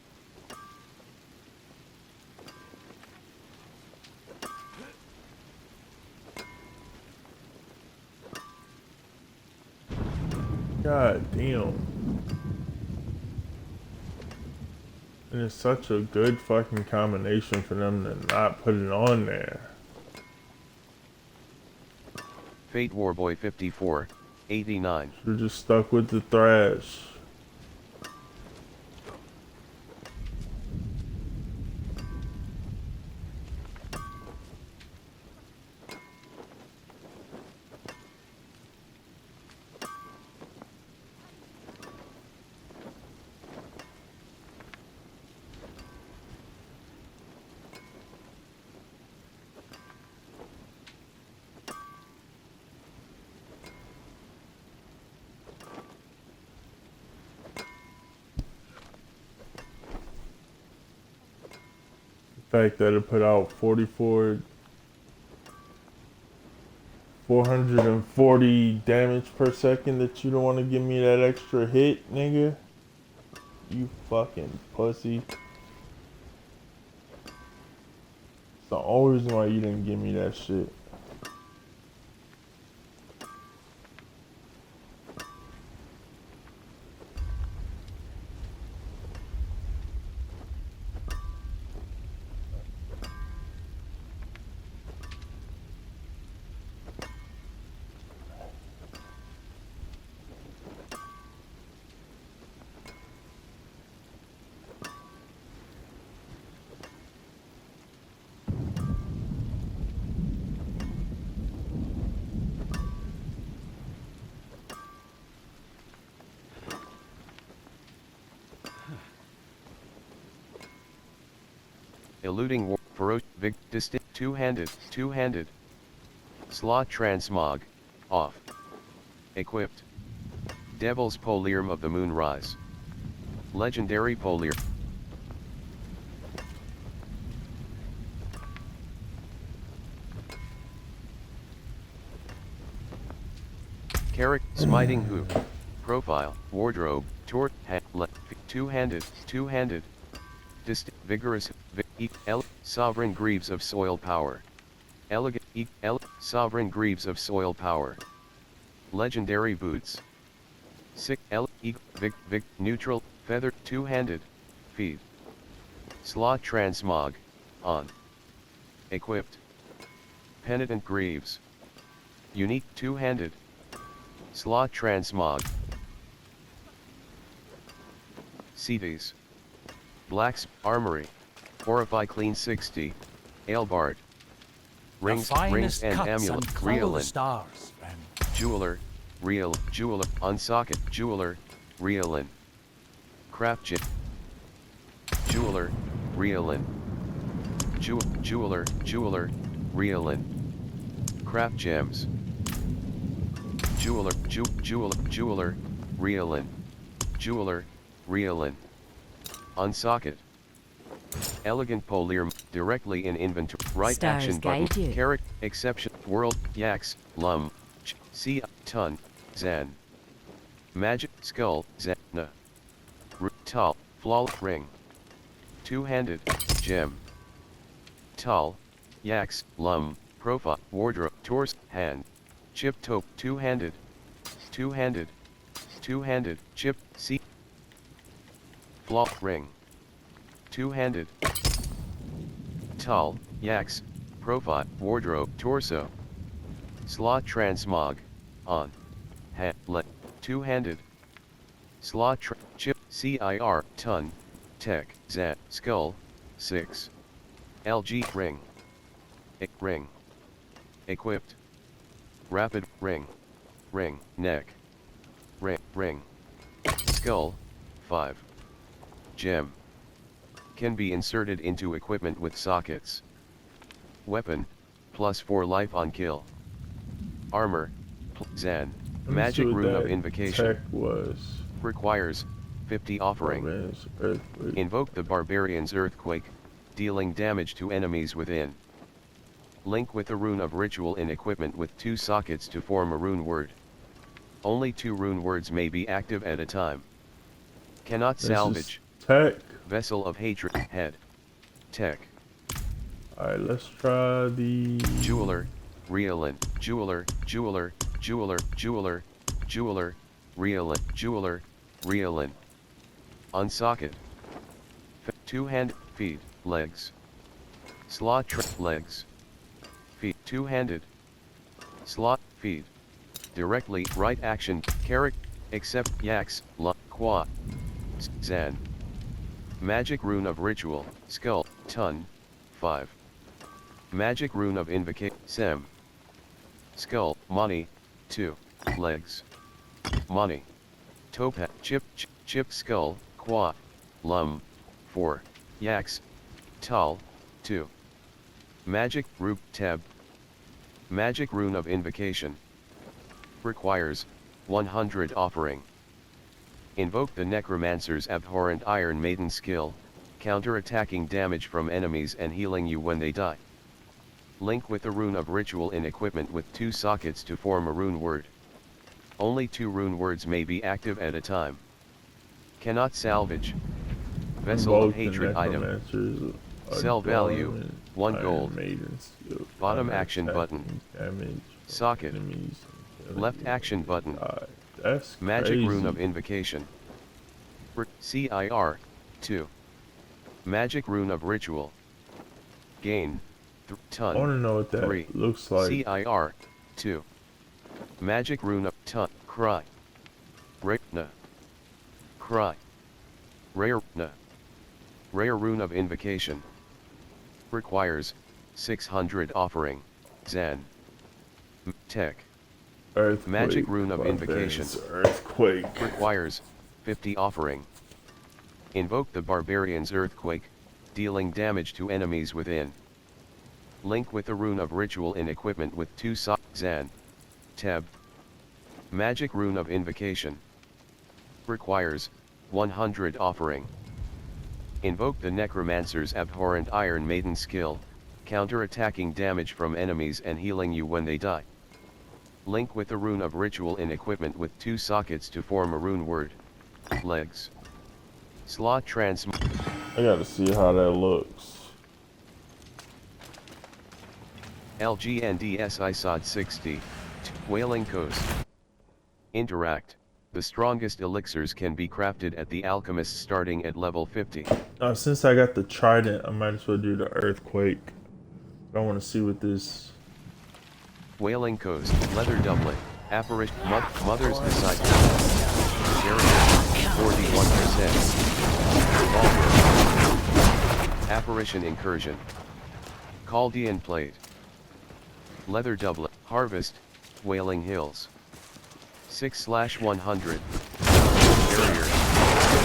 God damn. And it's such a good fucking combination for them to not put it on there. Fate Warboy 54, 89. You're just stuck with the thrash. The fact that it put out 440 damage per second that you don't want to give me that extra hit, nigga. You fucking pussy. It's the only reason why you didn't give me that shit. Eluding big, distinct, two-handed. Slot transmog, off. Equipped. Devil's Polium of the Moonrise. Legendary Polium. Carrick, smiting hook. Profile, wardrobe, tort, two-handed. Vigorous, Sovereign Greaves of Soil Power. Elegant, Sovereign Greaves of Soil Power. Legendary Boots. Sick, neutral, feather, two-handed, feed. Slot Transmog, on. Equipped. Penitent Greaves. Unique, two-handed. Slot Transmog. CDs. Black's Armory. Horrify Clean 60. Ailbart. Rings and amulet. Reelin. stars, friend. Jeweler. real, jeweler, unsocket, jeweler, reelin. Craft gem. Jeweler, reelin. Jeweler, reelin. Craft gems. Jeweler, jeweler, reelin. Jeweler, reelin. Unsocket. Elegant polier, directly in inventory. Right Stars action button. guide you. Carrot, exception, world, yaks, lum, see, ton, zan. Magic, skull, zana. Tal, flawless ring. Two-handed, gem. Tal, yaks, lum, profile, wardrobe, torso, hand. Chip tope, two-handed. Two-handed. Two-handed, chip, see. Flaw, ring. Two-handed. Tal, yaks, profile, wardrobe, torso. Slot transmog, on. Hand, let, two-handed. Slot chip, CIR, ton, tech, zat, skull, 6. LG, ring. Ring. Equipped. Rapid, ring. Ring, neck. Ring. Skull, 5. Gem. Can be inserted into equipment with sockets. Weapon, +4 life on kill. Armor, Zan, magic rune of invocation. Tech was. Requires 50 offering. Invoke the barbarian's earthquake, dealing damage to enemies within. Link with the rune of ritual in equipment with 2 sockets to form a rune word. Only 2 rune words may be active at a time. Cannot salvage. Tech. Vessel of hatred, head. Tech. Alright, let's try the Jeweler, reelin, jeweler, reelin. Unsocket. Two-hand, feet, legs. Slot legs. Feet, two-handed. Slot, feet. Directly, right action, carrot, except yaks, qua. Zan. Magic rune of ritual, skull, ton, 5. Magic rune of invocate, sem. Skull, money, 2, legs. Money. Topaz, chip skull, qua, lum, 4, yaks, tal, 2. Magic, root, tab. Magic rune of invocation. Requires, 100 offering. Invoke the Necromancer's abhorrent Iron Maiden skill, counter-attacking damage from enemies and healing you when they die. Link with the rune of ritual in equipment with 2 sockets to form a rune word. Only 2 rune words may be active at a time. Cannot salvage. Vessel of hatred item. Sell value, 1 gold. Bottom action button. Socket. Left action button. That's Magic crazy. rune of invocation. CIR, 2. Magic rune of ritual. Gain, ton. I want to know what that 3. looks like. CIR, 2. Magic rune of ton. Cry. Rayna. Cry. Rayna. Rare rune of invocation. Requires 600 offering. Zan. Tech. Earthquake. Magic rune of invocation. Earthquake. Requires 50 offering. Invoke the barbarian's earthquake, dealing damage to enemies within. Link with the rune of ritual in equipment with 2 Zan. Tab. Magic rune of invocation. Requires 100 offering. Invoke the Necromancer's abhorrent Iron Maiden skill, counter-attacking damage from enemies and healing you when they die. Link with the rune of ritual in equipment with 2 sockets to form a rune word. Legs. Slot I gotta see how that looks. LGNDSI SOD 60. Whaling Coast. Interact. The strongest elixirs can be crafted at the alchemist starting at level 50. Since I got the trident, I might as well do the earthquake. I want to see what this. Whaling Coast, leather doublet, apparition, mother's disciple. Barrier, 41%. Revolver. Apparition incursion. Chaldean plate. Leather doublet, harvest, Wailing Hills. 6/100. Barrier.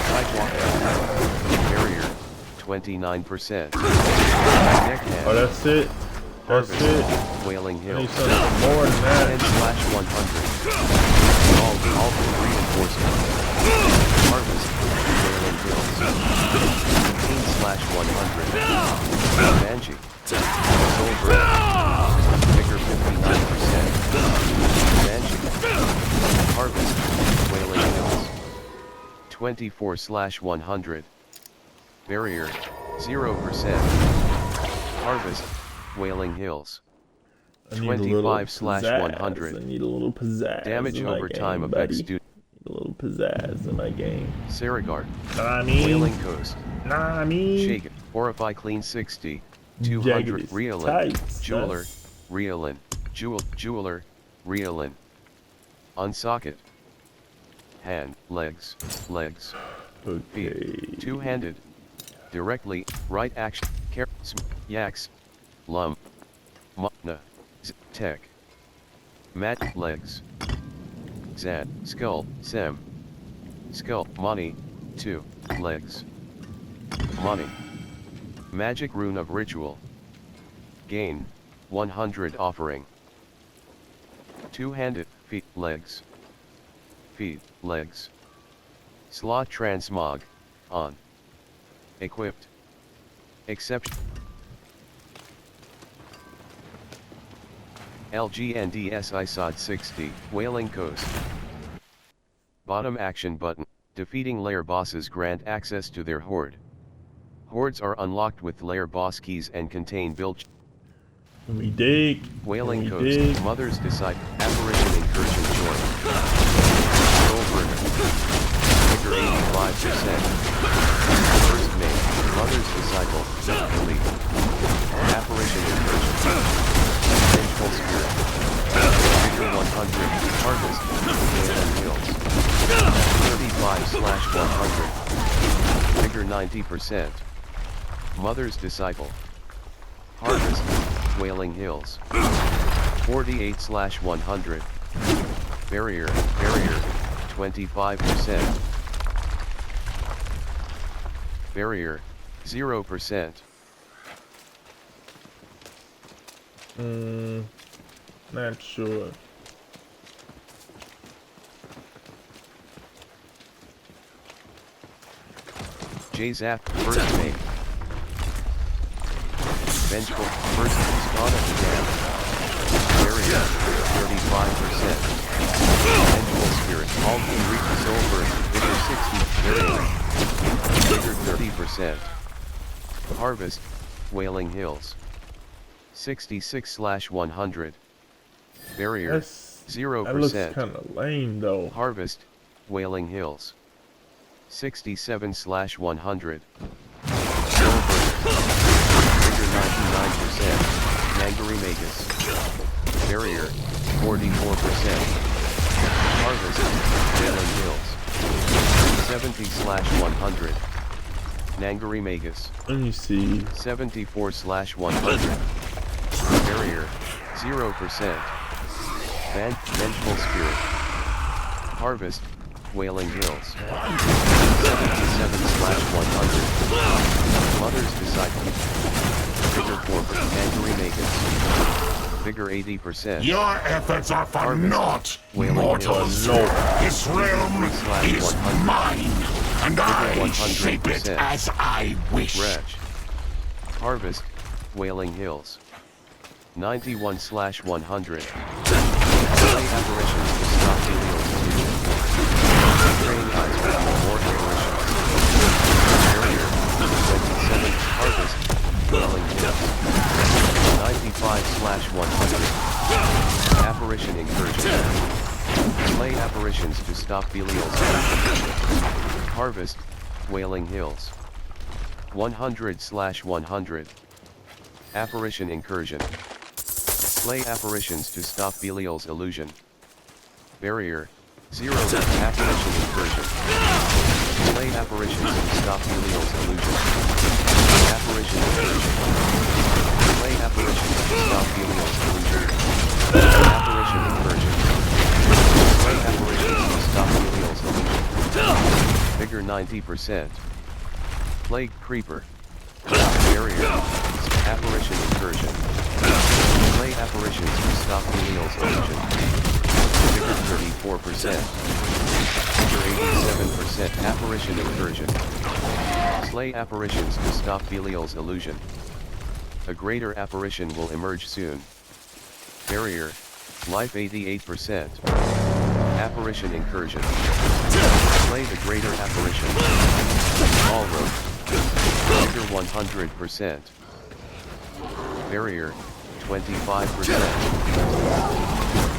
Sidewalk. Barrier. 29%. Deckhand. Oh, that's it. That's Harvest. it. Wailing I need Hills. something more than that. 10/100. All reinforcement. Harvest. Wailing Hills. 15/100. Banshee. Silver. Vigor 59%. Banshee. Harvest. Wailing Hills. 24/100. Barrier. 0%. Harvest. Wailing Hills. I need a little 25/100. pizzazz. I need a little pizzazz. Damage in my over game, time buddy. affects Need a little pizzazz in my game. Sarigard. Know what I mean? Wailing Coast. Know what I mean? Shake it. Horrify Clean 60. 200. Jagged Reelin. tights, Jeweler. that's- Reelin. Jeweler. Reelin. Unsocket. Hand. Legs. Okay. Feet. Two-handed. Directly. Right action. Yaks. Lump. Mutna. Tech. Mat. Legs. Zad. Skull. Sem. Skull. Money. 2. Legs. Money. Magic Rune of Ritual. Gain. 100 offering. Two-handed. Feet. Legs. Feet. Legs. Slot Transmog. On. Equipped. Except. LGNDS ISOD 60. Wailing Coast. Bottom action button. Defeating lair bosses grant access to their horde. Hordes are unlocked with lair boss keys and contain build. Let me dig. Wailing Let me Coast. dig. Mothers decide. Apparition Incursion join. Goldberger. Figure 85%. First mate. Mother's disciple. Elite. Apparition Incursion. Vengeful Spirit. Figure 100. Harvest. Wailing Hills. 35/100. Figure 90%. Mother's disciple. Harvest. Wailing Hills. 48/100. Barrier. 25%. Barrier. 0%. Not sure. J-Zap. First mate. Vengeful. First spawn of the dam. Barrier. 35%. Vengeful Spirit. All can reach soul burst. Vigor 60. Barrier. Vigor 30%. Harvest. Wailing Hills. 66/100. Barrier. That 0%. looks kind of lame though. Harvest. Wailing Hills. 67/100. Silver. Figure 99%. Nangari Magus. Barrier. 44%. Harvest. Wailing Hills. 70/100. Nangari Magus. Let me see. 74/100. Barrier. 0%. Vengeful Spirit. Harvest. Wailing Hills. 77/100. Mother's Disciple. Vigor 4%. Nangari Magus. Vigor 80%. Your efforts are for Harvest. naught, Wailing mortals. Hills. This realm is 100. mine, and I 100%. shape it as I wish. Wretch. Harvest. Wailing Hills. 91/100. Play apparitions to stop Helios illusion. Training eyes for more apparitions. Barrier. 27. Harvest. Wailing Hills. 95/100. Apparition Incursion. Play apparitions to stop Helios illusion. Harvest. Wailing Hills. 100/100. Apparition Incursion. Slay apparitions to stop Belial's illusion. Barrier. 0. Apparition Incursion. Slay apparitions to stop Belial's illusion. Apparition Incursion. Slay apparitions to stop Belial's illusion. Apparition Incursion. Slay apparitions 90%. Plague Creeper. Barrier. Apparition Incursion. Slay apparitions to stop Belial's illusion. Vigor 34%. Vigor 87%. Apparition Incursion. Slay apparitions to stop Belial's illusion. A greater apparition will emerge soon. Barrier. Life 88%. Apparition Incursion. Slay the greater apparition. All road. Vigor 100%. Barrier. 25%.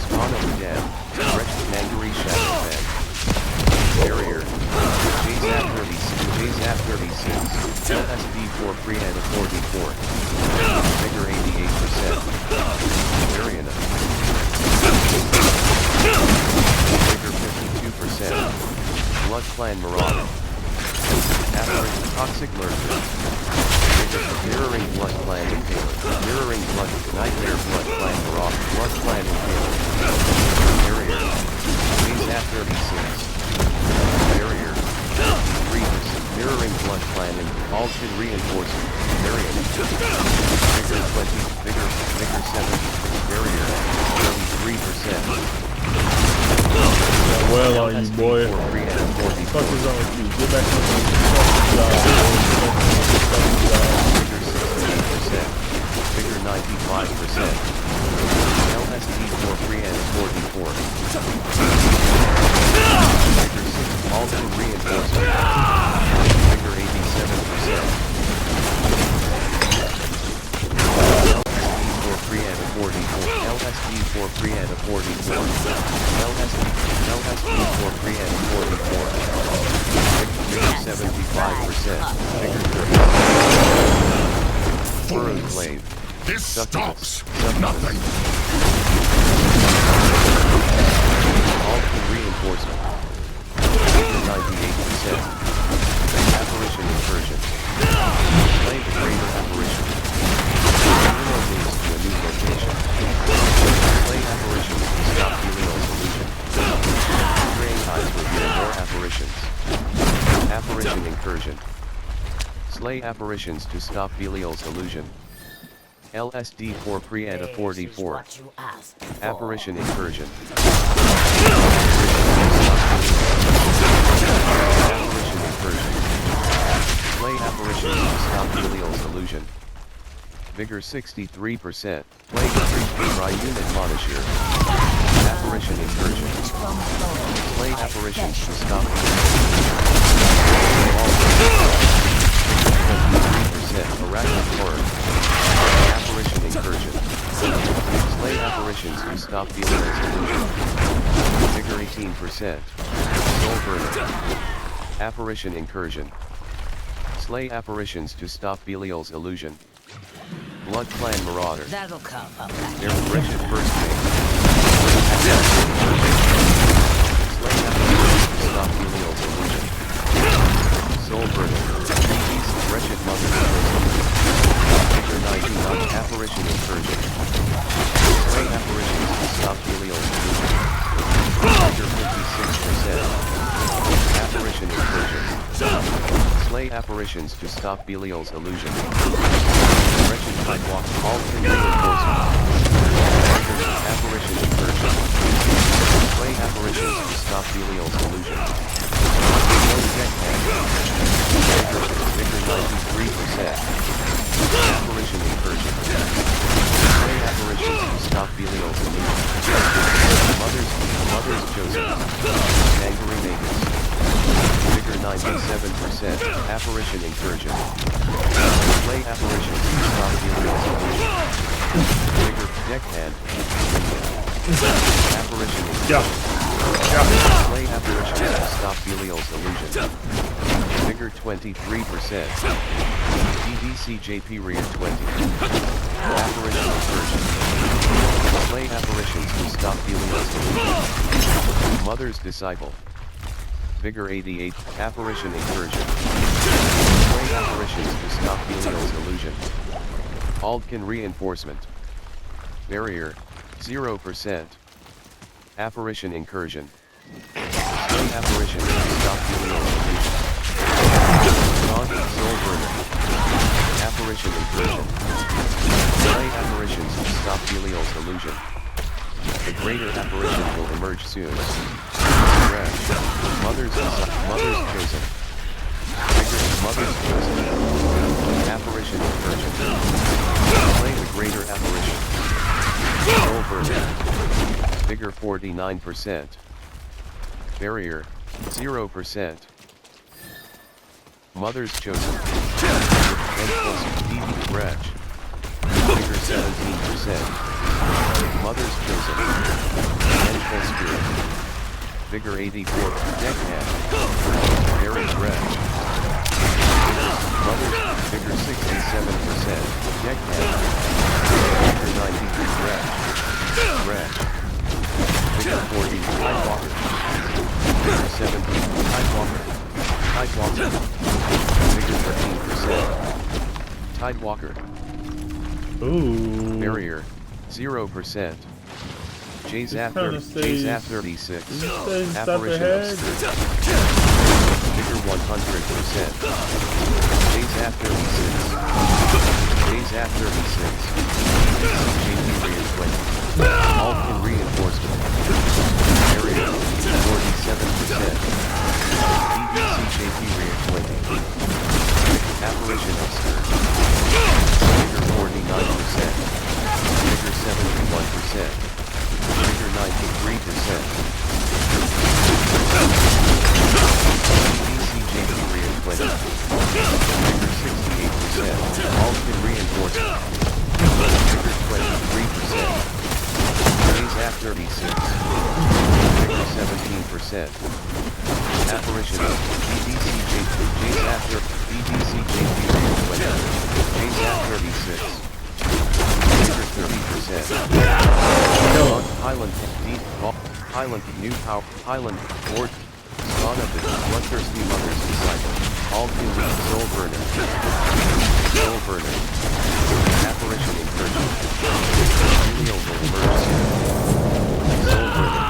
Spawn of the Dead. Wretched Mangery Shadow Bed. Barrier. JZAP 36. JZAP 36. LSD 4 Prehand 44. Vigor 88%. Variana. Vigor 52%. Blood Clan Marauder. Apparition Toxic Lurker. Vigor Mirroring Blood Clan Impaler. Mirroring Blood Nightmare Blood Clan Marauder. Blood Clan Impaler. Barrier. JZAP 36. Barrier. 3%. Mirroring Blood Clan and Alton Reinforcement. Barrier. Vigor 20. Vigor 70. Barrier. 33%. Well on you, boy. Fuck is wrong with you? Get back on the fucking job. Vigor 68%. Vigor 95%. LSD 4 Prehand 44. Vigor 6. Alton Reinforcement. Vigor 87%. LSD 4 Prehand 44. LSD 4 Prehand 44. LSD 4 Prehand 44. Vigor 75%. Vigor 30. Furrowed Glaive. This Succubus. stops nothing. Alton Reinforcement. Vigor 98%. Apparition Incursion. Slay the greater apparition. Hero moves to a new location. Slay apparitions to stop Belial's illusion. Graying eyes reveal more apparitions. Apparition Incursion. Slay apparitions to stop Belial's illusion. LSD 4 Preada 44. Apparition Incursion. Apparition Incursion. Slay apparitions to stop Belial's illusion. Vigor 63%. Plague Creep Dry Unit Monishir. Apparition Incursion. Slay apparitions to stop Vigor 23%. Arachnid Horror. Apparition Incursion. Slay apparitions to stop Belial's illusion. Vigor 18%. Soul Burner. Apparition Incursion. Slay apparitions to stop Belial's illusion. Blood Clan Marauder. That'll come up. Their wretched first name. Slay apparitions to stop Belial's illusion. Soul Burner. Beast Wretched Mother. Vigor 99. Apparition Incursion. Slay apparitions to stop Belial's illusion. Vigor 56%. Apparition Incursion. Slay apparitions to stop Belial's illusion. Wretched Tidewalk. Alton Reinforcement. Apparition Incursion. Slay apparitions to stop Belial's illusion. No Deckhand. Vigor 93%. Apparition Incursion. Slay apparitions to stop Belial's illusion. Mother's Chosen. Mangery Magus. Vigor 97%. Apparition Incursion. Slay apparitions to stop Belial's illusion. Vigor Deckhand. Apparition Incursion. Slay apparitions to stop Belial's illusion. Vigor 23%. DDCJP Rear 20. Apparition Incursion. Slay apparitions to stop Belial's illusion. Mother's Disciple. Vigor 88. Apparition Incursion. Slay apparitions to stop Belial's illusion. Aldkin Reinforcement. Barrier. 0%. Apparition Incursion. Slay apparitions to stop Belial's illusion. Haunted Soul Burner. Apparition Incursion. Play apparitions to stop Belial's illusion. The greater apparition will emerge soon. Wretch. Mother's chosen. Mother's chosen. Apparition Incursion. Play the greater apparition. Soul Burner. Vigor 49%. Barrier 0%. Mother's chosen. Vengeful DD Wretch. Vigor 17%. Mother's chosen. Vengeful Spirit. Vigor 84. Deckhand. Buried Wretch. Mother's Vigor 67%. Deckhand. Vigor 93. Wretch. Vigor 40. Tidewalker. Vigor 70. Tidewalker. Tidewalker. Vigor 13%. Tidewalker. Ooh. Barrier 0%. Jzaf 36. Apparition Obscure. Vigor 100%. Jzaf 36. Jzaf 36. JP Reinforcement. Alpin Reinforcement. Barrier 47%. DDC JP Reinforcement. Apparition Obscure. Vigor 49%. Vigor 71%. Vigor 93%. DCJP Reinforcement. Vigor 68%. Alpin Reinforcement. Vigor 23%. Jzaf 36. Vigor 17%. Apparition DDCJP Reinforcement. Jzaf 36. Vigor 30%. Highland New Power Highland Board Spawn of the Bloodthirsty Mother's Disciple. All Kingdom Soul Burner. Soul Burner. Apparition Incursion. Belial will emerge soon. Soul Burner.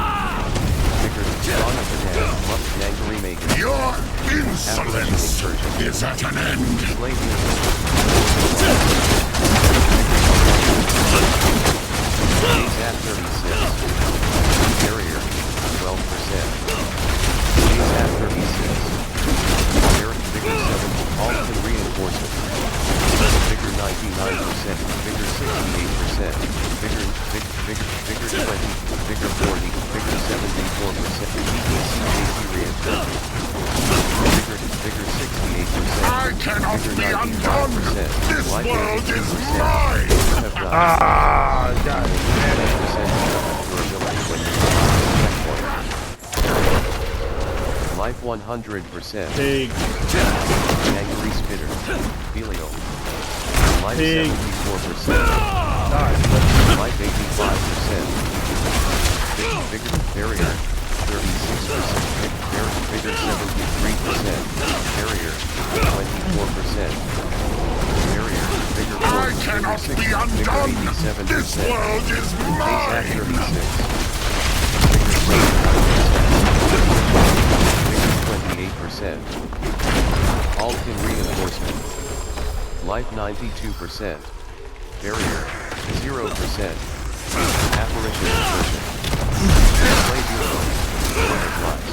Vigor Spawn of the Dead. Nangari Maker. Your insolence is at an end. Slay Jzaf 36. Barrier 12%. Jzaf 36. Vigor 7. Alton Reinforcement. Vigor 99%. Vigor 68%. Vigor 20. Vigor 40. Vigor 74%. DDCJP Reinforcement. Vigor 68%. I cannot Vigor be 95%. undone. This Life world is 82%. mine. Ah, god. Life 100%. Pig. Angry Spitter. Belial. Life Pig. 74%. Life 85%. Vigor Barrier 36%. Vigor 73%. Barrier 24%. Barrier Vigor 4. I cannot be undone. This world is mine. 36. Vigor 28%. Alton Reinforcement. Life 92%. Barrier 0%. Apparition Incursion. Play Beautiful. Butterflies.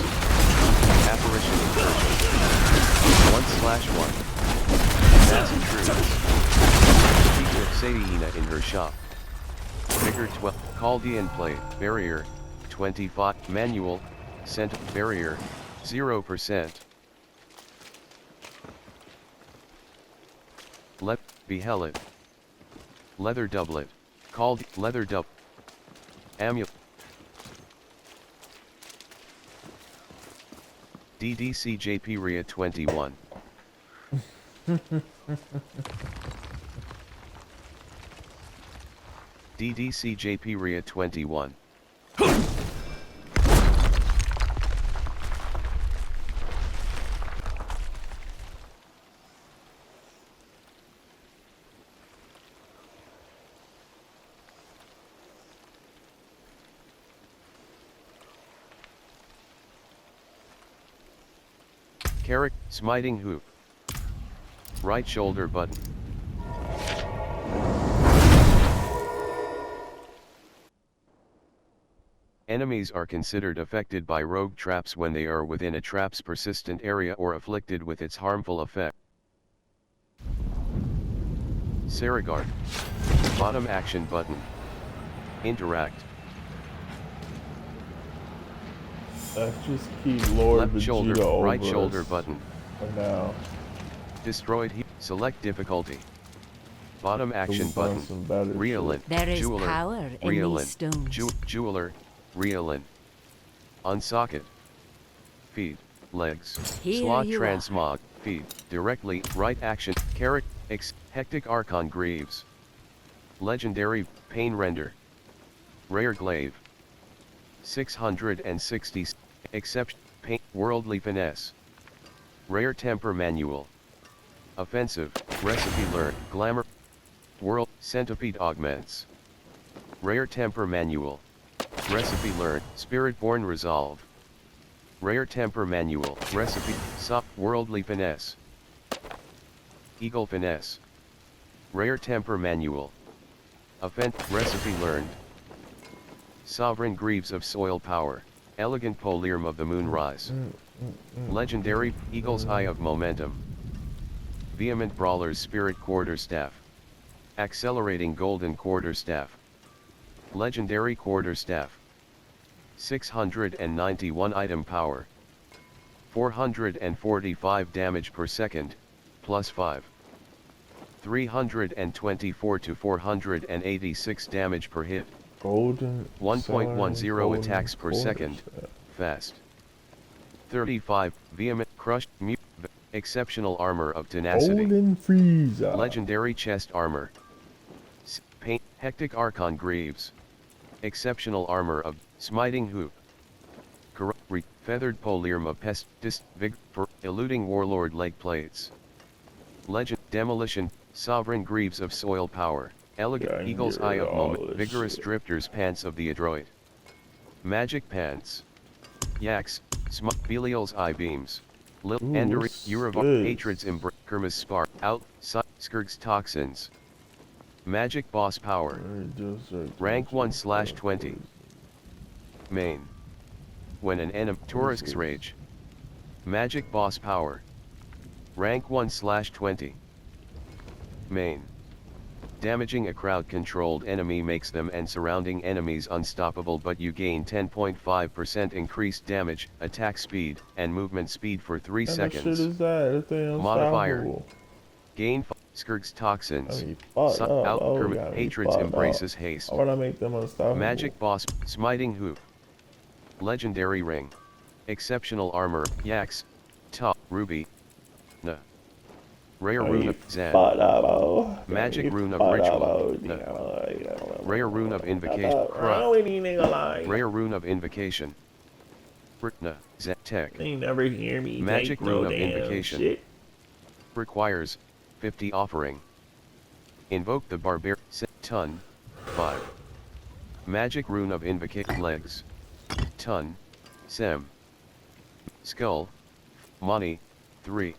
Apparition Incursion. 1/1. Massive Truths. She took Saiyina in her shop. Vigor 12. Chaldean Play. Barrier 25. Manual. Scent. Barrier 0%. Behelit. Leather Doublet. Called Leather Dub. Amulet. DDCJP Ria 21. DDCJP Ria 21. Carrick, Smiting Hoop. Right shoulder button. Enemies are considered affected by rogue traps when they are within a trap's persistent area or afflicted with its harmful effect. Saragard. Bottom action button. Interact. Let's just keep Lord Left Vegeta shoulder, over right shoulder us button. for now. Destroyed. Select difficulty. Bottom action We'll find button. some better Reelin. shit. There is Jeweler. power in Reelin. these stones. Jeweler. Reelin. Unsocket. Feed. Legs. Here Slot you transmog. Feed. Directly. Right action. Carrot. Hectic Archon Greaves. Legendary. Pain Render. Rare Glaive. 660. Exception. Pain. Worldly Finesse. Rare Temper Manual. Offensive. Recipe Learn. Glamour. World. Centipede Augments. Rare Temper Manual. Recipe Learn. Spirit-Born Resolve. Rare Temper Manual. Recipe. Worldly Finesse. Eagle Finesse. Rare Temper Manual. Recipe Learned. Sovereign Greaves of Soil Power. Elegant Polyrm of the Moonrise. Legendary. Eagle's Eye of Momentum. Vehement Brawler's Spirit Quarterstaff. Accelerating Golden Quarterstaff. Legendary Quarterstaff. 691 item power. 445 damage per second, plus 5. 324 to 486 damage per hit. Golden. 1.10 attacks per second, fast. 35, vehement, crushed, exceptional armor of tenacity. Golden Frieza. Legendary chest armor. Paint, hectic Archon Greaves. Exceptional armor of smiting hoop. Feathered polyrm of pest, eluding warlord leg plates. Legend, demolition, sovereign greaves of soil power. Elegant eagle's eye of moment, vigorous drifters pants of the adroit. Magic pants. Yaks, Belial's eye beams. Enderi, Uravar, hatreds Kermis spark, out, Skirg's toxins. Magic boss power. Rank 1/20. Main. When an enemy, Taurus's rage. Magic boss power. Rank 1/20. Main. Damaging a crowd-controlled enemy makes them and surrounding enemies unstoppable, but you gain 10.5% increased damage, attack speed, and movement speed for 3 seconds. What shit is that? Modifier. Gain Skirg's toxins. Hatreds embraces haste. How would I make them unstoppable? Magic boss, smiting hoof. Legendary ring. Exceptional armor, yaks. Top, ruby. Na. Rare rune of Zan. Magic rune of ritual. Rare rune of invocation. Rare rune of invocation. Na. Tech. They never hear me. Magic rune of invocation. Shit. Requires 50 offering. Invoke the barbarian. Ton. 5. Magic rune of invocation. Legs. Ton. Sem. Skull. Money. 3.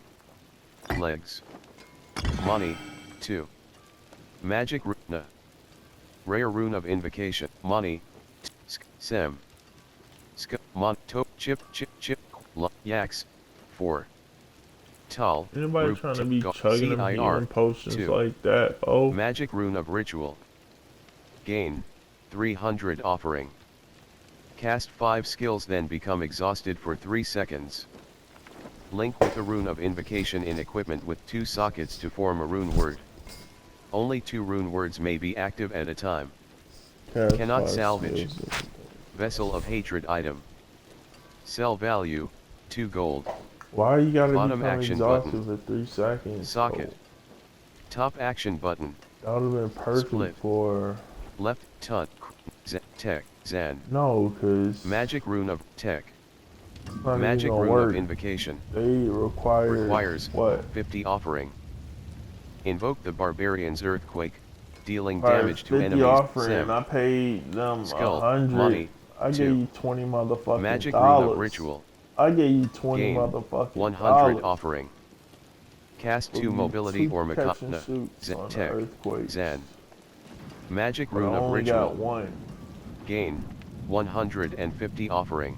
Legs. Money. 2. Magic rune. Rare rune of invocation. Money. Sem. Chip. Yaks. 4. Tal. Anybody trying to be chugging them healing potions 2. like that, oh? Magic rune of ritual. Gain 300 offering. Cast 5 skills, then become exhausted for 3 seconds. Link with the rune of invocation in equipment with 2 sockets to form a rune word. Only 2 rune words may be active at a time. Cannot salvage. Vessel of hatred item. Sell value, 2 gold. Why you gotta Bottom become action exhausted button. for 3 seconds? Socket. Bro? Top action button. That would have been perfect Split. for... Left, Tun, Tech, Zan. No, cause... Magic rune of Tech. it's not Magic even gonna rune work. of invocation. They Requires what? 50 offering. Invoke the barbarian's earthquake, dealing Alright, damage to 50 enemies. offering. Sem. I paid them Skull, 100. money, I 2. gave you 20 motherfucking Magic rune dollars. of ritual. I gave you 20 Gain motherfucking 100 dollars. offering. Cast 2 Will be mobility 2 or protection Makana, suits on the Tech, earthquakes. Zan. Magic But I rune of only got ritual. one. Gain, 150 offering.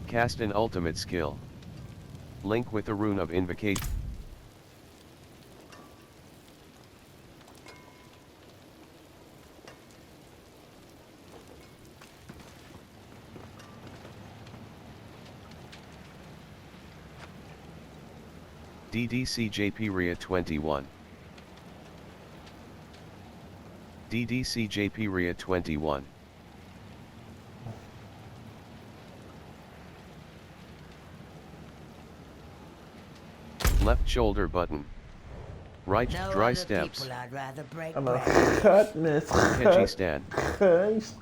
Cast an ultimate skill. Link with the rune of invocation. DDCJP RIA 21. DDCJP RIA 21. Left shoulder button. Right No dry other steps. people I'd rather break أنا bread. ختنس Keji stand. ختنس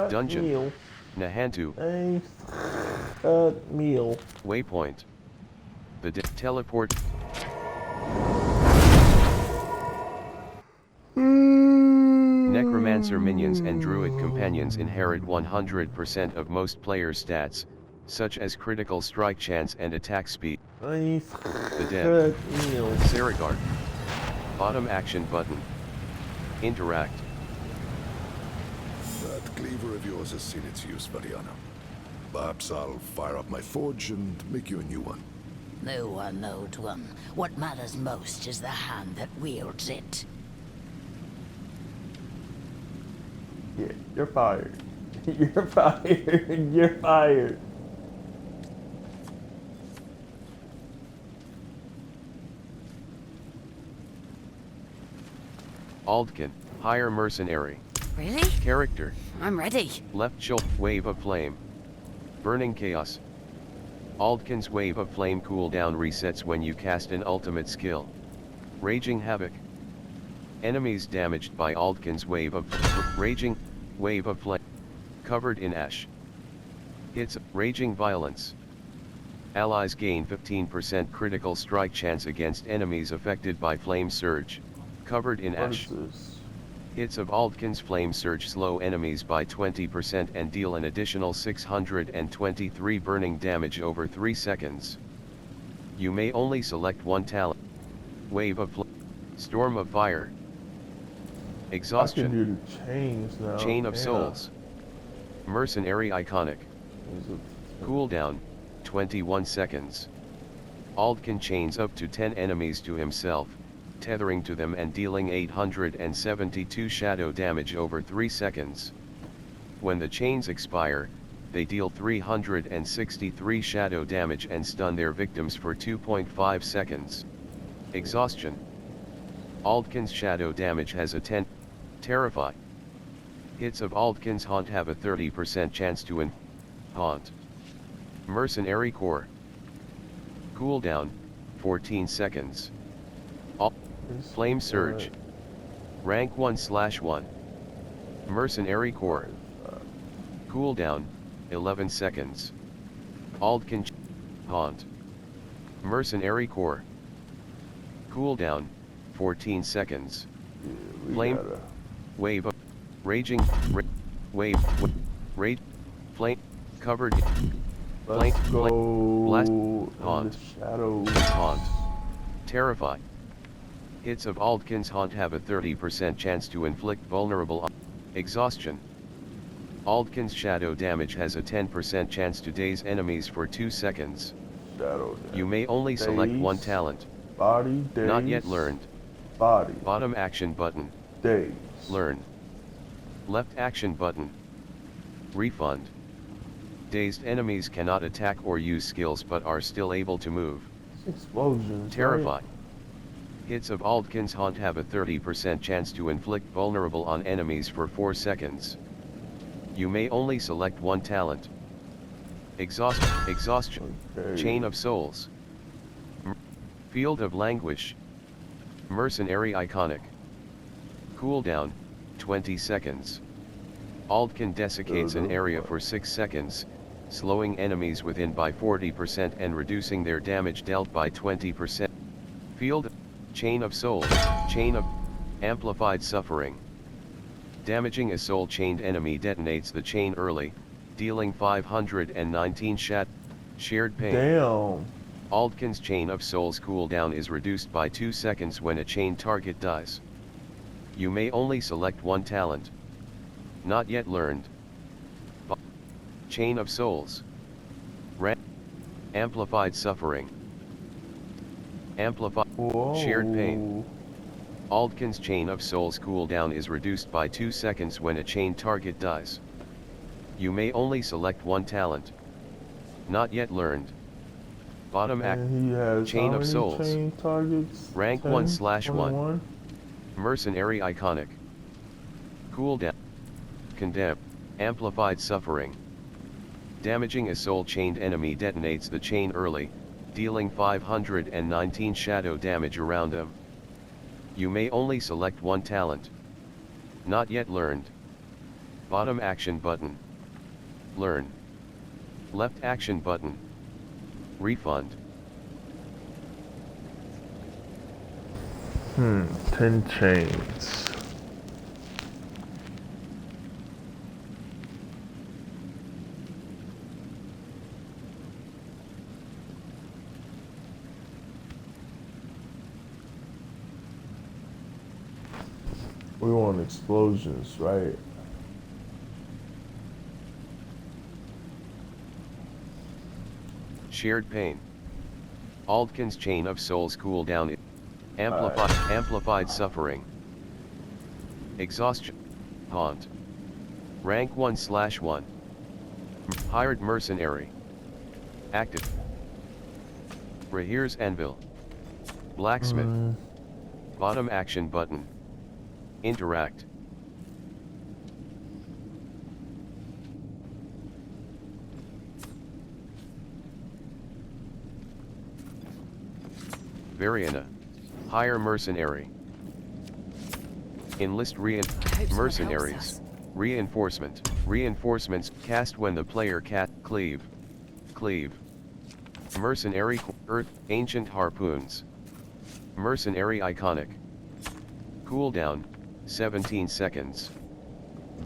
Dungeon. meal. Nahantu. Meal. Waypoint. The teleport. Necromancer minions and druid companions inherit 100% of most players' stats, such as critical strike chance and attack speed. The Den. Meal. Saragard. Bottom action button. Interact. That cleaver of yours has seen its use, Variana. Perhaps I'll fire up my forge and make you a new one. No one, old one. What matters most is the hand that wields it. Yeah, you're fired. You're fired. You're fired. Aldkin. Higher mercenary. Really? Character. I'm ready. Left shoulder. Wave of flame. Burning chaos. Aldkin's wave of flame cooldown resets when you cast an ultimate skill. Raging havoc. Enemies damaged by Aldkin's wave of raging wave of flame. Covered in ash. Hits raging violence. Allies gain 15% critical strike chance against enemies affected by flame surge. Covered in What ash. is this? Hits of Aldkin's flame surge slow enemies by 20% and deal an additional 623 burning damage over 3 seconds. You may only select one talent. Wave of Storm of fire. I Exhaustion. can do the chains now. Chain of can I? souls. Mercenary iconic. Is it- Cooldown, 21 seconds. Aldkin chains up to 10 enemies to himself, tethering to them and dealing 872 shadow damage over 3 seconds. When the chains expire, they deal 363 shadow damage and stun their victims for 2.5 seconds. Exhaustion. Aldkin's shadow damage has a 10. Terrify. Hits of Aldkin's haunt have a 30% chance to haunt. Mercenary core. Cooldown, 14 seconds. Flame surge. Rank 1/1. Mercenary core. Cooldown, 11 seconds. Aldkin haunt. Mercenary core. Cooldown, 14 seconds. Flame. Wave of raging wave rage flame covered Let's go blast in haunt the shadows. haunt terrify. Hits of Aldkin's haunt have a 30% chance to inflict vulnerable exhaustion. Aldkin's shadow damage has a 10% chance to daze enemies for 2 seconds. Shadow You may only select daze, one talent. Body days. Not yet learned. Body Bottom action button. days. Learn. Left action button. Refund. Dazed enemies cannot attack or use skills but are still able to move. Explosions. Terrify. Right? Hits of Aldkin's haunt have a 30% chance to inflict vulnerable on enemies for 4 seconds. You may only select one talent. Exhaustion. Okay. Chain of souls. Field of languish. Mercenary iconic. Cooldown, 20 seconds. Aldkin desiccates an area for 6 seconds, slowing enemies within by 40% and reducing their damage dealt by 20%. Field, Chain of Souls, Chain of Amplified Suffering. Damaging a soul-chained enemy detonates the chain early, dealing 519 shared pain. Damn. Aldkin's Chain of Souls cooldown is reduced by 2 seconds when a chain target dies. You may only select one talent. Not yet learned. Chain of Souls. Amplified Suffering. Shared Pain. Aldkin's Chain of Souls cooldown is reduced by 2 seconds when a chain target dies. You may only select one talent. Not yet learned. Bottom act. And he has Chain how of many Souls. chain targets? Rank 10, 1/1. 21? Mercenary Iconic. Cooldown. Condemn. Amplified Suffering. Damaging a soul-chained enemy detonates the chain early, dealing 519 shadow damage around them. You may only select one talent. Not yet learned. Bottom action button. Learn. Left action button. Refund. 10 chains. We want explosions, right? Shared Pain. Aldkin's Chain of Souls cooldown. Amplified Suffering. Exhaustion. Haunt. Rank 1/1. Hired Mercenary. Active. Rahir's Anvil. Blacksmith. Bottom action button. Interact. Variana. Hire Mercenary. Enlist mercenaries. Reinforcement. Reinforcements cast when the player cleave. Mercenary Earth Ancient Harpoons. Mercenary Iconic. Cooldown 17 seconds.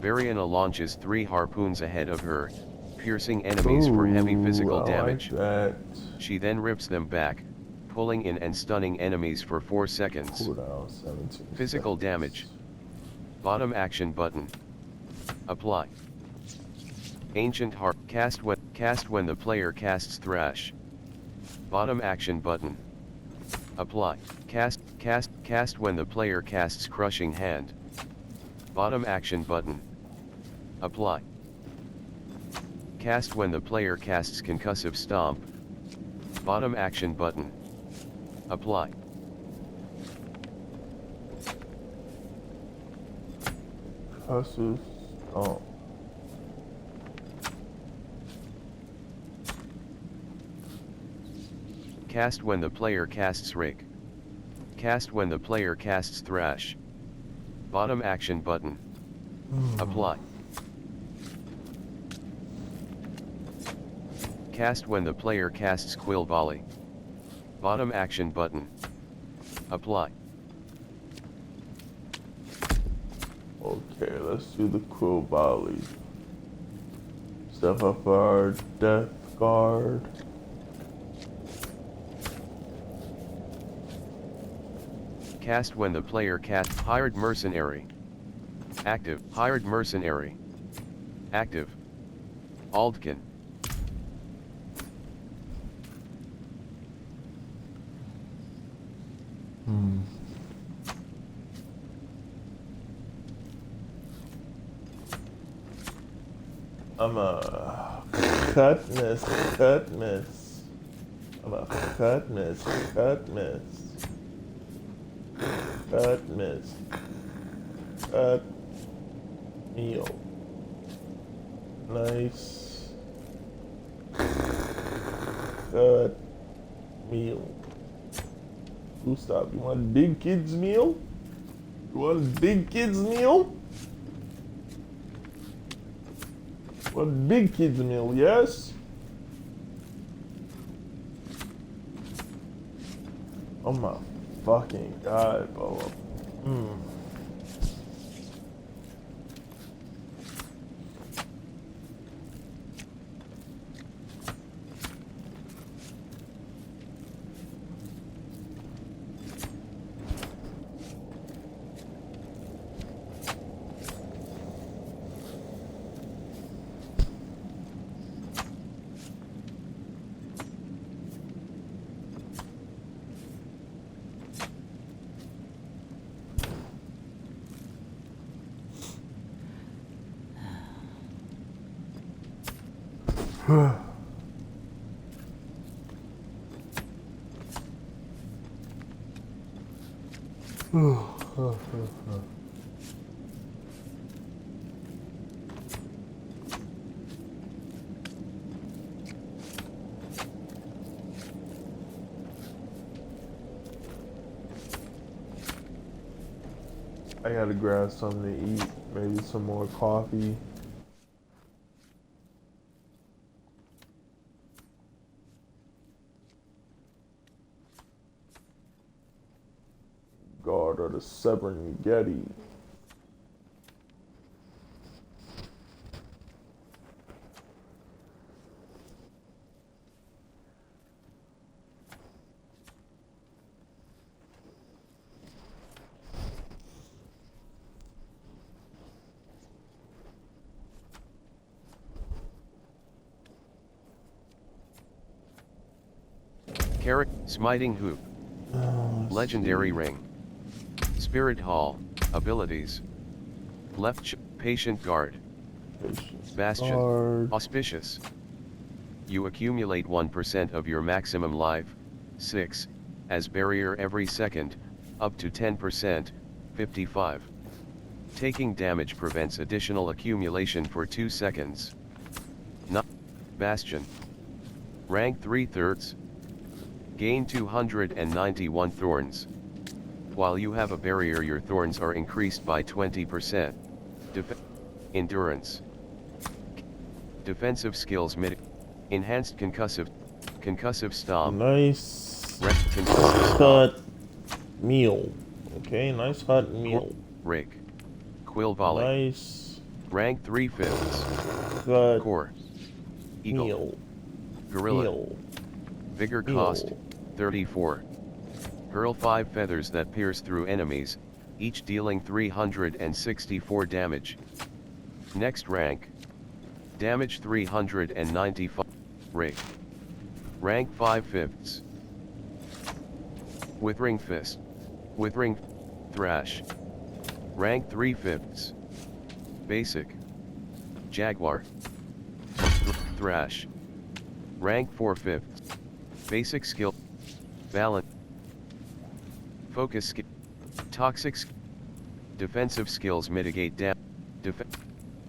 Variana launches 3 harpoons ahead of her, piercing enemies for heavy physical damage. Like that. She then rips them back, pulling in and stunning enemies for 4 seconds. Cooldown 17 Physical seconds. damage. Bottom action button. Apply. Ancient Harp cast when the player casts Thrash. Bottom action button. Apply. Cast when the player casts Crushing Hand. Bottom action button. Apply. Cast when the player casts Concussive Stomp. Bottom action button. Apply. Concussive Stomp. Cast when the player casts Rake. Cast when the player casts Thrash. Bottom action button. Apply. Cast when the player casts Quill Volley. Bottom action button. Apply. Okay, let's do the Quill Volley. Step up our Death Guard. Cast when the player casts Hired Mercenary. Active. Hired Mercenary. Active. Aldkin. I'm a Cutness. I'm a Cutness. Cut meal. Nice. Cut meal. Gustav, you want a big kids meal? You want a big kids meal? What big kids meal, yes? Oh my fucking god, bro. I gotta grab something to eat, maybe some more coffee. God of the Serengeti. Smiting Hoop. Legendary Ring. Spirit Hall. Abilities. Patient Guard. Bastion. Guard. Auspicious. You accumulate 1% of your maximum life, 6, as barrier every second, up to 10%, 55. Taking damage prevents additional accumulation for 2 seconds. Bastion. Rank 3/3. Gain 291 thorns. While you have a barrier, your thorns are increased by 20%. Endurance. Defensive skills enhanced concussive stomp. Nice Concussive hot meal. Okay, nice hot meal. Rake. Quill volley. Nice. Rank 3/5. Hot Core. Eagle. meal. Gorilla. Meal. Vigor Meal. cost, 34. Hurl 5 feathers that pierce through enemies, each dealing 364 damage. Next rank. Damage 395. Rake. Rank 5/5. Withering Fist. Withering Thrash. Rank 3/5. Basic. Jaguar. Thrash. Rank 4/5. Basic skill. Balance. Focus skill. Toxic skill. Defensive skills mitigate damage.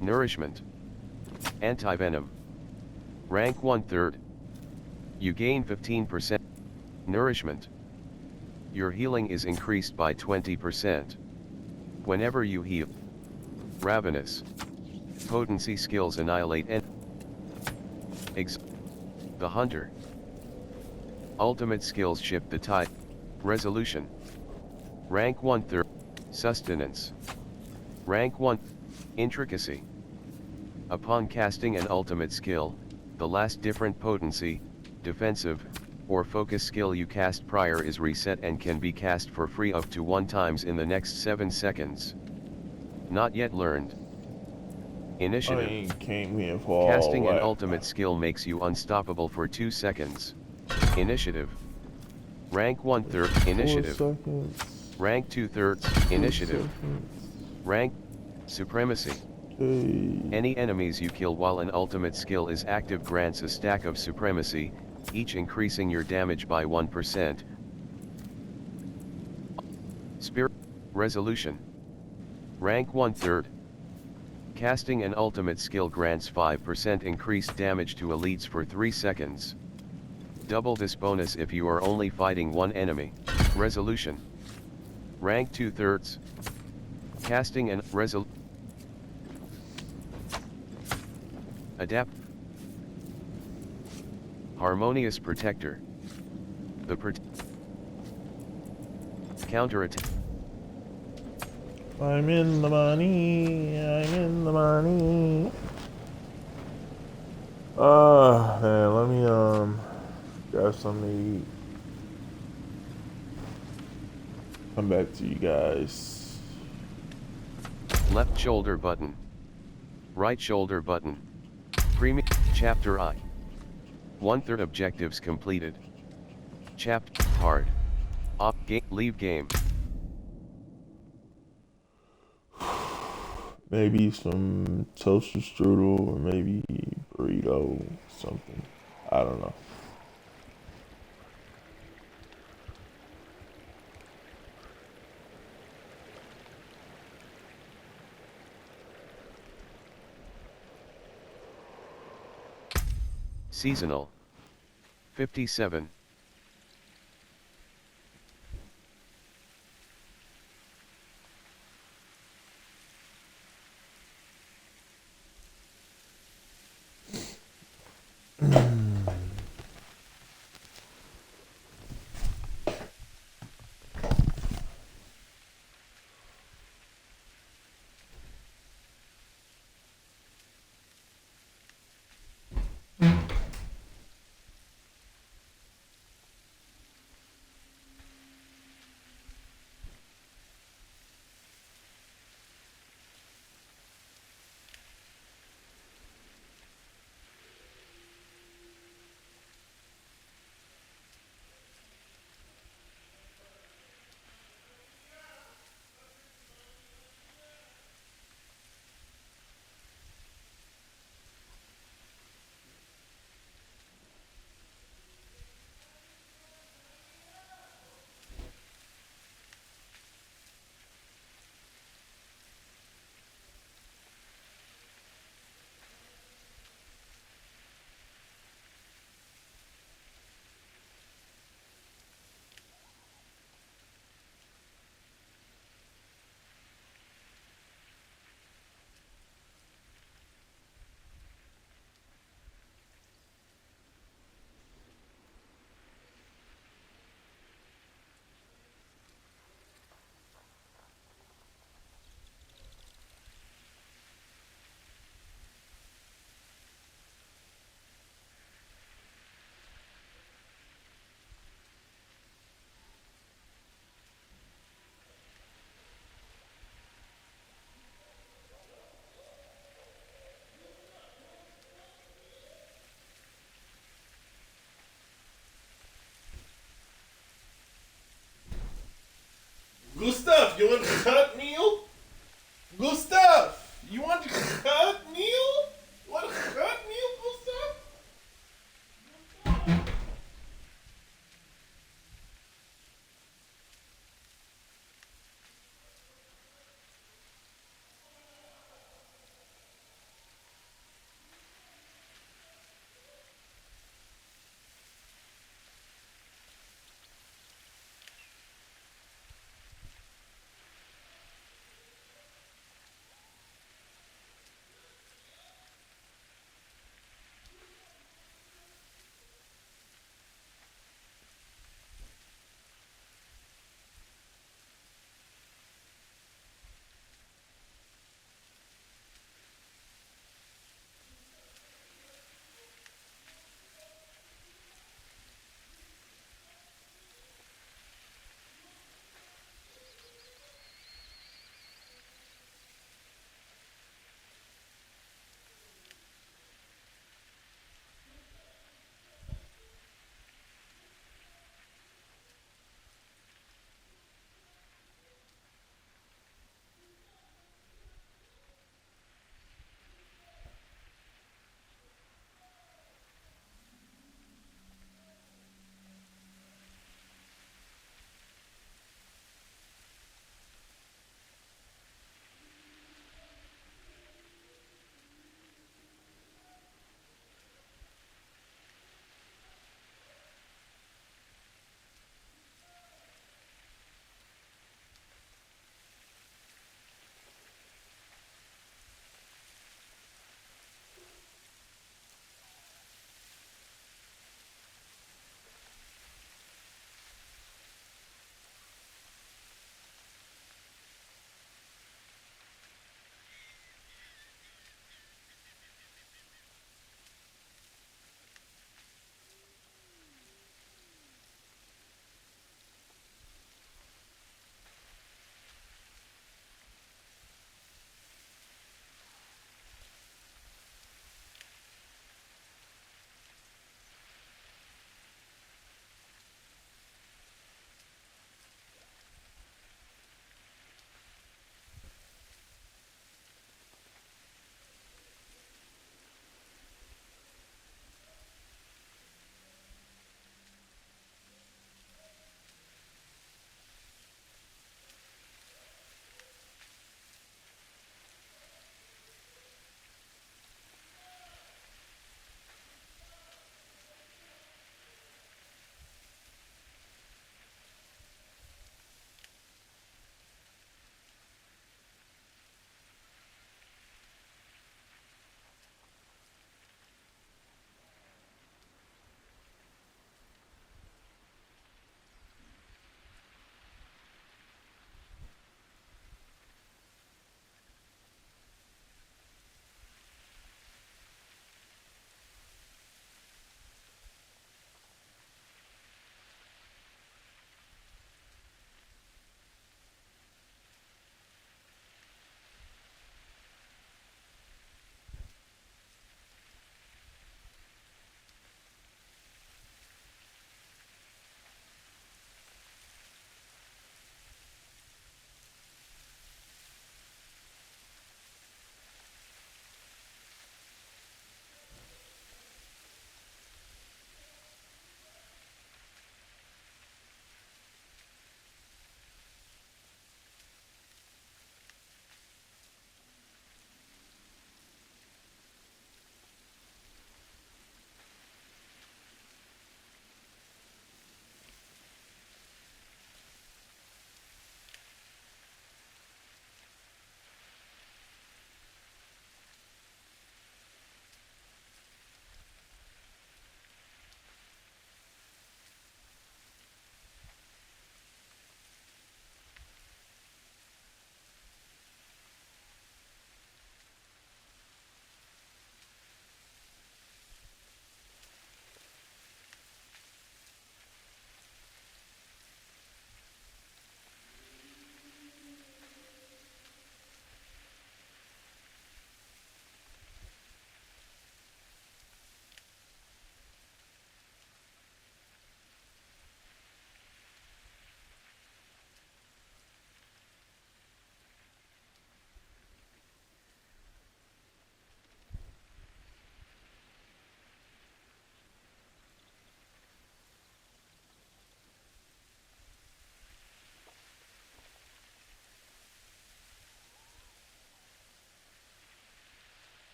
Nourishment. Anti-venom. Rank 1/3. You gain 15%. Nourishment. Your healing is increased by 20%. Whenever you heal. Ravenous. Potency skills annihilate the Hunter. Ultimate skills shift the tide. Resolution. Rank 1/3. Sustenance. Rank 1. Intricacy. Upon casting an ultimate skill, the last different potency, defensive, or focus skill you cast prior is reset and can be cast for free up to 1 time in the next 7 seconds. Not yet learned. Initiative. I came here for Casting all an that. ultimate skill makes you unstoppable for 2 seconds. Initiative. Rank 1/3. Initiative. 4 seconds. Rank 2/3. 2 Initiative. seconds. Rank. Supremacy. Okay. Any enemies you kill while an ultimate skill is active grants a stack of supremacy, each increasing your damage by 1%. Spirit. Resolution. Rank 1/3. Casting an ultimate skill grants 5% increased damage to elites for 3 seconds. Double this bonus if you are only fighting one enemy. Resolution. Rank 2/3. Casting an Adapt. Harmonious Protector. The counter attack. I'm in the money. I'm in the money. Man, let me grab something to eat. Come back to you guys. Left shoulder button. Right shoulder button. Premium. Chapter I. 1/3 objectives completed. Chapter hard. Leave game. Maybe some toaster strudel or maybe burrito something. I don't know. Seasonal. 57. Gustav, you want hot meal? Gustav, you want hot meal? Want hot meal, Gustav?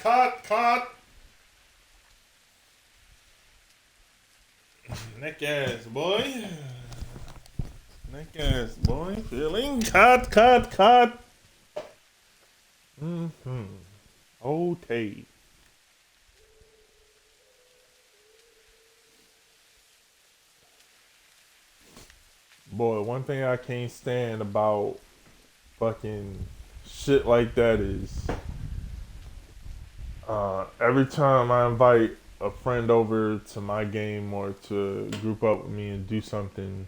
cut. Neck ass boy. Neck ass boy. Feeling cut. Mm-hmm. Okay. Boy, one thing I can't stand about fucking shit like that is every time I invite a friend over to my game or to group up with me and do something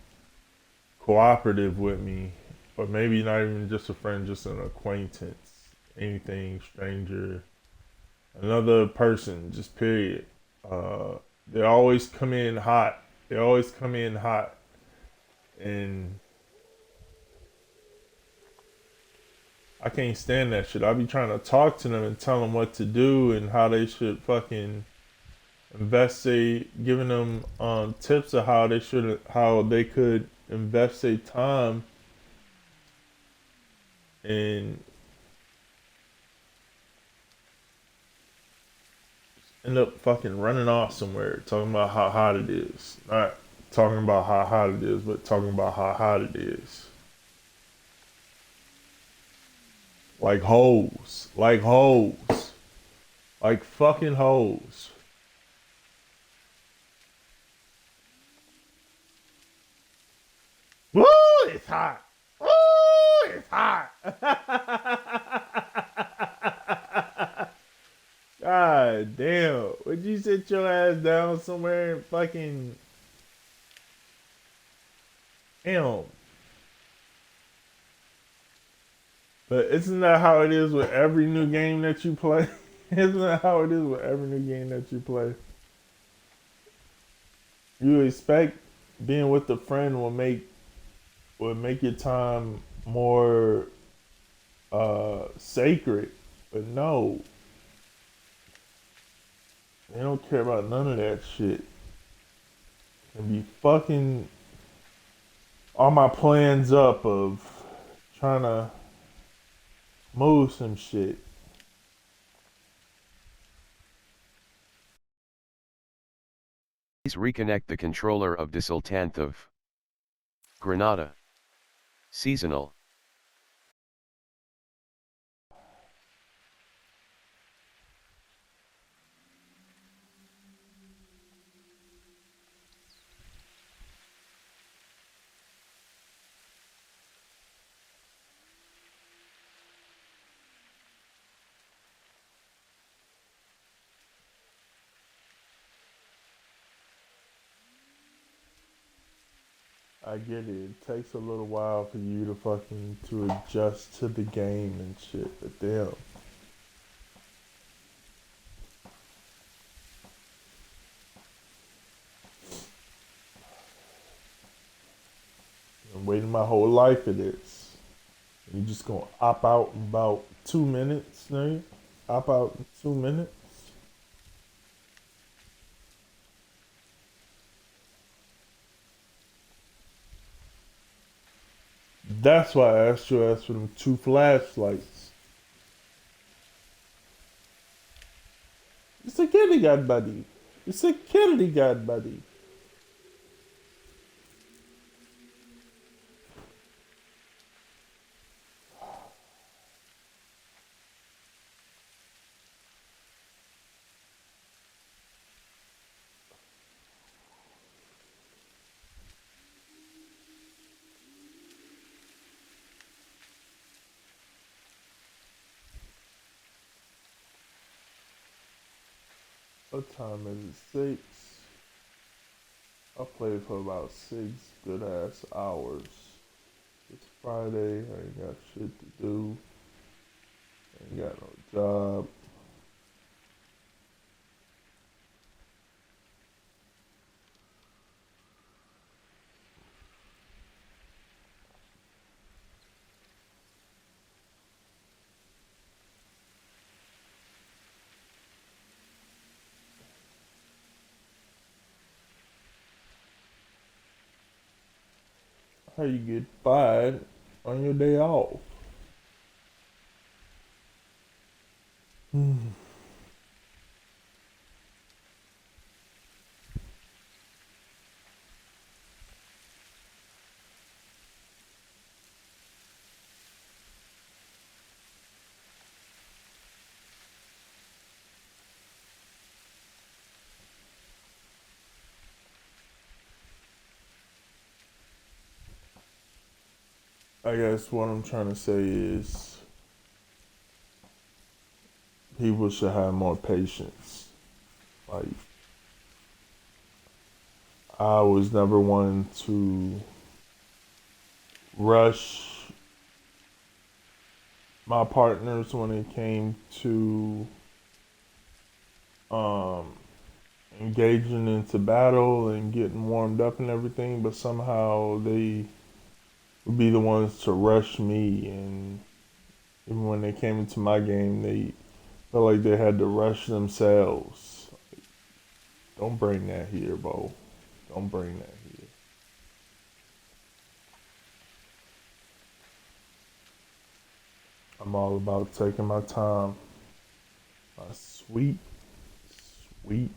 cooperative with me, or maybe not even just a friend, just an acquaintance, anything, stranger, another person, just period. Uh, they always come in hot. They always come in hot, and I can't stand that shit. I be trying to talk to them and tell them what to do and how they should fucking investigate, giving them tips of how they could invest their time and end up fucking running off somewhere talking about how hot it is. Not talking about how hot it is, but talking about how hot it is. Like hoes. Like hoes. Like fucking hoes. Woo! It's hot. Woo! It's hot. God damn. Would you sit your ass down somewhere and fucking. Damn. But isn't that how it is with every new game that you play? Isn't that how it is with every new game that you play? You expect being with a friend will make your time more sacred, but no, they don't care about none of that shit. And be fucking all my plans up of trying to move some shit. Please reconnect the controller of Dissultanth of Granada. Seasonal. I get it. It takes a little while for you to fucking to adjust to the game and shit, but damn. I'm waiting my whole life for this. You just gonna opt out in about 2 minutes, nigga? Opt out in 2 minutes? That's why I asked you ask for them 2 flashlights. It's a kitty god buddy. It's a kitty god buddy. What time is it? 6. I played for about 6 good ass hours. It's Friday. I ain't got shit to do. Ain't got no job. How you get fired on your day off? I guess what I'm trying to say is people should have more patience. Like, I was never one to rush my partners when it came to um, engaging into battle and getting warmed up and everything, but somehow they would be the ones to rush me. And even when they came into my game, they felt like they had to rush themselves. Don't bring that here, Bo. Don't bring that here. I'm all about taking my time. My sweet, sweet.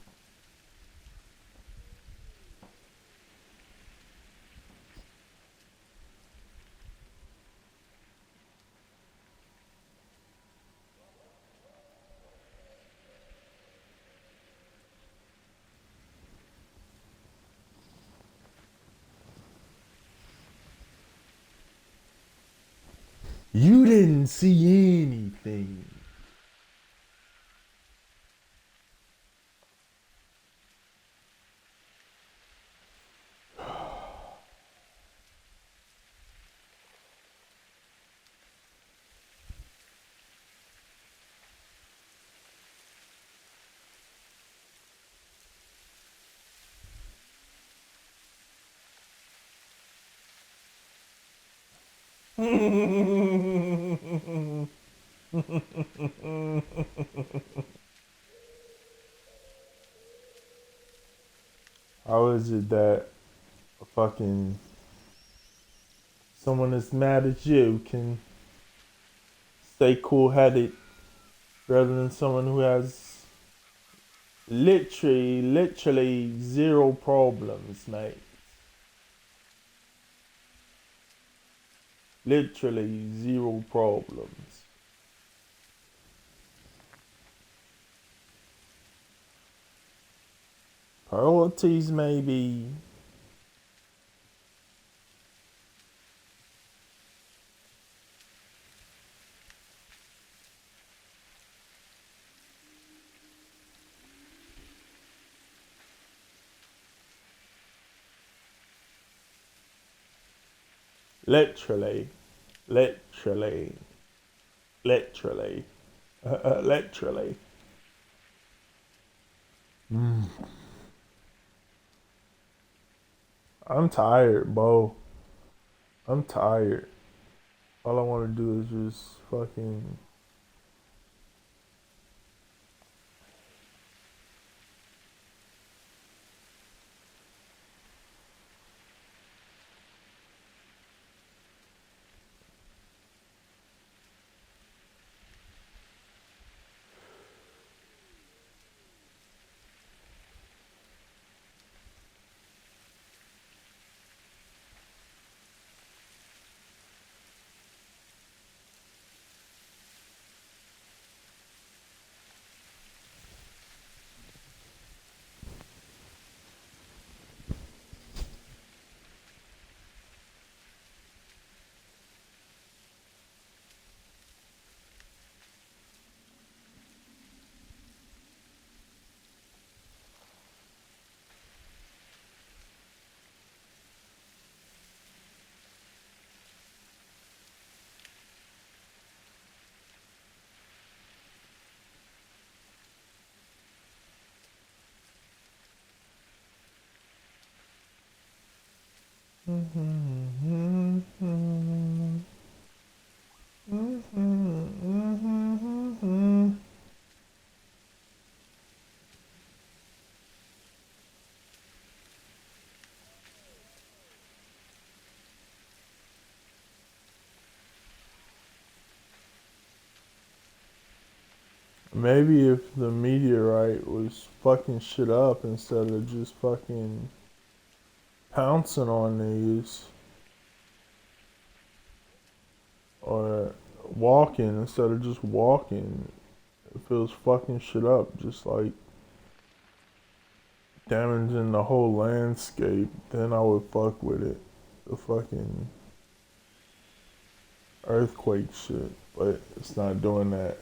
You didn't see anything. How is it that a fucking someone as mad as you can stay cool headed rather than someone who has literally zero problems, mate? Literally zero problems. Priorities maybe. Literally. Literally. Literally. Literally. I'm tired, Bo. I'm tired. All I want to do is just fucking. Maybe if the meteorite was fucking shit up instead of just fucking pouncing on these, or walking instead of just walking, if it was fucking shit up, just like damaging the whole landscape, then I would fuck with it. The fucking earthquake shit, but it's not doing that.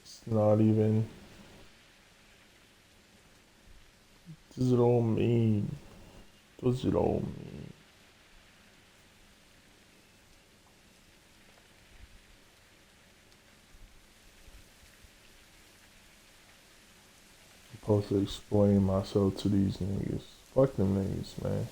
It's not even. What does it all mean? What does it all mean? I'm supposed to explain myself to these niggas. Fuck them niggas, man.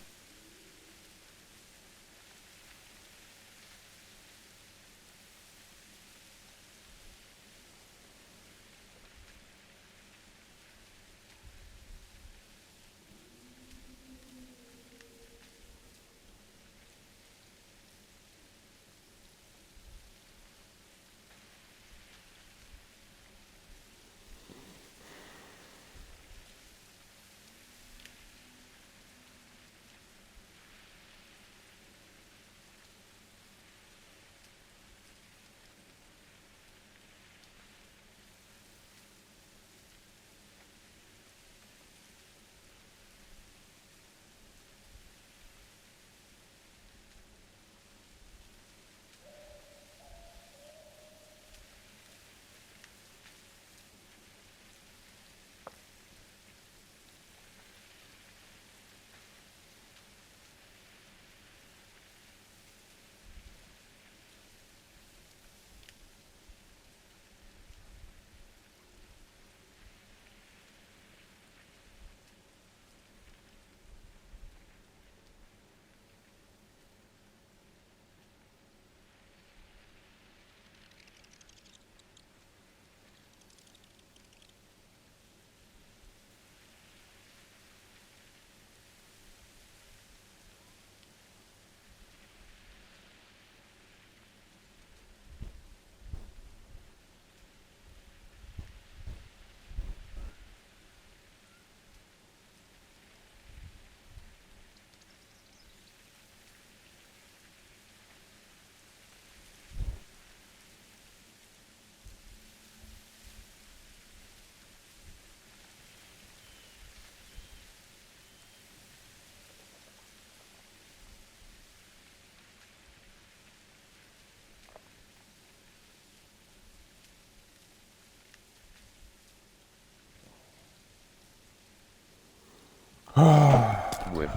Whip.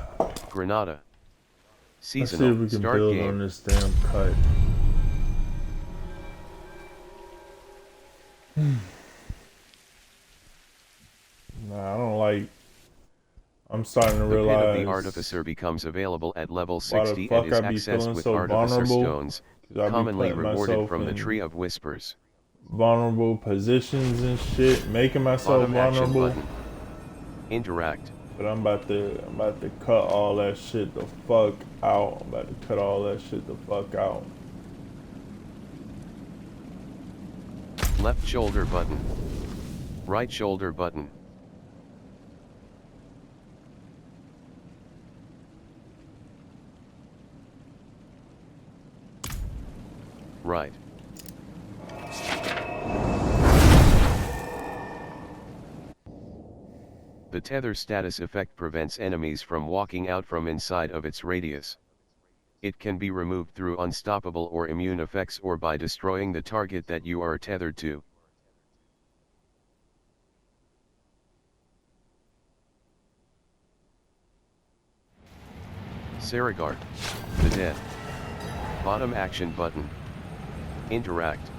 Granada. Let's see if Seasonal. we can Start build game. on this damn cut. Nah, I don't like. I'm starting to The Pit of the realize Artificer becomes available at level why the 60 and fuck is I be accessed feeling with so Artificer vulnerable. Stones, Cause I be commonly putting rewarded myself from the in Tree of Whispers. vulnerable positions and shit, making myself Bottom action vulnerable. button. Interact. But I'm about to cut all that shit the fuck out. I'm about to cut all that shit the fuck out. Left shoulder button. Right shoulder button. Right. The tether status effect prevents enemies from walking out from inside of its radius. It can be removed through unstoppable or immune effects or by destroying the target that you are tethered to. Saragard. The Dead. Bottom action button. Interact.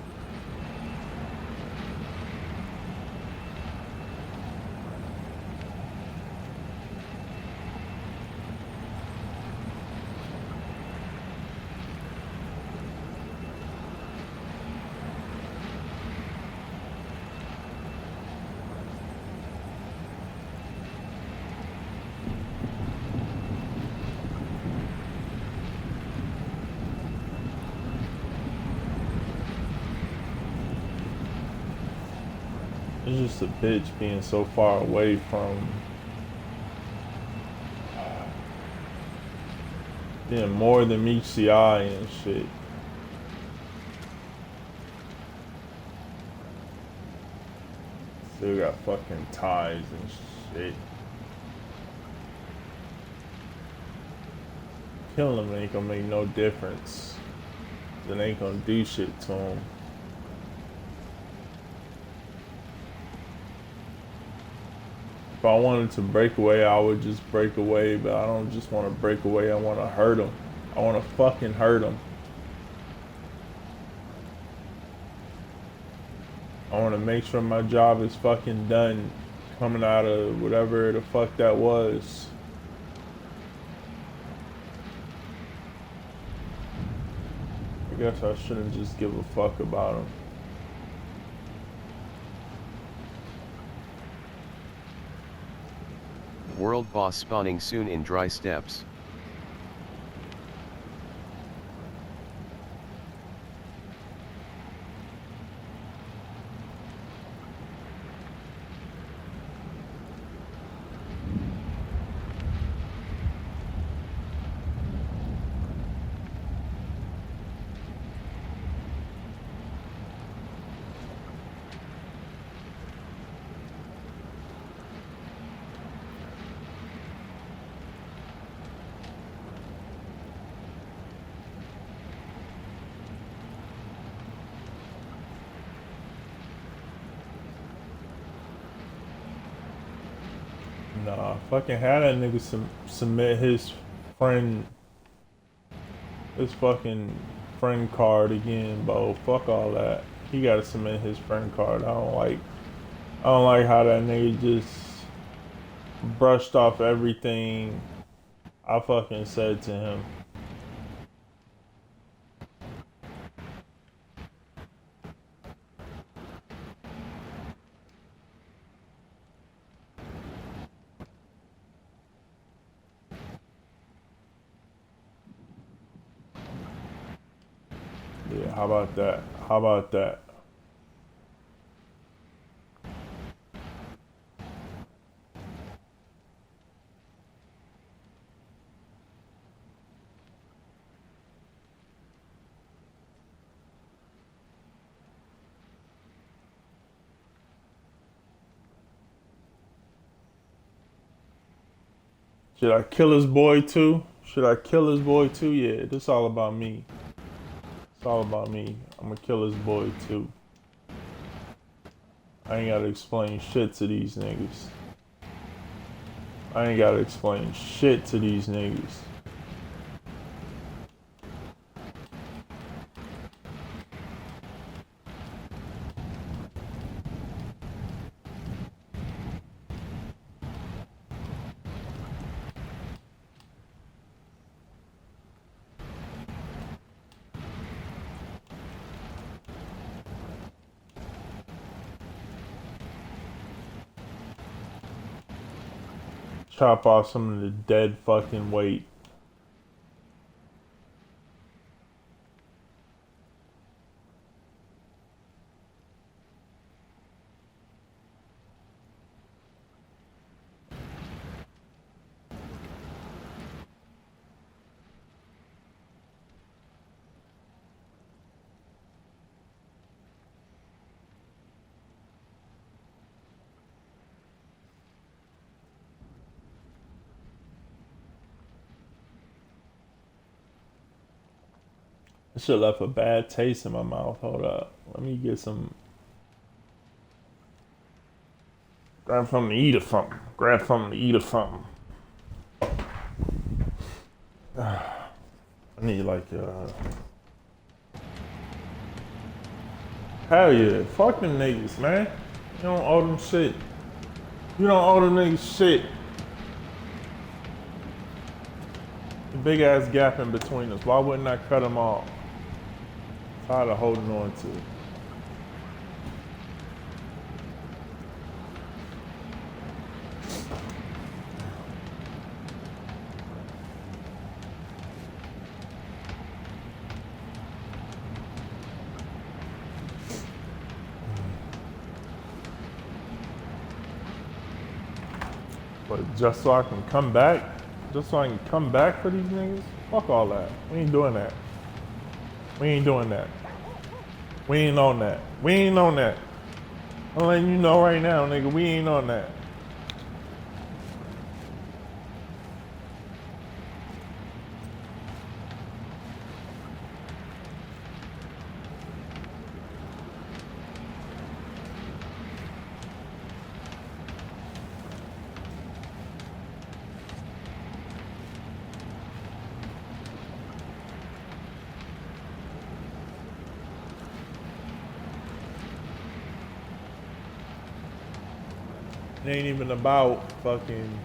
It's just a bitch being so far away from being more than meets the eye and shit. Still got fucking ties and shit. Killing them ain't gonna make no difference. It ain't gonna do shit to him. If I wanted to break away, I would just break away, but I don't just want to break away. I want to hurt him. I want to fucking hurt him. I want to make sure my job is fucking done coming out of whatever the fuck that was. I guess I shouldn't just give a fuck about him. World boss spawning soon in dry steppes. Nah, fucking had that nigga submit his fucking friend card again, bro. Fuck all that. He gotta submit his friend card. I don't like how that nigga just brushed off everything I fucking said to him. Yeah, how about that? How about that? Should I kill his boy too? Should I kill his boy too? Yeah, this all about me. It's all about me. I'm gonna kill his boy too. I ain't gotta explain shit to these niggas. I ain't gotta explain shit to these niggas. Chop off some of the dead fucking weight. This shit left a bad taste in my mouth. Hold up. Let me get some. Grab something to eat or something. Grab something to eat or something. I need like hell yeah. Fuck them niggas, man. You don't owe them shit. You don't owe them niggas shit. The big ass gap in between us. Why wouldn't I cut them off? Tired of holding on to it. But just so I can come back? Just so I can come back for these niggas? Fuck all that. We ain't doing that. We ain't doing that. We ain't on that. We ain't on that. I'm letting you know right now, nigga, we ain't on that. It ain't even about fucking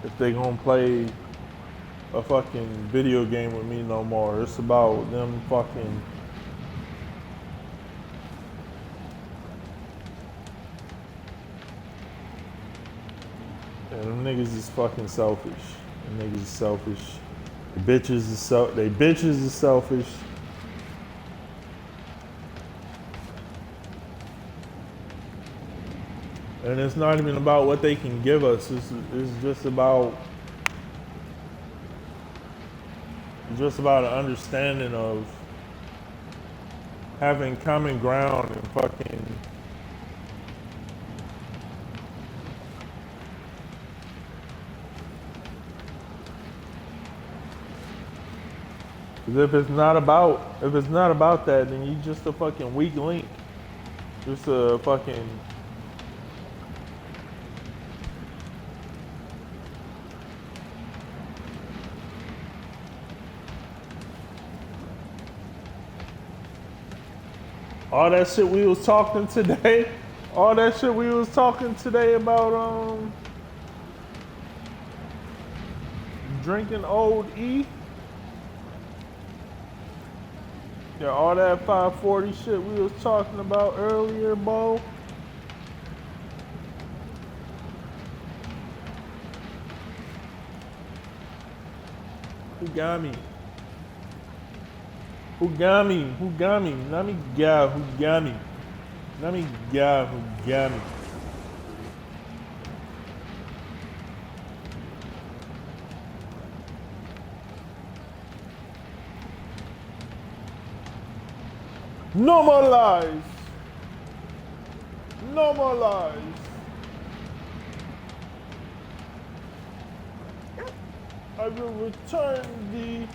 if they gonna play a fucking video game with me no more. It's about them fucking them niggas is fucking selfish. Them niggas is selfish. The bitches is they bitches is selfish. And it's not even about what they can give us. It's just about an understanding of having common ground and fucking because if it's not about that, then you just a fucking weak link. Just a fucking all that shit we was talking today. All that shit we was talking today about drinking old E. Yeah, all that 540 shit we was talking about earlier, Bo. Who got me? Who got me? Who got me? Let me go. Who got me? Let me go. Who got me? No more lies. No more lies. I will return thee.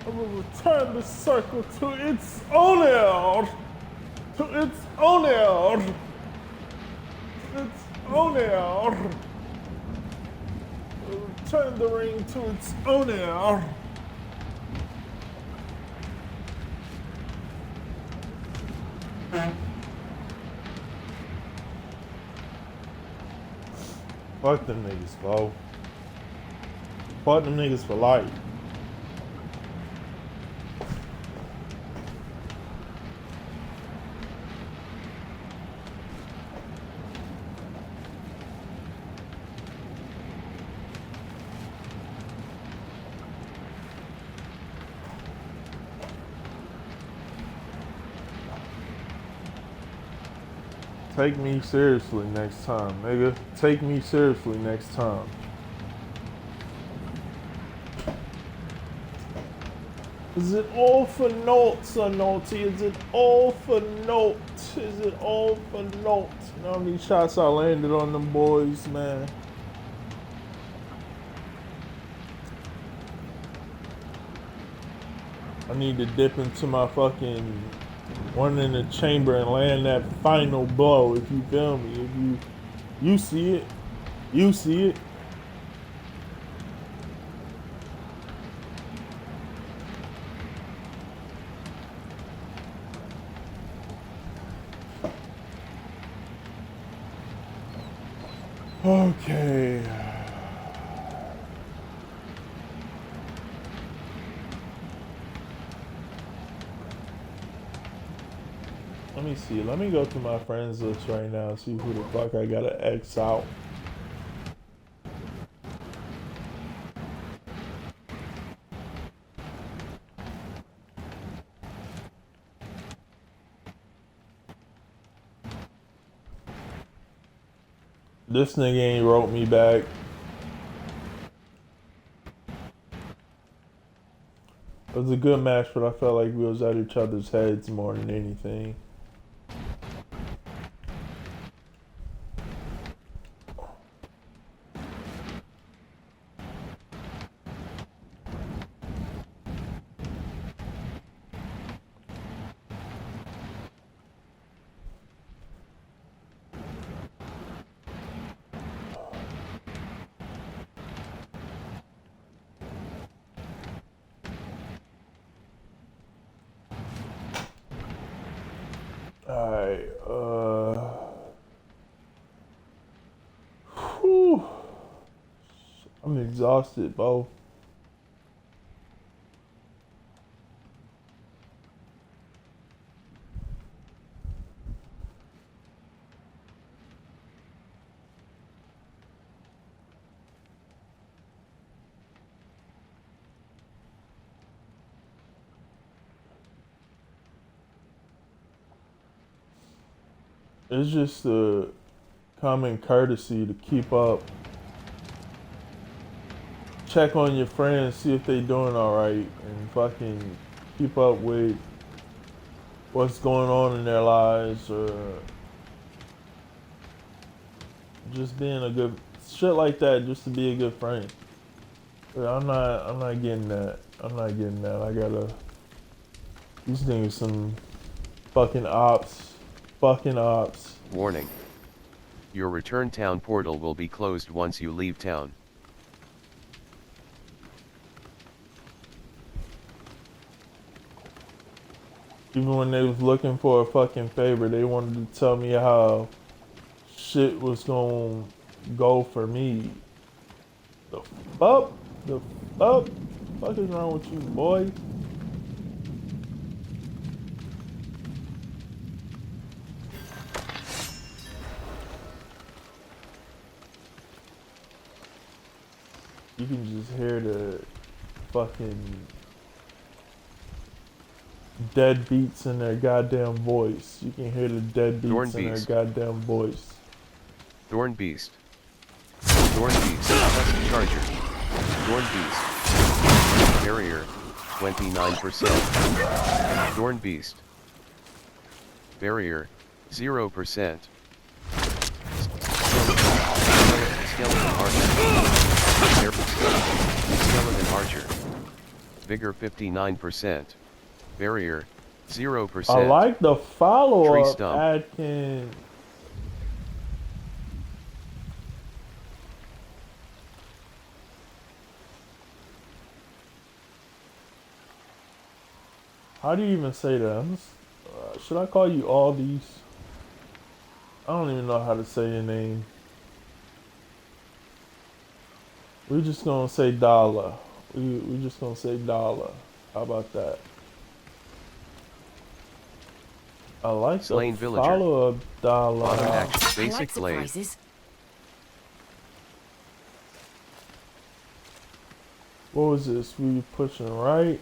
I will return the circle to its owner. To its owner. To its owner. Return the ring to its owner. Fuck them niggas, bro. Fuck them niggas for life. Take me seriously next time, nigga. Take me seriously next time. Is it all for naught, or naughty? Is it all for naught? Is it all for naught? You know how many shots I landed on them boys, man? I need to dip into my fucking one in the chamber and land that final blow, if you feel me. If you see it. You see it. Okay. Let me see. Let me go to my friends list right now and see who the fuck I gotta X out. This nigga ain't wrote me back. It was a good match, but I felt like we was at each other's heads more than anything. Alright, whew. I'm exhausted, bro. It's just a common courtesy to keep up. Check on your friends, see if they doing alright, and fucking keep up with what's going on in their lives, or just being a good shit like that, just to be a good friend. But I'm not getting that. I'm not getting that. I gotta. These niggas some fucking ops. Fucking ops. Warning. Your return town portal will be closed once you leave town. Even when they was looking for a fucking favor, they wanted to tell me how shit was gonna go for me. The fuck? The fuck? Fuck is wrong with you, boy? You can just hear the fucking dead beats in their goddamn voice. You can hear the dead beats in their goddamn voice. Thorn Beast. Thorn Beast. Plus Charger. Thorn Beast. Barrier. 29%. Thorn Beast. Barrier. 0%. Skeleton Archer. Skeleton Archer. Vigor 59%. Barrier. 0%. I like the follow-up, Tree stump. Adkin. How do you even say that? Should I call you all these? I don't even know how to say your name. We're just gonna say Dollar. We're just gonna say Dollar. How about that? I like Slain the Villager. follow-up, Dollar. Bottom action. Basic blade. What was this? We pushing right.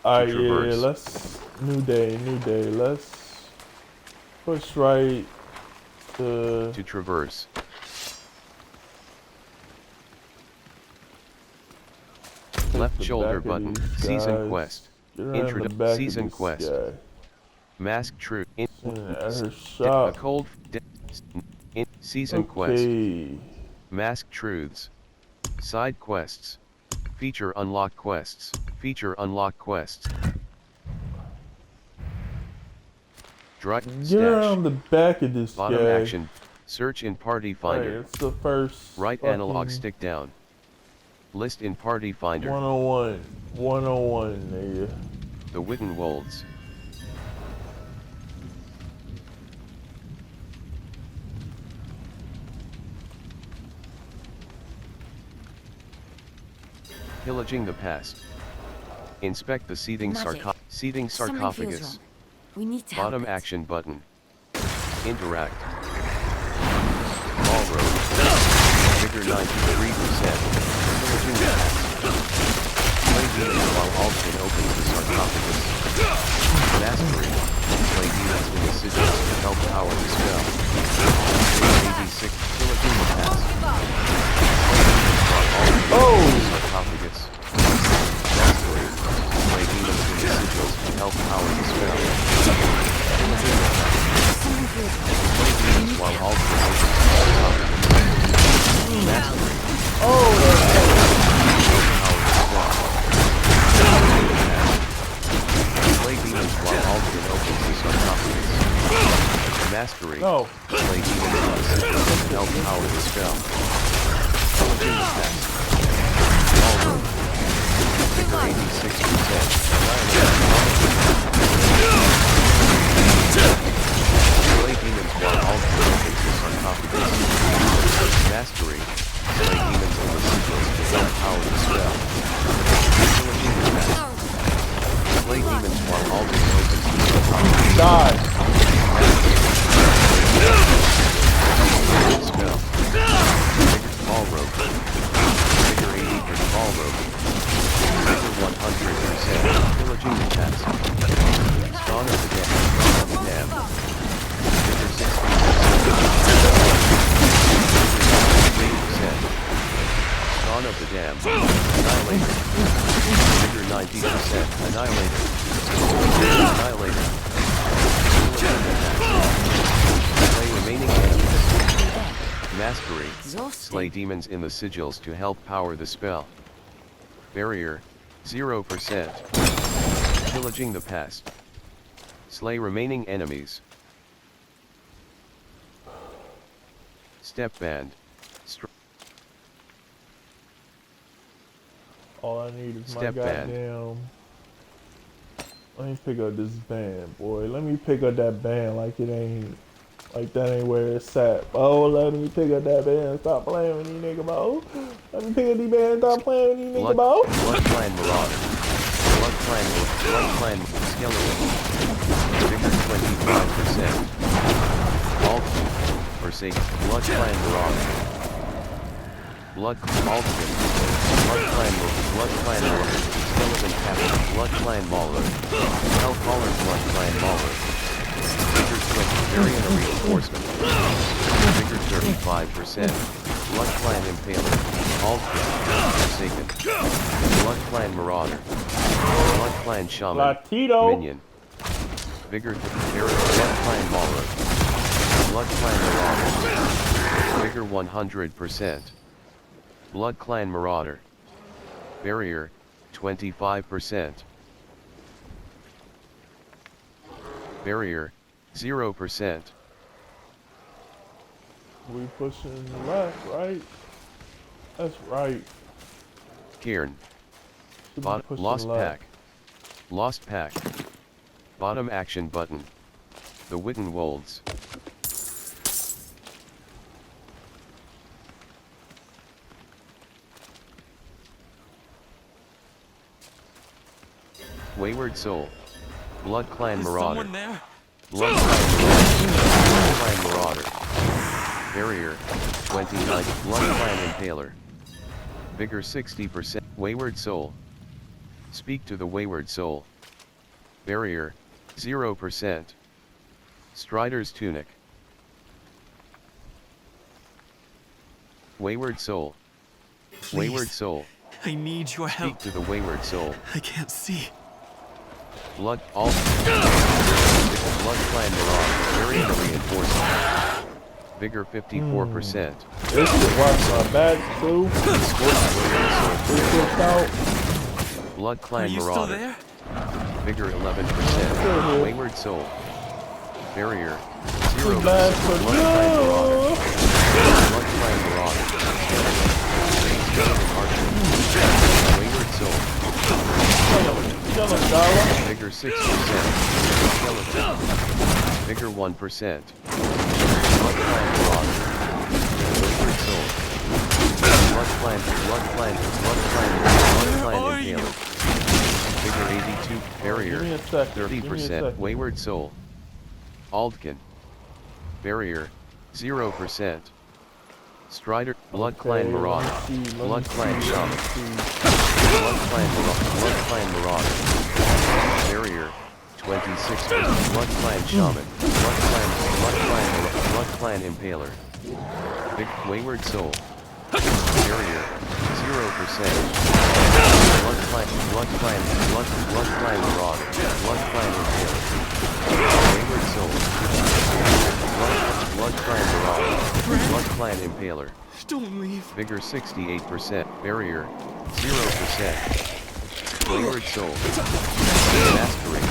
Alright, yeah, let's new day. Let's push right to traverse. Left shoulder button. Season quest. Season quest. Mask true. A cold. Season quest. Mask truths. Side quests. Feature unlock quests. Feature unlock quests. Get around the back of this Bottom guy. action. Search in party finder. Right, it's the first. Right analog stick down. List in party finder. 101. 101, nigga. The Wittenwolds. Pillaging the past. Inspect the seething sarcophagus. We need to Bottom help it. action button. Interact. Ball road. Vigor 93%. Pillaging the past. Play demons while Alston opens the sarcophagus. Mastery. Play demons in the sigils to help power the spell. 86. Pillaging the past. Oh! Sarcophagus. Mastery. Play demons in the sigils to help power the spell. Pillaging the past. Play demons while Alston opens the sarcophagus. Mastery. Oh! Play demons while Alston opens the sarcophagus. Mastery. No. Slay demons in the sigils to help power the spell. Pillaging the past. Ballroom. Vigor 86%. Slay demons while all basis on top of this. Mastery. Slay demons in the sigils to help power the spell. Pillaging the past. Slay demons while all opens to the top of this. Die. Spell. Vigor ball rope. Vigor 80 for ball rope. Vigor 100%. Pillaging the past. Spawn of the dam. Spawn of the dam. Vigor 60%. Spawn of the dam. Annihilator. Vigor 90%. Annihilator. Annihilator. Slay remaining enemies. Mastery. Slay demons in the sigils to help power the spell. Barrier. 0%. Pillaging the past. Slay remaining enemies. Step band. All I need is my Step band. goddamn. Let me pick up this band, boy. Let me pick up that band like it ain't. Like that ain't where it's at. Oh, let me pick up that band. Stop playing with these nigga, bro. Let me pick up these band. Stop playing with these nigga, bro. Blood Clan Marauder. Blood Clan Skeleton. Vigor 25%. Alt. Forsake. Blood Clan Marauder. Blood Altman. Blood Clan Marauder. Skeleton Captain. Blood Clan Mauler. Hellcaller Blood Clan Mauler. Vigor 20. Variant of Reinforcement. Vigor 35%. Blood Clan Impaler. Altman. Forsaken. Blood Clan Marauder. Blood Clan Shaman. Latito. Minion. Vigor 50. Blood Clan Mauler. Blood Clan Marauder. Vigor 100%. Blood Clan Marauder. Barrier 25%. Barrier 0%. We pushing left, right? That's right. Cairn. Should be pushing Lost left. pack. Lost pack. Bottom action button. The Witten Wolds. Wayward Soul. Blood Clan Marauder. There? Blood Clan Marauder. Barrier 29. Blood Clan Impaler. Vigor 60%. Wayward Soul. Speak to the Wayward Soul. Barrier 0%. Strider's Tunic. Wayward Soul. Please. Wayward Soul. I need your help. Speak to the Wayward Soul. I can't see. Blood Alt. Blood Clan Marauder. Barrier Reinforcement. Vigor 54%. This is watch my back too. Blood Clan Are you still Marauder. there? Vigor 11%. Wayward Soul. Barrier 0%. Blood Blood Clan Marauder. Blood Clan Marauder. Archer. Wayward Soul. Vigor 6%. Skeleton. Vigor 1%. Blood Clan Marauder. Wayward Soul. Blood Clan Impaler. Vigor 82. Barrier 30%. Wayward Soul. Aldkin. Barrier 0%. Strider. Blood Clan Marauder. Blood Clan Shaman. Blood Clan Marauder. Barrier 26%. Blood Clan Shaman. Blood Clan Impaler. Big Wayward Soul. Barrier 0%. Blood Clan Marauder. Blood Clan Impaler. Wayward Soul. Blood Clan Marauder. Blood Clan Impaler. Don't leave. Vigor 68%. Barrier 0%. Wayward Soul. Mastery.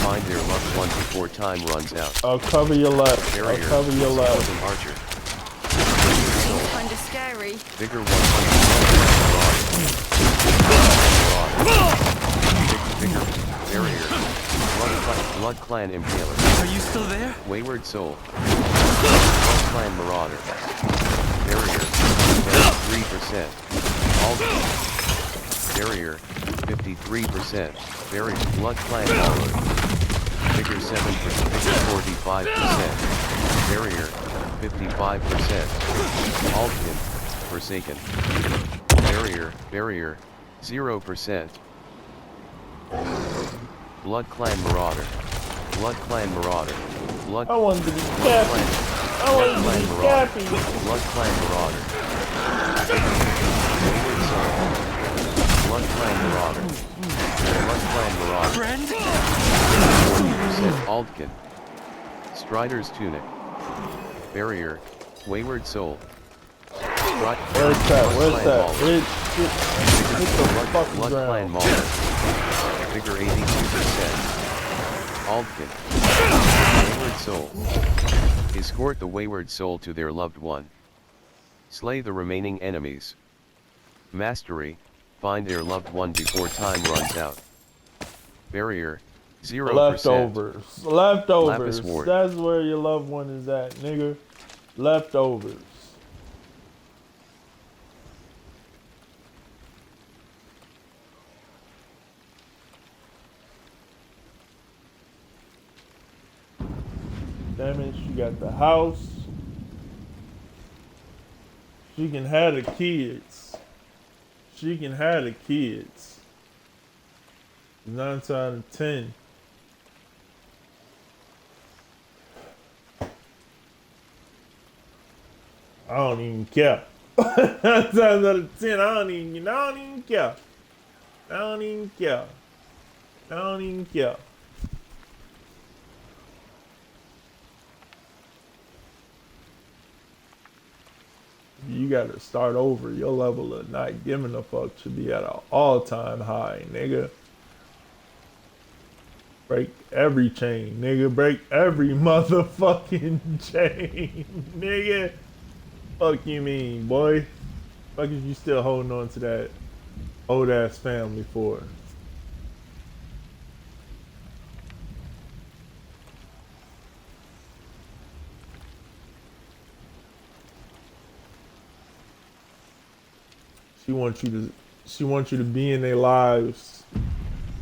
Find their loved one before time runs out. I'll cover your left. Barrier. I'll cover your left. Skeleton archer. Seems kinda scary. Vigor 100. Vigor. Barrier. Blood clan impaler. Are you still there? Wayward soul. Blood clan marauder. Barrier. 3%. Alden. Barrier. 53%. Barrier. Blood clan hauler. Vigor 7%. Vigor 45%. Barrier. 55%. Alden. Forsaken. Barrier. 0%. Blood clan marauder. Blood clan marauder. Blood. I wanted to be Cappy. I wanted to be Cappy. Blood clan marauder. Wayward soul. Blood clan marauder. Blood clan marauder. Friend? 40% Altkin. Strider's tunic. Barrier. Wayward soul. Where's that? Where's that? Hit the fucking Blood clan ground. mauler. Vigor 82%. Altkin. Wayward soul. Escort the wayward soul to their loved one. Slay the remaining enemies. Mastery. Find their loved one before time runs out. Barrier. 0%. Leftovers. Lapis ward. That's where your loved one is at, nigga. Leftovers. Damn it, she got the house. She can have the kids. She can have the kids. 9 out of 10. I don't even care. 9 out of 10. I don't even care. I don't even care. I don't even care. You gotta start over. Your level of not giving a fuck should be at an all-time high, nigga. Break every chain, nigga. Break every motherfucking chain, nigga. Fuck you mean, boy? Fuck is you still holding on to that old-ass family for? She wants you to be in their lives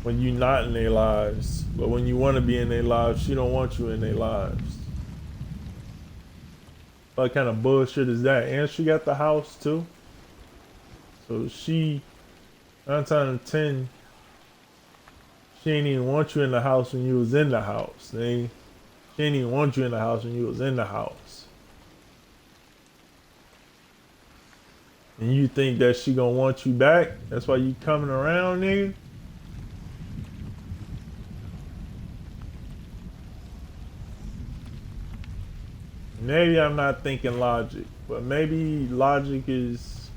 when you're not in their lives. But when you want to be in their lives, she don't want you in their lives. What kind of bullshit is that? And she got the house too. So she, 9 out of 10, she ain't even want you in the house when you was in the house. She ain't even want you in the house when you was in the house. And you think that she gonna want you back? That's why you coming around, nigga? Maybe I'm not thinking logic, but maybe logic is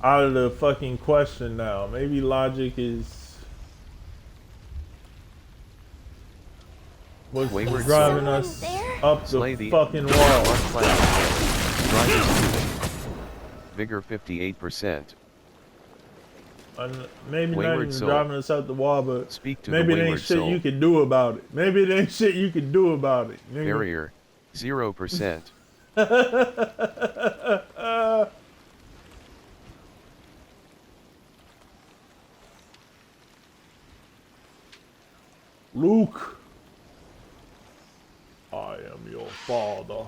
out of the fucking question now. Maybe logic is what's driving us up the fucking wall. Vigor 58%. Maybe Wayward not even soul. driving us out the wall, but Speak to maybe the it ain't wayward shit soul. you can do about it. Maybe it ain't shit you can do about it, nigga. Barrier. 0%. Luke, I am your father.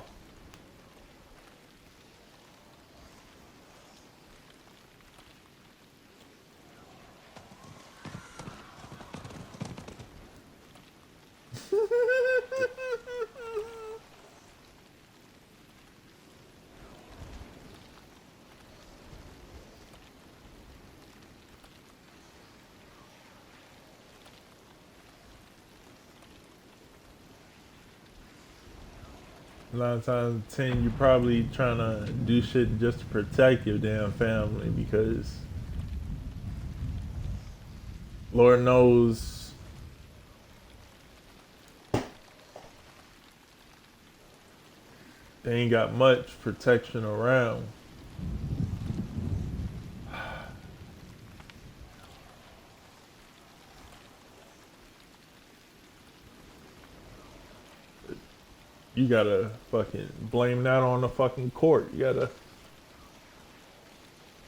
A lot of times, 10, you're probably trying to do shit just to protect your damn family because Lord knows They ain't got much protection around. You gotta fucking blame that on the fucking court. You gotta.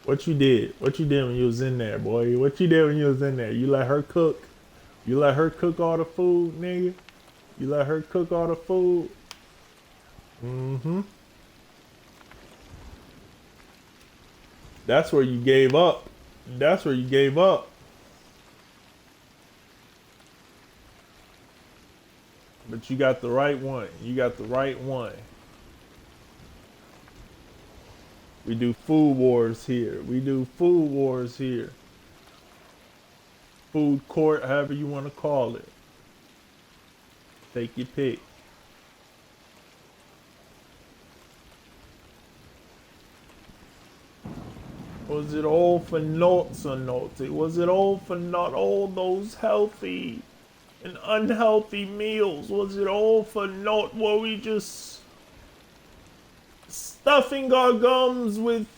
What you did? What you did when you was in there, boy? What you did when you was in there? You let her cook? You let her cook all the food, nigga? You let her cook all the food? Mm-hmm. That's where you gave up. That's where you gave up. But you got the right one. You got the right one. We do food wars here. We do food wars here. Food court, however you want to call it. Take your pick. Was it all for naught or naughty? Was it all for not all those healthy and unhealthy meals? Was it all for naught? Were we just stuffing our gums with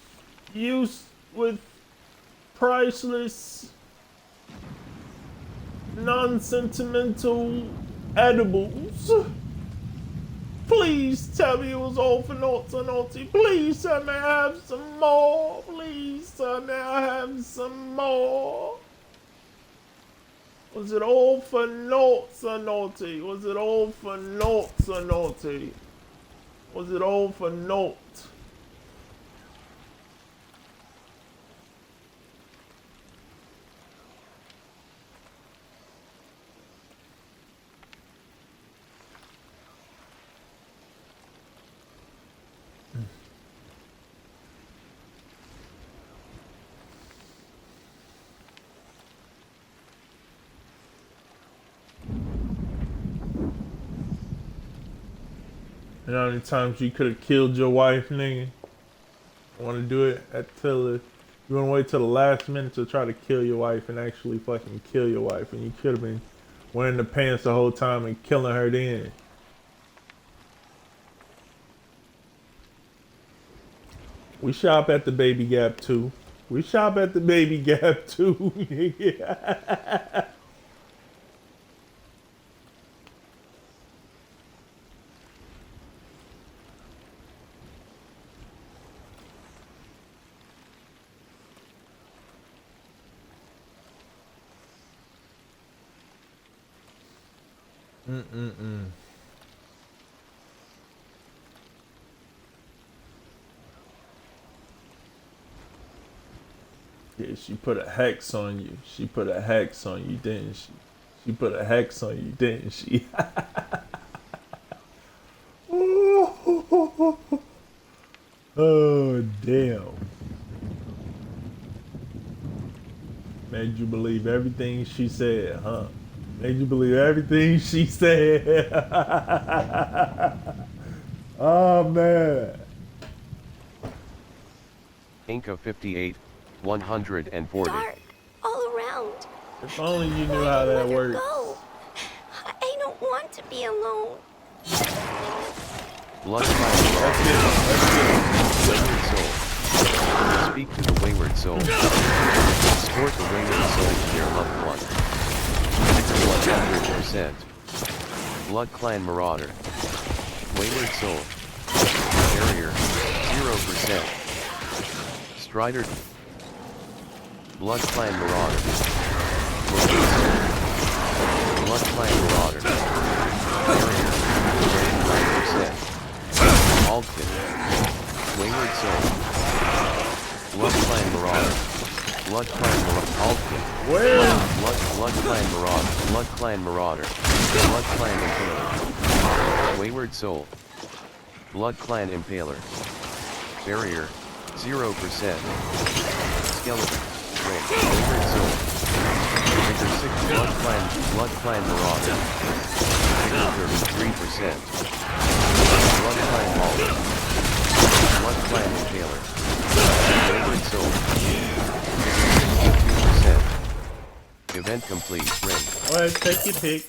priceless, non-sentimental edibles? Please tell me it was all for naught or naughty. Please tell me I have some more. Please tell me I have some more. Was it all for naught or naughty? Was it all for naught or naughty? Was it all for naught? You know how many times you could have killed your wife, nigga? Want to do it you want to wait till the last minute to try to kill your wife and actually fucking kill your wife, and you could have been wearing the pants the whole time and killing her then. We shop at the Baby Gap too. We shop at the Baby Gap too, nigga. Yeah, she put a hex on you. She put a hex on you, didn't she? She put a hex on you, didn't she? Oh, damn. Made you believe everything she said, huh? Made you believe everything she said. Oh, man. Inca 58, 140. Dark all around. If only you knew how that works. Go. I don't want to be alone. Blood fire. Let's get it. Let's get it. Wayward soul. Speak to the wayward soul. Escort the wayward soul to their loved one. 100%. Blood Clan Marauder. Wayward soul. Barrier. 0%. Strider. Blood Clan Marauder. Wayward soul. Blood Clan Marauder. Barrier. 99%. Alton. Wayward soul. Blood Clan Marauder. Blood Clan Marauder. Alton. Blood Clan Marauder. Blood Clan Marauder. Blood Clan Impaler. Wayward soul. Blood Clan Impaler. Barrier. 0%. Skeleton. Ring. Wayward soul. Figure 6. Blood Clan Marauder. Figure 33%. Blood Clan Mauler. Blood Clan Impaler. Wayward soul. Figure 62%. Event complete. Ring. Alright, take your pick.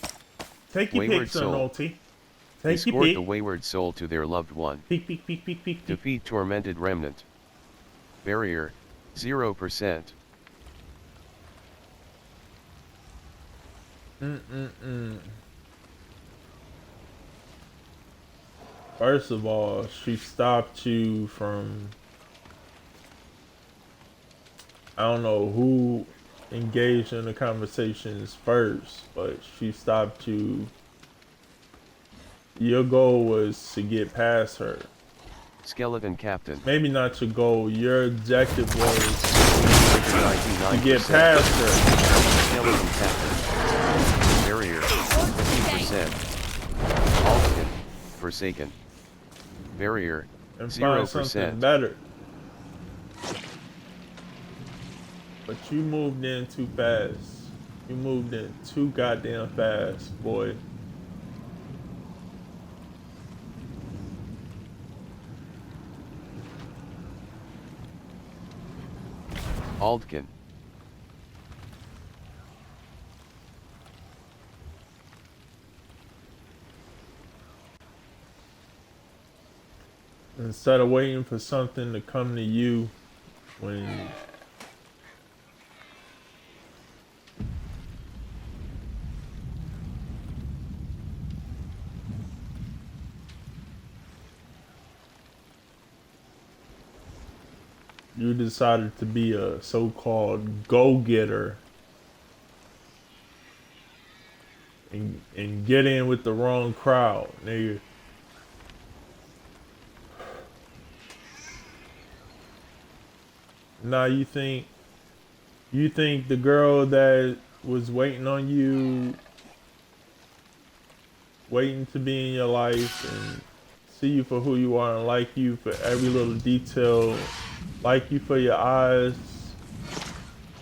Take your Wayward pick, Sir soul. Naughty. Thank you, Escort the Pete. wayward soul to their loved one. Peek, peek, peek, peek, peek, peek. Defeat tormented remnant. Barrier, 0%. First of all, she stopped you from, I don't know who engaged in the conversations first, but she stopped you. Your goal was to get past her. Skeleton Captain. Maybe not your goal, your objective was to get past her. Skeleton Captain. Barrier, 50%. Alton, Forsaken. Barrier, And find something 0%. better. But you moved in too fast. You moved in too goddamn fast, boy. Aldkin. Instead of waiting for something to come to you when you decided to be a so-called go-getter and get in with the wrong crowd, nigga. Now you think the girl that was waiting on you, waiting to be in your life and see you for who you are and like you for every little detail, like you for your eyes,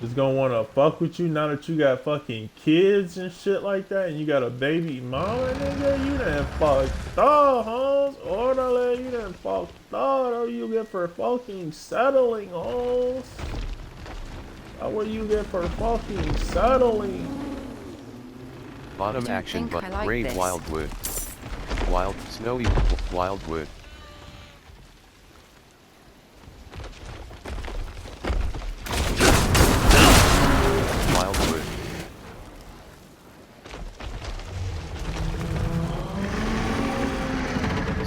is gonna wanna fuck with you now that you got fucking kids and shit like that and you got a baby mama, nigga? You done fucked up, Holmes. Orderly, you done fucked up. Or you get for fucking settling, Holmes. That's what you get for fucking settling. Bottom action think I but like Brave this. Wildwood. Wild, snowy, Wildwood. Wildwood.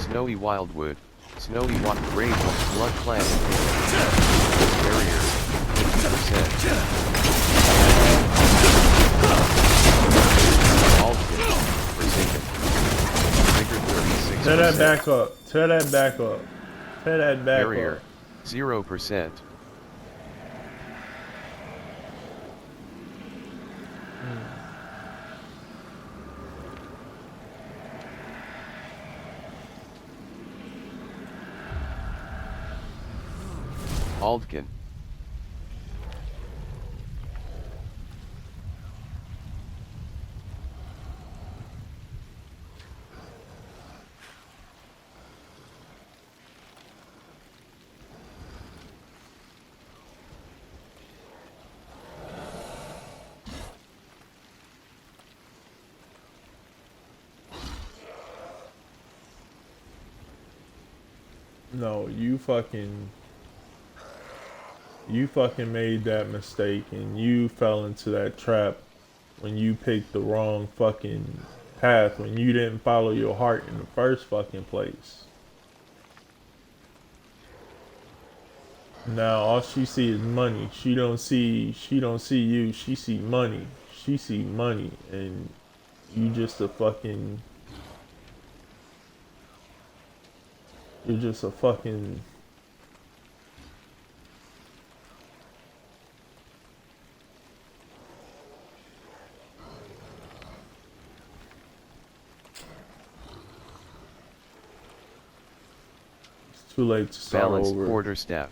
Snowy Wildwood. Snowy Brave Blood Clan. Barrier, 50%. Aldkin, Forsaken. Trigger 36%. Tear that back up. Tear that back up. Tear that back Barrier, up. 0%. Aldkin. No, you fucking made that mistake and you fell into that trap when you picked the wrong fucking path, when you didn't follow your heart in the first fucking place. Now all she see is money. She don't see you. She see money. She see money and you just a fucking you're just a fucking too late to start Balanced over. quarterstaff.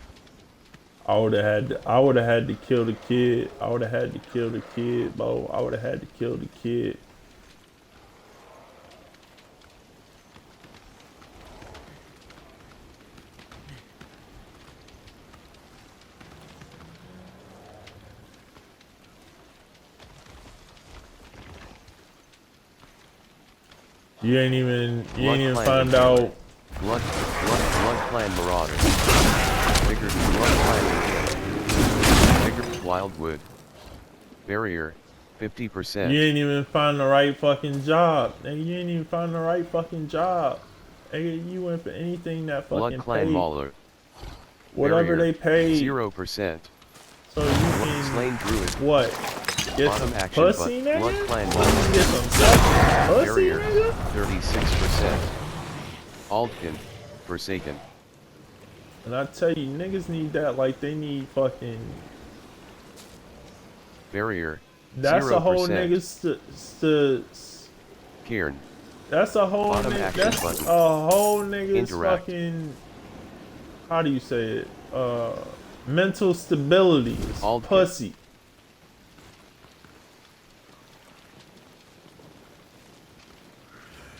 I would have had to kill the kid. I would have had to kill the kid, bro. I would have had to kill the kid. You ain't even Clan found Revealer. out. Blood Clan Marauder. Bigger Blood Clan Revealer. Bigger Wildwood. Barrier, 50%. You ain't even find the right fucking job. Nigga, you ain't even find the right fucking job. Nigga, you went for anything that fucking Blood Clan paid. Mauler. Whatever Barrier, they paid. 0%. So you can Slain Druid. what? Get Bottom some action, pussy, but nigga? Blood Clan You Mauler. get some pussy, Barrier, nigga? 36%. Aldkin, Forsaken. And I tell you, niggas need that like they need fucking. Barrier, That's 0%. a whole niggas Cairn. That's a whole Bottom nigga. action That's button. a whole niggas Interact. fucking. How do you say it? Mental stability. Is pussy.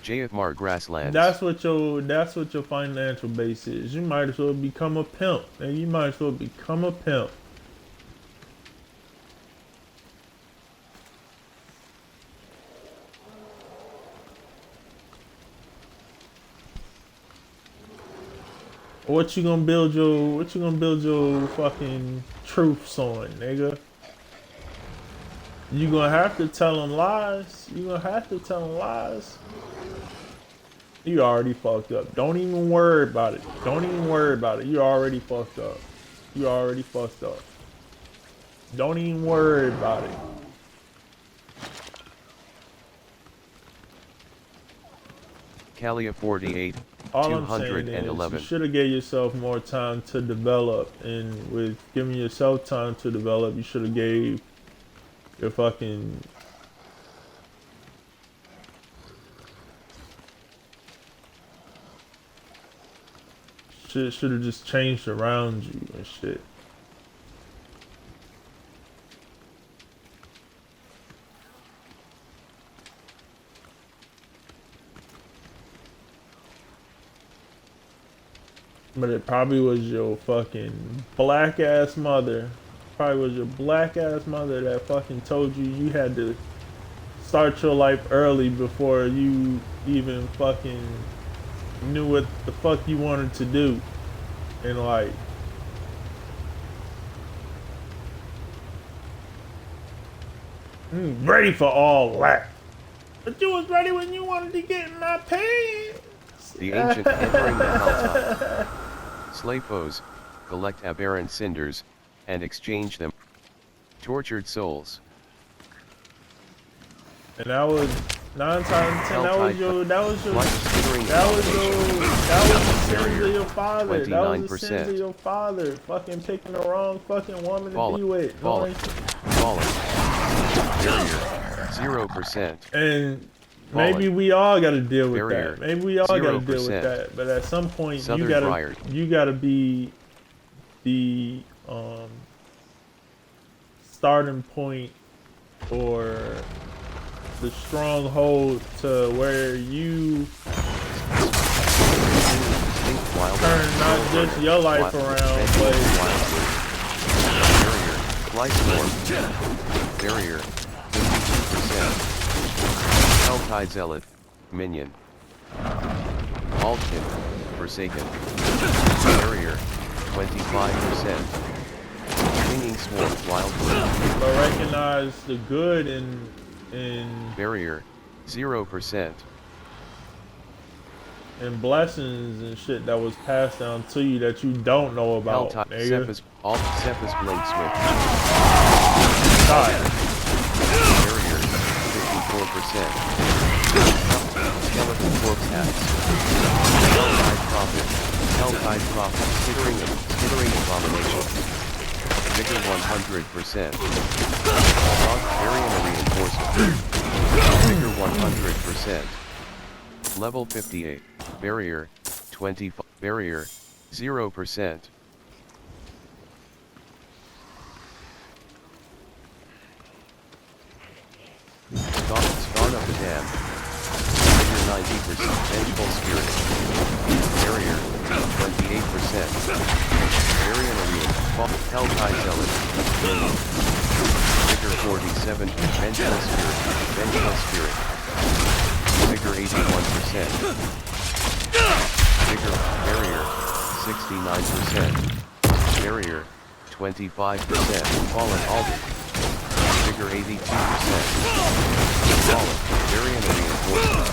JFMAR Grasslands. That's what your financial base is. You might as well become a pimp. And you might as well become a pimp. What you gonna build your fucking truths on, nigga? You gonna have to tell them lies. You gonna have to tell them lies. You already fucked up. Don't even worry about it. Don't even worry about it. You already fucked up. You already fucked up. Don't even worry about it. Kalia 48, All I'm saying is 211. you should have gave yourself more time to develop, and with giving yourself time to develop, you should have gave your fucking shit should have just changed around you and shit. But it probably was your fucking black ass mother. Probably was your black ass mother that fucking told you you had to start your life early before you even fucking knew what the fuck you wanted to do in life. Ready for all that. But you was ready when you wanted to get in my pants. The ancient entering the helltop. Slay foes, collect aberrant cinders, and exchange them. Tortured souls. And that was 9 times 10. That was the sins of your father. That was the sins of your father. Fucking picking the wrong fucking woman to be with. Fallen. Barrier, 0%. And maybe we all got to deal with Barrier, that. Maybe we all got to 0%. deal with that. But at some point, Southern you gotta be the starting point or the stronghold to where you turn not just your life around, but Barrier, 52%. Helltide Zealot, Minion. Altkin, Forsaken. Barrier, 25%. Stinging Swarm, Wildwood. but recognize the good in Barrier, 0%. and blessings and shit that was passed down to you that you don't know about. Helltide, Cephas Blink Swift. Die. Barrier, 54%. Skeleton Corpse Hats. Helltide Prophet. Skittering Abomination. Vigor 100%. Variant Reinforcement. Vigor 100%. Level 58. Barrier, 25. Barrier, 0%. Start of the Dam. Vigor 90%. Vengeful Spirit. Barrier, 28%. Variant Arena. Helltide Zealot. Vigor 47. Vengeful Spirit. Vigor 81%. Vigor, barrier, 69%. Barrier, 25%. Fallen Alden. Vigor 82%. Fallen, Varian reinforcement.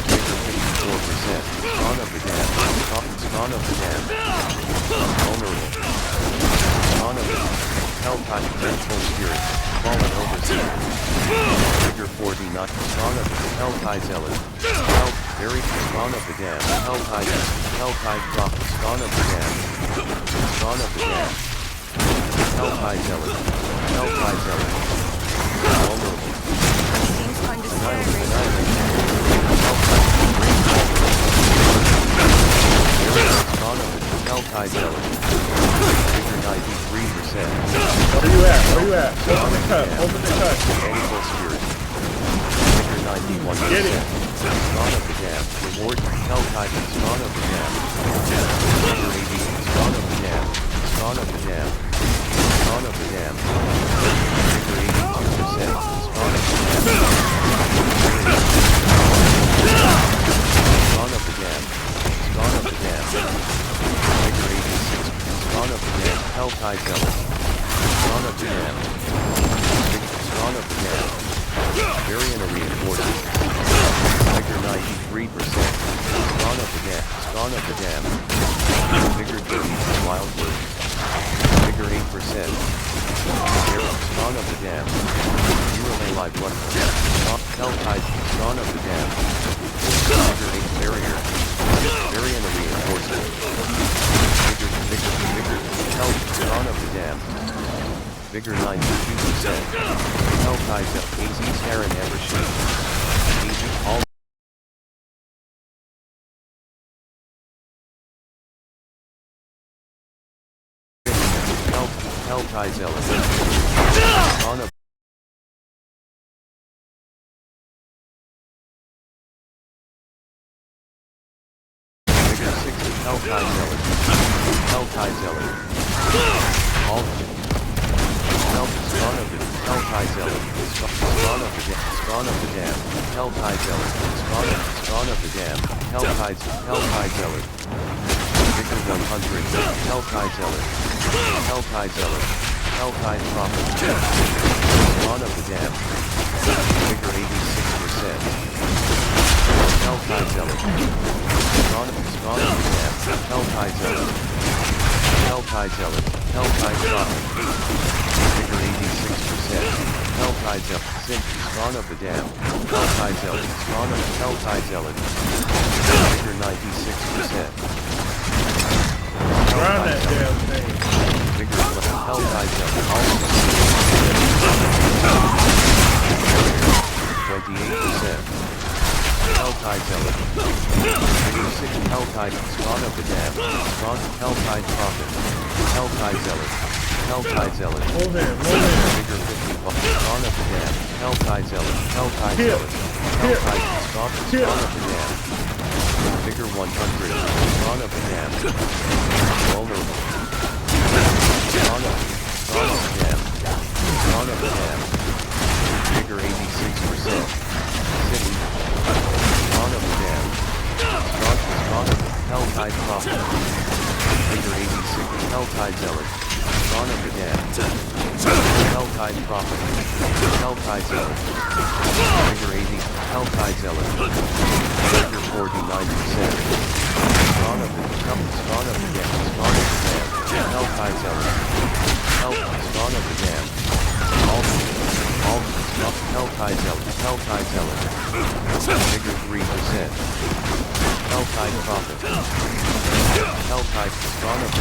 Vigor 54%. Spawn of the Dam. Spawn of the Dam. Vulnerable. Spawn of the Helltide, Vengeful Spirit. Fallen Overseer. Vigor 49. Spawn of the Helltide Zealot. Spawn of the Dam. Helltide Prophet. Spawn of the Dam. Spawn of the Dam. Helltide Zealot. Helltide Zealot. Vulnerable. Seems kind of scary. Spawn of the Helltide Zealot. Vigor 93%. Where you at? Where you at? Open the cut. Open the cut. Vengeful Spirit. Vigor 91%. Get it. Spawn of the Dam. Reward. Helltide. Spawn of the Dam. Vigor 80. Spawn of the Dam. Spawn of the Dam. Spawn of the Dam. Vigor 82%. Spawn of the Dam. Spawn of the Dam. Spawn of the Dam. Vigor 86. Spawn of the Dam. Helltide Zealot. Spawn of the Dam. Spawn of the Dam. Varian reinforcement. Vigor 93%. Spawn of the Dam. Spawn of the Dam. Vigor 30. Wildwood. Vigor 8%. Spawn of the Dam. Urale Live Blood. Helltide. Spawn of the Dam. Vigor 8. Barrier. Varian reinforcement. Vigor. Spawn of the Dam. Vigor 92%. Helltide. AZ Terran Evershed. AZ all. Helltide Zealot. Spawn of Vigor 60. Helltide Zealot. Helltide Zealot. All. Spawn of the Helltide Zealot. Spawn of the Dam. Spawn of the Dam. Helltide Zealot. Spawn of the Dam. Helltide Zealot. Vigor 100. Helltide Zealot. Helltide Zealot. Helltide Prophet. Spawn of the Dam. Vigor 86%. Helltide Zealot. Spawn of the Dam. Helltide Zealot. Helltide Zealot. Helltide Prophet. Vigor 86%. Helltide Zealot. Spawn of the Dam. Helltide Zealot. Spawn of the Helltide Zealot. Vigor 96%. Run that damn thing. Vigor Helltide Zealot. 28%. Helltide Zealot. Vigor 6. Helltide. Spawn of the Dam. Spawn. Helltide Prophet. Helltide Zealot. Helltide Zealot. Move in. Vigor 50. Spawn of the Dam. Helltide Zealot. Helltide Zealot. Helltide. Spawn of the Dam. Vigor 100. Spawn of the Dam. Vulnerable. Spawn of the Dam. Spawn of the Dam. Vigor 86%. City. Spawn of the Dam. Spawn of the Helltide Prophet. Vigor 86. Helltide Zealot. Spawn of the Dam. Helltide Prophet. Helltide Zealot. Vigor 80. Helltide Zealot. Vigor 49%. Spawn of the Dam. Spawn of the Dam. Helltide Zealot. Spawn of the Dam. All Helltide Zealot. Helltide Zealot. Vigor 3%. Helltide Prophet. Helltide. Spawn of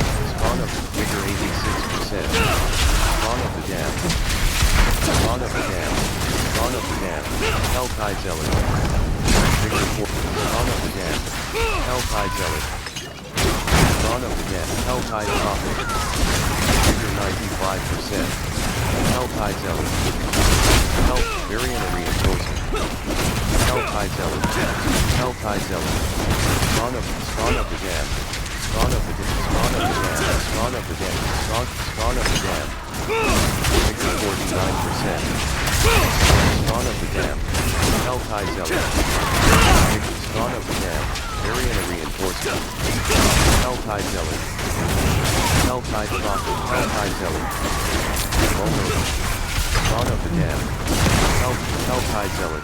the Vigor 86%. Spawn of the Dam. Spawn of the Dam. Spawn of the Dam. Helltide Zealot. Vigor 4. Spawn of the Dam. Helltide Zealot. Spawn of the Dam. Helltide Prophet. Vigor 95%. Helltide Zealot. Varian reinforcement. Helltide Zealot. Helltide Zealot. Spawn of the Dam. Spawn of the Dam. Spawn of the Dam. Spawn of the Dam. Spawn of the Dam. Vigor 49%. Spawn of the dam. Helltide Zealot. Spawn of the dam. Area reinforcement. Helltide Zealot. Helltide Prophet. Helltide Zealot. Vulnerable. Spawn of the dam. Helltide Zealot.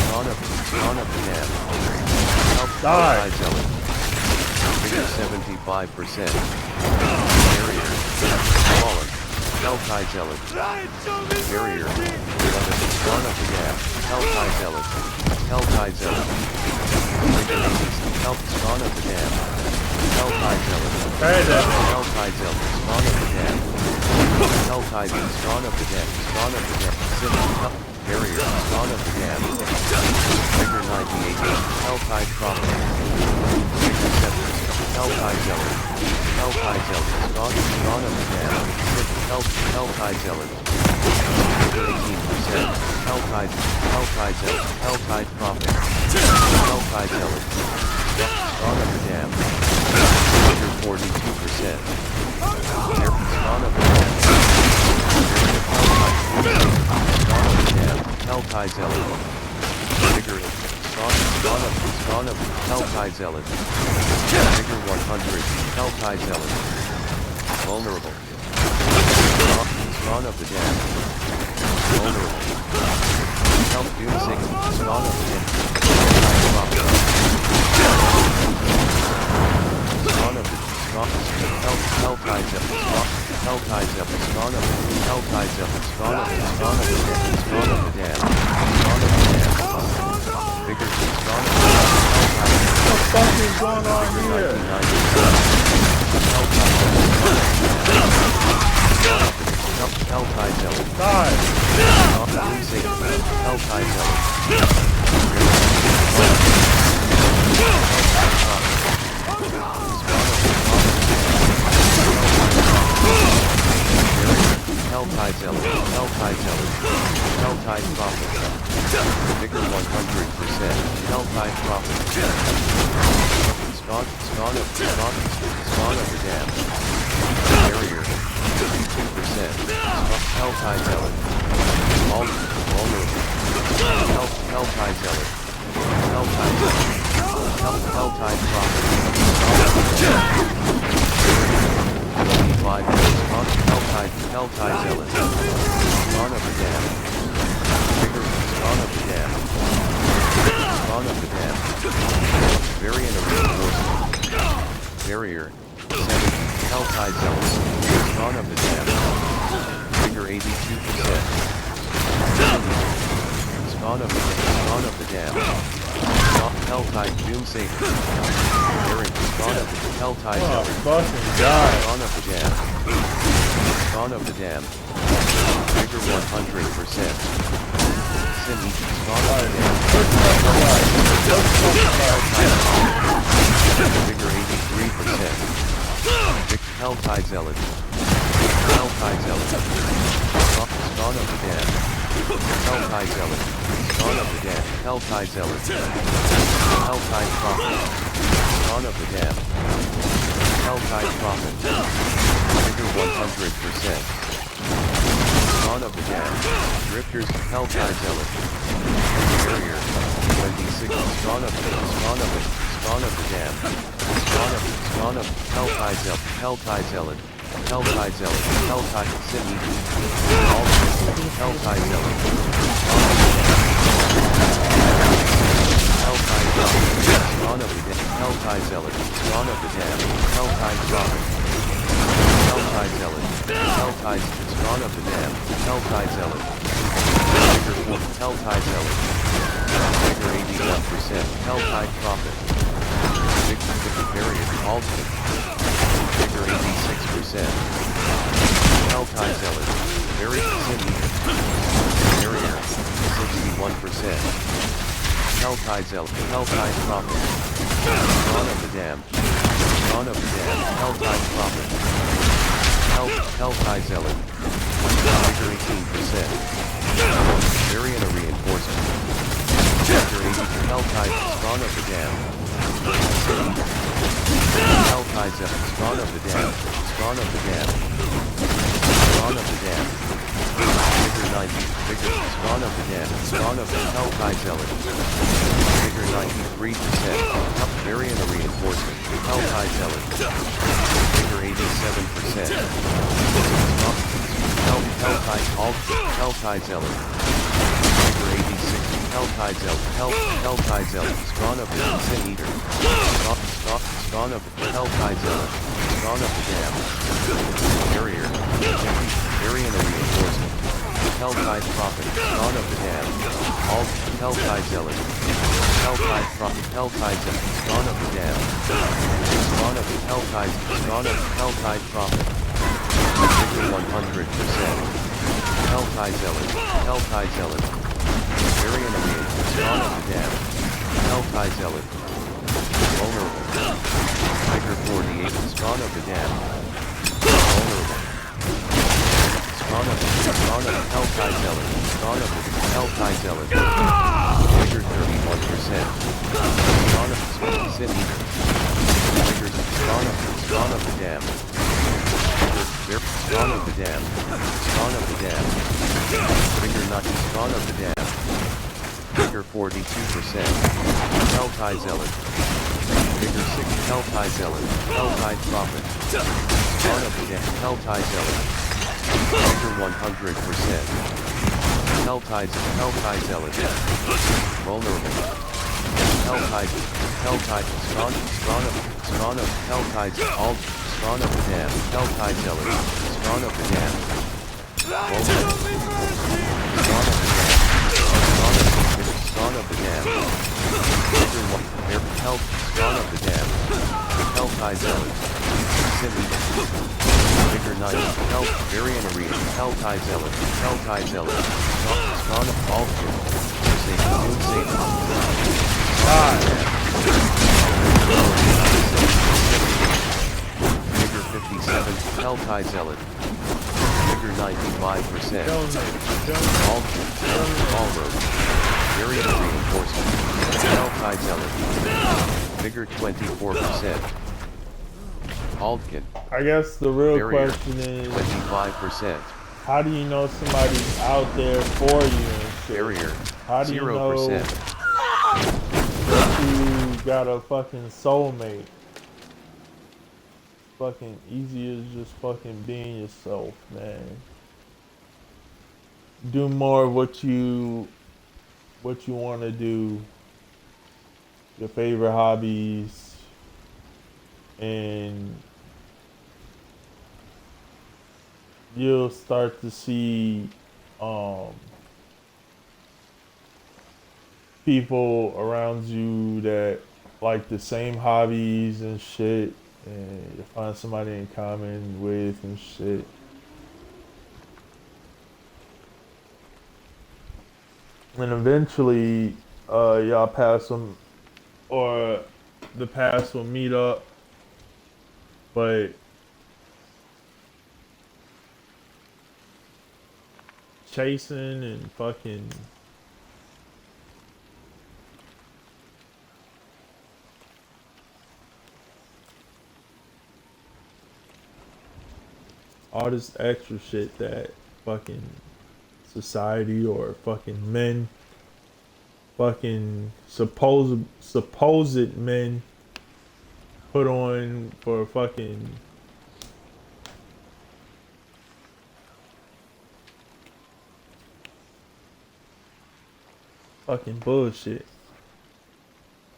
Spawn of the dam. Helltide Zealot. Figure 75%. Barrier. Fallen. Helltide Zealot. Barrier. Spawn of the dam. Helltide Zealot. Helltide Zealot. Spawn of the dam. Helltide Zealot. Helltide Zealot. Spawn of the dam. Helltide Zealot. Spawn of the dam. Spawn of the dam. Barrier. Spawn of the dam. Figure 98. Helltide Prophet. Figure 7. Helltide Zealot. Helltide Zealot. Spawn of the dam. Helltide Zealot. 18%. Helltide Zealot. Helltide Prophet. Helltide Zealot. Spawn of the dam. Figure 42%. Spawn of the dam. Spawn of the dam. Helltide Zealot. Figure Spawn of Helltide Zealot. Figure 100. Helltide Zealot. Vulnerable. Spawn of the dam. Vulnerable. Help Doom Signal. Spawn of the dam. Spawn of the Helltide Zealot. Helltide Zealot. Spawn of the Helltide Zealot. Spawn of the dam. Spawn of the dam. Spawn of the dam. Figure Spawn of the dam. What the fuck is going on here? Helltide Zealot. Die! Helltide Zealot. Helltide Zealot. Helltide Zealot. Helltide Prophet. Figure 100%. Helltide Prophet. Spawn of the dam. Barrier. 52%. Helltide Zealot. Vulnerable. Helltide Zealot. Helltide Prophet. 25. Helltide Zealot. Spawn of the dam. Figure Spawn of the dam. Spawn of the dam. Variant of reinforcement. Barrier. 7. Helltide Zealot. Spawn of the dam. Figure 82%. Spawn of the dam. Helltide Doom Saber. Variant. Spawn of the Helltide Zealot. Spawn of the dam. Spawn of the dam. Figure 100%. Simi. Spawn of the dam. Figure 83%. Helltide Zealot. Helltide Zealot. Spawn of the dam. Helltide Zealot. Spawn of the dam. Helltide Zealot. Helltide Prophet. Spawn of the dam. Helltide Prophet. Figure 100%. Spawn of the dam. Drifters. Helltide Zealot. Barrier. 26. Spawn of the dam. Spawn of the dam. Spawn of Helltide Zealot. Helltide Zealot. Helltide Zealot. Helltide Simi. Helltide Zealot. Helltide Zealot. Spawn of the dam. Helltide Zealot. Spawn of the dam. Helltide Prophet. Helltide Zealot. Helltide. Spawn of the dam. Helltide Zealot. Figure 4. Helltide Zealot. Figure 81%. Helltide Prophet. Figure Barrier. Ultimate. Figure 86%. Helltide Zealot. Barrier. Barrier. 61%. Helltide Zealot. Helltide Prophet. Spawn of the dam. Spawn of the dam. Helltide Prophet. Helltide Zealot. Figure 18%. Variant of reinforcement. Figure 80. Helltide. Spawn of the dam. Helltide Zealot. Spawn of the dam. Spawn of the dam. Spawn of the dam. Figure Vigor, Spawn of the Dam, Spawn of the Helltide Zealot. Vigor 93%, Variant of Reinforcement, Helltide Zealot. Vigor 87%. Helltide Zealot. Vigor 86, Helltide Zealot, Helltide Zealot, Spawn of the Sin Eater. Spawn of the Helltide Zealot, Spawn of the Dam. Barrier, Variant of Reinforcement. Helltide Prophet, Spawn of the Dam, Helltide Zealot, Helltide Prophet, Helltide Zealot, Spawn of the Dam, Spawn of the Helltide, Spawn of the Helltide Prophet, Vigor 100%, Helltide Zealot, Helltide Zealot, Variant of the Spawn of the Dam, Helltide Zealot, Vulnerable, Tiger 48, Spawn of the Dam, Vulnerable. Spawn of Helltide Zealot, Spawn of the Helltide Zealot, Vigor 31%, Spawn of Sin Eater, Vigor Spawn of the Dam, Spawn of the Dam, Spawn of the Dam, Vigor not Spawn of the Dam, Vigor 42%, Helltide Zealot, Vigor 6, Helltide Zealot, Helltide Prophet, Spawn of the Dam, Helltide Zealot, Vigor 100%. Helltide Zealot. Vulnerable. Helltide, Spawn of Helltide, Spawn of the Dam, Helltide Zealot, Spawn of the Dam. Vulnerable. Spawn of the Dam. Vigor 1, Spawn of the Dam. Helltide Zealot. Vigor 9, Variant Arena, Helltide Zealot, Helltide Zealot, Spawn of Altitude, Vigor 57, Helltide Zealot, Vigor 95%, Altitude, Allroad, Variant Reinforcement, Helltide Zealot, Vigor 24%. Aldkin. I guess the real Barrier, question is 25%. How do you know somebody's out there for you and shit? Barrier, How do you 0%. know that you got a fucking soulmate? Fucking easy as just fucking being yourself, man. Do more of what you want to do. Your favorite hobbies. And you'll start to see people around you that like the same hobbies and shit, and you find somebody in common with and shit. And eventually y'all pass them, or the paths will meet up, but chasing and fucking all this extra shit that fucking society or fucking men, fucking supposed men put on for fucking bullshit.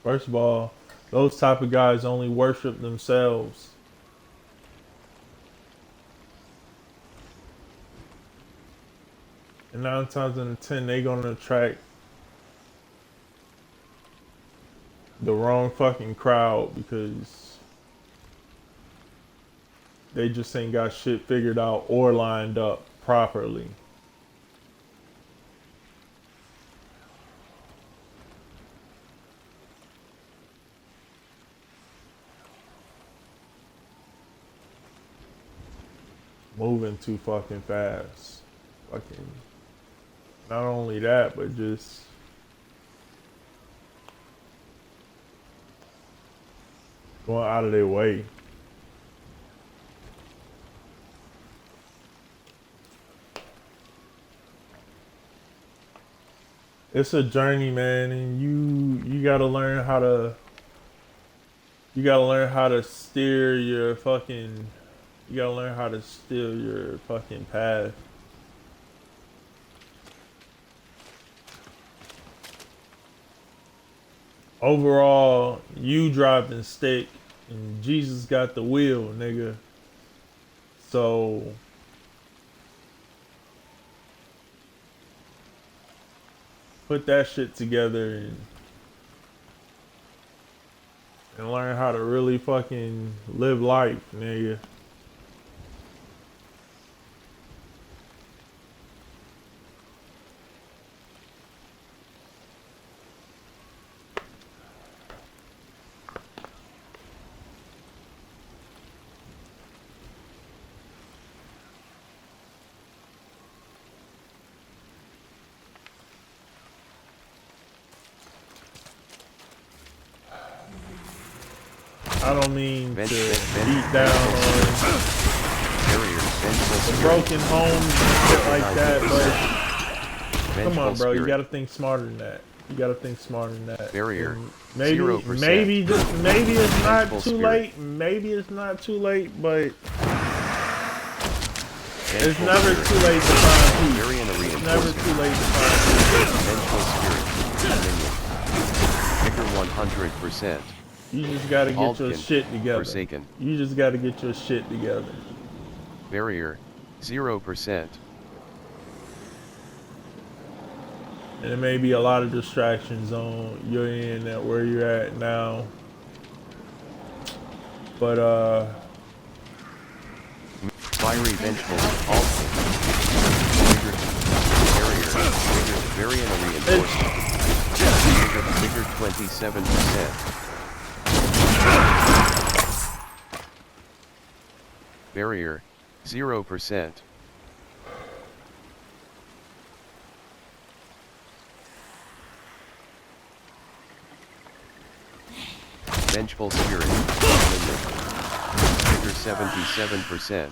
First of all, those type of guys only worship themselves. And 9 times out of 10, they gonna attract the wrong fucking crowd because they just ain't got shit figured out or lined up properly. Moving too fucking fast. Fucking, not only that, but just going out of their way. it's a journey, man, and you gotta learn how to steer your fucking you gotta learn how to steer your fucking path. Overall, you driving stick and Jesus got the wheel, nigga. So put that shit together and learn how to really fucking live life, nigga. I don't mean to beat down on the broken homes and shit like that, but come on, bro, you gotta think smarter than that. You gotta think smarter than that. Barrier. Maybe 0%. maybe it's not too late. Maybe it's not too late, but it's never too late to find peace. It's never too late to find peace. Vengeful spirit. 100%. You just gotta get your shit together. Forsaken. You just gotta get your shit together. Barrier. 0%. And there may be a lot of distractions on your end at where you're at now. But Fiery vengeful. Alton. Barrier. Variant reinforcement. Bigger 27%. Barrier, 0%. Vengeful spirit, bigger 77%.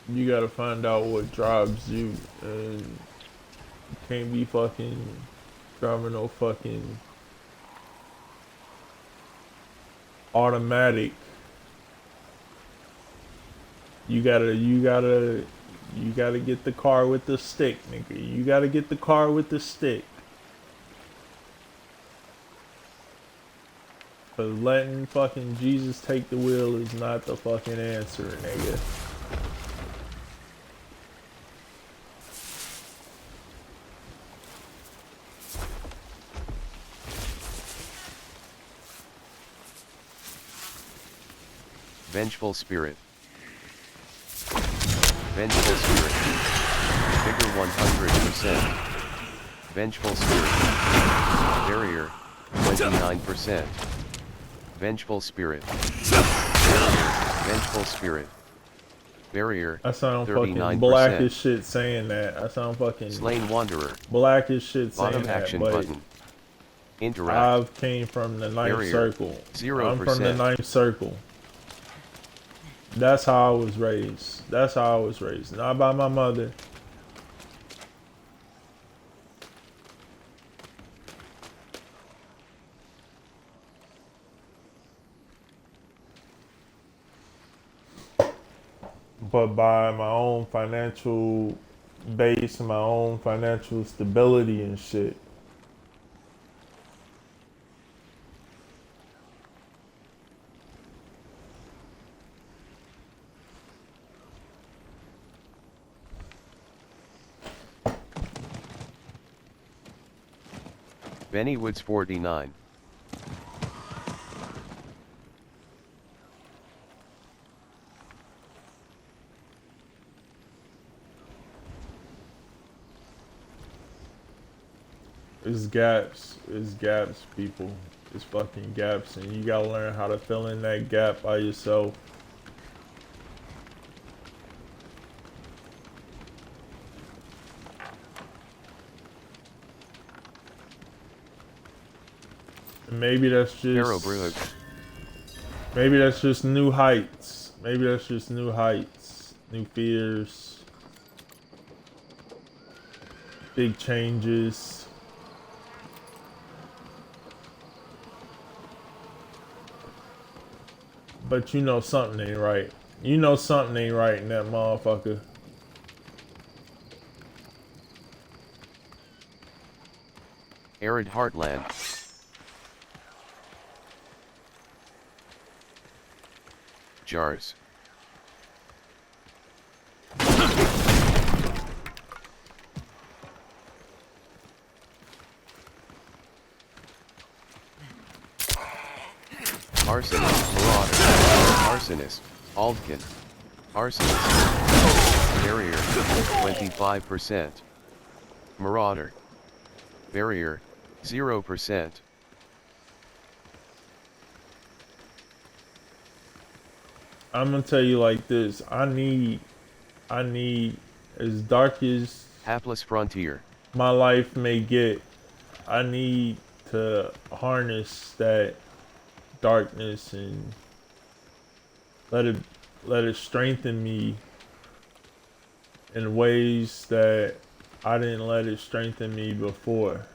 you gotta find out what drives you, and you can't be fucking driving no fucking automatic. You gotta get the car with the stick, nigga. You gotta get the car with the stick. Cause letting fucking Jesus take the wheel is not the fucking answer, nigga. Vengeful spirit. Vengeful spirit. Bigger 100%. Vengeful spirit. Barrier, 29%. Vengeful spirit. Vengeful spirit. Barrier, I sound 39%. fucking black as shit saying that. I sound fucking Slain wanderer. black as shit saying Bottom that, action but button. Interact. I've came from the ninth Barrier, circle. 0%. I'm from the ninth circle. That's how I was raised. That's how I was raised. Not by my mother. But by my own financial base and my own financial stability and shit. Benny Woods 49. It's gaps, people. It's fucking gaps, and you gotta learn how to fill in that gap by yourself. Maybe that's Pharaoh just Brugge. maybe that's just new heights. Maybe that's just new heights, new fears, big changes. But you know something ain't right. You know something ain't right in that motherfucker. Arid Heartland. Jars. Arsonist, Marauder, Arsonist, Aldkin, Arsonist, Barrier, 25%, Marauder, Barrier, 0%. I'm gonna tell you like this. I need as dark as Hapless Frontier. my life may get, I need to harness that darkness and let it strengthen me in ways that I didn't let it strengthen me before.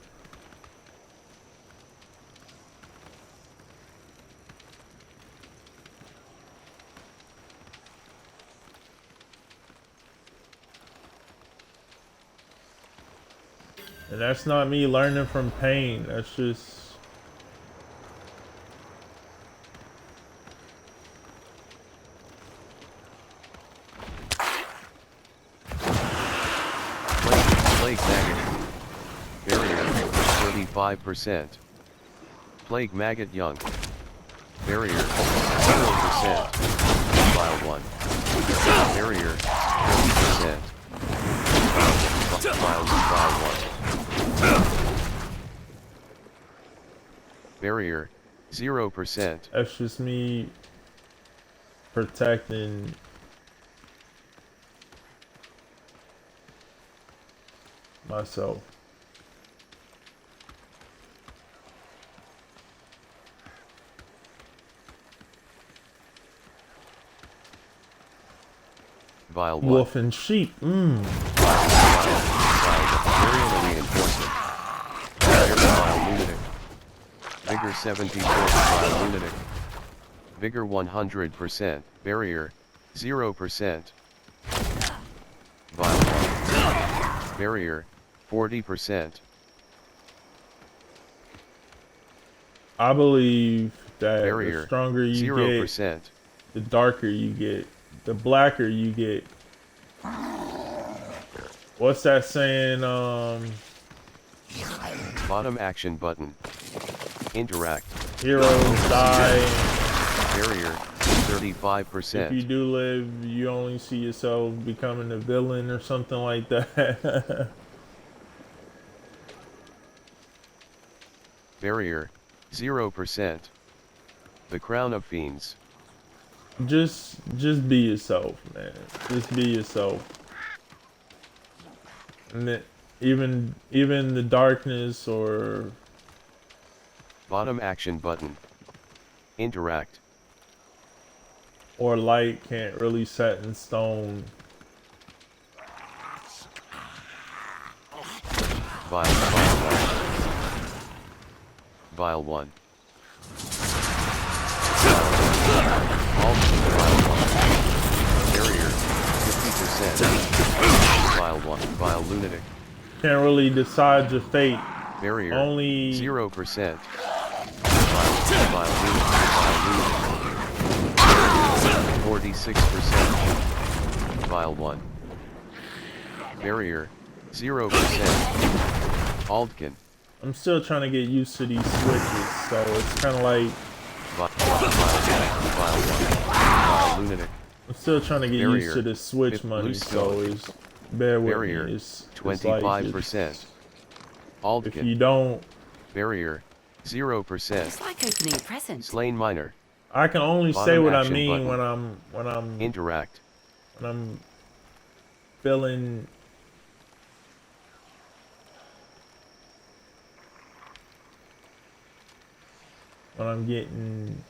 And that's not me learning from pain. That's just Plague Maggot. Barrier, 35%. Plague Maggot Young. Barrier, 0%. File 1. Barrier, 30%. File 1. Barrier, 0%. that's just me protecting myself. Vile 1. Wolf and sheep. Variable reinforcement. Vile lunatic. Vigor 74. Vile lunatic. Vigor 100%. Barrier 0%. Vile 1. Barrier 40%. I believe that Barrier the stronger you 0%. get, the darker you get, the blacker you get. What's that saying? Bottom action button. Interact. Heroes die. Barrier 35%. If you do live, you only see yourself becoming a villain or something like that. Barrier 0%. The Crown of Fiends. just be yourself, man. Just be yourself. And it, even the darkness or Bottom action button. Interact. or light can't really set in stone. Vile 1. All Vile 1. Barrier 50%. Vile 1. Vile lunatic. Can't really decide your fate. Barrier Only 0%. Vile lunatic. 46%. Vile 1. Barrier 0%. Aldkin. I'm still trying to get used to these switches, so it's kind of like Vile lunatic. I'm still trying to get Barrier, used to the switch money, so it's bear with Barrier me. It's 25%. Like if Aldkin. you don't, Barrier 0%. It's like opening a present. Slain Miner. I can only Bottom say what I action mean button. when I'm Interact. when I'm feeling. But I'm getting.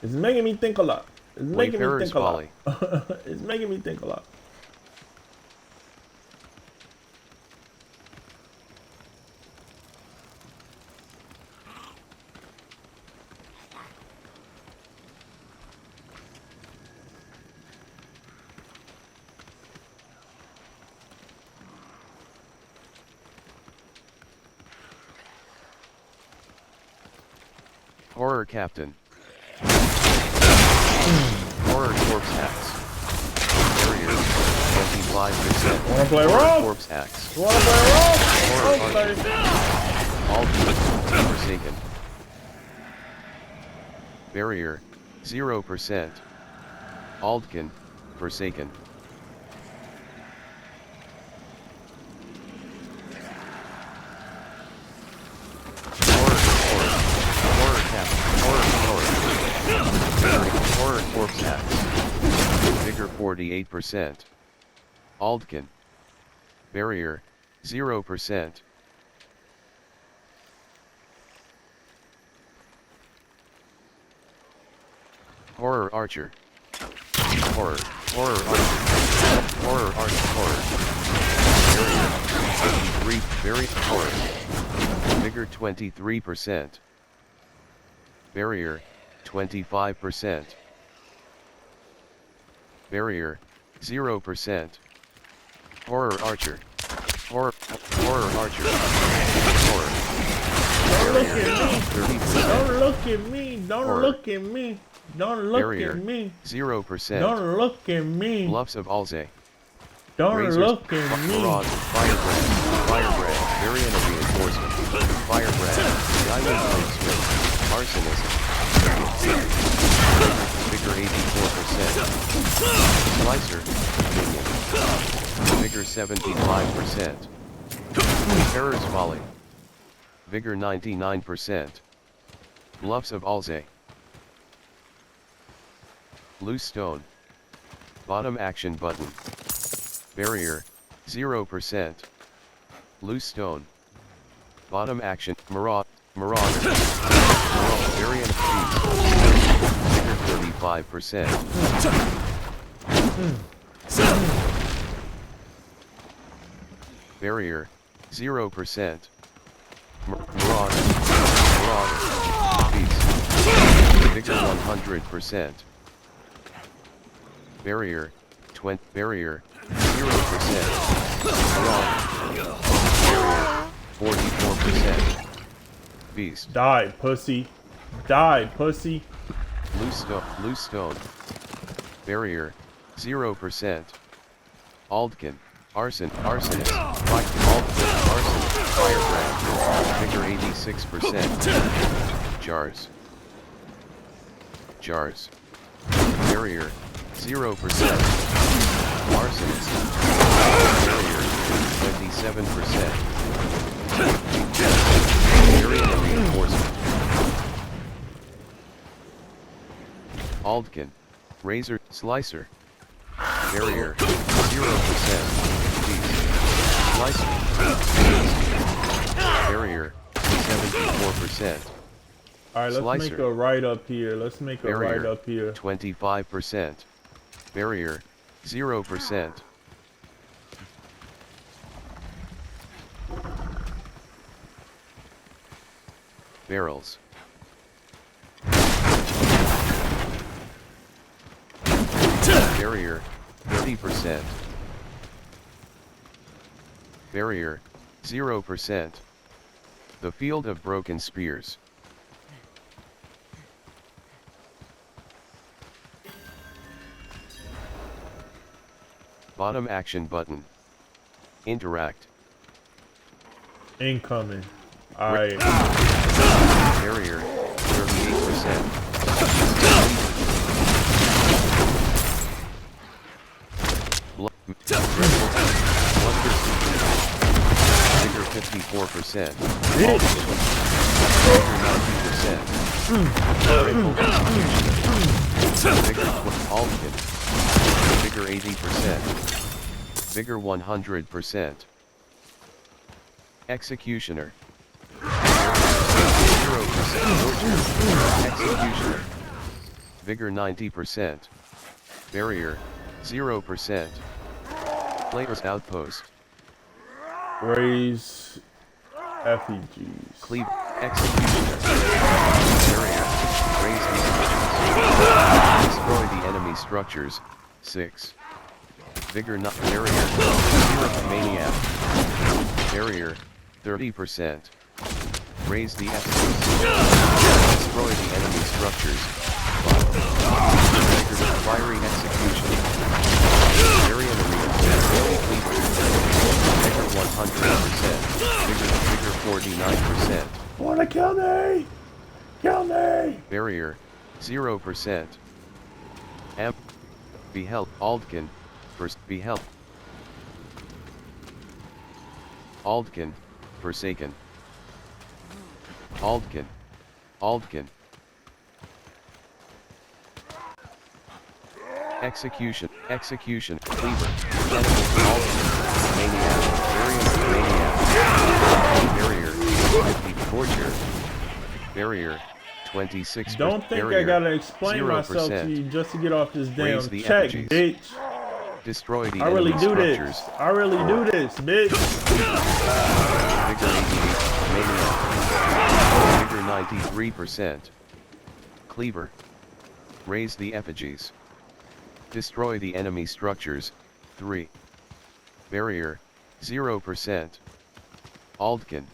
It's making me think a lot. It's making me Wayfarer's think a lot. Folly. It's making me think a lot. Horror Captain. Horror Corpse Axe. Barrier 25%. Wanna play Horror rough? Corpse Axe. Wanna play rough? Horror Okay. Archer. Forsaken. Barrier 0%. Aldkin, Forsaken. Horror Corpse Axe. Vigor 48%. Aldkin. Barrier 0%. Horror Archer. Horror Archer. Horror Archer. Horror. Barrier 23. Very horror. Vigor 23%. Barrier 25%. Barrier 0%. Horror Archer. Horror Archer. Horror. Don't look at me. Don't Horror. look at me. Don't look Barrier at me. 0%. Don't look at me. Bluffs of Alzey. Don't Razors, look at me. Mirage, Firebrand, Variant of Reinforcement, Firebrand, Diamond Blade Switch, Arsonist, Vigor 84%, Slicer, Minion, Vigor 75%, Terror's Volley, Vigor 99%, Bluffs of Alzey, Loose Stone, Bottom Action Button, Barrier 0%, Loose Stone, Bottom Action, Marauder, Variant Beast, Vigor 35%, Barrier 0%, Marauder, Beast, Vigor 100%, Barrier 20, Barrier 0%, Barrier 44%, Beast, Die, pussy. Die, pussy. Loose Stone, Barrier 0%, Aldkin, Arsonist, Aldkin, Arsonist, Firebrand, Vigor 86%, Jars, Barrier 0%, Arsonist, Barrier 27%, Barrier Reinforcement, Aldkin, Razor, Slicer, Barrier 0%, Beast, Slicer, Barrier 74%. Alright, let's Slicer. make a right up here. Let's make a Barrier right up here. 25%. Barrier 0%. Barrels. Barrier 30%. Barrier 0%. The Field of Broken Spears. Bottom action button. Interact. Incoming. Alright. Barrier 38%. Vigor 54%. Vigor 90%. Vigor Aldkin. Vigor 80%. Vigor 100%. Executioner. 0% torture. Executioner. Vigor 90%. Barrier 0%. Player's outpost. Raise effigies. Cleave. Executioner. Barrier. Raise effigies. Destroy the enemy structures. 6. Vigor not barrier. 0 maniac. Barrier 30%. Raise the effigies. Destroy the enemy structures. 5. Vigor fiery execution. Barrier Vigor 100%. Vigor 49%. Wanna kill me? Kill me! Barrier 0%. Beheld Aldkin. First beheld. Aldkin. Forsaken. Aldkin. Aldkin. Execution. Execution. Cleaver. Enemy. Aldkin. Maniac. Barrier. Maniac. Barrier. 50. Torture. Barrier. 26. Don't think barrier, I gotta explain 0%. myself to you just to get off this damn Raise the check, effigies. bitch. Destroy the I really enemy do structures. this. I really do this, bitch. Vigor 88. Maniac. Vigor 93%. Cleaver. Raise the effigies. Destroy the enemy structures. 3. Barrier 0%. Aldkin.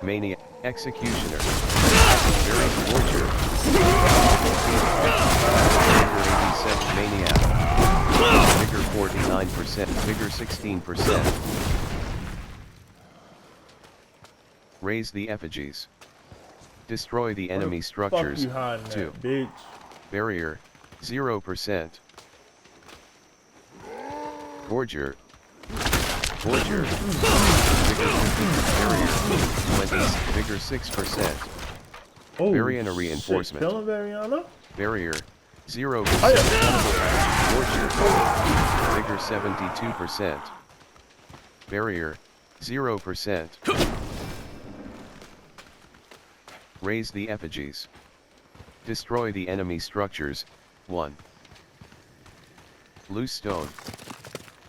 Maniac. Executioner. Very torture. Vigor 87. Maniac. Vigor 49%. Vigor 16%. Raise the effigies. Destroy the enemy structures. Fuck you hiding 2. that, bitch. Barrier 0%. Gorger. Gorger. Vigor 50. Barrier 20. Vigor 6%. Oh, Variana reinforcement. Killing Variana? Barrier 0%. Gorger. Vigor 72%. Barrier 0%. Raise the effigies. Destroy the enemy structures. 1. Loose stone.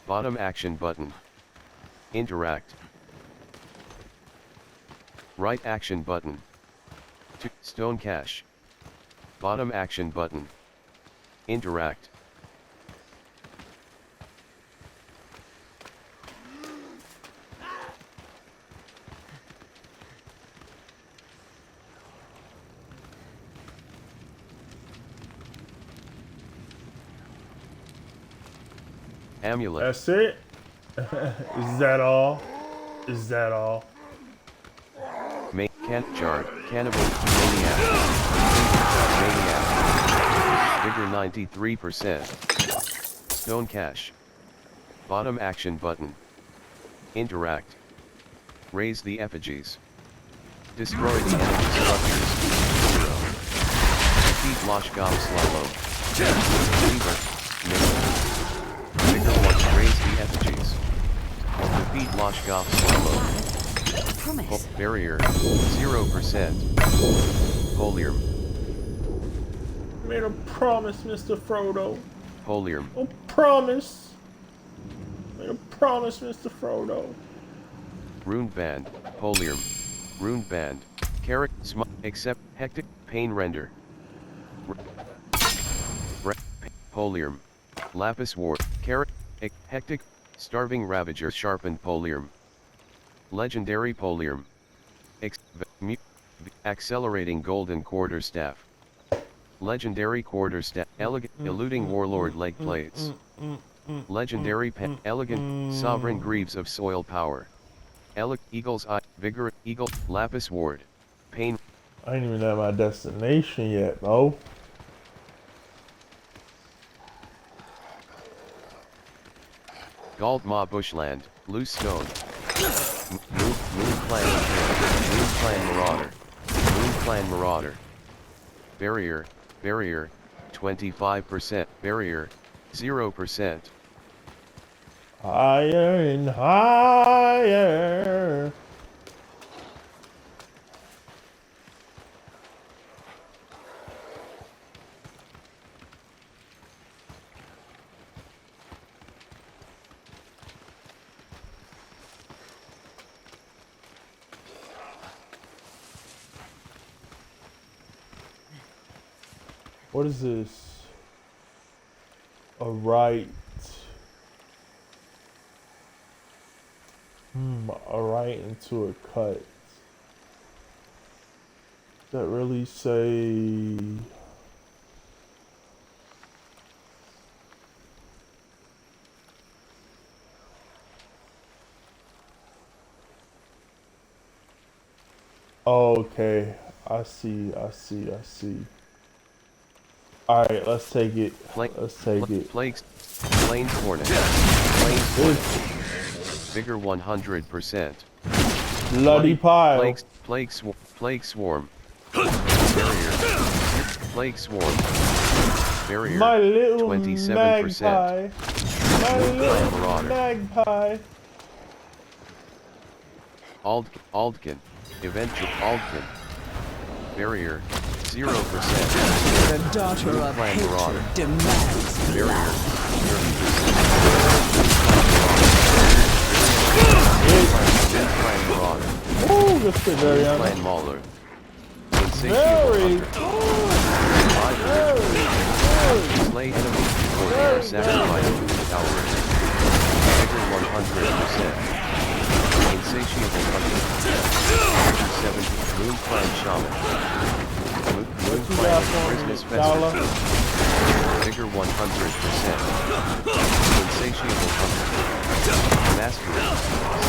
Bottom action button. Interact. Right action button. 2. Stone cache. Bottom action button. Interact. Amulet. That's it? Is that all? Is that all? Jar. Cannibal. Maniac. Maniac. Vigor 93%. Stone cache. Bottom action button. Interact. Raise the effigies. Destroy the enemy structures. 0. Defeat Loshgov Slalo. Cleaver. Vigor 1. Raise the effigies. Defeat Loshgov Slalo. Promise. Barrier 0%. Polium. Made a promise, Mr. Frodo. Polium. A promise. Made a promise, Mr. Frodo. Rune band. Polium. Rune band. Carrot. Except hectic. Pain render. Polium. Lapis ward. Carrot. Hectic. Starving ravager. Sharpened polium. Legendary polium. Accelerating golden quarterstaff. Legendary quarterstaff. Elegant. Eluding warlord leg plates. Legendary pen. Elegant. Sovereign greaves of soil power. Eagle's eye. Vigor. Eagle. Lapis ward. Pain. I ain't even at my destination yet, bro. Galdma bushland. Loose stone. Moon Clan Marauder. Moon Clan Marauder. Barrier 25%. Barrier, 0%. Higher and higher. What is this? A right. A right into a cut. That really say. Oh, okay. I see. Alright, let's take it. Let's take it. Plains Hornet. Plains Hornet. Vigor 100%. Bloody pile. Plague Swarm. Barrier. Plague Swarm. Barrier. My little 27%. magpie. My little Marauder. magpie. Aldkin. Eventual Aldkin. Barrier. 0%. The daughter of hatred demands Barrier. 30%. Marauder. Ooh, this is very Clan Mauler. Very Slay enemies before they are sacrificed to the tower. Vigor 100%. Insatiable hunter. 70. Moon Clan Shaman. Moon Clan Christmas Festival. Vigor 100%. Insatiable hunter. Mastery.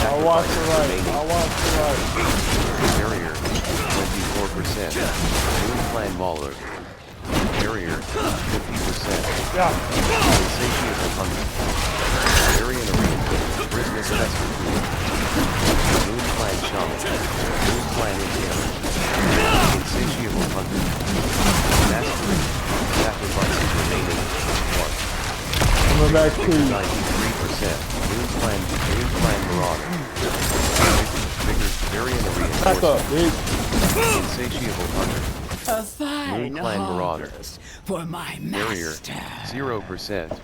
I'll watch the right. Barrier. 24%. Moon Clan Mauler. Barrier. 50%. Yeah. Insatiable hunter. Aryan Arena. Christmas Festival. Moon Clan Shaman. Moon Clan Encampment. Insatiable hunter. Mastery. Sacrifices remaining. 1. Coming back to 93%. Moon Clan Marauder. Vigor. Aryan Arena. back up, bitch. Insatiable hunter. A fine Moon Clan Marauder. for my Barrier. master. 0%.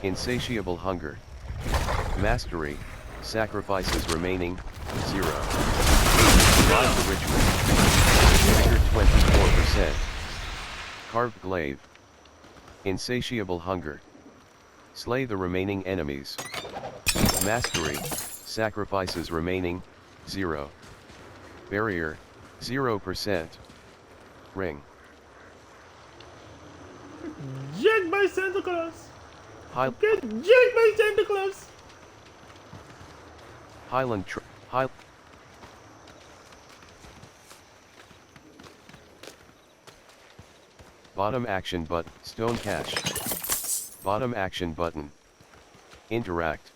Insatiable hunger. Mastery. Sacrifices remaining. 0. Survive the ritual. Vigor 24%. Carved glaive. Insatiable hunger. Slay the remaining enemies. Mastery. Sacrifices remaining. 0. Barrier. 0%. Ring. Jack by Santa Claus. High Get jacked by Santa Claus. Highland High Bottom action button. Stone cache. Bottom action button. Interact.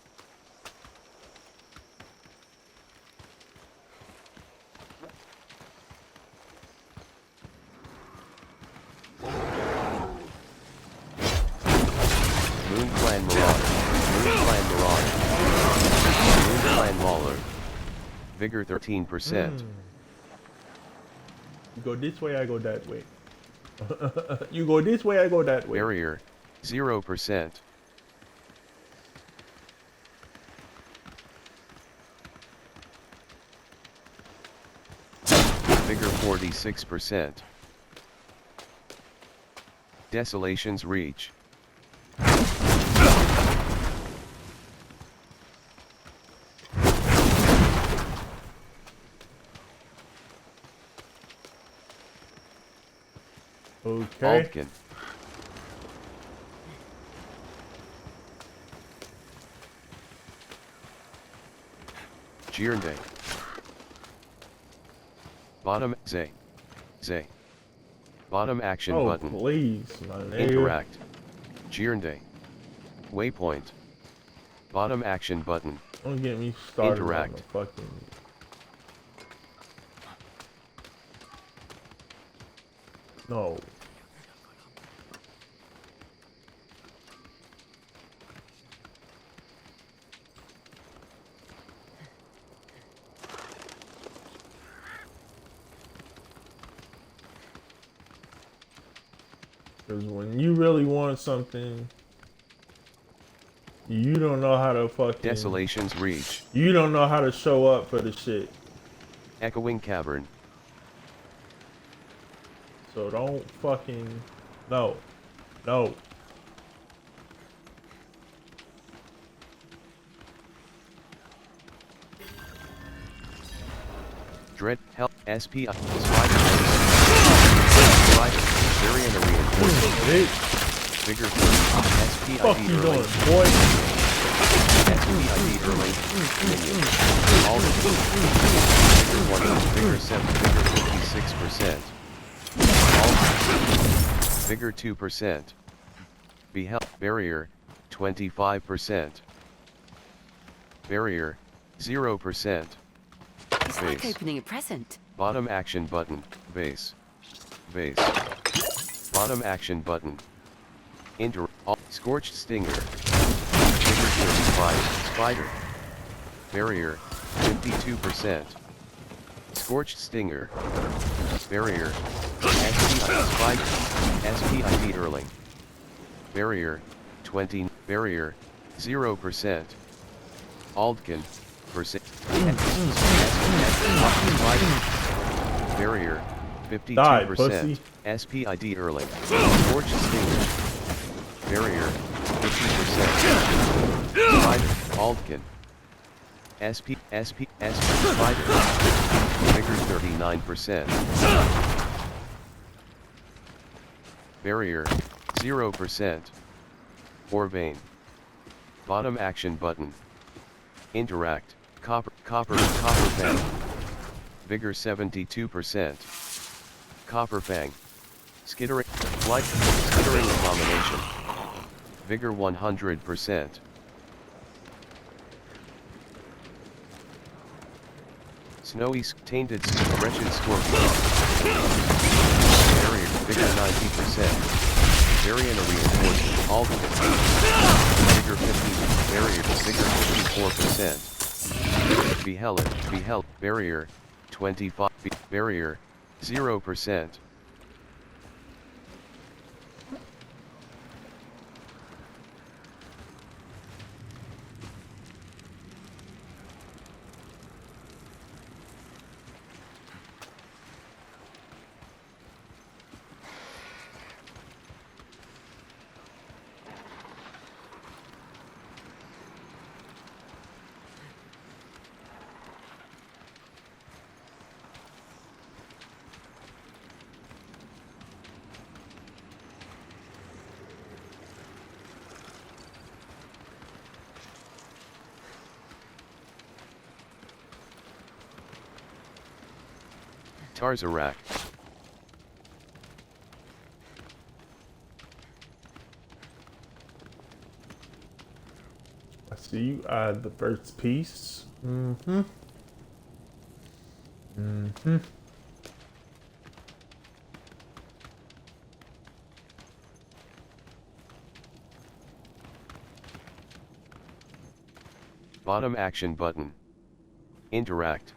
Moon Clan Marauder. Moon Clan Marauder. Moon Clan Mauler. Vigor 13%. You go this way, I go that way. You go this way, I go that way. Barrier. 0%. Vigor 46%. Desolation's reach. Okay. Altkin. Giernde. Bottom Zay. Bottom action Oh, button. please, my nigga. Interact. Giernde. Waypoint. Bottom action button. Don't get me started Interact. on the fucking. No. Because when you really want something, you don't know how to fucking... Desolation's Reach. You don't know how to show up for the shit. Echoing Cavern. So don't fucking... No. No. Dread, Hell, SP, Spider, Varian Reinforcement, Vigor 30, SPID Fuck you Early, doing, boy? SPID Early, Minion, All the Vigor 1, Vigor 7, Vigor 56%, All Vigor 2%, Beheld, Barrier, 25%, Barrier, 0%, It's like opening a present. Bottom action button, base. Base. Bottom action button. Scorched Stinger. Vigor 35, Spider. Barrier, 52%. Scorched Stinger. Barrier, SPI Spider. SPID Earling. Barrier, 20. Barrier, 0%. Aldkin, percent. Barrier, 52%. SPID Early. Torch Stinger. Barrier, 50%. Spider, Aldkin. SP, Spider. Vigor 39%. Barrier, 0%. Orvane. Bottom action button. Interact, Copper Fang. Vigor 72%. Copper Fang. Skittering Abomination. Vigor 100%. Snowy Tainted Wretched Scorpion. Barrier, Vigor 90%. Varian Reinforcement, Ultimate. Vigor 50, Barrier, Vigor 54%. Beheld, Barrier, 25, Barrier, 0%. Tarzarak. I see you add the first piece. Mm-hmm. Mm-hmm. Bottom action button. Interact.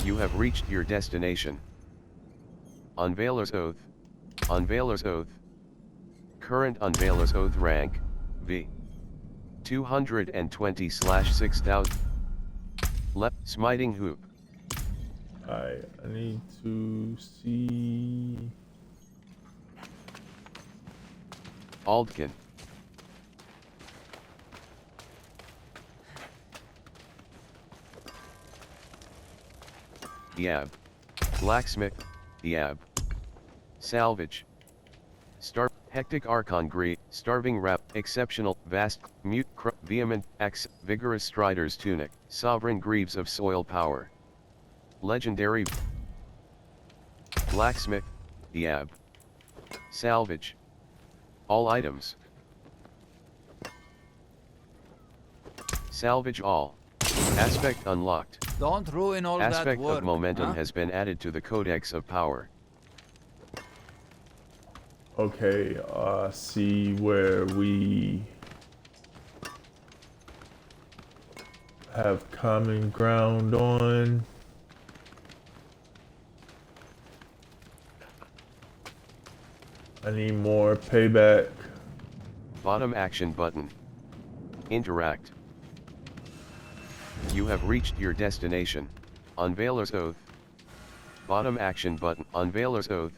You have reached your destination. Unveiler's Oath. Unveiler's Oath. Current Unveiler's Oath rank, V. 220/6000. Smiting Hoop. I need to see... Aldkin. Yab. Blacksmith, Yab. Salvage. Hectic Archon Gree, Starving Rap, Exceptional, Vast, Mute, Vehement, Vigorous Strider's Tunic, Sovereign Greaves of Soil Power. Legendary. Blacksmith, Yab. Salvage. All items. Salvage all. Aspect unlocked. Don't ruin all that Aspect work, of momentum huh? has been added to the Codex of Power. Okay, see where we have common ground on. I need more payback. Bottom action button. Interact. You have reached your destination. Unveiler's Oath. Bottom action button. Unveiler's Oath.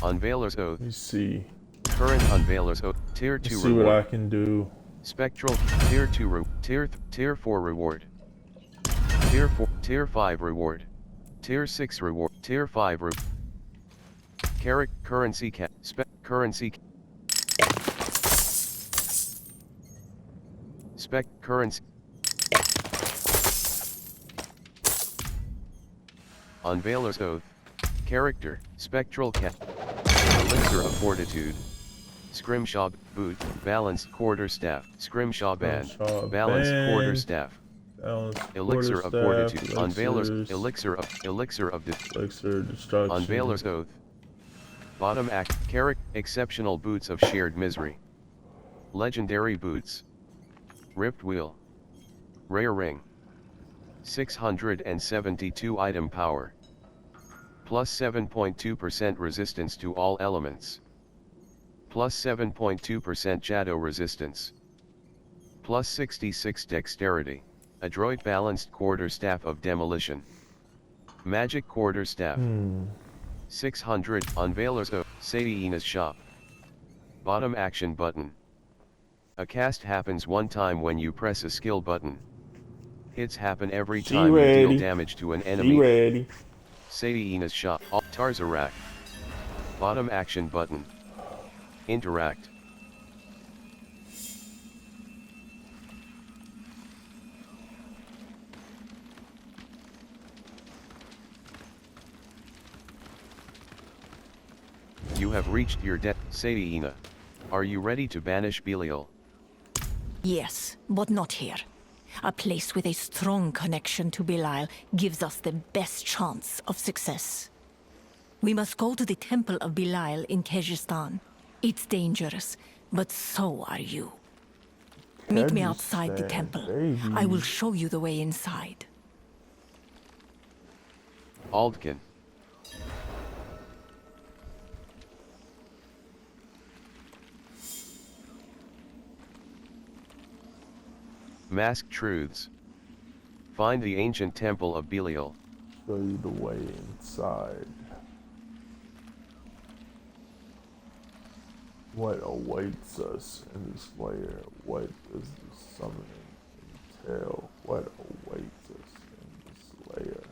Unveiler's Oath. Let me see. Current Unveiler's Oath. Tier 2 Let's see reward. what I can do. Spectral. Tier 2 Tier 4 reward. Tier 4. Tier 5 reward. Tier 6 reward. Tier 5 reward. Currency cap. Currency. Currency. Unveiler's Oath. Character. Spectral cap. Elixir of Fortitude. Scrimshaw boot. Balanced quarterstaff. Scrimshaw band. Balanced quarterstaff. Elixir of Fortitude. Unveiler's Elixir of Destruction. Unveiler's Oath. Bottom act. Exceptional boots of shared misery. Legendary boots. Ripped wheel. Rare ring. 672 item power. Plus 7.2% resistance to all elements. Plus 7.2% shadow resistance. Plus 66 dexterity. Adroit balanced quarterstaff of demolition. Magic quarterstaff. 600 Unveiler's Oath. Saiyina's shop. Bottom action button. A cast happens one time when you press a skill button. Hits happen every time you deal damage to an enemy. Saiyina's shop. Tarzarak. Bottom action button. Interact. You have reached your Saiyina. Are you ready to banish Belial? Yes, but not here. A place with a strong connection to Belial gives us the best chance of success. We must go to the Temple of Belial in Kyrgyzstan. It's dangerous, but so are you. Meet me outside the temple. I will show you the way inside. Aldkin. Masked Truths. Find the ancient temple of Belial. Show you the way inside. What awaits us in this lair? What does the summoning entail? What awaits us in this lair?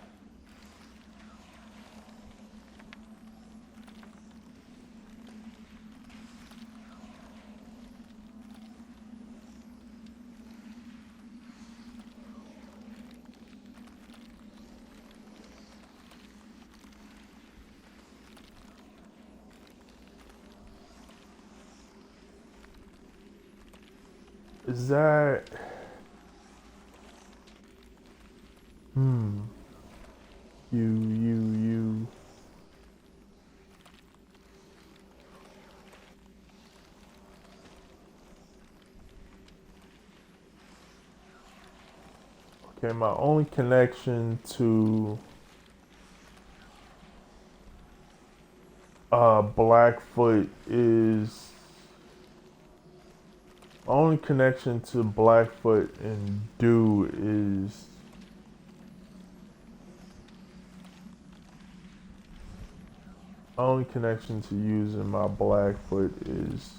Is that... You. Okay, my only connection to Blackfoot is... My only connection to Blackfoot and Dew is... My only connection to using my Blackfoot is...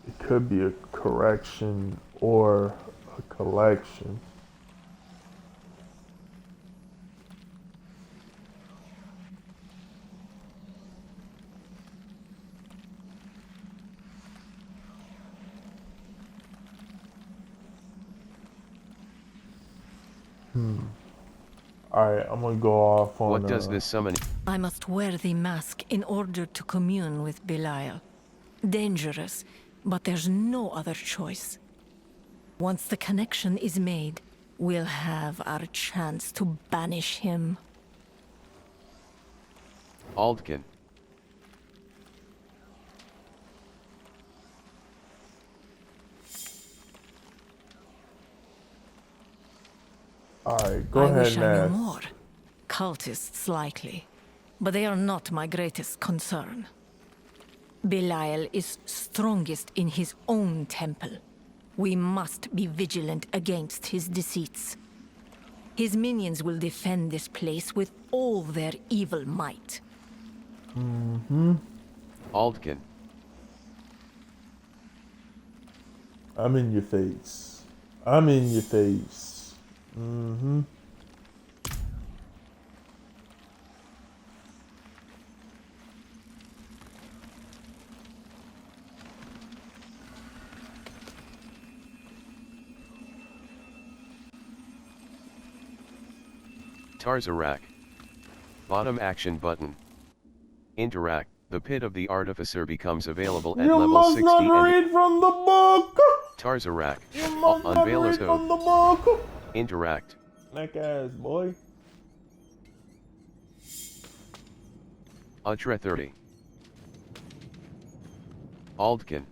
It could be a correction or a collection. Alright, I'm gonna go off on... What does this summon? I must wear the mask in order to commune with Belial. Dangerous, but there's no other choice. Once the connection is made, we'll have our chance to banish him. Aldkin. Alright, go I ahead wish and I knew ask. more. Cultists likely, but they are not my greatest concern. Belial is strongest in his own temple. We must be vigilant against his deceits. His minions will defend this place with all their evil might. Mm-hmm. Aldkin. I'm in your face. I'm in your face. Mm-hmm. Tarzarak. Bottom action button. Interact. The Pit of the Artificer becomes available at You level must 60 not and read from the book. Tarzarak. You must not Unveiler's read from Oath. the book. Interact. Neck ass boy. Utra 30. Aldkin.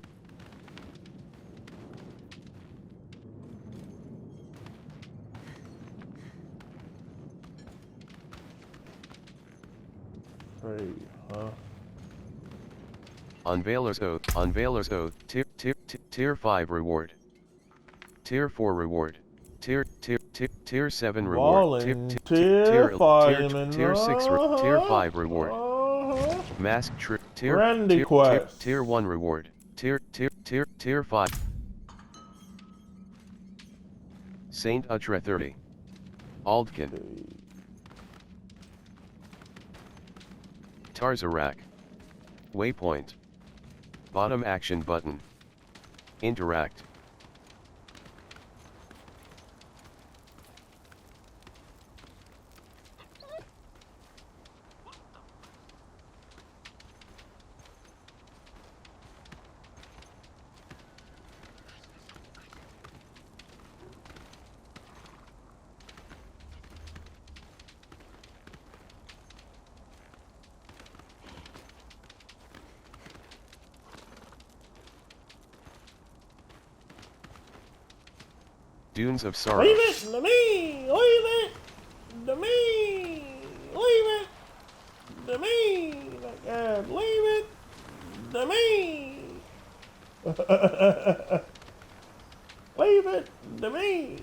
Hey, huh? Unveiler's Oath. Unveiler's Oath. Tier 5 reward. Tier 4 reward. Tier 7 reward. Volunteer fireman. Tier 6 Tier 5 reward. Mask trip. Randy quest. Tier 1 reward. Tier 5. Saint Utra 30. Aldkin. Tarzarak. Waypoint. Bottom action button. Interact. Dunes of Sorrow. Leave it to me. Leave it to me. Leave it to me. Like, leave it to me. Leave it to me.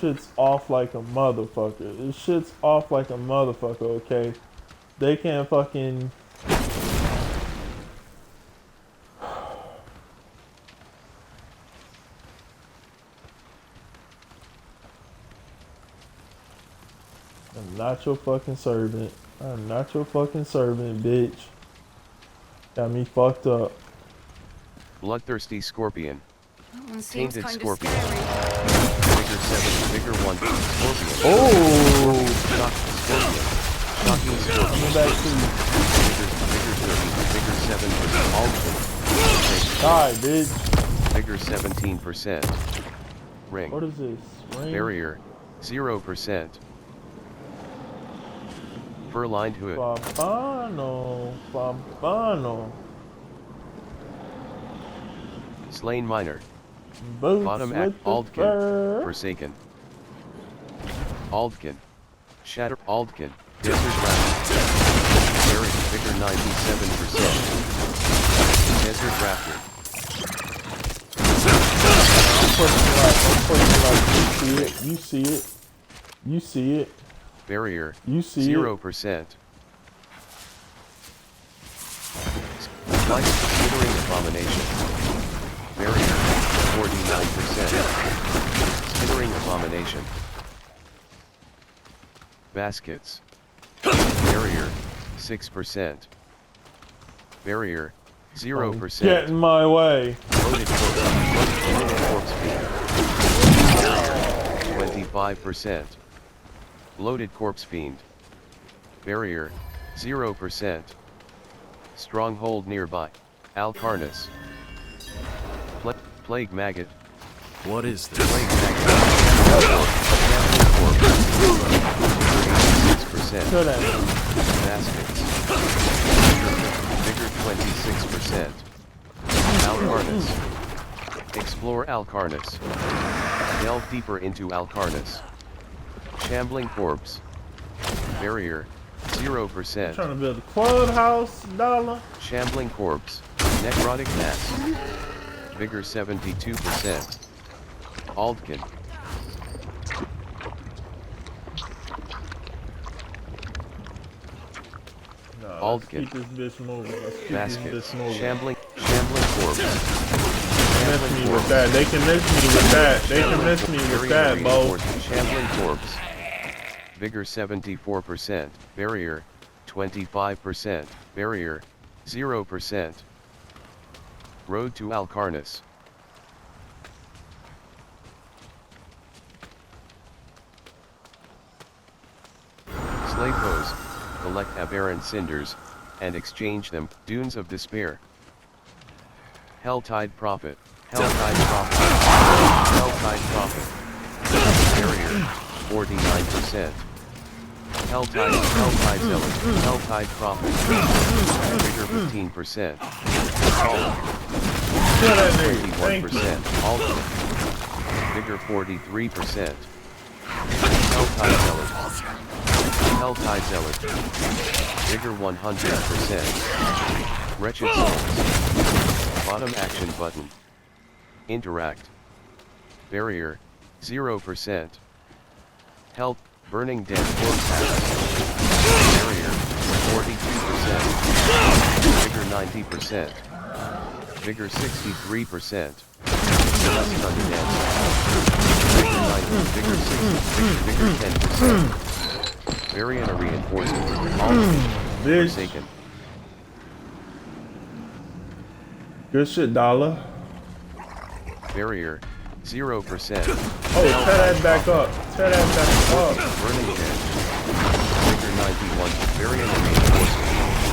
Shit's off like a motherfucker. This shit's off like a motherfucker, okay? They can't fucking... I'm not your fucking servant. I'm not your fucking servant, bitch. Got me fucked up. Bloodthirsty Scorpion. That one seems Tainted kind of Scorpion. scary. Figure 7, Figure 1, Scorpion. Oh! Shocking Scorpion. Shocking Scorpion. Coming back to you. Figure 30, Figure 7, Aldkin. Die, bitch. Figure 17%. Ring. What is this? Ring? Barrier. 0%. Fur-lined hood. Fabano. Fabano. Slain Miner. Boots Bottom with act. the Aldkin. fur. Forsaken. Aldkin. Shatter. Aldkin. Desert Raptor. Buried. Figure 97%. Desert Raptor. You see it. You see it. Barrier. You see 0%. Light Skittering Abomination. Barrier. 49%. Skittering Abomination. Baskets. Barrier. 6%. Barrier. 0%. Get in my way. Loaded corpse fiend. Barrier. 25%. Loaded corpse fiend. Barrier. 0%. Stronghold nearby. Alcarnus. Plague maggot. What is this? Plague maggot. 86%. Baskets. Vigor 26%. Alcarnus. Explore Alcarnus. Delve deeper into Alcarnus. Shambling Corpse. Barrier, 0%. Trying to build a clubhouse, dollar. Shambling Corpse. Necrotic Mass. Vigor 72%. Aldkin. Aldkin. Keep this bitch moving. Let's keep Basket. this bitch moving. Shambling Corpse. Miss me with that. They can miss me with that. They can miss me with that, Bo. Shambling Corpse. Vigor 74%. Barrier, 25%. Barrier, 0%. Road to Alcarnus. Slay foes. Collect aberrant cinders, and exchange them. Dunes of Despair. Helltide Prophet. Helltide Prophet. Helltide Prophet. Barrier, 49%. Helltide Zealot. Helltide Prophet. Vigor 15%. Fallen. 21%. Alton. Vigor 43%. Helltide Zealot. Helltide Zealot. Vigor 100%. Wretched Souls. Bottom action button. Interact. Barrier, 0%. Health, Burning Dead Forecast. Barrier, 42%. Vigor 90%. Vigor 63%. Less Undead. Vigor 90, Vigor 60, Vigor 10%. Variant Reinforcement. All Forsaken. Good shit, dollar. Barrier, 0%. Oh, tear that back up. Tear that back up. Burning Dead. Vigor 91. Variant Reinforcement.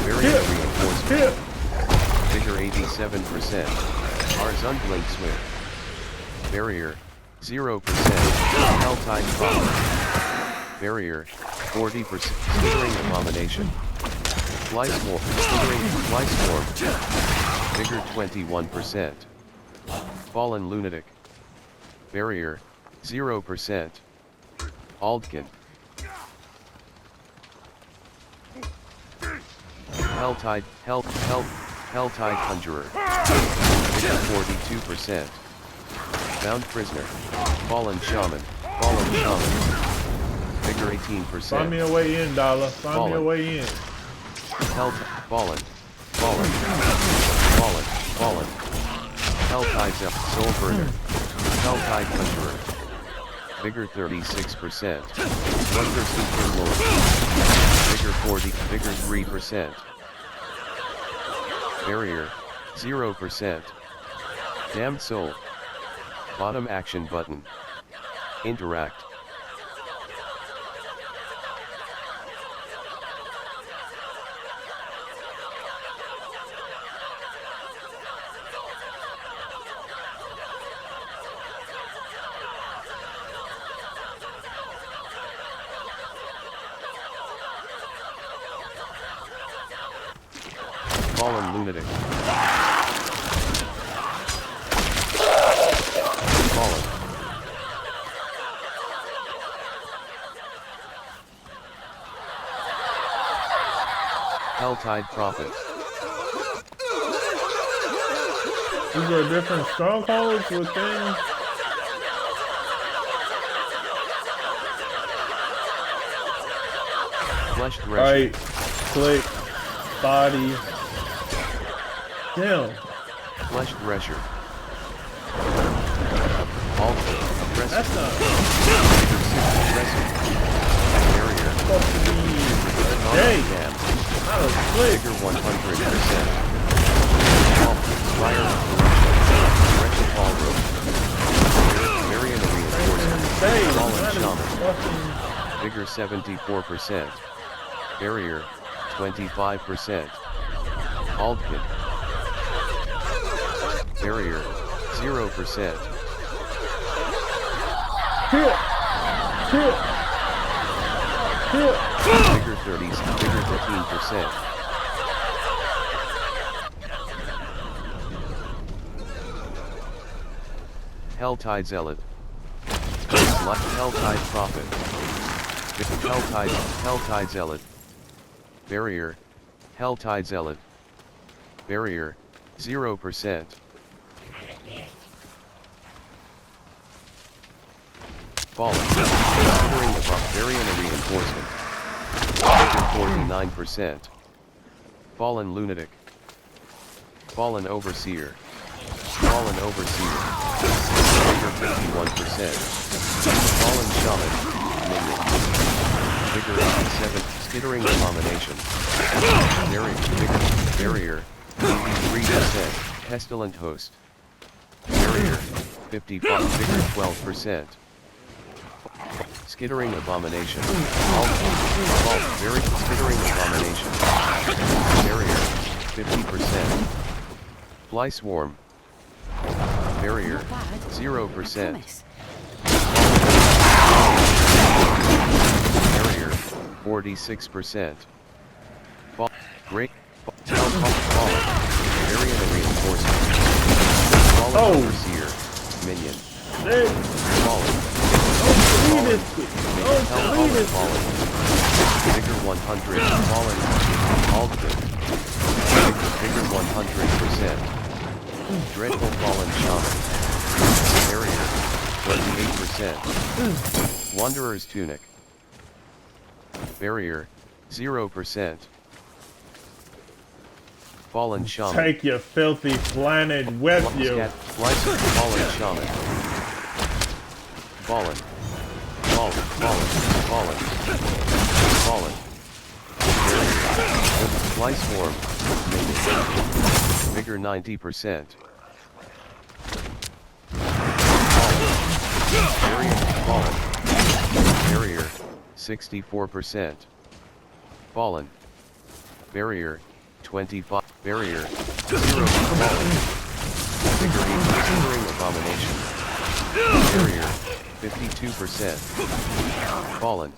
Variant Reinforcement. Vigor 87%. Arzundling Swim. Barrier, 0%. Helltide Prophet. Barrier, 40%. Slithering Abomination. Fly Swarm. Slithering Fly Swarm. Vigor 21%. Fallen Lunatic. Barrier, 0%. Aldkin. Helltide Conjurer. Vigor 42%. Bound Prisoner. Fallen Shaman. Fallen Shaman. Vigor 18%. Find me a way in, dollar. Find me a way in. Fallen. Helltide Soul Burner. Helltide Conjurer. Vigor 36%. Bloodthirsty Lord. Vigor 40. Vigor 3%. Barrier, 0%. Damned Soul. Bottom action button. Interact. Fallen Lunatic. Fallen. Helltide Prophet. These are different strongholds within. Flesh Thresher. Right, click, body. Damn. Flesh Thresher. Alter. Aggressive. That's not. Aggressive. Barrier. Hey. Dam. Not a click. Vigor 100%. Fire. Wretched Ball Rope. Variant Reinforcement. Fallen Shaman. Vigor 74%. Barrier, 25%. Aldkin. Barrier, 0%. Vigor 30s, Vigor 15%. Helltide Zealot. Helltide Prophet. Helltide Zealot. Barrier. Helltide Zealot. Barrier. 0%. Fallen. Considering the barbarian reinforcement. Vigor 49%. Fallen Lunatic. Fallen Overseer. Fallen Overseer. Vigor 51%. Fallen Shaman. Minion. Vigor 87. Skittering Abomination. Barrier. 83%. Pestilent Host. Barrier. 55. Vigor 12%. Skittering Abomination. Skittering Abomination. Barrier. 50%. Fly Swarm. Barrier. 0%. Barrier. 46%. Great. Fallen. Barrier and Reinforcement. Fallen Overseer. Minion. Fallen. Fallen. Vigor 100. Fallen. Alden. Vigor 100%. Dreadful Fallen Shaman. Barrier. 28%. Wanderer's Tunic. Barrier. 0%. Fallen Shaman. Take your filthy planet with you. Fallen Shaman. Fallen. Fly Swarm. Vigor 90%. Barrier 64%. Fallen. Barrier 25. Barrier 0. Fallen. Vigor 8. Skittering Abomination. Barrier 52%. Fallen.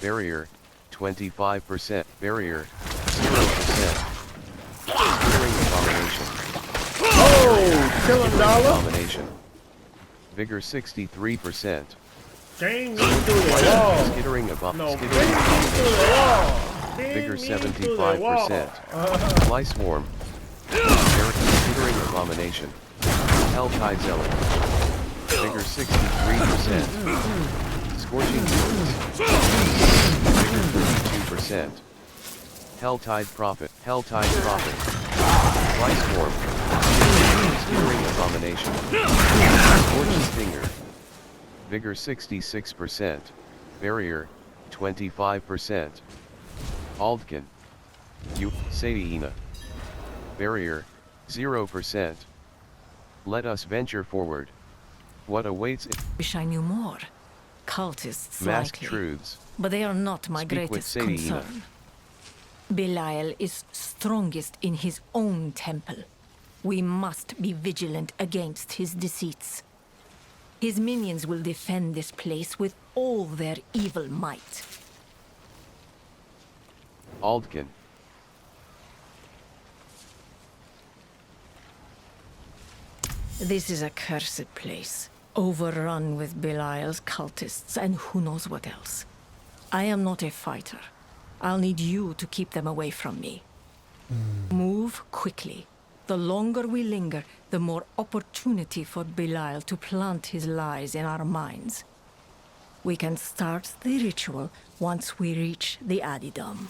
Barrier 25%. Barrier 0%. Skittering Abomination. Oh, kill him, dollar. Abomination. Vigor 63%. Game me through the wall. Skittering Abomination. Vigor 75%. Fly Swarm. Skittering Abomination. Helltide Zealot. Vigor 63%. Scorching Dunes. Vigor 32%. Helltide Prophet. Fly Swarm. Skittering Abomination. Scorching Stinger. Vigor 66%. Barrier 25%. Aldkin. Saiyina. Barrier 0%. Let us venture forward. What awaits? Wish I knew more. Cultists Masked likely, truths. but they are not my Speak with greatest Saiyina. concern. Belial is strongest in his own temple. We must be vigilant against his deceits. His minions will defend this place with all their evil might. Aldkin. This is a cursed place, overrun with Belial's cultists and who knows what else. I am not a fighter. I'll need you to keep them away from me. Move quickly. The longer we linger, the more opportunity for Belial to plant his lies in our minds. We can start the ritual once we reach the Addidom.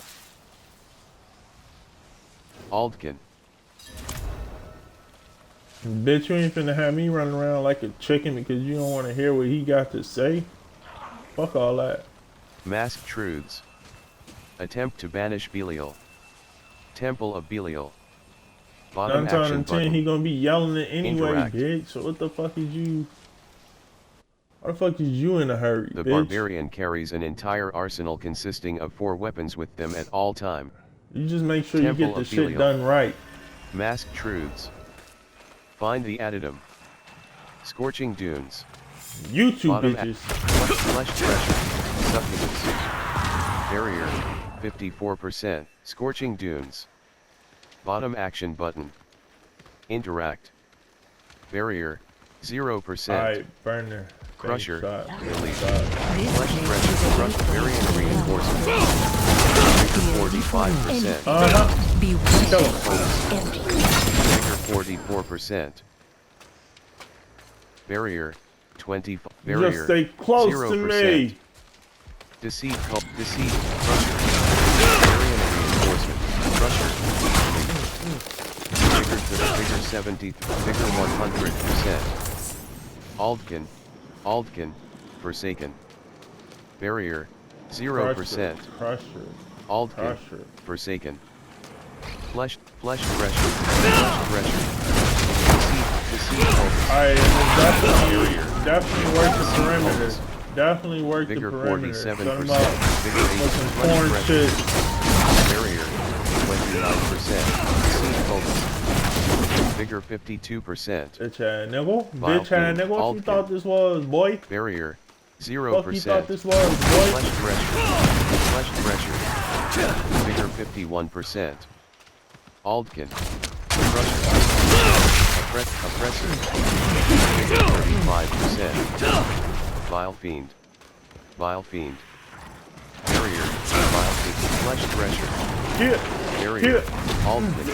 Aldkin. Bitch, you ain't finna have me running around like a chicken because you don't want to hear what he got to say. Fuck all that. Masked truths. Attempt to banish Belial. Temple of Belial. Bottom 9 times action out of 10, button. he gonna be yelling it anyway, Interact. bitch. So what the fuck is you? Why the fuck is you in a hurry, The bitch? barbarian carries an entire arsenal consisting of 4 weapons with them at all time. You just make sure Temple you get the of shit Belial. done right. Masked truths. Find the addendum. Scorching dunes. You two Bottom bitches. Flesh thresher. Succubus. Barrier. 54%. Scorching dunes. Bottom action button. Interact. Barrier, 0%. Alright, burner. Crusher, Shot. release. Shot. Flesh pressure, crush, barrier reinforcement. Vigor 45%. Vigor 44%. Barrier, 25. Barrier, Just stay close 0%. to me. Deceit, deceit, crusher. Barrier reinforcement, crusher. Vigor 70, vigor 100%. Aldkin, Forsaken. Barrier, 0%. Crusher. Aldkin, Crusher. Forsaken. Flesh pressure. Deceit, Alright, definitely work the perimeter. Definitely work Vigor the perimeter. 47%. Talking about Vigor 8. some Flesh corn pressure. shit. Barrier, 29%. Deceit focus. Vigor 52%. Bitch ass nigga. Bitch ass nigga. What you thought this was, boy? Barrier, 0%. What you thought this was, boy? Flesh pressure. Vigor 51%. Aldkin. Crusher. Oppressor. Vigor 35%. Vile Fiend. Barrier. Vile Fiend. Flesh pressure. Barrier. Aldkin.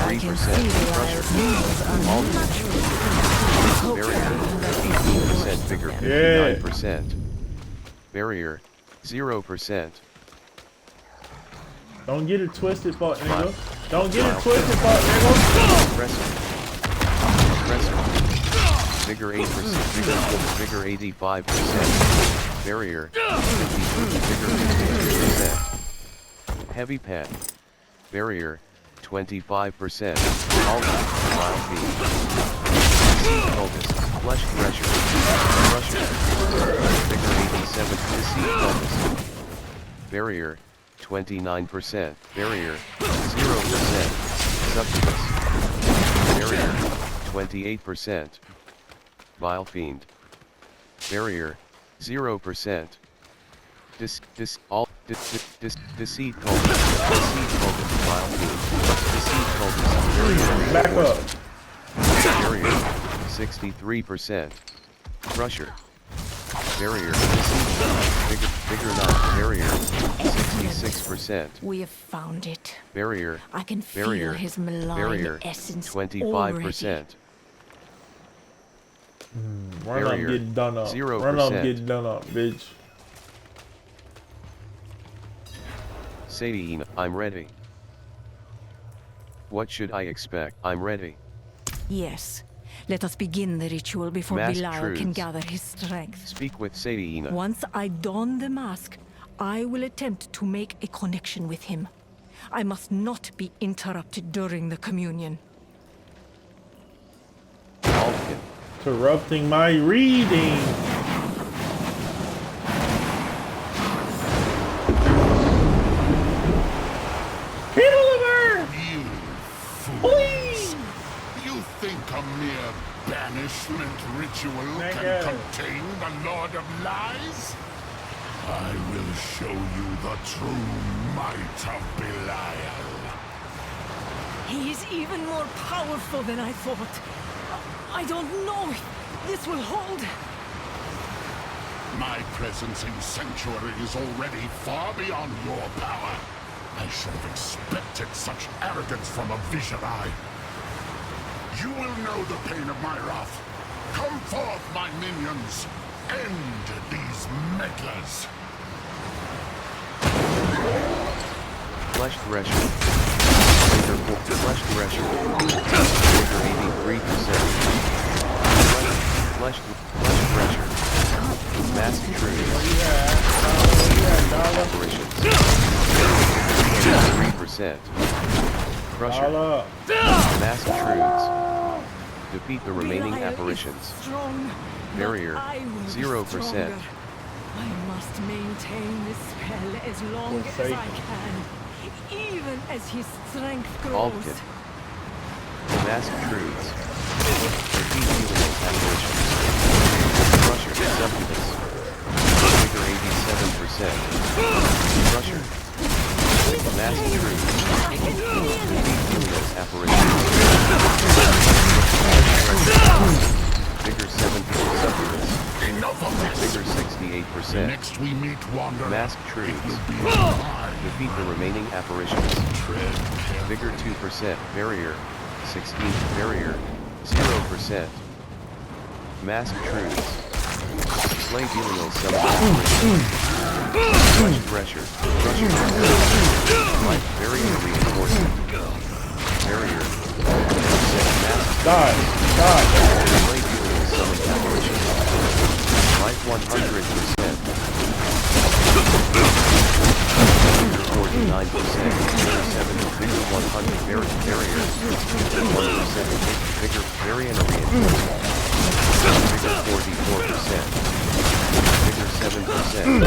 Vigor 53%. Crusher. Aldkin. Barrier. 50%. Vigor 59%. Barrier. 0%. Don't get it twisted, fuck nigga. Don't get it twisted, fuck nigga. Oppressor. Vigor 8%. Vigor 85%. Barrier. 52%. Vigor 52%. Heavy Pen. Barrier. 25%. Aldkin. Vile Fiend. Deceit focus. Flesh pressure. Crusher. Vigor 87. Deceit focus. Barrier. 29%. Barrier. 0%. Succubus. Barrier. 28%. Vile Fiend. Barrier. 0%. Deceit focus. Deceit focus. Vile Fiend. Deceit focus. Back up. Barrier. 63%. Crusher. Barrier. Vigor 9. Barrier. 66%. We have found it. Barrier. I can feel his malign essence 25%. Run up, get done up. 0%. Run up, get done up, bitch. Sadie, I'm ready. What should I expect? I'm ready. Yes. Let us begin the ritual before Masked Belial can truths. gather his strength. Speak with Sadie. Once I don the mask, I will attempt to make a connection with him. I must not be interrupted during the communion. Interrupting my reading. People of Earth! You Please! You think a mere banishment ritual can contain the Lord of Lies? I will show you the true might of Belial. He is even more powerful than I thought. I don't know if this will hold. My presence in Sanctuary is already far beyond your power. I should have expected such arrogance from a Viserai. You will know the pain of my wrath. Come forth, my minions. End these meddlers. Flesh Thresher. Flesh Thresher. Vigor 83%. Flesh Thresher. Mask Truth. Operations. 3%. Crusher. Mask Truths. Defeat the remaining apparitions. Barrier. 0%. I must maintain this spell as long as I can, even as his strength grows. Aldkin. Mask Truths. Defeat healing apparitions. Crusher. Succubus. Vigor 87%. Crusher. Mask Truths. Defeat healing apparitions. Vigor 70% risk. Enough of this! Vigor 68%. Next we meet, Wanderer. Masked Truths. Defeat the remaining apparitions. Vigor 2%. Barrier 16. Barrier 0%. Masked Truths. Slay Belial summon apparitions. Crush Thresher. Crusher. Life Barrier reinforcement. Barrier. Die! Die! Slay Belial summon apparitions. Life 100%. Vigor 49%. Vigor 70. Vigor 100. Barrier 1%. Vigor Variant reinforcement. Vigor 44%. Vigor 7%.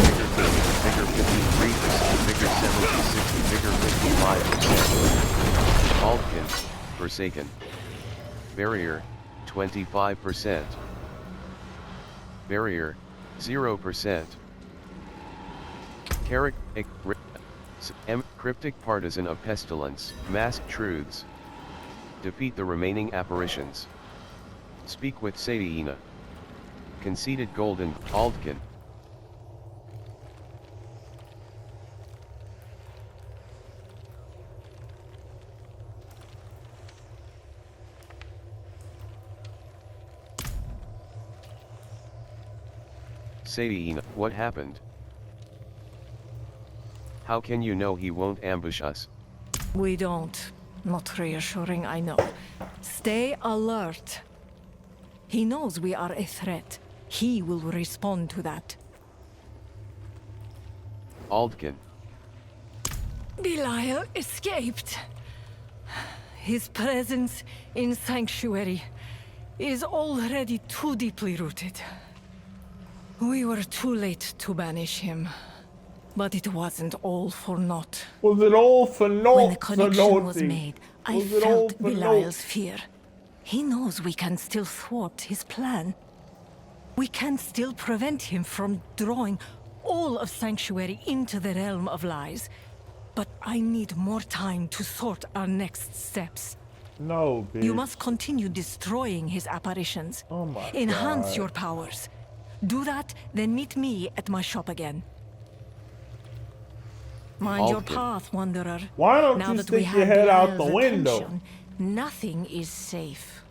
Vigor 50. Vigor 53%. Vigor 70. 60. Vigor 55%. Aldkin, Forsaken. Barrier 25%. Barrier 0%. Cryptic Partisan of Pestilence. Masked Truths. Defeat the remaining apparitions. Speak with Sadieina. Conceded Golden, Aldkin. Sadieina, what happened? How can you know he won't ambush us? We don't. Not reassuring, I know. Stay alert. He knows we are a threat. He will respond to that. Aldkin. Belial escaped. His presence in Sanctuary is already too deeply rooted. We were too late to banish him. But it wasn't all for naught. Was it all for naught? When the connection was made, I felt Belial's fear. He knows we can still thwart his plan. We can still prevent him from drawing all of Sanctuary into the realm of lies. But I need more time to sort our next steps. No, bitch. You must continue destroying his apparitions. Oh my Enhance God. your powers. Do that, then meet me at my shop again. Mind your path, Wanderer. Why don't now you that we stick your have head out the Belial's window? attention, nothing is safe.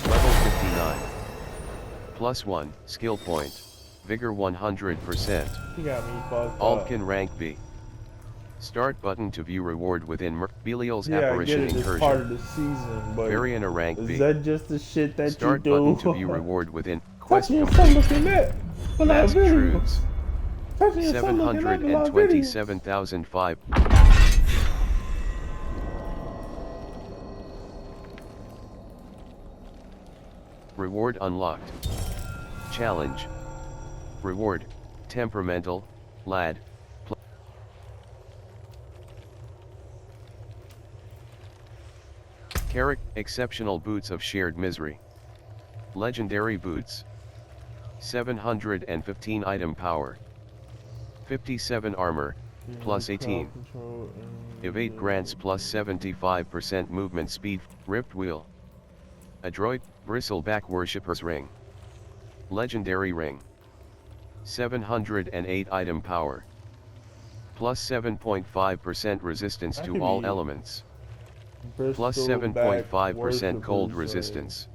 Level 59. +1, skill point. Vigor 100%. You got me fucked up. Aldkin rank B. Start button to view reward within Belial's apparition I get it, incursion. it's part of the season, but Variant rank B. is that just the shit that Start you do? button to view reward within quest Touching your complete. son looking at. Well, I Masked really Truths. touching your son looking at. 727,005. Reward unlocked. Challenge. Reward, temperamental, lad. Carrick, exceptional boots of shared misery. Legendary boots. 715 item power. 57 armor, plus 18. Evade grants plus 75% movement speed. Ripped wheel. Adroit, bristleback worshipper's ring. Legendary ring. 708 item power. Plus 7.5% resistance to all elements. Plus 7.5% cold resistance.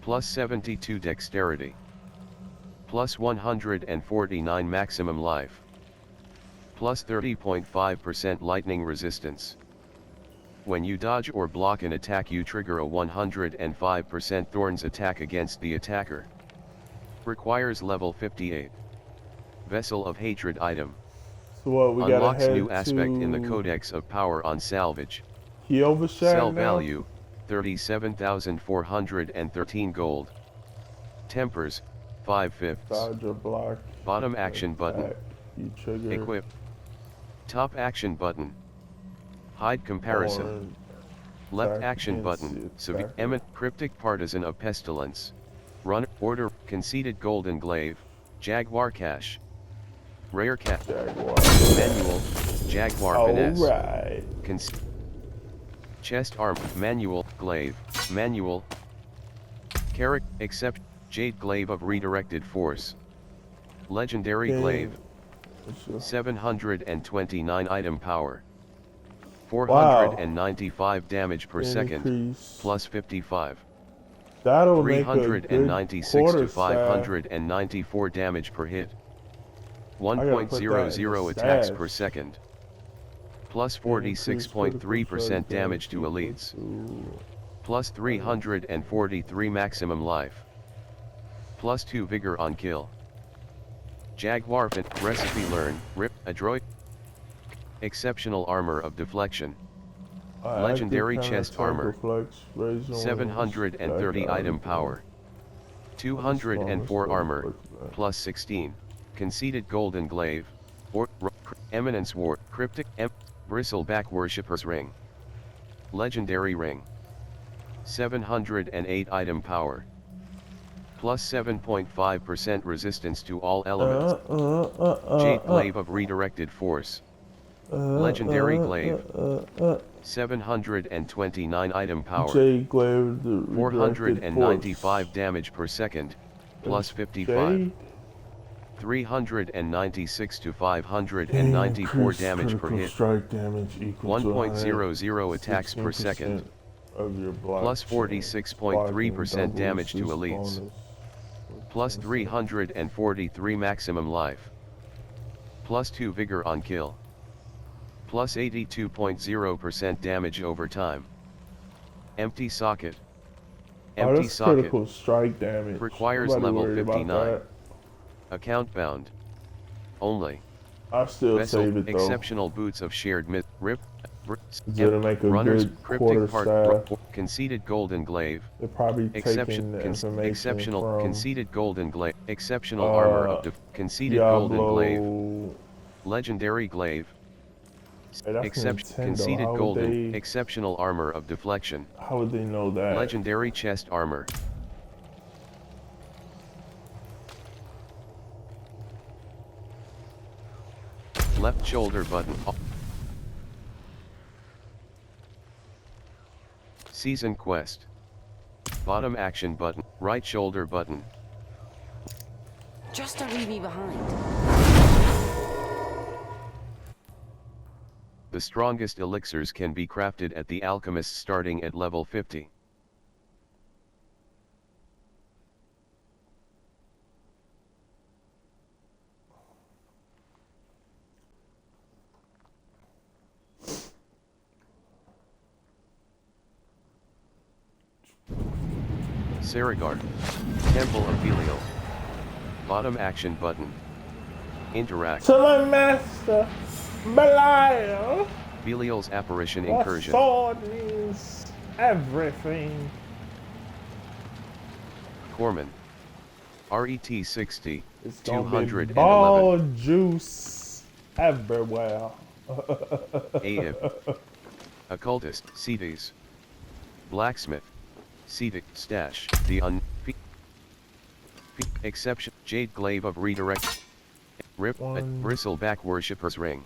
Plus 72 dexterity. Plus 149 maximum life. Plus 30.5% lightning resistance. When you dodge or block an attack, you trigger a 105% Thorns attack against the attacker. Requires level 58. Vessel of Hatred item. So what, we gotta Unlocks head new aspect in the to Codex of Power on salvage. He overshot Sell now? value, 37,413 gold. Tempers, 5/5. Dodge or block. Bottom action button. Attack. You trigger. Equip. Top action button. Hide comparison. Or Left attack action against button. the attacker. Emmet, Cryptic Partisan of Pestilence. Run, order, conceded Golden Glaive, Jaguar Cash. Rare Cat. Jaguar. Manual, Jaguar Finesse. Alright. Chest arm, manual, glaive, manual. Except, Jade Glaive of Redirected Force. Legendary Glaive. 729 item power. 495 damage per second, plus 55. That'll make a 396 good to quarterstaff. 594 damage per hit. 1.00 attacks per second. Plus 46.3% damage to elites. Plus 343 maximum life. Plus 2 vigor on kill. Jaguar fin, recipe learn, rip, adroit. Exceptional armor of deflection. Legendary chest armor. 730 item power. 204 armor, plus 16. Conceded golden glaive. Eminence ward, cryptic, bristleback worshipper's ring. Legendary ring. 708 item power. Plus 7.5% resistance to all elements. Jade Glaive of Redirected Force. Legendary Glaive. 729 item power. Jade Glaive, 495 damage per second, plus 55. 396 to 594 damage per hit. Strike damage equal 1.00 attacks per second. Of your block Plus 46.3% damage to elites. Plus 343 maximum life. Plus 2 vigor on kill. Plus 82.0% damage over time. Empty socket. Empty that's socket. Critical strike damage. Requires level 59. Account bound. Only. I still save it though. Exceptional boots of shared myth. Rip. It'll make a Runners, good cryptic part, quarterstaff. conceded golden glaive. They're probably taking the information exceptional from conceded golden glaive. Exceptional armor of conceded Diablo. golden glaive. Legendary glaive. Hey, conceded golden. Exceptional armor of deflection. How would they know that? Legendary chest armor. Left shoulder button. Season quest. Bottom action button. Right shoulder button. Just don't leave me behind. The strongest elixirs can be crafted at the alchemist starting at level 50. Saragard. Temple of Belial. Bottom action button. Interact. To my master, Belial. Belial's apparition The incursion. sword means everything. Corman. RET 60. It's gonna be 211. ball juice everywhere. Aib. Occultist. Cities. Blacksmith. Civic. Stash. The exception. Jade Glaive of Redirect. Rip. Bristleback Worshipper's Ring.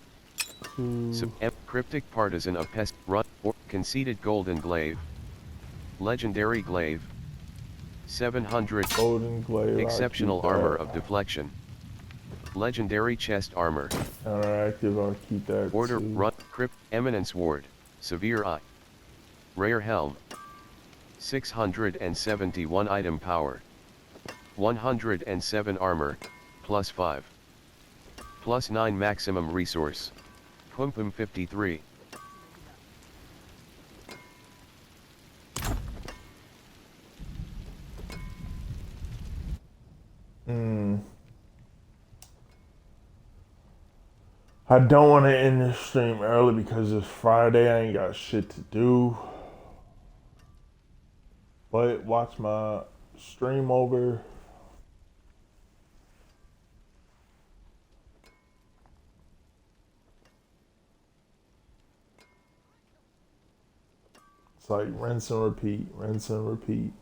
Cryptic Partisan of Pest. Run. Conceded Golden Glaive. Legendary Glaive. 700. Golden Glaive. Exceptional armor of deflection. Legendary chest armor. Counteractive, I'll keep that. Order. Too. Run. Crypt. Eminence Ward. Severe Eye. Rare Helm. 671 item power. 107 armor, plus 5. Plus 9 maximum resource. Pum 53. I don't want to end this stream early because it's Friday. I ain't got shit to do. But watch my stream over. It's like rinse and repeat, rinse and repeat.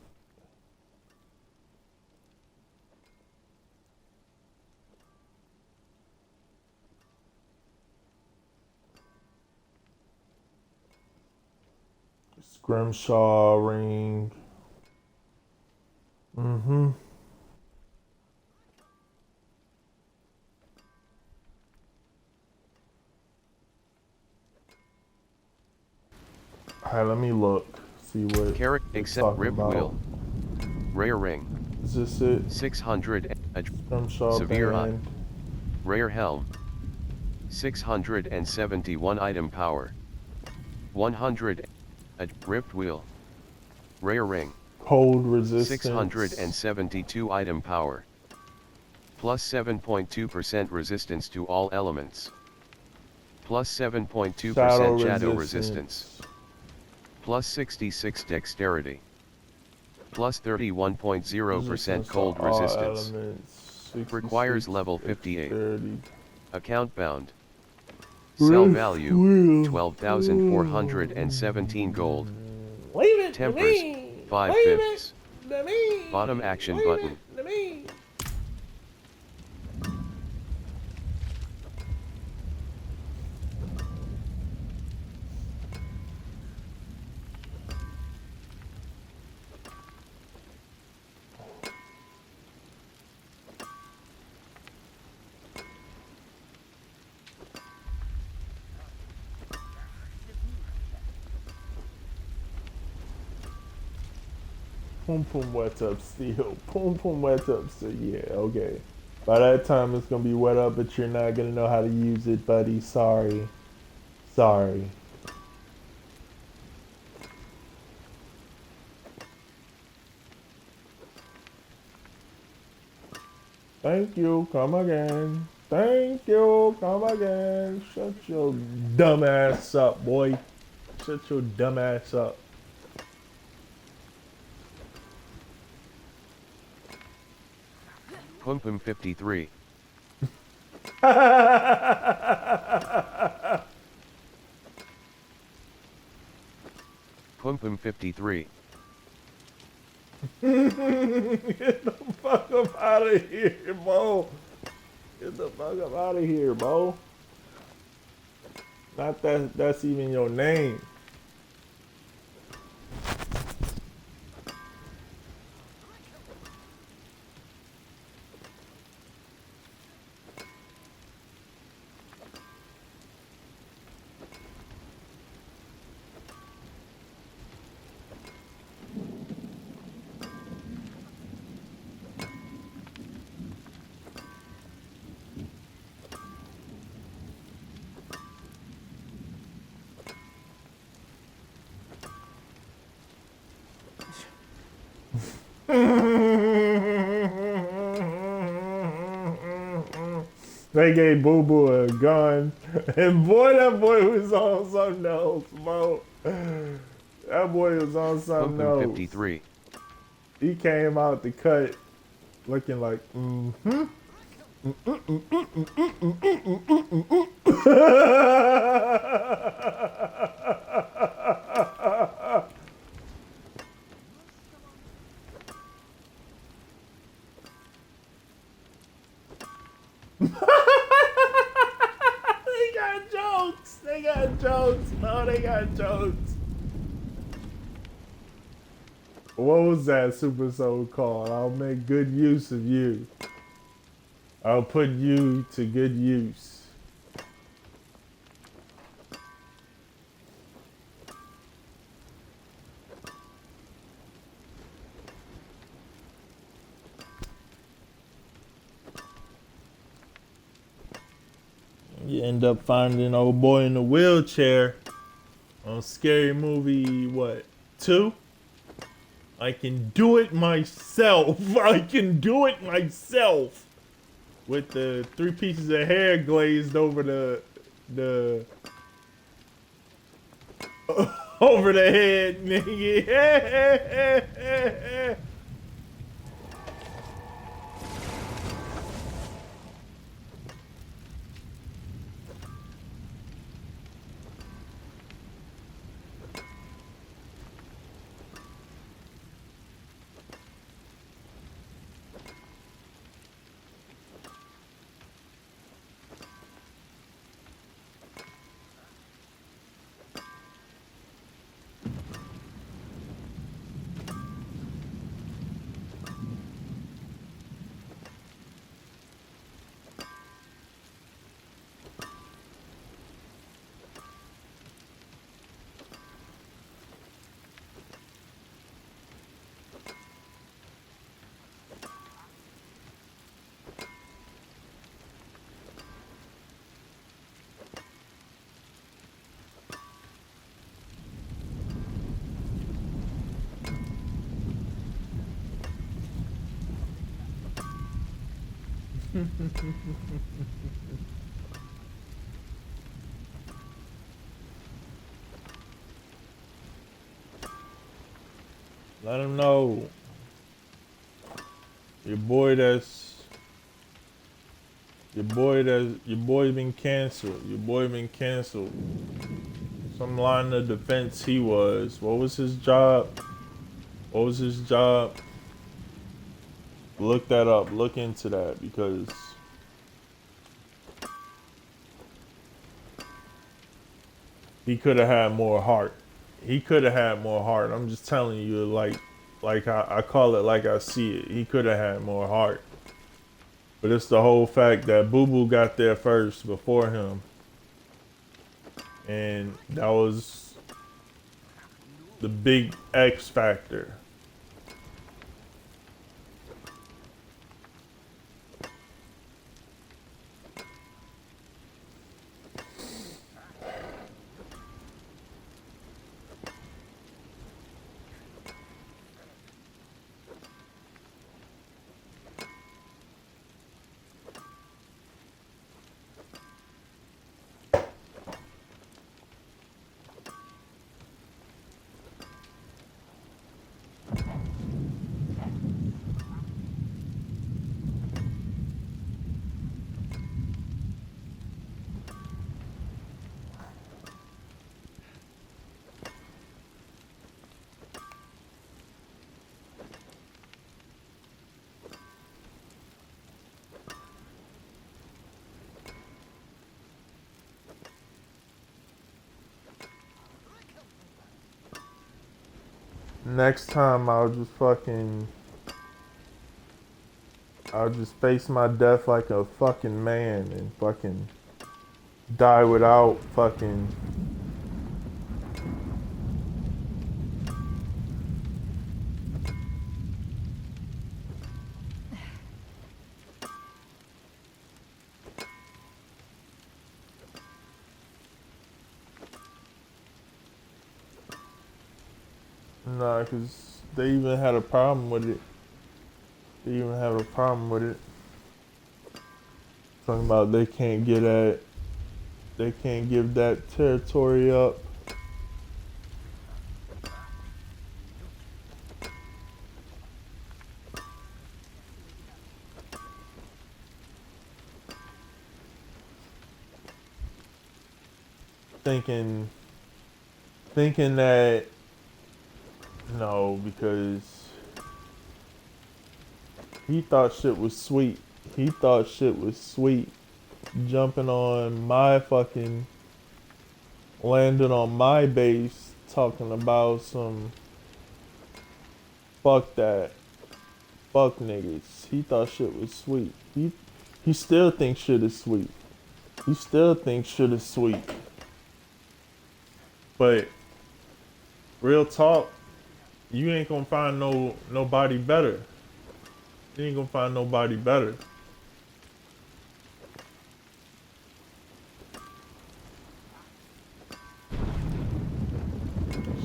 Scrimshaw ring. Mm-hmm. Alright, let me look. See what Carrot it's except talking ripped about. wheel. Rare ring. Is this it? 600. Scrimshaw Severe eye. band. Rare helm. 671 item power. 100. Ripped wheel. Rare ring. Cold resistance. 672 item power. Plus 7.2% resistance to all elements. Plus 7.2% shadow resistance. Plus 66 dexterity. Plus 31.0% cold resistance. Requires level 58. Account bound. Sell value 12,417 gold. Tempers 5/5. Bottom action button. Pum pum wet up steel. Pum pum wet up steel. Yeah, okay. By that time it's gonna be wet up, but you're not gonna know how to use it, buddy. Sorry. Sorry. Thank you, come again. Thank you, come again. Shut your dumb ass up, boy. Shut your dumb ass up. Pum Pum 53. Pum Pum 53. Get the fuck up out of here, Bo. Get the fuck up out of here, Bo. Not that that's even your name. They gave Boo Boo a gun, and boy, that boy was on something else, bro. That boy was on something Pum Pum else. 53. He came out the cut looking like, They got jokes. They got jokes. No, they got jokes. What was that Super Soul called? I'll make good use of you. I'll put you to good use. You end up finding an old boy in a wheelchair on Scary Movie, what, 2? I can do it myself. I can do it myself. With the 3 pieces of hair glazed over the over the head, nigga. Let him know. Your boy been canceled. Your boy been canceled. Some line of defense he was. What was his job? What was his job? Look that up. Look into that because he could have had more heart. He could have had more heart. I'm just telling you, like I call it like I see it. He could have had more heart. But it's the whole fact that Boo Boo got there first before him. And that was the big X factor. Next time I'll just face my death like a fucking man and fucking die without fucking nah, cause they even had a problem with it. They even have a problem with it. Talking about they can't give that territory up. Thinking that no, because he thought shit was sweet. He thought shit was sweet. Jumping on my fucking landing on my base talking about some fuck that. Fuck niggas. He thought shit was sweet. He still thinks shit is sweet. He still thinks shit is sweet. But real talk, you ain't gonna find nobody better. You ain't gonna find nobody better.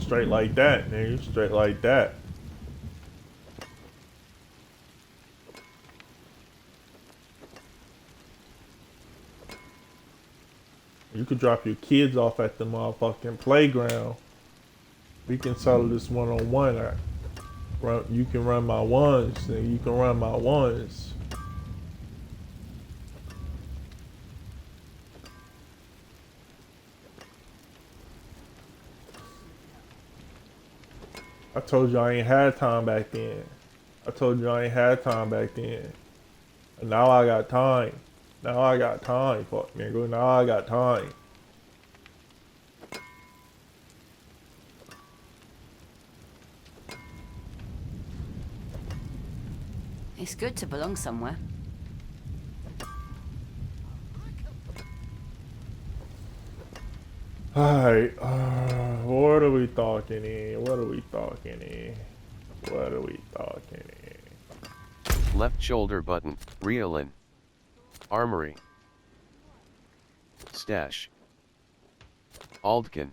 Straight like that, nigga. Straight like that. You could drop your kids off at the motherfucking playground. We can settle this one-on-one. You can run my ones, and you can run my ones. I told you I ain't had time back then. I told you I ain't had time back then. And now I got time. Now I got time, fuck nigga. Now I got time. It's good to belong somewhere. Alright, what are we talking in? What are we talking in? What are we talking in? Left shoulder button, Riolin. Armory. Stash. Aldkin.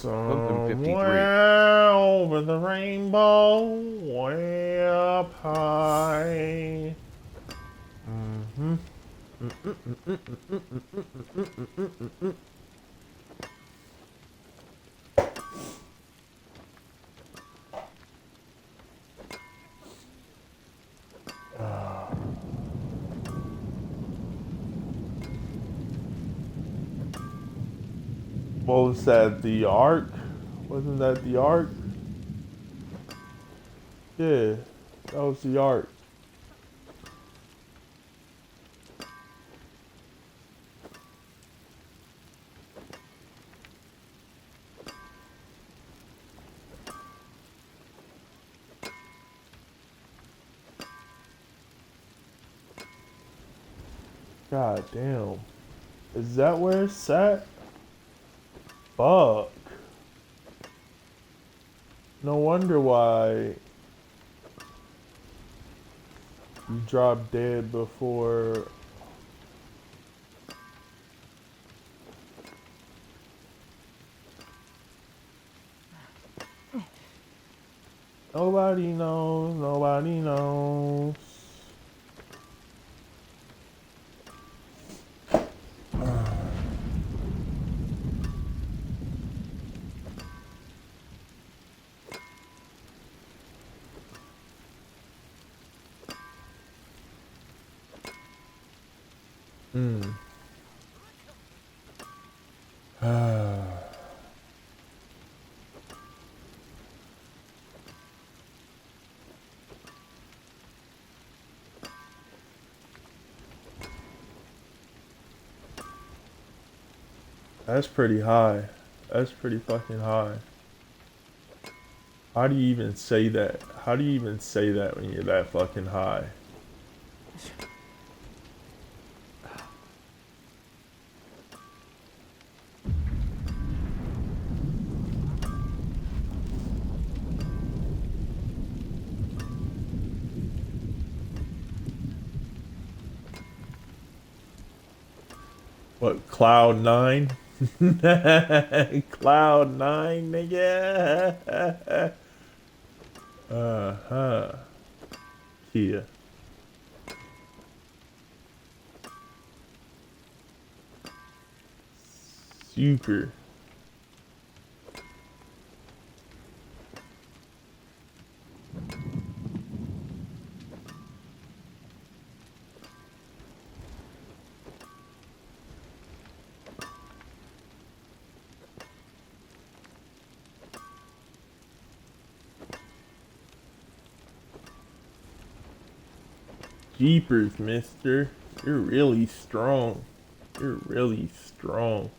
Somewhere over the rainbow, way up high. Mm-hmm. What was that? The Ark? Wasn't that the Ark? Yeah, that was the Ark. God damn. Is that where it's at? Fuck. No wonder why you dropped dead before. Nobody knows, nobody knows. That's pretty high. That's pretty fucking high. How do you even say that? How do you even say that when you're that fucking high? What, Cloud 9? Cloud 9, nigga. Uh-huh. Kia. Super. Jeepers, mister. You're really strong. You're really strong.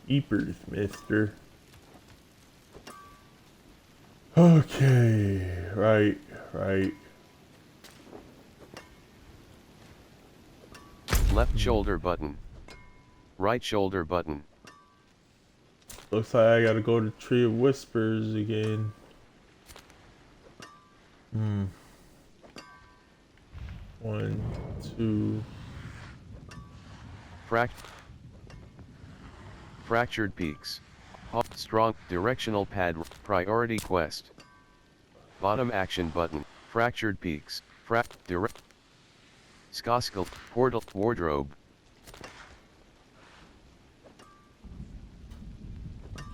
Jeepers, mister. Okay. Right, right. Left shoulder button. Right shoulder button. Looks like I gotta go to Tree of Whispers again. Hmm. 1, 2. Fractured peaks. Strong directional pad. Priority quest. Bottom action button. Fractured peaks. Direct. Skoskal. Portal. Wardrobe.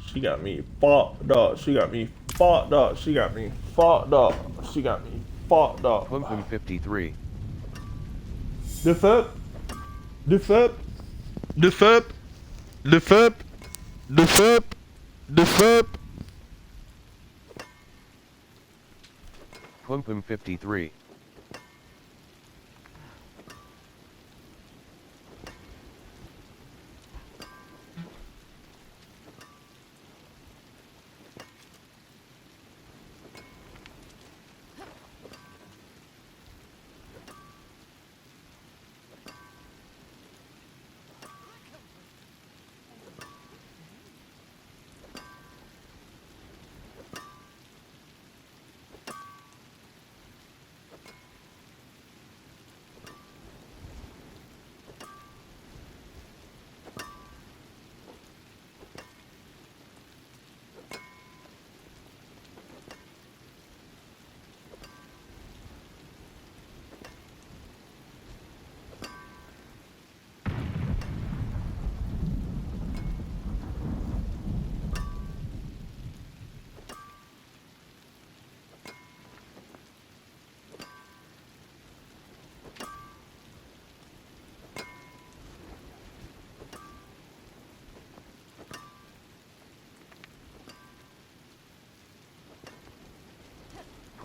She got me fucked up. She got me fucked up. She got me fucked up. She got me fucked up. Pum 53. The fuck? The fuck? The fuck? The fuck? The fuck? The fuck? Pum 53.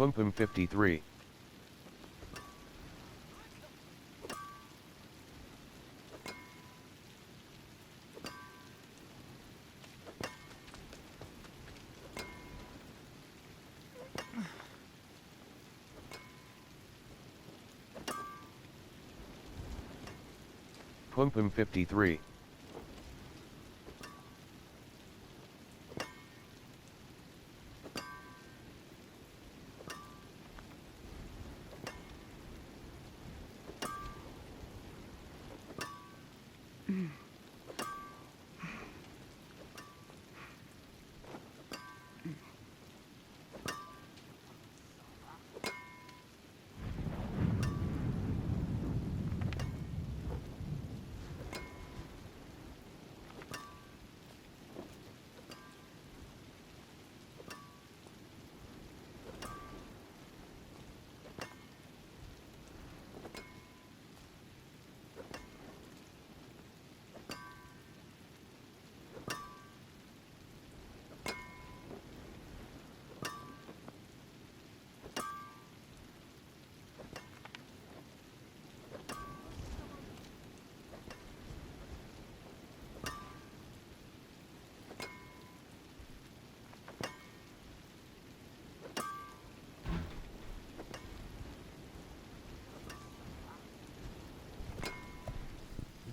Pum Pum 53. Pum Pum 53.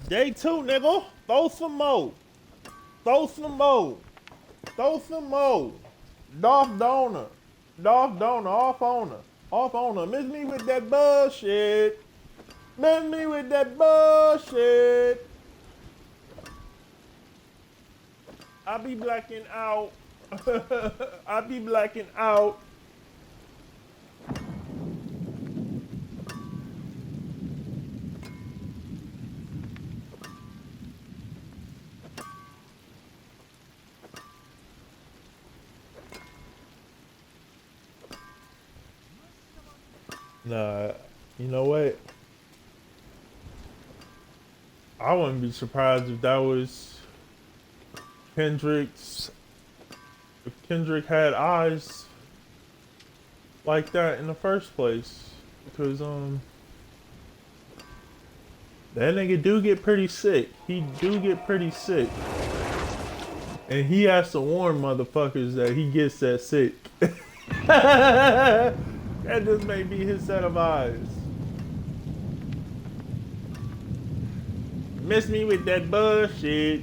Day 2, nigga. Throw some more. Throw some more. Throw some more. Darth Donor. Darth Donor. Off on her. Off on her. Miss me with that bullshit. Miss me with that bullshit. I be blacking out. I be blacking out. Nah, you know what? I wouldn't be surprised if that was Kendrick's. If Kendrick had eyes like that in the first place, because that nigga do get pretty sick. He do get pretty sick, and he has to warn motherfuckers that he gets that sick. That just may be his set of eyes. Miss me with that bullshit.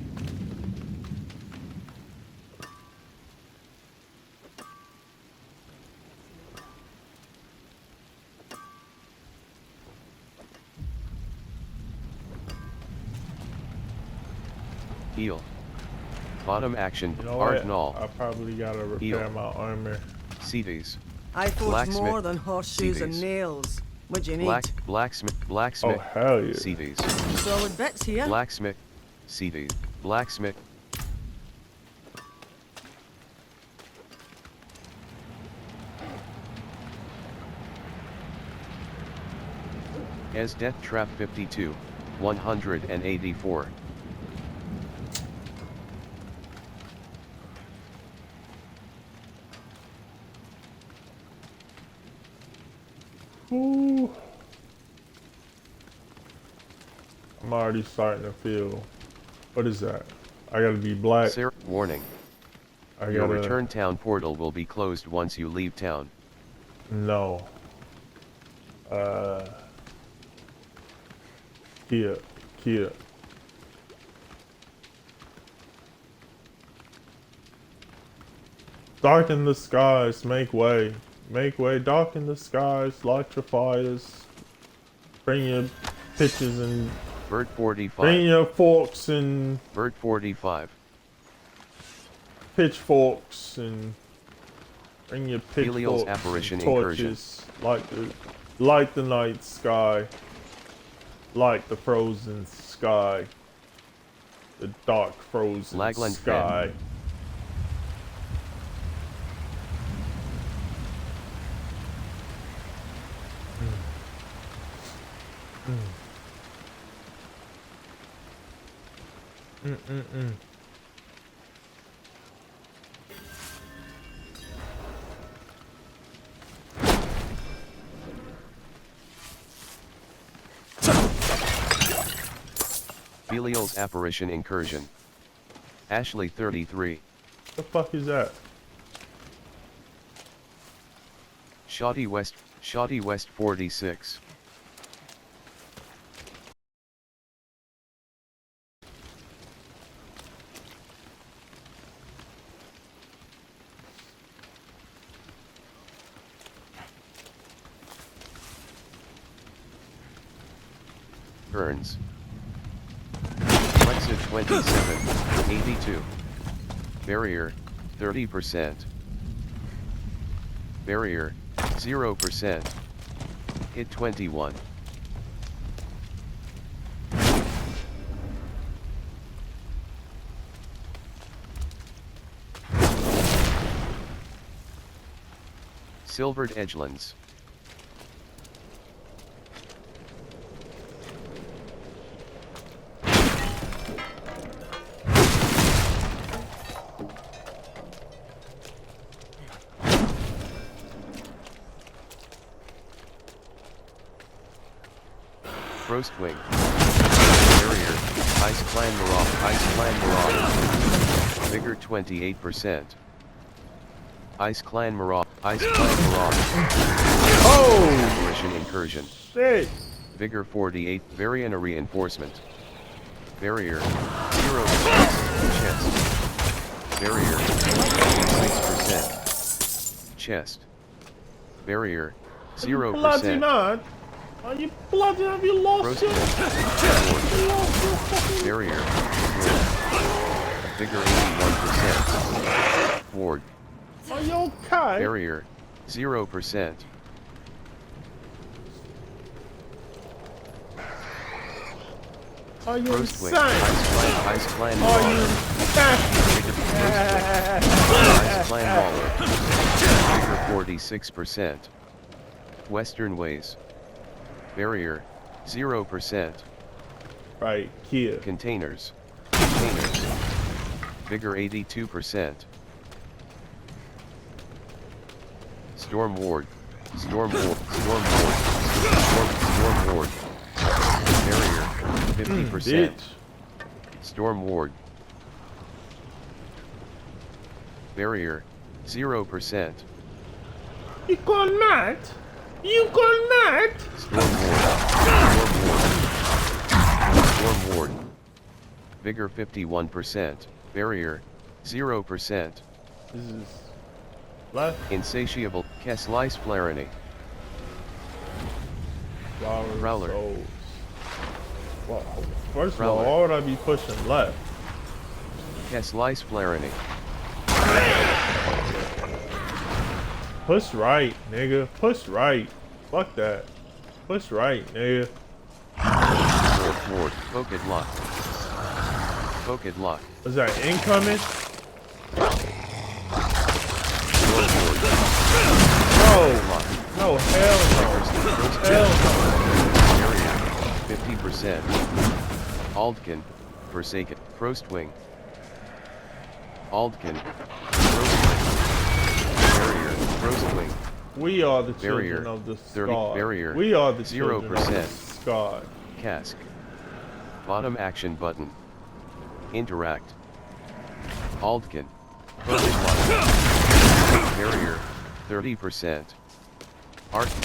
Heal. Bottom action. You know what? Ardenal. I probably gotta repair Heal. my armor. CVs. I forged Blacksmith. more than horseshoes and CVs. nails. What'd you need? Blacksmith. Oh hell yeah. CVs. Solid bits here. Blacksmith. CVs. Blacksmith. As Death Trap 52. 184. Ooh. I'm already starting to feel. What is that? I gotta be black. Warning. Your return town portal will be closed once you leave town. No. Kia. Darken the skies, make way. Make way, darken the skies, light your fires. Bring your pitches and... Bird 45. Bring your forks and... Bird 45. Pitchforks and... Bring your Helios pitchforks apparition and torches. Light the night sky. Light the frozen sky. The dark frozen Lagland sky. Belial's Apparition Incursion. Ashley 33. The fuck is that? Shoddy West 46. Burns. Lexa 27, 82. Barrier, 30%. Barrier, 0%. Hit 21. Silvered Edgelands. Roastwing. Barrier, Ice Clan Marauder. Vigor 28%. Ice Clan Marauder. Oh! Apparition Incursion. Shit! Vigor 48. Variana Reinforcement. Barrier, 0%. Chest. Barrier, 6%. Chest. Barrier, 0%. Bloody not! Are you bloody? Have you lost it? Barrier. Vigor 81%. Ward. Are you okay? Barrier 0%. Are you Roastwing. insane? Ice Clan Are you Ice Clan Waller. Vigor 46%. Western Ways. Barrier, 0%. Right, Kia. Containers. Vigor 82%. Storm Ward. Barrier, 50%. Storm Ward. Barrier, 0%. You gone mad? You gone mad? Storm Ward. Vigor 51%. Barrier 0%. This is left. Insatiable. Kesslice Flariny. Prowler. Well, first of all, why would I be pushing left? Kesslice Flariny. Push right, nigga. Push right. Fuck that. Push right, nigga. Ward. Focus lock. Was that incoming? No, hell no. Hell no. Area, 50%. Aldkin, Forsaken, Frostwing. Aldkin, Barrier, Frostwing. We are the Barrier, children of the 30, sky. Barrier, We are the 0%. children of the sky. Cask. Bottom action button. Interact. Aldkin. Barrier, 30%.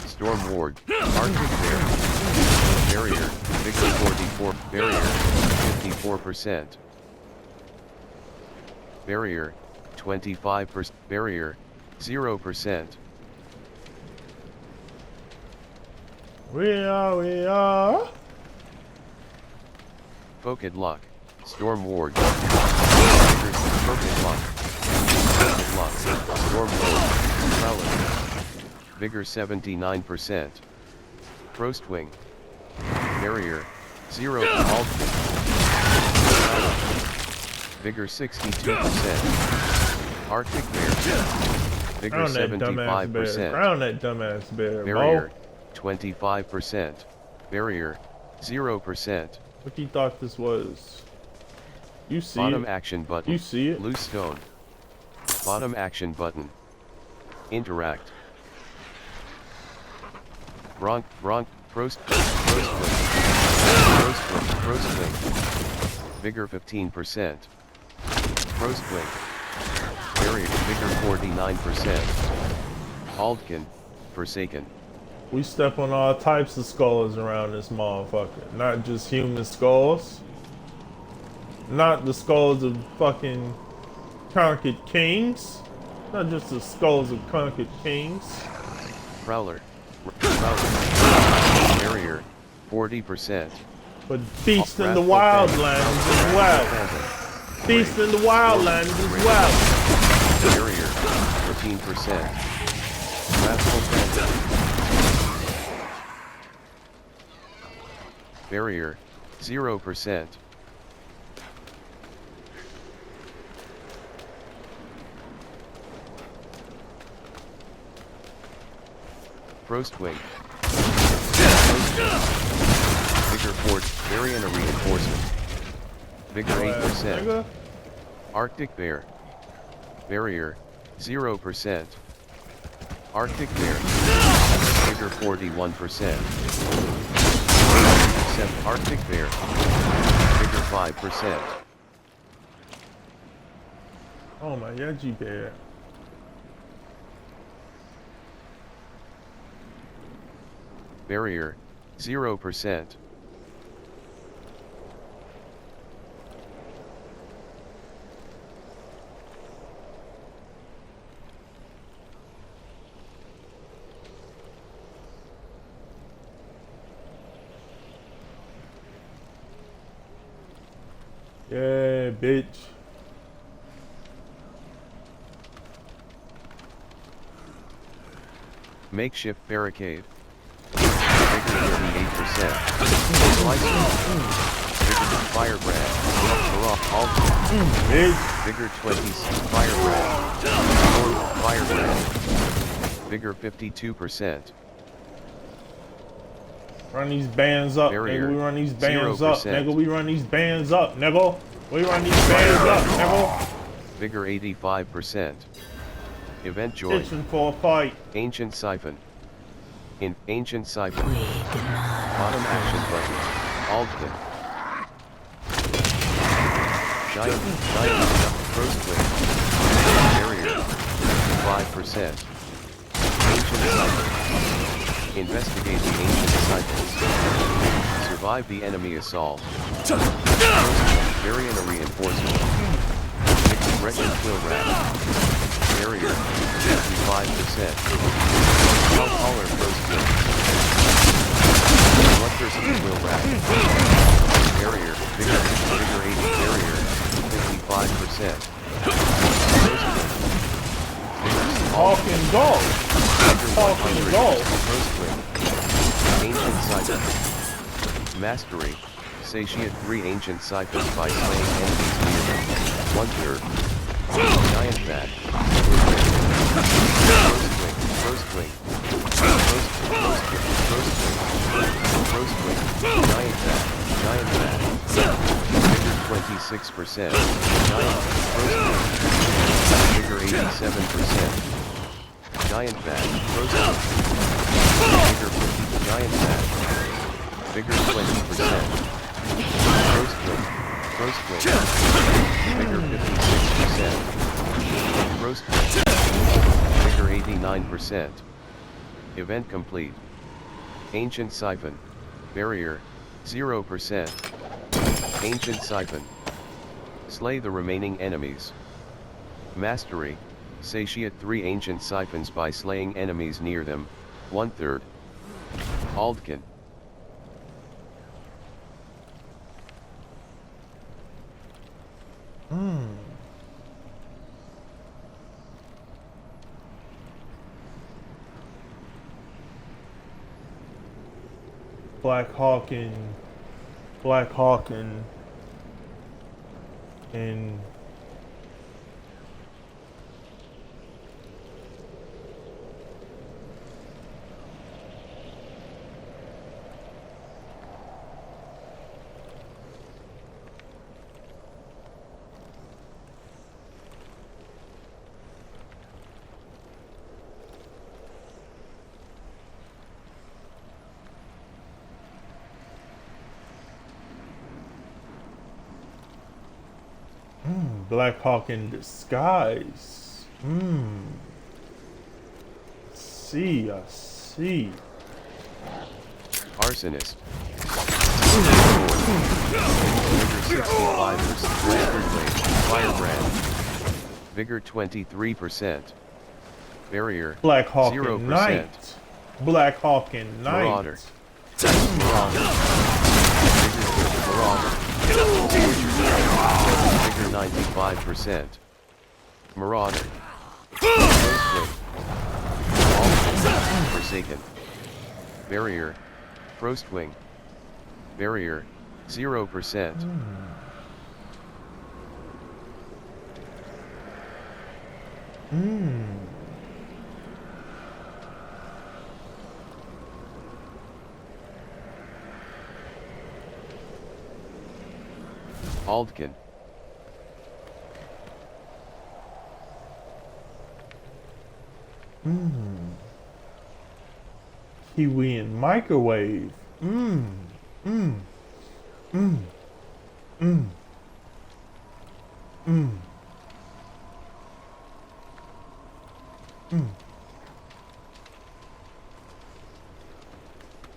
Storm Ward. Arctic Bear. Barrier, Vigor 44. Barrier, 54%. Barrier, 25%. Barrier, 0%. We are. Focus lock. Storm Ward. Focus lock. Storm Ward. Prowler. Vigor 79%. Frostwing. Barrier. 0. Aldkin. Vigor 62%. Arctic Bear. Vigor 75%. Crown that dumbass bear. Barrier. 25%. Barrier. 0%. What you thought this was? You see Bottom it? action button. You see it? Loose stone. Bottom action button. Interact. Frostwing. Vigor 15%. Frostwing. Barrier, Vigor 49%. Aldkin, Forsaken. We step on all types of skulls around this motherfucker. Not just human skulls. Not the skulls of fucking conquered kings. Not just the skulls of conquered kings. Prowler. Barrier, 40%. But feast in the wildlands as well. Feast in the wildlands as well. Barrier, 15%. Wrathful Phantom. Barrier, 0%. Frostwing. Vigor Forge, Variant Reinforcement. Vigor 8%. Arctic Bear. Barrier, 0%. Arctic Bear. Vigor 41%. Except Arctic Bear. Vigor 5%. Oh my Yeji bear. Barrier, 0%. Yeah, bitch. Makeshift barricade. Vigor 38%. Slicer. Vigor Firebrand. Vigor 26 Firebrand. Firebrand. Vigor 52%. Run these bands up, Barrier, nigga. We run these bands up, 0%. nigga. We run these bands up, nigga. We run these bands up, nigga. Vigor 85%. Event joy. Itching for a fight. Ancient Siphon. In Ancient Siphon. Bottom action button. Aldkin. Giant Frostwing. Barrier. 5%. Ancient Siphon. Investigate the ancient cycles. Survive the enemy assault. Variant reinforcement. Wretched Quill Rat. Barrier, 55%. Taller Frostwing. Bloodthirsty Quill Rat. Barrier, Vigor 80. Barrier, 55%. Frostwing. Hawking gold. Hawking gold. Frostwing. Ancient Siphon. Mastery. Satiate 3 ancient siphons by slaying enemies near them. 1/3. Giant Bat. Frostwing. Giant Bat. Vigor 26%. Giant Frostwing. Vigor 87%. Giant Bat. Frostwing. Vigor 50. Giant Bat. Vigor 20%. Frostwing. Vigor 56%. Frostwing. Vigor 89%. Event complete. Ancient Siphon. Barrier, 0%. Ancient Siphon. Slay the remaining enemies. Mastery. Satiate 3 ancient siphons by slaying enemies near them. 1/3. Aldkin. Black Hawking, and Black Hawk in disguise. See, I see. Arsonist. Vigor 65%. Lantern Blade. Firebrand. Vigor 23%. Barrier. Black Hawk 0%. and Knight. Black Hawk and Knight. Marauder. Marauder. Vigor 95%. Marauder. Forsaken. Barrier. Frostwing. Barrier. 0%. Aldkin. Kiwi and microwave.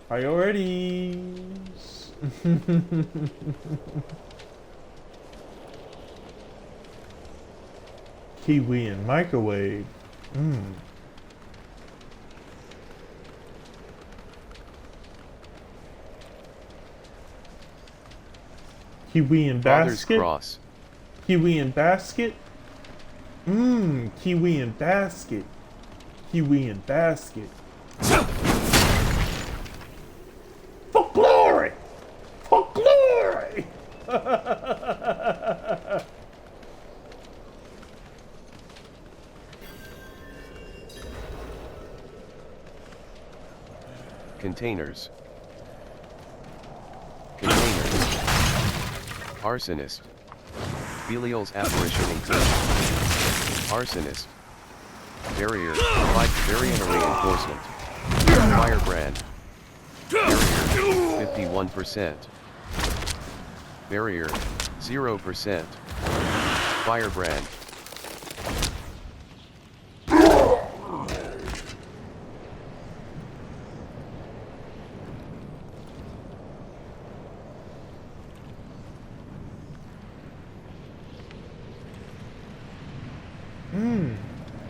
Priorities. Kiwi and microwave. Kiwi and basket. Cross. Kiwi and basket. Kiwi and basket. Kiwi and basket. For glory! For glory! Containers. Containers. Arsonist. Belial's apparition incursion. Arsonist. Barrier. Barrier reinforcement. Firebrand. Barrier. 51%. Barrier. 0%. Firebrand.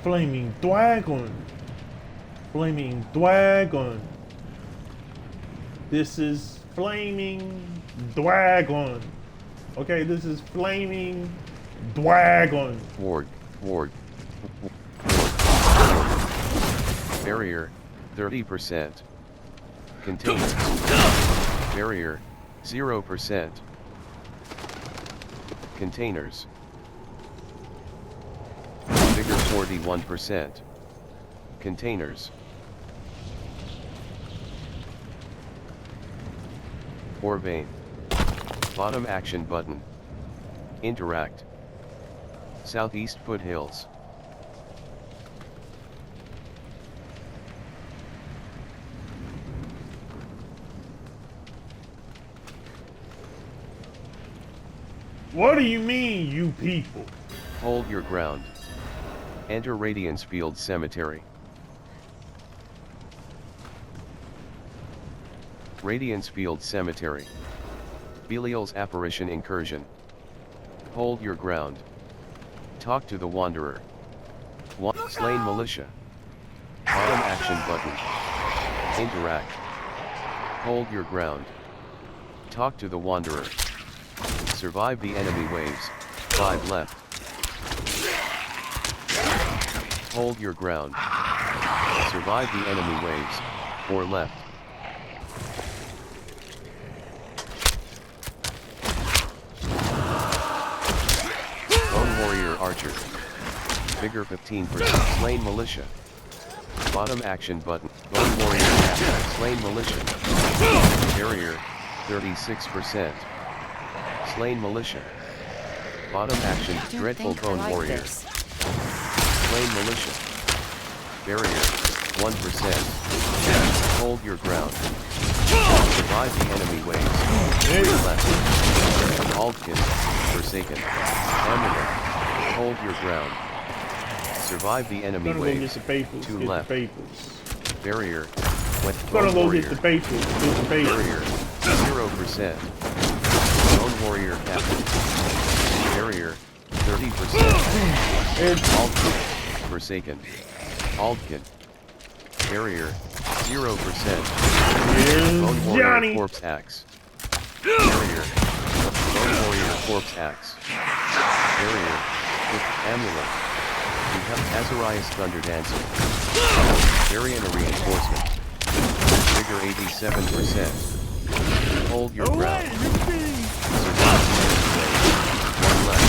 Flaming dragon. Flaming dragon. This is flaming dragon. Okay, this is flaming dragon. Ward. Barrier. 30%. Containers. Barrier. 0%. Containers. Vigor 41%. Containers. Orvane. Bottom action button. Interact. Southeast foothills. What do you mean, you people? Hold your ground. Enter Radiance Field Cemetery. Radiance Field Cemetery. Belial's apparition incursion. Hold your ground. Talk to the Wanderer. Slain militia. Bottom action button. Interact. Hold your ground. Talk to the Wanderer. Survive the enemy waves. 5 left. Hold your ground. Survive the enemy waves. 4 left. Bone Warrior Archer. Vigor 15%. Slain militia. Bottom action button. Bone Warrior Slain militia. Barrier. 36%. Slain militia. Bottom action. Dreadful Bone Warrior. Slain militia. Barrier. 1%. Hold your ground. Survive the enemy waves. 3 left. Aldkin. Forsaken. Amulet. Hold your ground. Survive the enemy Gonna go get waves. the papers. 2 Get left. the papers. Barrier. Gonna Lone go warrior. get the papers. Get the papers. Barrier. 0%. Lone warrior captain. Barrier. 30%. Altkin. Forsaken. Altkin. Barrier. 0%. Lone warrior Johnny. corpse axe. Barrier. Lone warrior corpse axe. Barrier. With amulet. We have Azariah's Thunder Dancer. Variant reinforcement. Vigor 87%. Hold your ground. Survive the enemy wave. 1 left.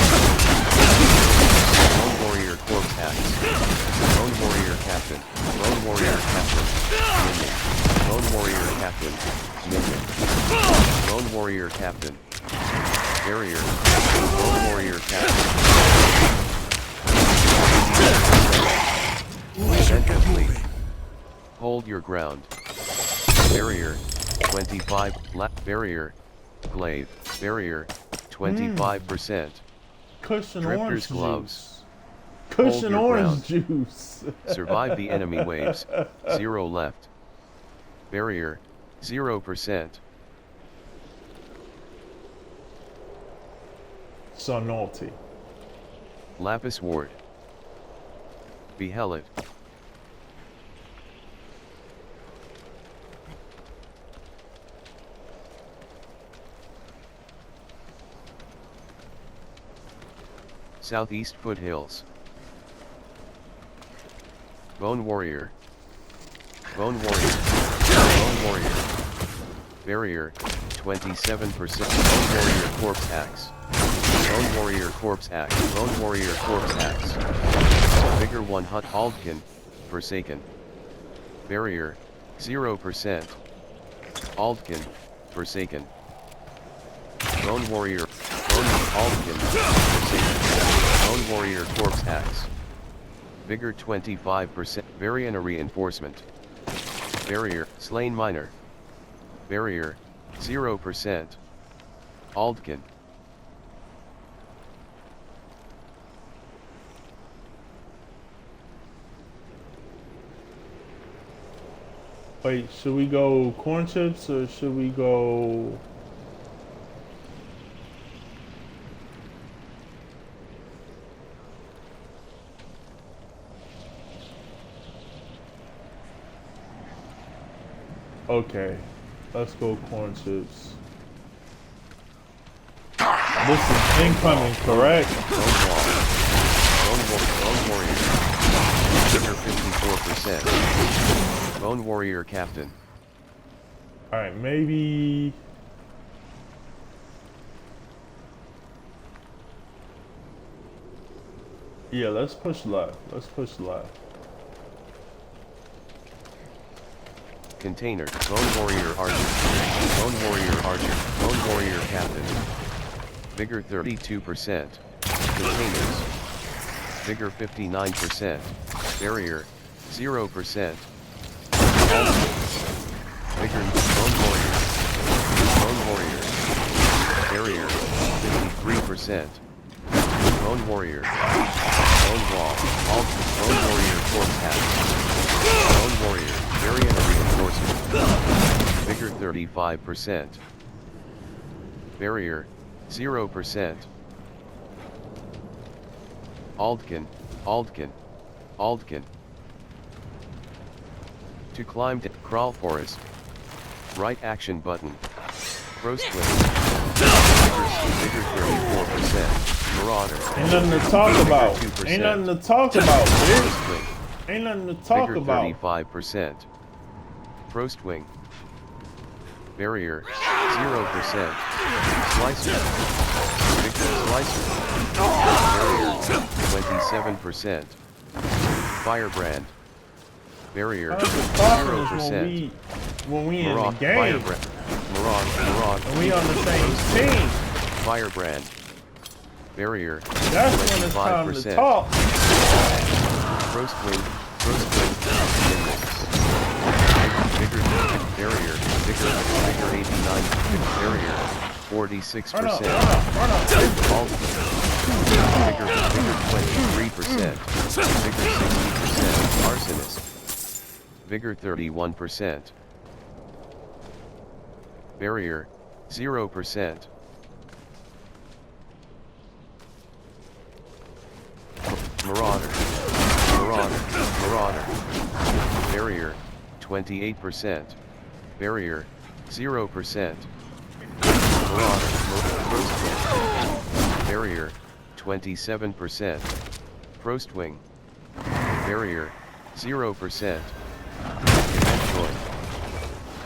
Lone warrior corpse axe. Lone warrior captain. Lone warrior captain. Minion. Lone warrior captain. Minion. Lone warrior captain. Barrier. Lone warrior captain. Mission complete. Hold your ground. Barrier. 25. Barrier. Glaive. Barrier. 25%. Cushion Drifters orange gloves. juice. Hold Cushion your orange ground. juice. Survive the enemy waves. 0 left. Barrier. 0%. So naughty. Lapis ward. Behelit. Southeast foothills. Bone warrior. Bone warrior. Bone warrior. Barrier. 27%. Bone warrior corpse axe. Bone warrior corpse axe. Bone warrior corpse axe. Vigor 1 hut. Aldkin. Forsaken. Barrier. 0%. Aldkin. Forsaken. Bone warrior. Aldkin. Forsaken. Bone warrior corpse axe. Vigor 25%. Variant reinforcement. Barrier. Slain miner. Barrier. 0%. Aldkin. Wait, should we go corn chips or should we go... Okay, let's go corn chips. This is incoming, correct? Bone warrior. Vigor 54%. Bone warrior captain. Alright, maybe... Yeah, let's push left. Let's push left. Container. Bone warrior archer. Bone warrior archer. Bone warrior captain. Vigor 32%. Containers. Vigor 59%. Barrier. 0%. Vigor. Bone warrior. Bone warrior. Barrier. 53%. Bone warrior. Bone wall. Bone warrior corpse hat. Bone warrior. Variant reinforcement. Vigor 35%. Barrier. 0%. Aldkin. Aldkin. Aldkin. To climb to crawl forest. Right action button. Pro swing. Vigor 34%. Marauder. Ain't nothing to talk about. Ain't nothing to talk about, bitch. Ain't nothing to talk Vigor about. 35%. Pro swing. Barrier. 0%. Slicer. Victor slicer. Barrier. 27%. Firebrand. Barrier. 0%. When we in the Maraud, game. Firebrand. Maraud. And we on the same team. Firebrand. Barrier. That's when it's time to talk. Pro swing. Pro swing. Vigor. Barrier. Vigor 89. Barrier. 46%. Run up. Aldkin. Vigor 23%. Vigor 60%. Arsonist. Vigor 31%. Barrier 0%. Marauder. Barrier 28%. Barrier 0%. Marauder. Barrier 27%. Prostwing. Barrier 0%. Event joint.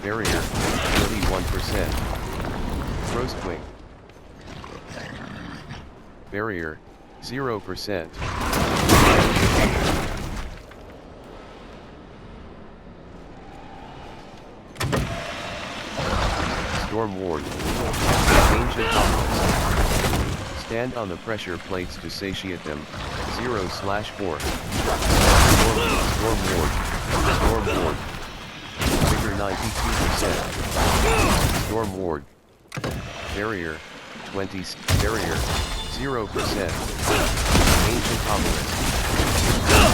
Barrier 31%. Prostwing. Barrier 0%. Storm Ward. Ancient Obelisk. Stand on the pressure plates to satiate them. 0/4. Storm Ward. Vigor 92%. Storm Ward. Barrier 20. Barrier 0%. Ancient Obelisk.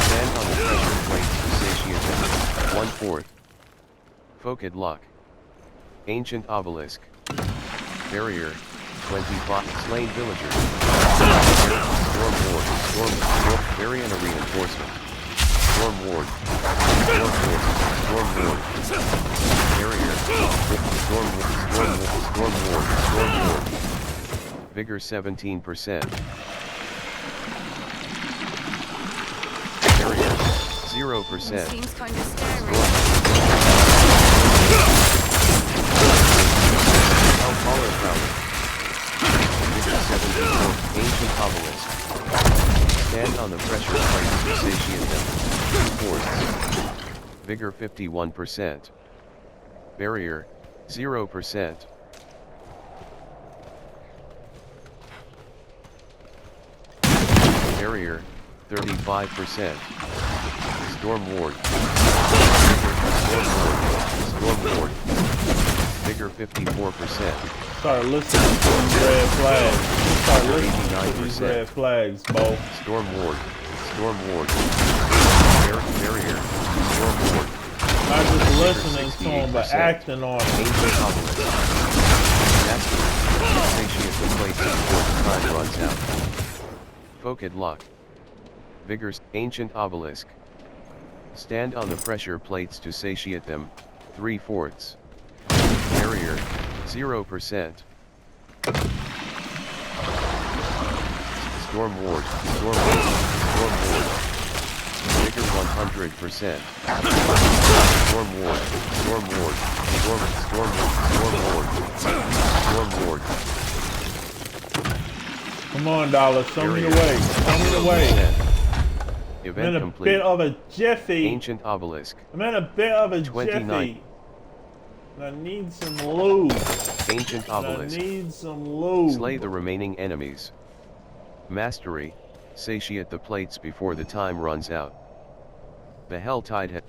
Stand on the pressure plates to satiate them. 1/4. Focid Luck. Ancient Obelisk. Barrier 25. Slain Villager. Storm Ward. Variana Reinforcement. Storm Ward. Barrier. Storm Ward. Vigor 17%. Barrier 0%. Seems kind of scary. Hellcaller Prowler. Vigor 74. Ancient Obelisk. Stand on the pressure plates to satiate them. Force. Vigor 51%. Barrier 0%. Barrier 35%. Storm Ward. Vigor 54%. Start listening to these red flags. Start listening to these 89%. red flags, Bo. Storm Ward. Barrier. Storm Ward. Not just listening to them, but acting on it. Ancient Obelisk. Master. Satiate the plates before the time runs out. Focid Luck. Vigors. Ancient Obelisk. Stand on the pressure plates to satiate them. 3/4. Barrier 0%. Storm Ward. Vigor 100%. Storm Ward. Come on, Dollar. Show me the way. Show me the way. I'm Event in a complete. bit of a jiffy. Ancient Obelisk. I'm in a bit of a 29. jiffy. I need some lube. Ancient Obelisk. I need some lube. Slay the remaining enemies. Mastery. Satiate the plates before the time runs out. The Helltide has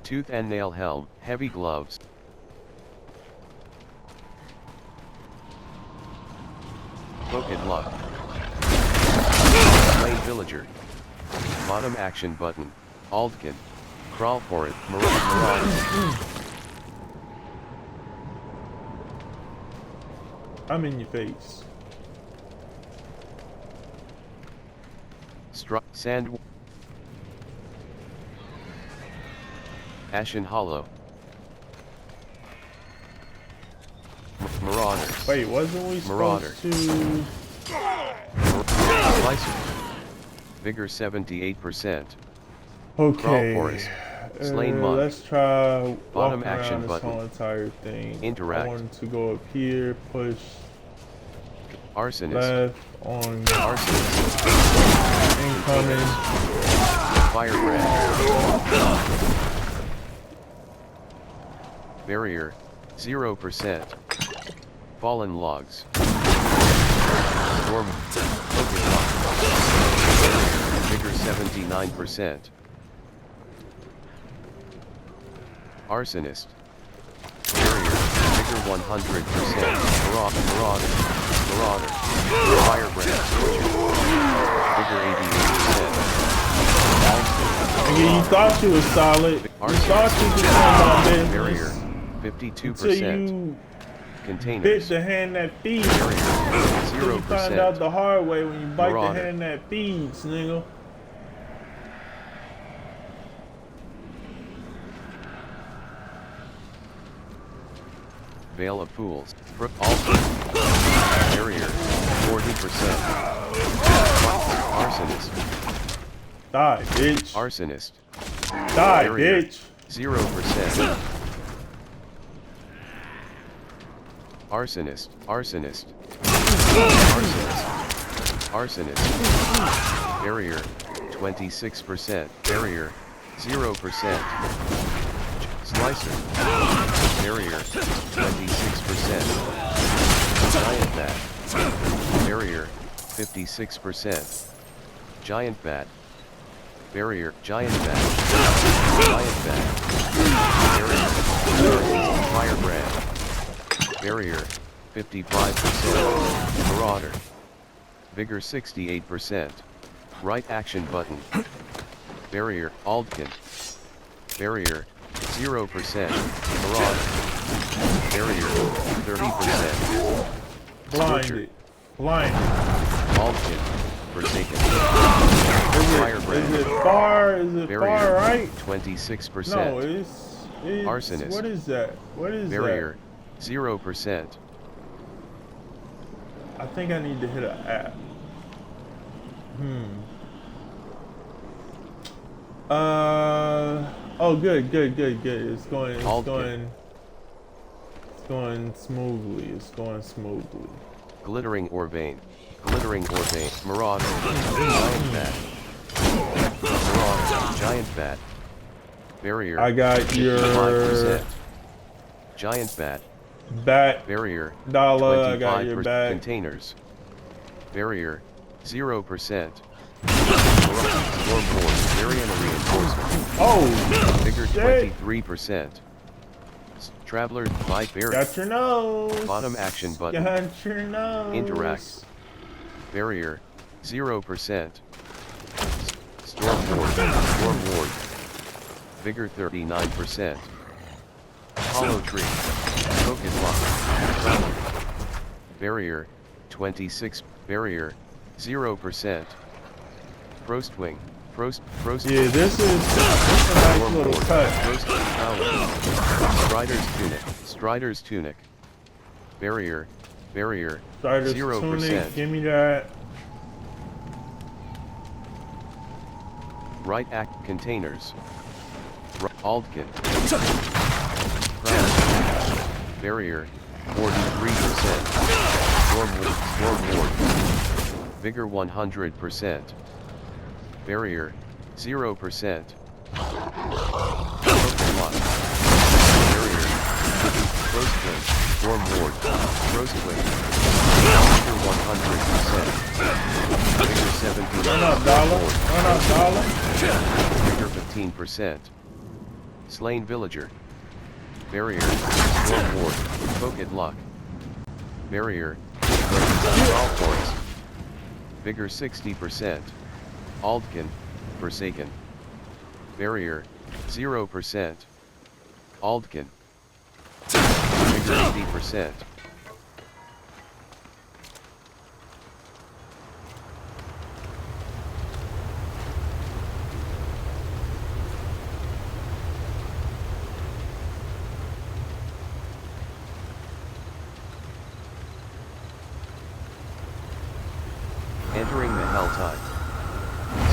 Tooth and Nail Helm, Heavy Gloves. Focid Luck. Slain Villager. Bottom action button. Altkin. Crawl for it. Marauder. I'm in your face. Sand. Ashen Hollow. Marauder. Wait, wasn't we supposed to... Slicer. Vigor 78%. Okay. Forest. Slain Monk. Let's try Bottom walking action around this button. whole entire thing. Interact. I want to go up here, push Arsonist. left on Arsonist. incoming. Firebrand. Barrier 0%. Fallen Logs. Storm. Focus Lock. Vigor 79%. Arsonist. Barrier. Vigor 100%. Marauder. Firebrand. Vigor 88%. Nigga, you thought you was solid. You thought you could stand on business. Barrier. Until 52%. you Containers. bit the hand that feeds. Barrier. Until you 0%. find out the hard way when you bite Marauder. the hand that feeds, nigga. Veil of Fools. Barrier. 40%. Arsonist. Die, bitch. Arsonist. Die, Barrier. bitch. 0%. Arsonist. Arsonist. Barrier. 26%. Barrier. 0%. Slicer. Barrier. 26%. Giant Bat. Barrier. 56%. Giant Bat. Barrier. Giant Bat. Giant Bat. Barrier. Firebrand. Barrier. 55%. Marauder. Vigor 68%. Right action button. Barrier. Aldkin. Barrier. 0%. Marauder. Barrier. 30%. Blinded. Blinded. Aldkin. Forsaken. Is it far? Is it Barrier. far right? 26%. No, it's Arsonist. What is that? What is Barrier. 0%. that? I think I need to hit an app. Oh, good. It's going smoothly. Glittering Orvane. Marauder. Giant Bat. Marauder. Giant Bat. Barrier. I got your 5%. Giant Bat. Bat. Barrier. Dollar. I got your bat. Containers. Barrier. 0%. Stormboard. Variant reinforcement. Oh. Vigor shit. 23%. Traveler by barrier. Got your nose. Bottom action button. Got your nose. Interact. Barrier. 0%. Stormboard. Vigor 39%. Hollow tree. Token lock. Traveler. Barrier. 26. Barrier. 0%. Frostwing. Frost. Yeah, this is a nice little cut. Strider's tunic. Barrier. Strider's 0%. tunic. Give me that. Right act containers. Aldkin. Barrier. 43%. Stormward. Vigor 100%. Barrier. 0%. Barrier. Frostwing. Stormward. Frostwing. Vigor 100%. Vigor 17%. Run up, dollar. Vigor 15%. Slain villager. Barrier. Stormward. Focus luck. Barrier. Golf course. Vigor 60%. Aldkin. Forsaken. Barrier. 0%. Aldkin. Vigor 80%. Entering the Helltide.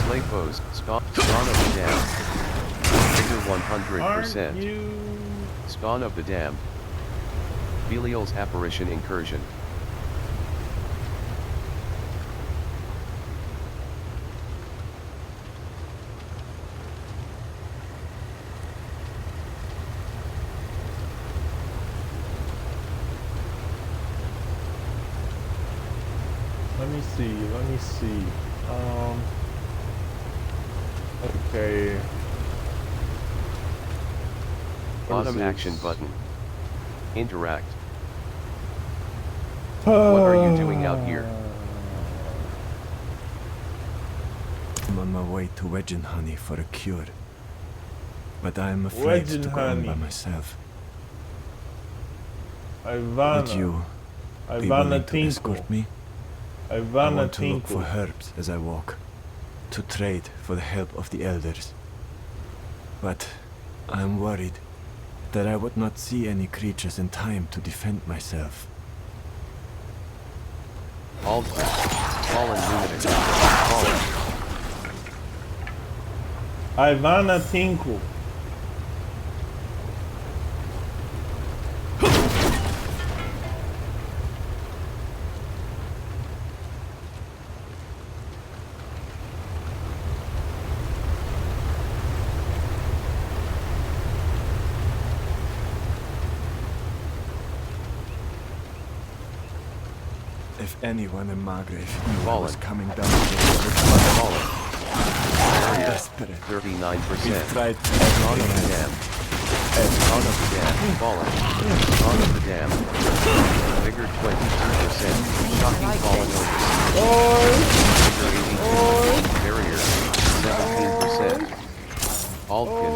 Slay foes, spawn of the Dam. Vigor 100%. Spawn of the Dam. Belial's apparition incursion. Let me see. Okay. Bottom action button. Interact. What are you doing out here? I'm on my way to Wedgen Honey for a cure. But I am afraid Wedgen to go on by Honey. myself. Ivana. Would you be Ivana willing to Tinkle. escort me? I Ivana want to look Tinkle. for herbs as I walk, to trade for the help of the elders. But I am worried that I would not see any creatures in time to defend myself. All fallen lunatic. Fallen. Ivana Tinkle. If anyone in Margrave Fallen. was coming down Fallen. Barrier. desperate. 39%. We tried Spawn of the dam. Spawn of the dam. Fallen. Spawn of the dam. Vigor 22%. Shocking fallen notice. Vigor 82%. Barrier 17%. Aldkin.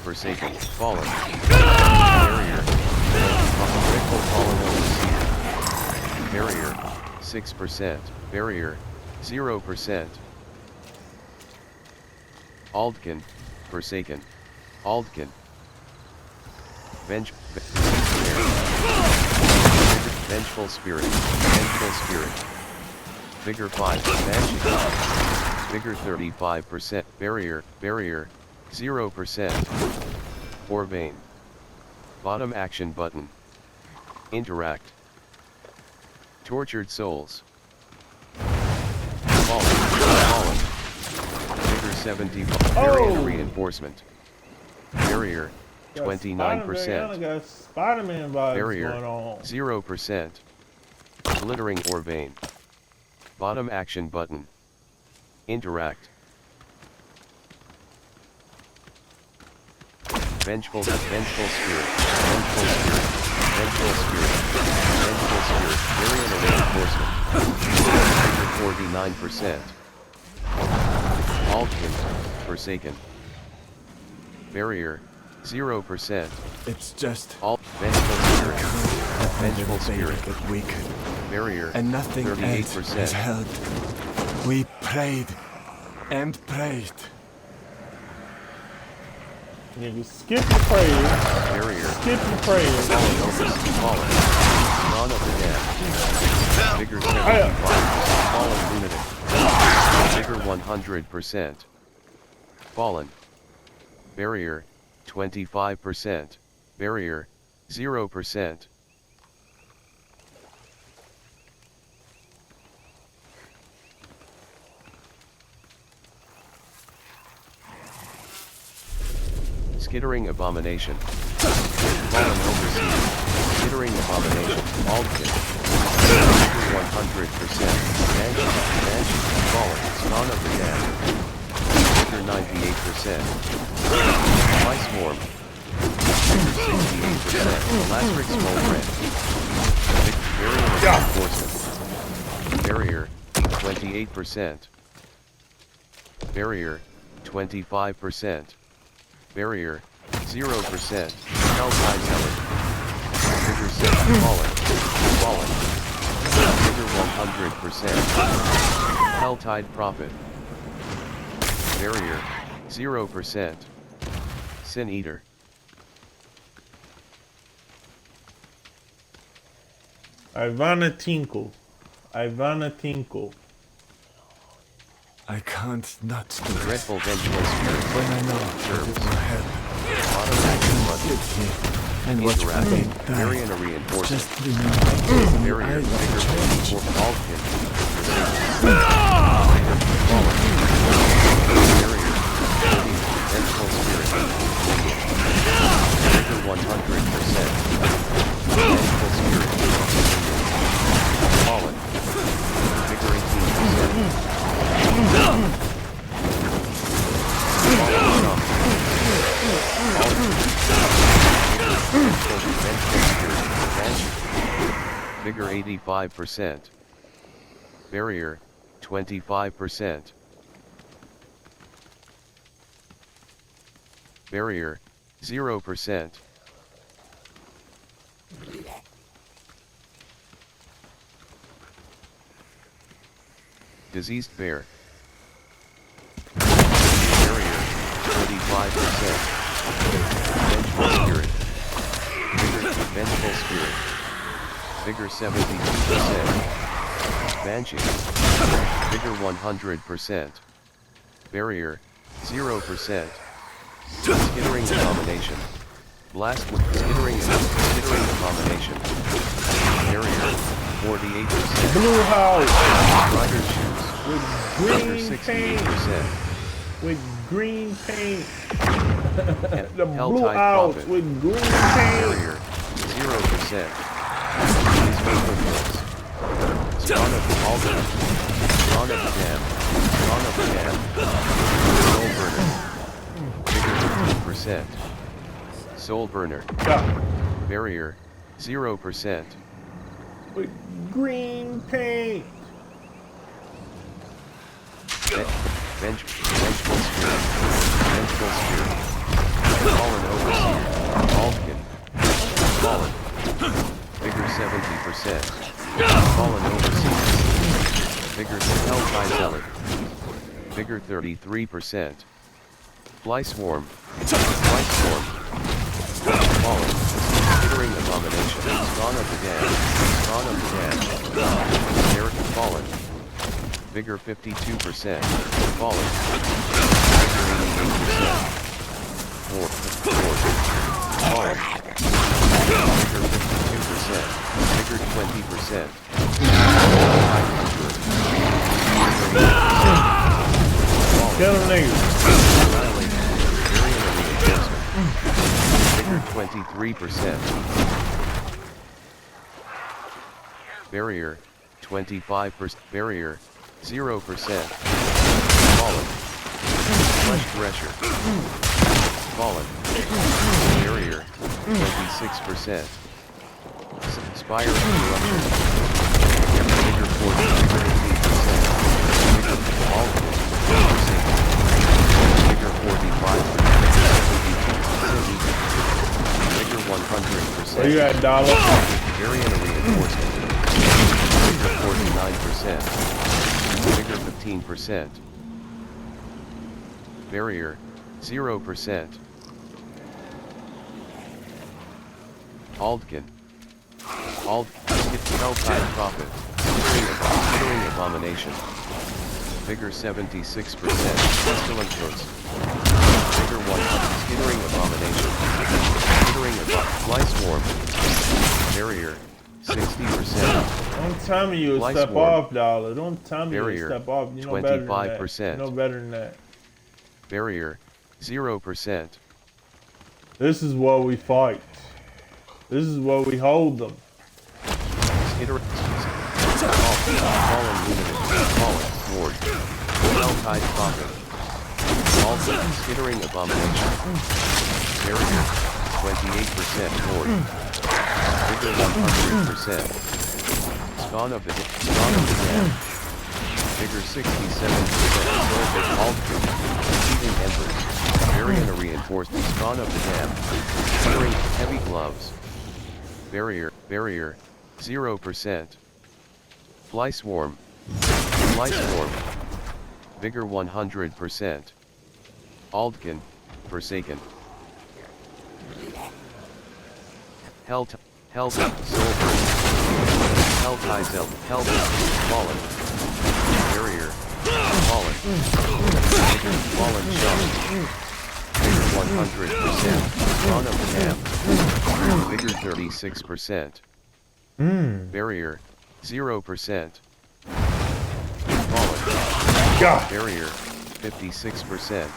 Forsaken. Fallen. Barrier. Critical fallen notice. Barrier 6%. Barrier 0%. Aldkin, Forsaken, Aldkin. Vengeful Spirit, Vengeful Spirit. Vigor 5, Banshee. Vigor 35%, Barrier, 0%. Orvain. Bottom action button. Interact. Tortured Souls. Fallen. Vigor 75. Barrier reinforcement. Barrier 29%. Got Spider-Man vibes Barrier going on. 0%. Glittering Orvain. Bottom action button. Interact. Vengeful Spirit. Vengeful Spirit. Vengeful Spirit. Vengeful Spirit. Variant of reinforcement. Vigor 49%. Aldkin. Forsaken. Barrier 0%. It's just All Vengeful Spirit. Vengeful Spirit. get weak, Barrier and nothing else has 38%. helped. We prayed and prayed. Nigga, skip the prayers. Barrier. Skip the prayers. Fallen. Spawn of the dam. Vigor 75%. Fallen lunatic. Vigor 100%. Fallen. Barrier 25%. Barrier 0%. Skittering Abomination. Fallen Overseer. Skittering Abomination. Aldkin. 100%. Banshee. Fallen. Spawn of the Dam. Vigor 98%. Ice Swarm. Vigor 68%. Elastric Small Red. Barrier Reinforcement. Barrier 28%. Barrier 25%. Barrier 0%. Helltide Helen. Vigor 6. Fallen. Vigor 100%. Helltide Prophet. Barrier 0%. Sin Eater. Ivana Tinkle. Ivana Tinkle. I can't not do it. Dreadful Vengeful Spirit. When I know that it will help. Bottom action button. Sit here and watch my Interact. name die. Barrier Reinforcement. Just remember, Barrier I will Vigor change. 54. Aldkin. Fallen. Barrier. Vengeful Spirit. Vigor 100%. Vengeful Spirit. Fallen. Vigor 18%. Vigor 85%. Barrier, 25%. Barrier, 0%. Diseased bear. Barrier, 25%. Vengeful spirit. Vengeful spirit. Vigor 72%. Banshee. Vigor 100%. Barrier, 0%. Skittering abomination. Blast with skittering abomination. Barrier, 48%. Blue house. Rider shoes. With green Vigor 68%. With green paint. The blue house with green paint. Barrier, 0%. These vocal notes. Spawn of the altar. Spawn of the dam. Spawn of the dam. Soul burner. Vigor 15%. Soul burner. Yeah. Barrier, 0%. With green paint. Vengeful spirit. Vengeful spirit. Fallen overseer. Altkin. Fallen. Vigor 70%. Fallen overseer. Vigor Helltide Zealot. Vigor 33%. Fly swarm. Fly swarm. Fallen. Skittering abomination. Spawn of the dam. Spawn of the dam. Derek fallen. Vigor 52%. Fallen. Vigor 88%. Fort. Fallen. Vigor 52%. Vigor 20%. Kill him, nigga. Vigor 23%. Barrier, 25%. Barrier, 0%. Fallen. Flesh Thresher. Fallen. Barrier, 26%. Spire Interruption. Vigor 40%. Vigor 45%. Vigor 100%. Where you at, Dollar? Variant reinforcement. Vigor 49%. Vigor 15%. Barrier, 0%. Aldkin. Helltide Prophet. Skittering Abomination. Vigor 76%. Pestilent Hooks. Vigor 100. Skittering Abomination. Skittering Fly Swarm. Barrier, 60%. Don't tell me you Fly step swarm. off, Dollar. Don't tell me Barrier, you step off. You know better than that. 25%. You know better than that. Barrier, 0%. This is what we fight. This is what we hold them. Fallen Luminous. Fallen Ward. Helltide Prophet. Fallen Skittering Abomination. Barrier, 28% Ward. Vigor 100%. Spawn of the Dam. Vigor 67%. Soulfit Altkin. Seething Embers. Barrier reinforced. Spawn of the Dam. Skittering Heavy Gloves. Barrier, 0%. Fly Swarm. Fly Swarm. Vigor 100%. Aldkin, Forsaken. Helltide Silver. Helltide Zelda. Helltide Fallen. Barrier. Fallen. Vigor Fallen Shock. Vigor 100%. Spawn of the Dam. Vigor 36%. Barrier, 0%. Fallen. God. Barrier, 56%.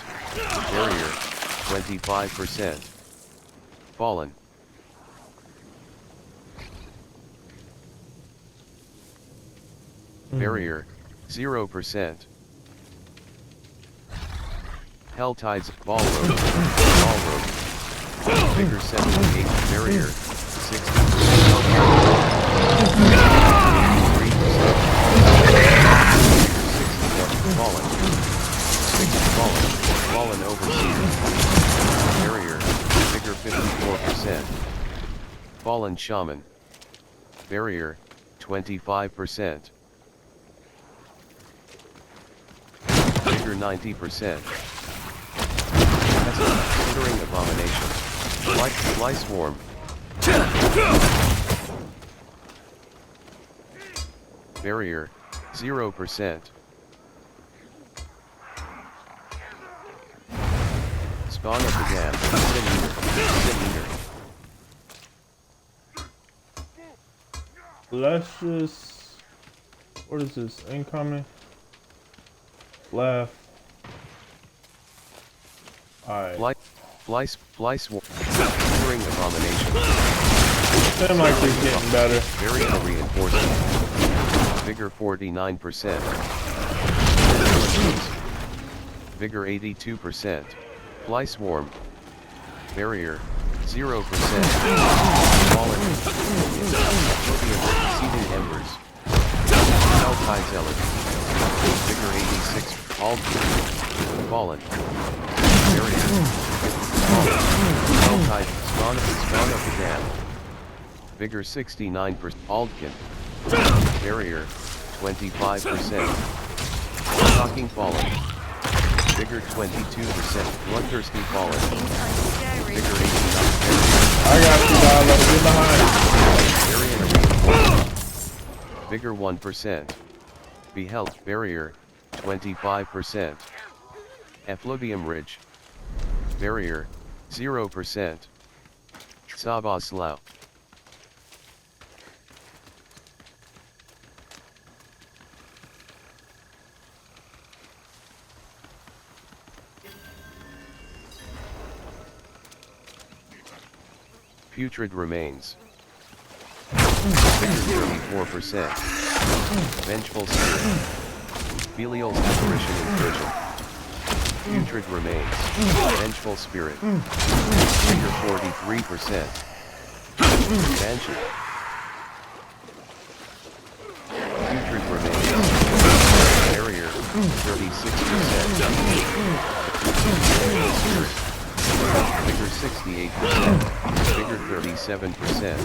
Barrier, 25%. Fallen. Barrier, 0%. Helltide's Ballroom. Vigor 78. Barrier, 60%. Fallen. 6 fallen. Fallen overseas. Barrier. Vigor 54%. Fallen shaman. Barrier. 25%. Vigor 90%. Considering abomination. Fly swarm. Barrier. 0%. Spawn of the dam. Centimeter. Let's just... What is this? Incoming? Left. Alright. Fly swarm. Considering abomination. Seems like it's getting better. Barrier reinforcement. Vigor 49%. Vigor 82%. Fly swarm. Barrier 0%. Fallen. Seething embers. Alpine zealot. Vigor 86. All fallen. Barrier. Fallen. Spawn of the dam. Vigor 69%. Aldkin. Barrier 25%. Shocking fallen. Vigor 22%. Bloodthirsty fallen. Vigor 89%. I got you, dog. Let's get behind. Vigor 1%. Beheld. Barrier 25%. Effluvium Ridge. Barrier 0%. Saboslaw. Putrid remains. Vigor 34%. Vengeful spirit. Belial's apparition incursion. Putrid remains. Vengeful spirit. Vigor 43%. Banshee. Putrid remains. Barrier 36%. Spirit. Vigor 68%. Vigor 37%.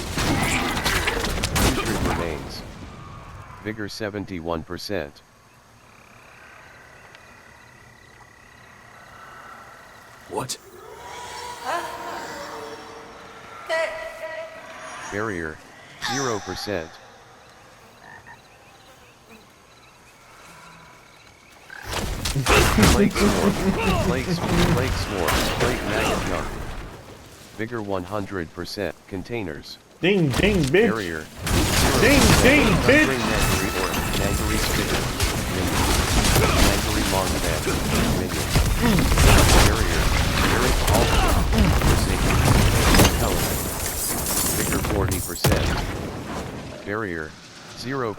Putrid remains. Vigor 71%. What? Barrier 0%. Plague Swarm, Plague Maggot Young. Vigor 100%. Containers. Ding, ding, bitch. Barrier. Ding, ding, bitch. Nangary Spitter. Nangary Longman. Minion. Barrier. Vigor 40%. Barrier. 0%.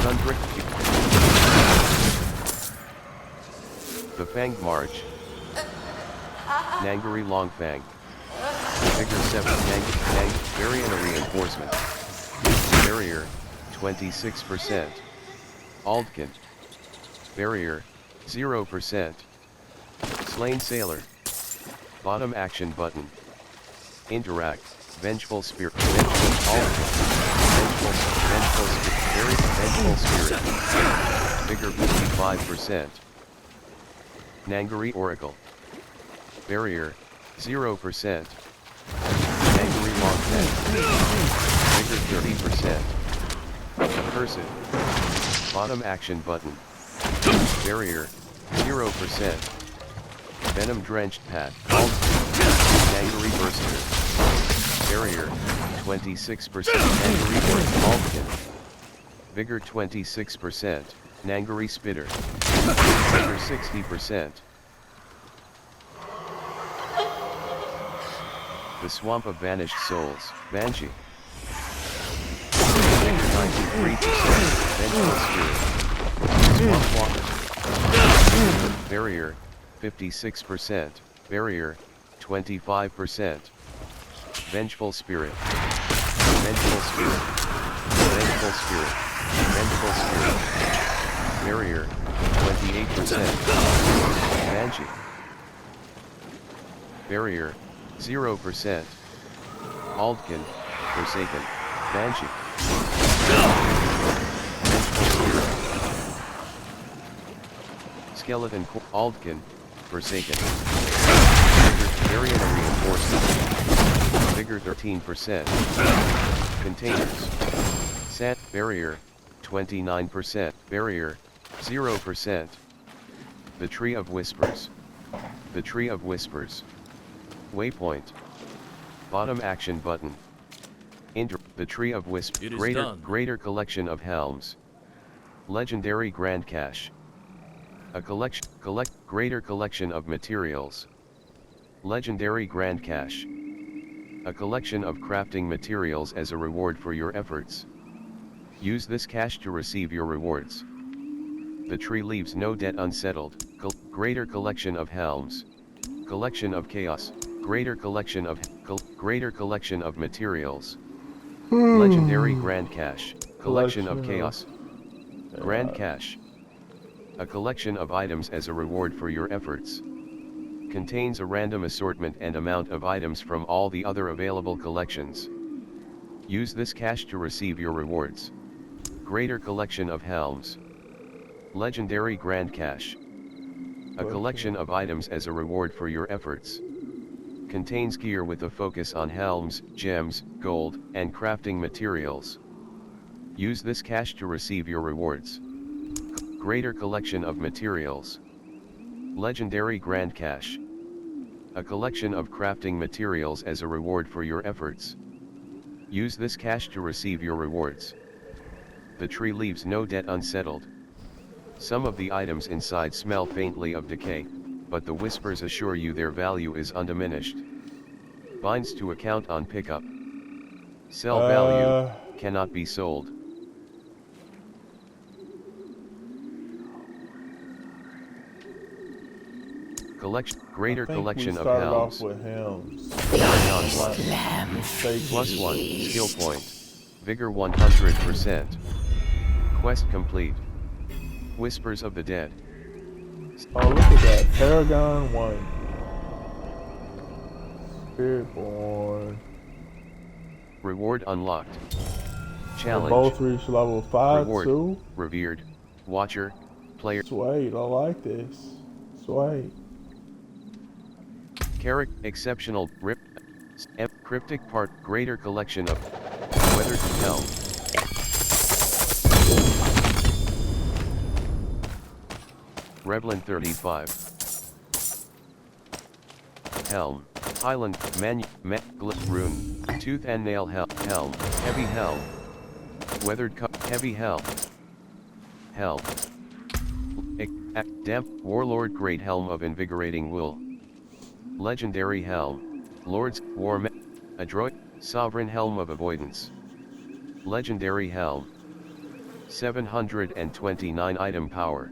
Thundrick. The Fanged March. Nangary Longfang. Vigor 7. Barrier reinforcement. Barrier 26%. Aldkin. Barrier 0%. Slain Sailor. Bottom action button. Interact. Vengeful Spirit. Vengeful Spirit. Vigor 55%. Nangary Oracle. Barrier 0%. Nangary Longfang. Vigor 30%. Accursed. Bottom action button. Barrier 0%. Venom Drenched Pat. Nangary Burster. Barrier 26%. Nangary Aldkin. Vigor 26%. Nangary Spitter. Vigor 60%. The Swamp of Vanished Souls. Banshee. Vigor 93%. Vengeful Spirit. Swamp Walker. Barrier 56%. Barrier 25%. Vengeful Spirit. Vengeful spirit. Vengeful spirit. Vengeful spirit. Barrier, 28%. Banshee. Barrier, 0%. Aldkin, Forsaken, Banshee. Vengeful spirit. Skeleton, Aldkin, Forsaken. Area reinforcement. Vigor 13%. Containers. Sand barrier, 29%. Barrier, 0%. The Tree of Whispers. The Tree of Whispers. Waypoint. Bottom action button. The Tree of Whispers. Greater collection of helms. Legendary Grand Cache. A greater collection of materials. Legendary Grand Cache. A collection of crafting materials as a reward for your efforts. Use this cache to receive your rewards. The tree leaves no debt unsettled. Greater collection of helms. Collection of chaos. Greater collection of materials. Legendary Grand Cache. Collection of chaos. Grand Cache. A collection of items as a reward for your efforts. Contains a random assortment and amount of items from all the other available collections. Use this cache to receive your rewards. Greater collection of helms. Legendary Grand Cache. A collection of items as a reward for your efforts. Contains gear with a focus on helms, gems, gold, and crafting materials. Use this cache to receive your rewards. Greater collection of materials. Legendary Grand Cache. A collection of crafting materials as a reward for your efforts. Use this cache to receive your rewards. The tree leaves no debt unsettled. Some of the items inside smell faintly of decay, but the whispers assure you their value is undiminished. Binds to account on pickup. Sell value, cannot be sold. Greater collection of helms. Off with helms. +1, skill point. Vigor 100%. Quest complete. Whispers of the Dead. Oh, look at that. Paragon 1. Spiritborn. Reward unlocked. Challenge. They both reach level 5 Reward. too. Revered. Watcher. Player. Sweet, I like this. Sweet. Carrick. Exceptional. Rip. Cryptic part. Greater collection of. Weathered Helm. Revlin 35. Helm. Highland. Rune. Tooth and Nail Helm. Heavy Helm. Weathered Cup. Heavy Helm. Helm. Damp. Warlord Great Helm of Invigorating Wool. Legendary Helm. Lord's. Adroit. Sovereign Helm of Avoidance. Legendary Helm. 729 item power.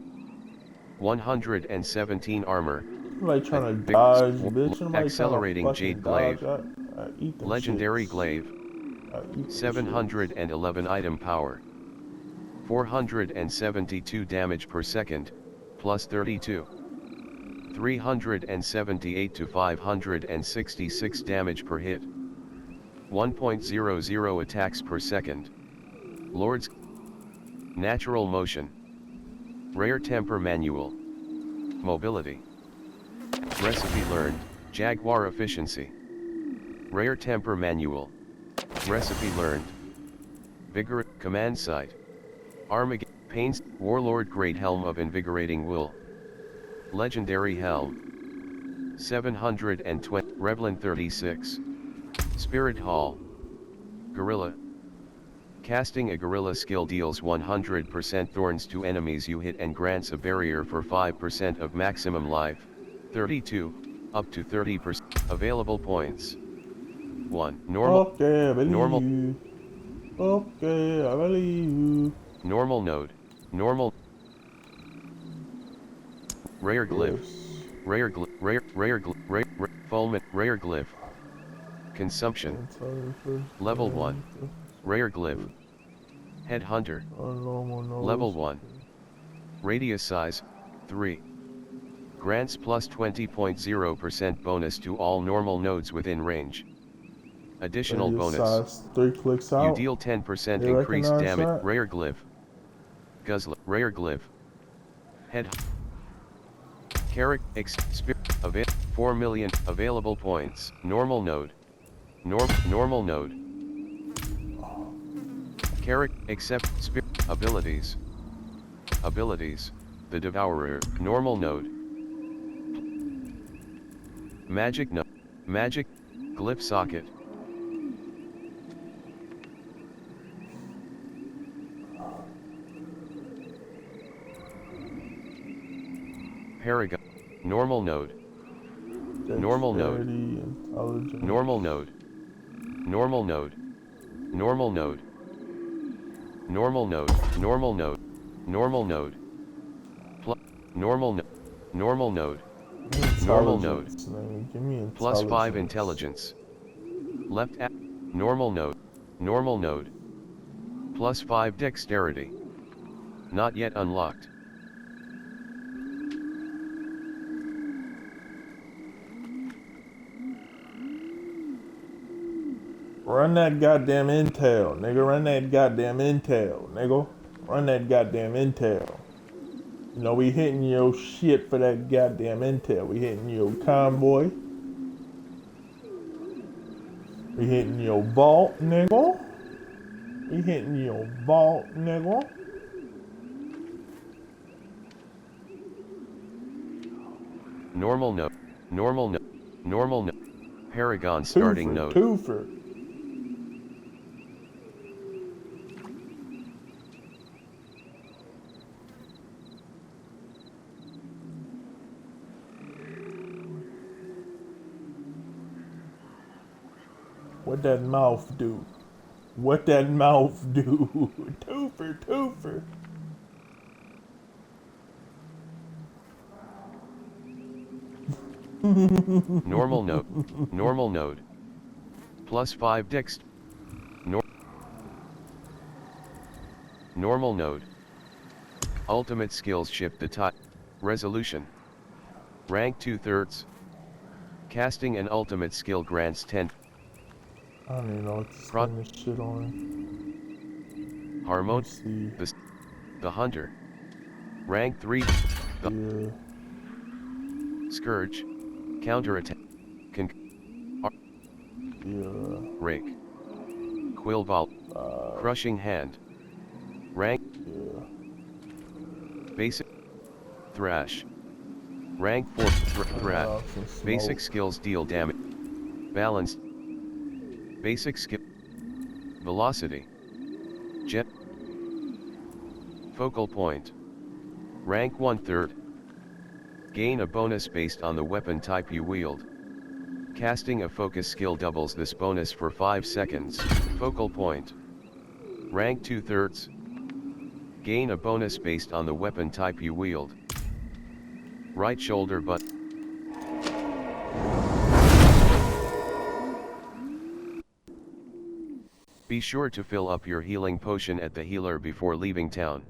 117 armor. Like trying to dodge, bitch. Accelerating Jade Glaive. I eat them Legendary shits. Glaive. 711 item power. 472 damage per second, plus 32. 378 to 566 damage per hit. 1.00 attacks per second. Lord's. Natural motion. Rare temper manual. Mobility. Recipe learned, Jaguar efficiency. Rare temper manual. Recipe learned. Vigor, command sight. Armageddon, Pains, Warlord Great Helm of Invigorating Wool. Legendary Helm. 720, Revlin 36. Spirit Hall. Gorilla. Casting a gorilla skill deals 100% thorns to enemies you hit and grants a barrier for 5% of maximum life. 32, up to 30%. Available points. 1. Normal. Okay, I believe normal. you. Okay, I believe you. Normal node. Normal. Rare glyph. Rare glyph. Rare fulminate. Rare glyph. Consumption. Level 1. Rare Glyph. Headhunter. Level 1. Radius size, 3. Grants plus 20.0% bonus to all normal nodes within range. Additional Radius bonus. size, 3 clicks out. You deal 10% You increased recognize damage. that? Rare Glyph. Guzzler. Rare Glyph. Head. Carrick. Spirit. 4 million. Available points. Normal node. Normal node. Carrick. Except. Spirit. Abilities. Abilities. The Devourer. Normal node. Magic node. Magic. Glyph socket. Paragon. Normal node. Normal node. Normal node. Normal node. Normal node. Normal node. Normal node. Normal node. Normal node. Normal node. Normal node. Plus 5 intelligence. Left at normal node. Normal node. Plus 5 dexterity. Not yet unlocked. Run that goddamn intel, nigga. Run that goddamn intel, nigga. Run that goddamn intel. You know, we hitting your shit for that goddamn intel. We hitting your convoy. We hitting your vault, nigga. We hitting your vault, nigga. Normal node. Normal node. Normal node. Paragon starting node. Twofer. What that mouth do? What that mouth do? Twofer, twofer. Normal node. Normal node. Plus 5 dex. Normal node. Ultimate skills shift the type. Resolution. Rank 2/3. Casting an ultimate skill grants 10. I don't even know what to spend this shit on. The Hunter. Rank 3. Yeah. Scourge. Counterattack. Yeah. Rake. Quillval. Crushing Hand. Rank. Yeah. Basic. Thrash. Rank 4. Thrash. Basic skills deal damage. Balanced. Basic skill. Velocity. Jet. Focal point. Rank 1/3. Gain a bonus based on the weapon type you wield. Casting a focus skill doubles this bonus for 5 seconds. Focal point. Rank 2/3. Gain a bonus based on the weapon type you wield. Right shoulder button. Be sure to fill up your healing potion at the healer before leaving town.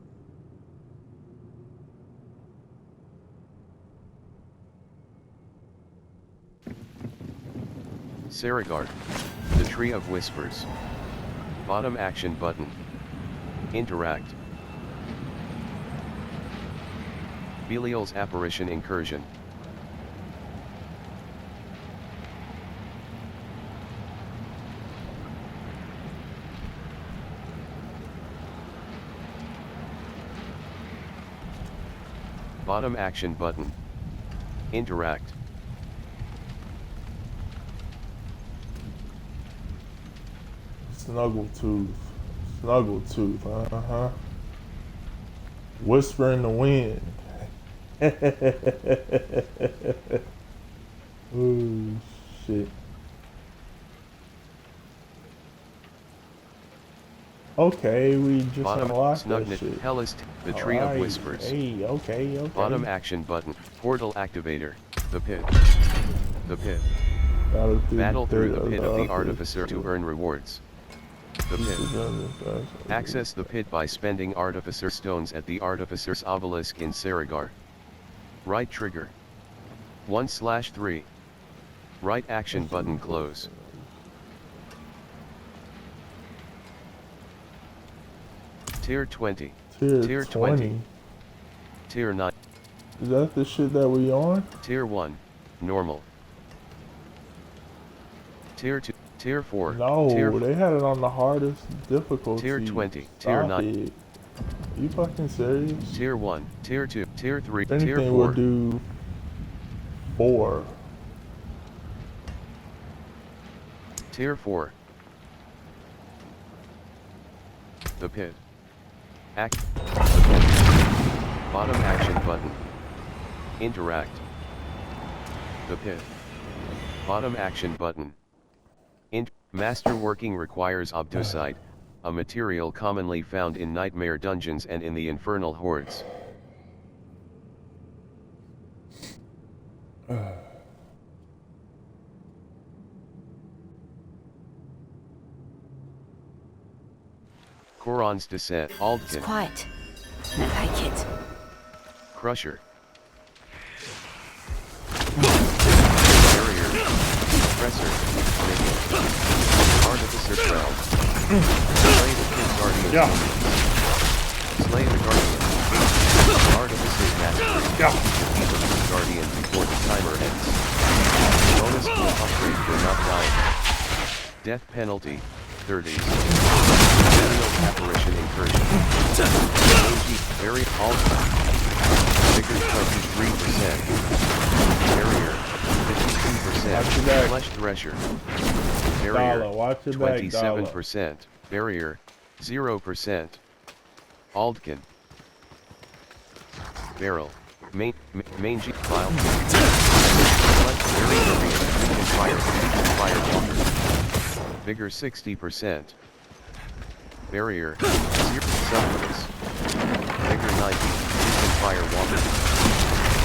Saragard. The Tree of Whispers. Bottom action button. Interact. Belial's Apparition Incursion. Bottom action button. Interact. Snuggletooth. Snuggletooth, uh-huh. Whisper in the wind. Oh, shit. Okay, we just unlocked that shit. Hellist, the Tree of Whispers. Hey, okay. Bottom action button. Portal activator. The Pit. The Pit. Battle through the pit of the Artificer to earn rewards. The pit. Access the pit by spending Artificer stones at the Artificer's obelisk in Saragar. Right trigger. 1/3. Right action button close. Tier 20. Tier 20. Tier 9. Is that the shit that we on? Tier 1. Normal. Tier 2. Tier 4. No, tier they had it on the hardest difficulty. Tier 20. Stop Tier 9. it. Are you fucking serious? Tier 1. Tier 2. Tier 3. If anything, Tier 4. we'll do 4. Tier 4. The pit. Bottom action button. Interact. The pit. Bottom action button. Master working requires obtusite, a material commonly found in nightmare dungeons and in the infernal hordes. Koron's Descent. Aldkin. It's quiet. I like it. Crusher. Barrier. Compressor. Artificer Trail. Slay the Kid Guardian. Yeah. Slay the Guardian. Artificer's Mastery. Yeah. Defeat the Kid Guardian before the timer ends. Bonus skill upgrade for not dying. Death penalty. 30s. Aerial apparition incursion. Energy, very alpha. Vigor 23%. Barrier, 52%. Flesh thresher. Barrier, Watch your back, 27%. Barrier, 0%. Aldkin. Barrel. Mangy file. Fire walker. Vigor 60%. Barrier 0. Supplements. Vigor 90. Fire walker.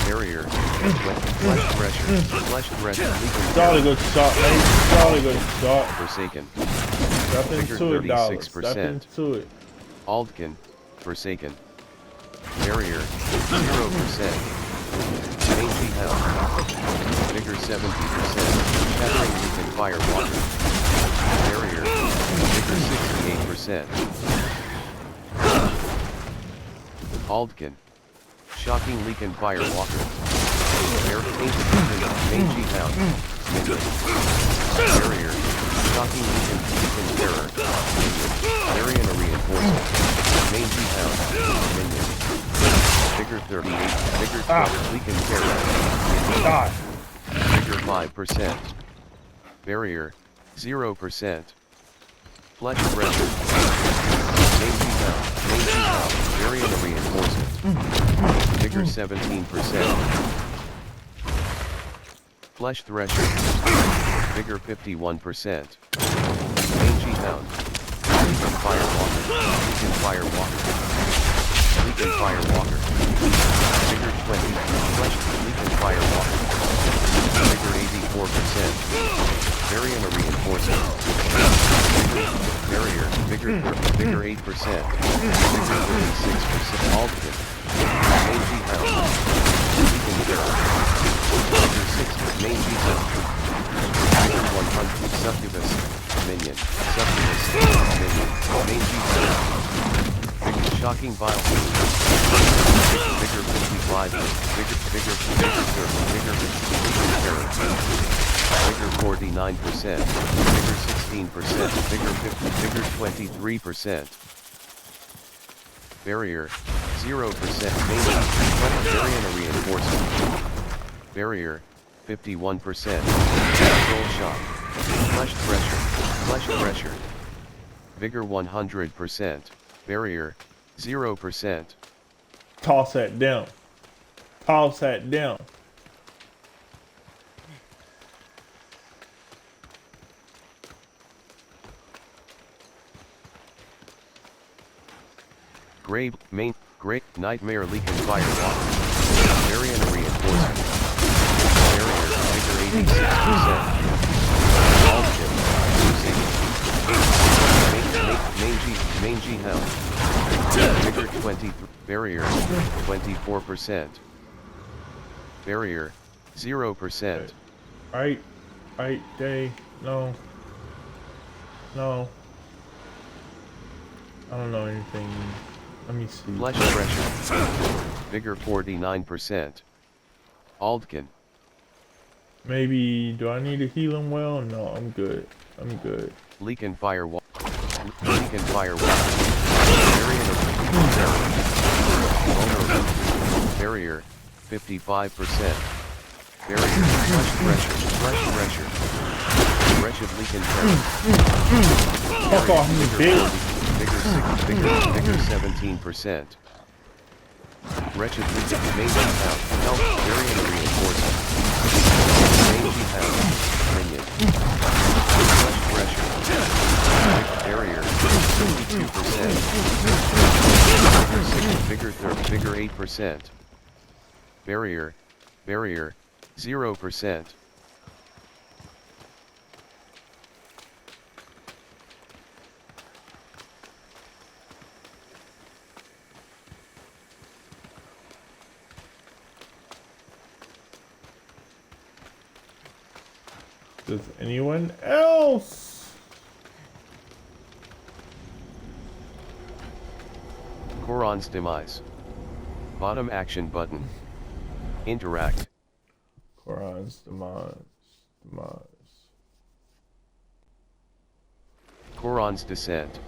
Barrier. Flesh thresher. Flesh thresher. Jolly good shot, mate. Jolly good shot. Forsaken. Step Vigor into it, Dallas. 36%. Step into it. Aldkin. Forsaken. Barrier 0%. Mangy hell. Vigor 70%. Shattering Leaking Fire Walker. Barrier. Vigor 68%. Aldkin. Shocking Leaking Fire Walker. Mangy Hound. Barrier. Shocking Leaking Terror. Ariana Reinforcement. Mangy Hound. Minion. Vigor 38. Vigor 12. Leaking Terror. Die. Vigor 5%. Barrier 0%. Flesh pressure. Mangy Hound. Mangy Hound. Ariana Reinforcement. Vigor 17%. Flesh thresher. Vigor 51%. Mangy Hound. Leaking Fire Walker. Leaking Fire Walker. Leaking Fire Walker. Vigor 20. Flesh Leaking Fire Walker. Vigor 84%. Ariana Reinforcement. Barrier. Vigor 8%. Vigor 36%. Aldkin. Mangy Hound. Leaking Terror. Vigor 6. Mangy Hound. Vigor 100. Succubus. Minion. Succubus. Minion. Mangy Hound. Vigor Shocking Vile. Vigor 55. Vigor Terror. Vigor 49%. Vigor 16%. Vigor 50. Vigor 23%. Barrier 0%. Ariana Reinforcement. Barrier 51%. Control Shock. Flesh Thresher. Flesh Thresher. Vigor 100%. Barrier 0%. Toss that down. Toss that down. Great Nightmare Leaking Fire Walker. Ariana Reinforcement. Barrier Vigor 86%. Mangy Hound. Vigor 23, barrier 24%. Barrier 0%. Right, day, no. No. I don't know anything. Let me see. Flesh pressure. Vigor 49%. Aldkin. Maybe, do I need to heal him well? No, I'm good. I'm good. Leak and firewall. Leak and firewall. Barrier 55%. Barrier flesh pressure. Flesh pressure. Wretched leak and pressure. Fuck off, you bitch. Vigor 17%. Wretched leak and Mangy Hound. Health variant reinforcement. Mangy Hound. Minion. Flesh pressure. Barrier 52%. Vigor 8%. Barrier 0%. Does anyone else? Koron's demise. Bottom action button. Interact. Koron's demise. Koron's descent.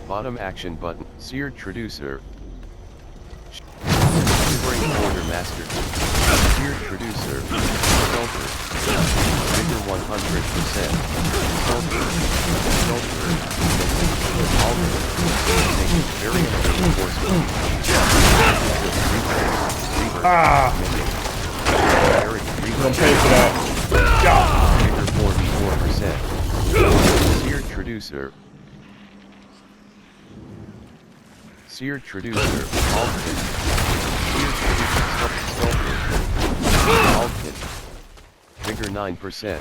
Bottom action button. Seared traducer. Break order master. Seared traducer. Sulfur. Vigor 100%. Sulfur. Sulfur. Alter. Variant reinforcement. Ah! Don't pay for that. Vigor 44%. Seared traducer. Seared traducer. Alter. Seared traducer. Sulfur. Alter. Vigor 9%.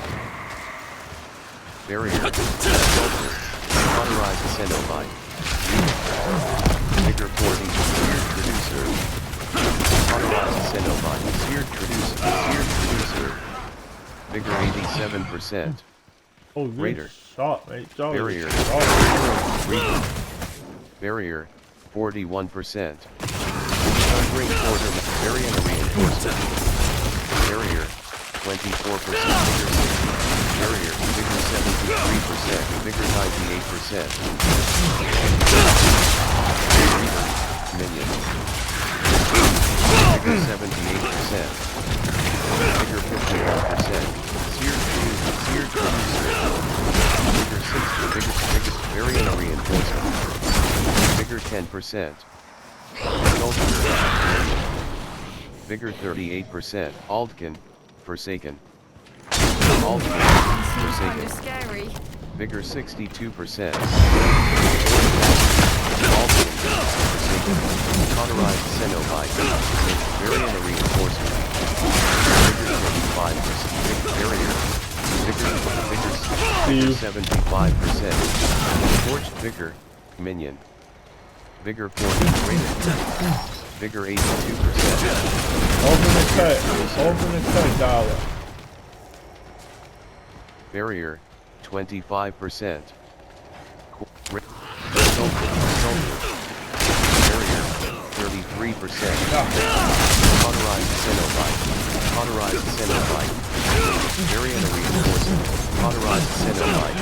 Barrier. Sulfur. Cauterized Cenobite. Vigor 40. Seared traducer. Cauterized Cenobite. Seared traducer. Seared traducer. Vigor 87%. Oh, Raider. Shot, mate. Barrier. Barrier 41%. Ring quarter. Variant reinforcement. Barrier 24%. Barrier. Vigor 73%. Vigor 98%. Minion. Vigor 78%. Vigor 51%. Seared producer. Vigor 60. Variant reinforcement. Vigor 10%. Vigor 38%. Aldkin. Forsaken. Aldkin. Forsaken. Scary. Vigor 62%. Aldkin. Forsaken. Cauterized Cenobite. Variant reinforcement. Vigor 25%. Barrier. Vigor 75%. Forged Vigor. Minion. Vigor 40. Vigor 82%. Open the cut, dollar. Barrier 25%. Barrier 33%. Cauterized Cenobite. Cauterized Cenobite. Variant reinforcement. Cauterized Cenobite.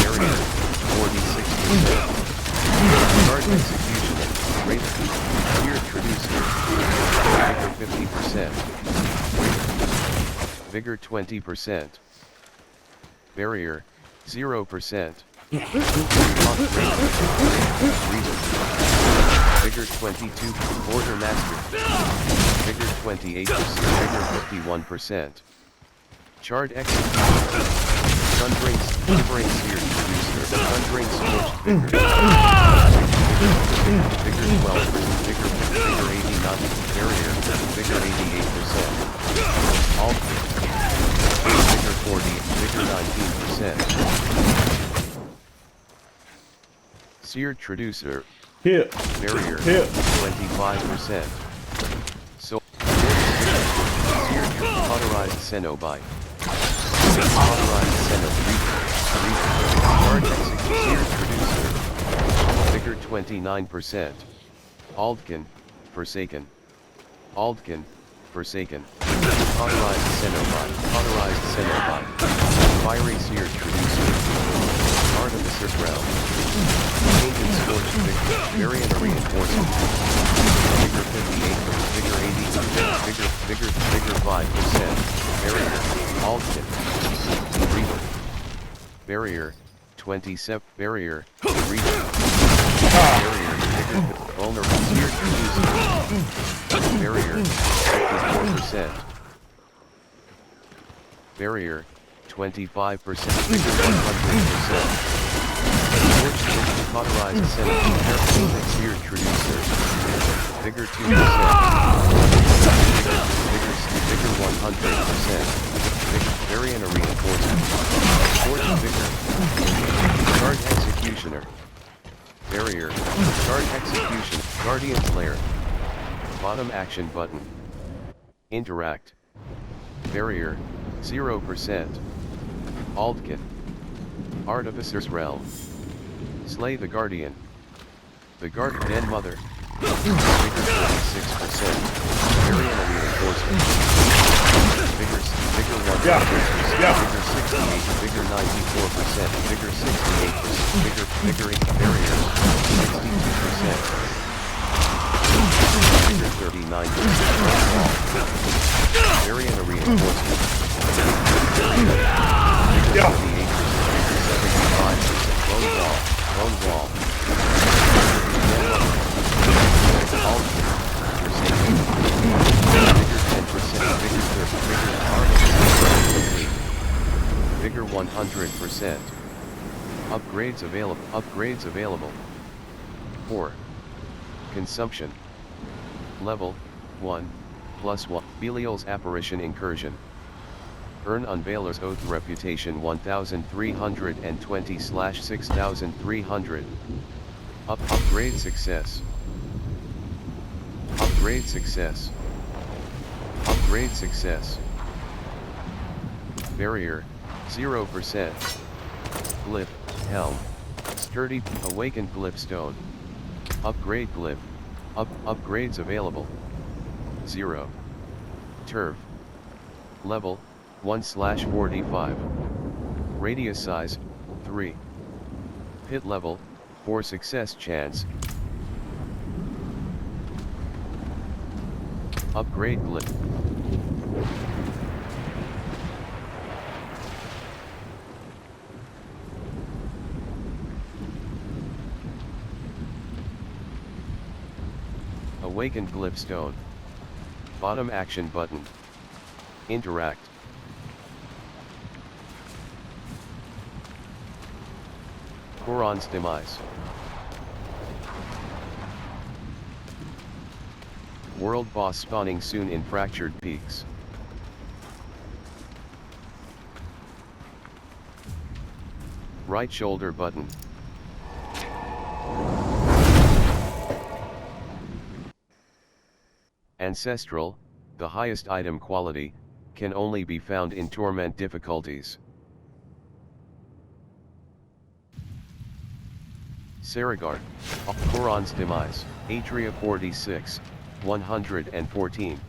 Barrier 46%. Guard execution. Raider. Seared traducer. Vigor 50%. Vigor 20%. Barrier 0%. Vigor 22. Border master. Vigor 28%. Vigor 51%. Charred execution. Thundering seared traducer. Thundering scorched vigor. Vigor 12. Vigor 89. Barrier. Vigor 88%. Alter. Vigor 40. Vigor 19%. Seared Traducer. Hit. Barrier. Hit. 25%. So. Seared Cauterized Cenobite. Cauterized Cenobite. Charge Execute. Seared Traducer. Vigor 29%. Aldkin. Forsaken. Aldkin. Forsaken. Cauterized Cenobite. Cauterized Cenobite. Fiery Seared Traducer. Artificer's Realm. Painted Scorched Victor. Variant Reinforcement. Vigor 58. Vigor 82. Vigor 5%. Barrier. Aldkin. Reaver. Barrier. 27. Barrier. Reaver. Barrier. Vigor. Vulnerable. Seared Traducer. Barrier. 54%. Barrier. 25%. Vigor 100%. Scorched Victor. Cauterized Senate. Painted Seared Traducer. Vigor 2%. Vigor 100%. Variant Reinforcement. Scorched Vigor. Charge Executioner. Barrier. Charge Execution. Guardian's Lair. Bottom action button. Interact. Barrier. 0%. Aldkin. Artificer's Realm. Slay the Guardian. The Den Mother. Vigor 36%. Variant Reinforcement. Vigor 100%. Vigor 68. Vigor 94%. Vigor 68%. Vigor Barrier. 62%. Vigor 39%. Variant Reinforcement. Vigor 38%. Vigor 75%. Lone Wall. Vigor 100%. Upgrades available. 4. Consumption. Level 1 +1. Belial's Apparition Incursion. Earn Unveiler's Oath Reputation 1320/6300. Upgrade success. Upgrade success. Upgrade success. Barrier 0%. Glyph, Helm. Sturdy, Awakened Glyph Stone. Upgrade Glyph. Upgrades available. 0. Turf. Level 1/45. Radius size 3. Pit level 4 success chance. Upgrade Glyph. Awakened Glyph Stone. Bottom action button. Interact. Koron's Demise. World boss spawning soon in Fractured Peaks. Right shoulder button. Ancestral, the highest item quality, can only be found in Torment difficulties. Saragard, Koron's Demise, Atria 46, 114.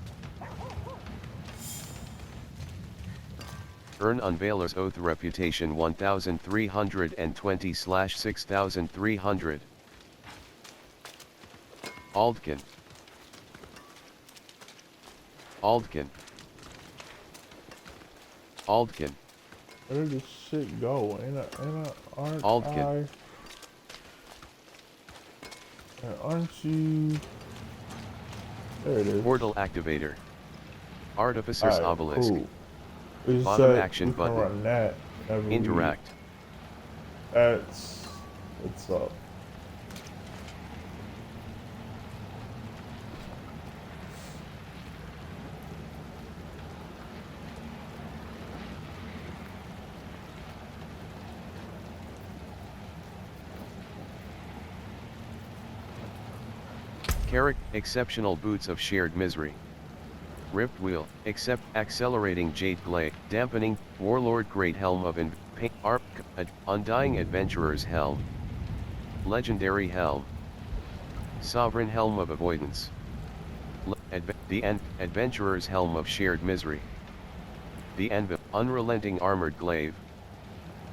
Earn Unveiler's Oath Reputation 1320/6300. Aldkin. Aldkin. Aldkin. Where did this shit go? Aren't Aldkin. Aren't you? There it is. Portal Activator. Artificer's Obelisk. Cool. Bottom action button. Run that Interact. That's what's up. Exceptional boots of shared misery. Ripped wheel, accelerating jade glade, dampening, warlord great helm of undying adventurer's helm. Legendary helm. Sovereign helm of avoidance. Adventurer's helm of shared misery. The anvil, unrelenting armored glaive.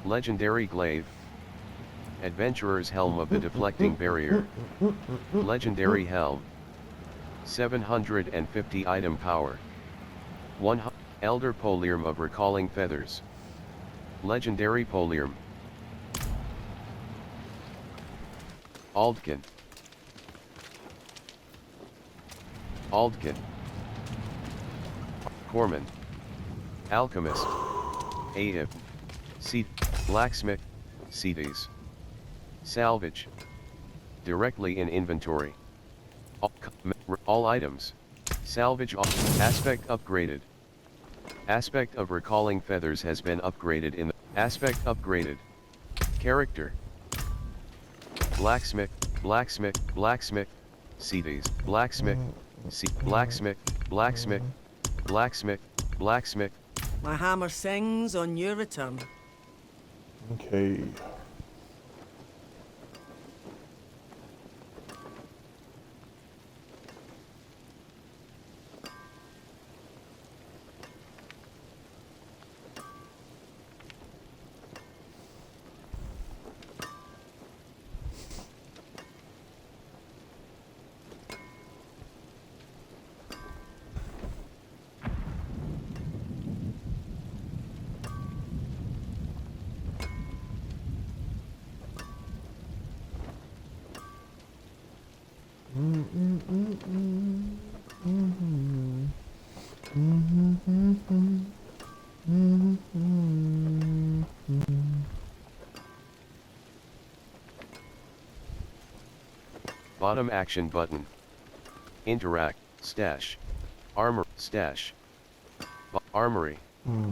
Legendary glaive. Adventurer's helm of the deflecting barrier. Legendary helm. 750 item power. 100 Elder Polium of recalling feathers. Legendary Polium. Aldkin. Corman. Alchemist. Aib. Seed. Blacksmith. Seeds. Salvage. Directly in inventory. All items. Salvage all. Aspect upgraded. Aspect of recalling feathers has been upgraded in the aspect upgraded. Character. Blacksmith. Seeds. Blacksmith. Blacksmith. My hammer sings on your return. Okay. Bottom action button. Interact, stash. Armor, stash. Armory.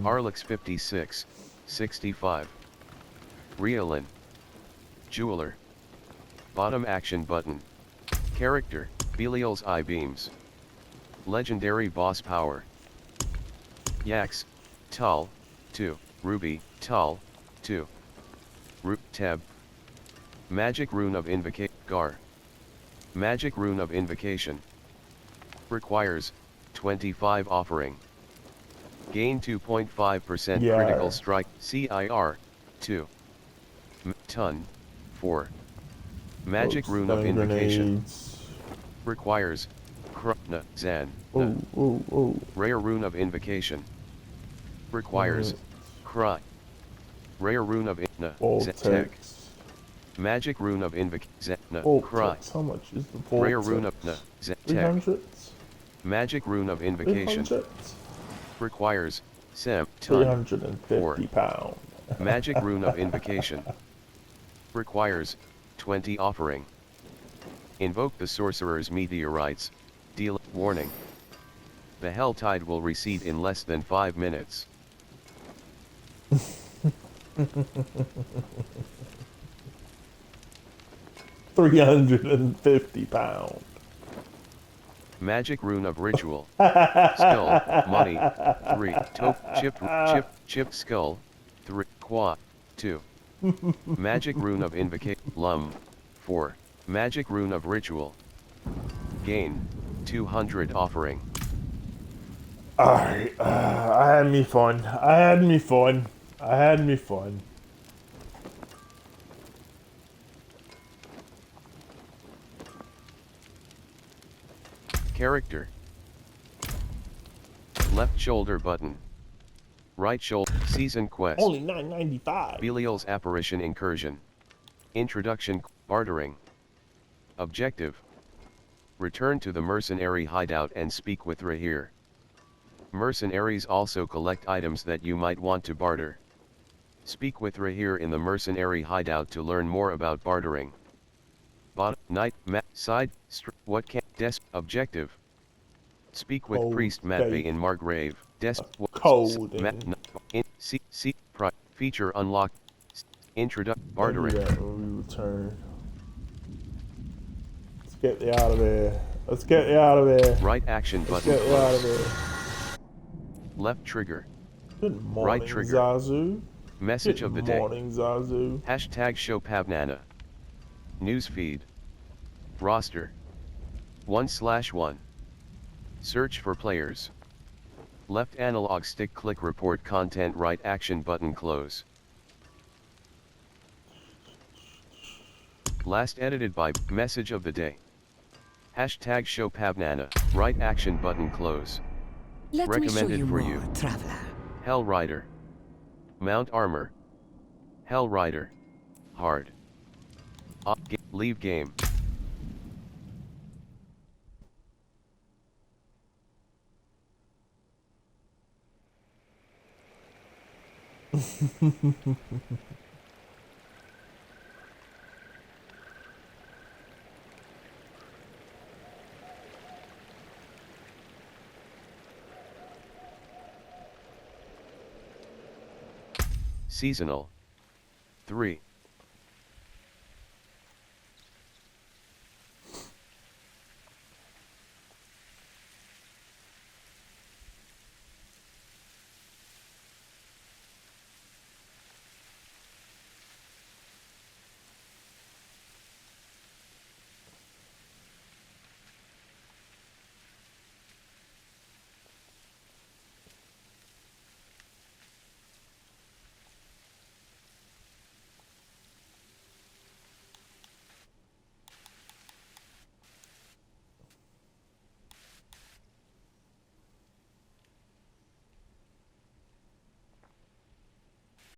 Arlix 56, 65. Riolin. Jeweler. Bottom action button. Character, Belial's eye beams. Legendary boss power. Yax, Tull, 2. Ruby, Tull, 2. Teb. Magic rune of invocation. Gar. Magic rune of invocation. Requires 25 offering. Gain 2.5% critical strike. CIR 2. Ton 4. Magic rune of invocation. Requires Zan. Rare rune of invocation. Requires Rare rune of Tech. Magic rune of invocation. How much is the vault? Rare rune of Tech. Magic rune of invocation. Requires Sam. 350 pound. Magic rune of invocation. Requires 20 offering. Invoke the sorcerer's meteorites. Deal warning. The hell tide will recede in less than 5 minutes. £350. Magic rune of ritual. Skull, money, 3. Chip skull, 3. Qua, 2. Magic rune of invocation. Lum, 4. Magic rune of ritual. Gain, 200 offering. Alright, I had me fun. Character. Left shoulder button. Right shoulder. Season quest. Only $9.95. Belial's apparition incursion. Introduction. Bartering. Objective. Return to the mercenary hideout and speak with Rahir. Mercenaries also collect items that you might want to barter. Speak with Rahir in the mercenary hideout to learn more about bartering. Night, side, what can, desk, objective. Speak with Priest Matbey in Margrave, desk, feature unlocked, bartering. Return. Let's get you out of there. Let's get you out of there. Right action Let's button get you out of close. there. Left trigger. Good morning, Right trigger. Zazu. Message Good of the day. morning, Zazu. Hashtag show Pavnana. Newsfeed. Roster. 1/1. Search for players. Left analog stick click report content right action button close. Last edited by message of the day. Hashtag show Pavnana. Right action button close. Let me show Recommended you for more, you. traveler. Hell Rider. Mount Armor. Hell Rider. Hard. Leave game. Seasonal. 3.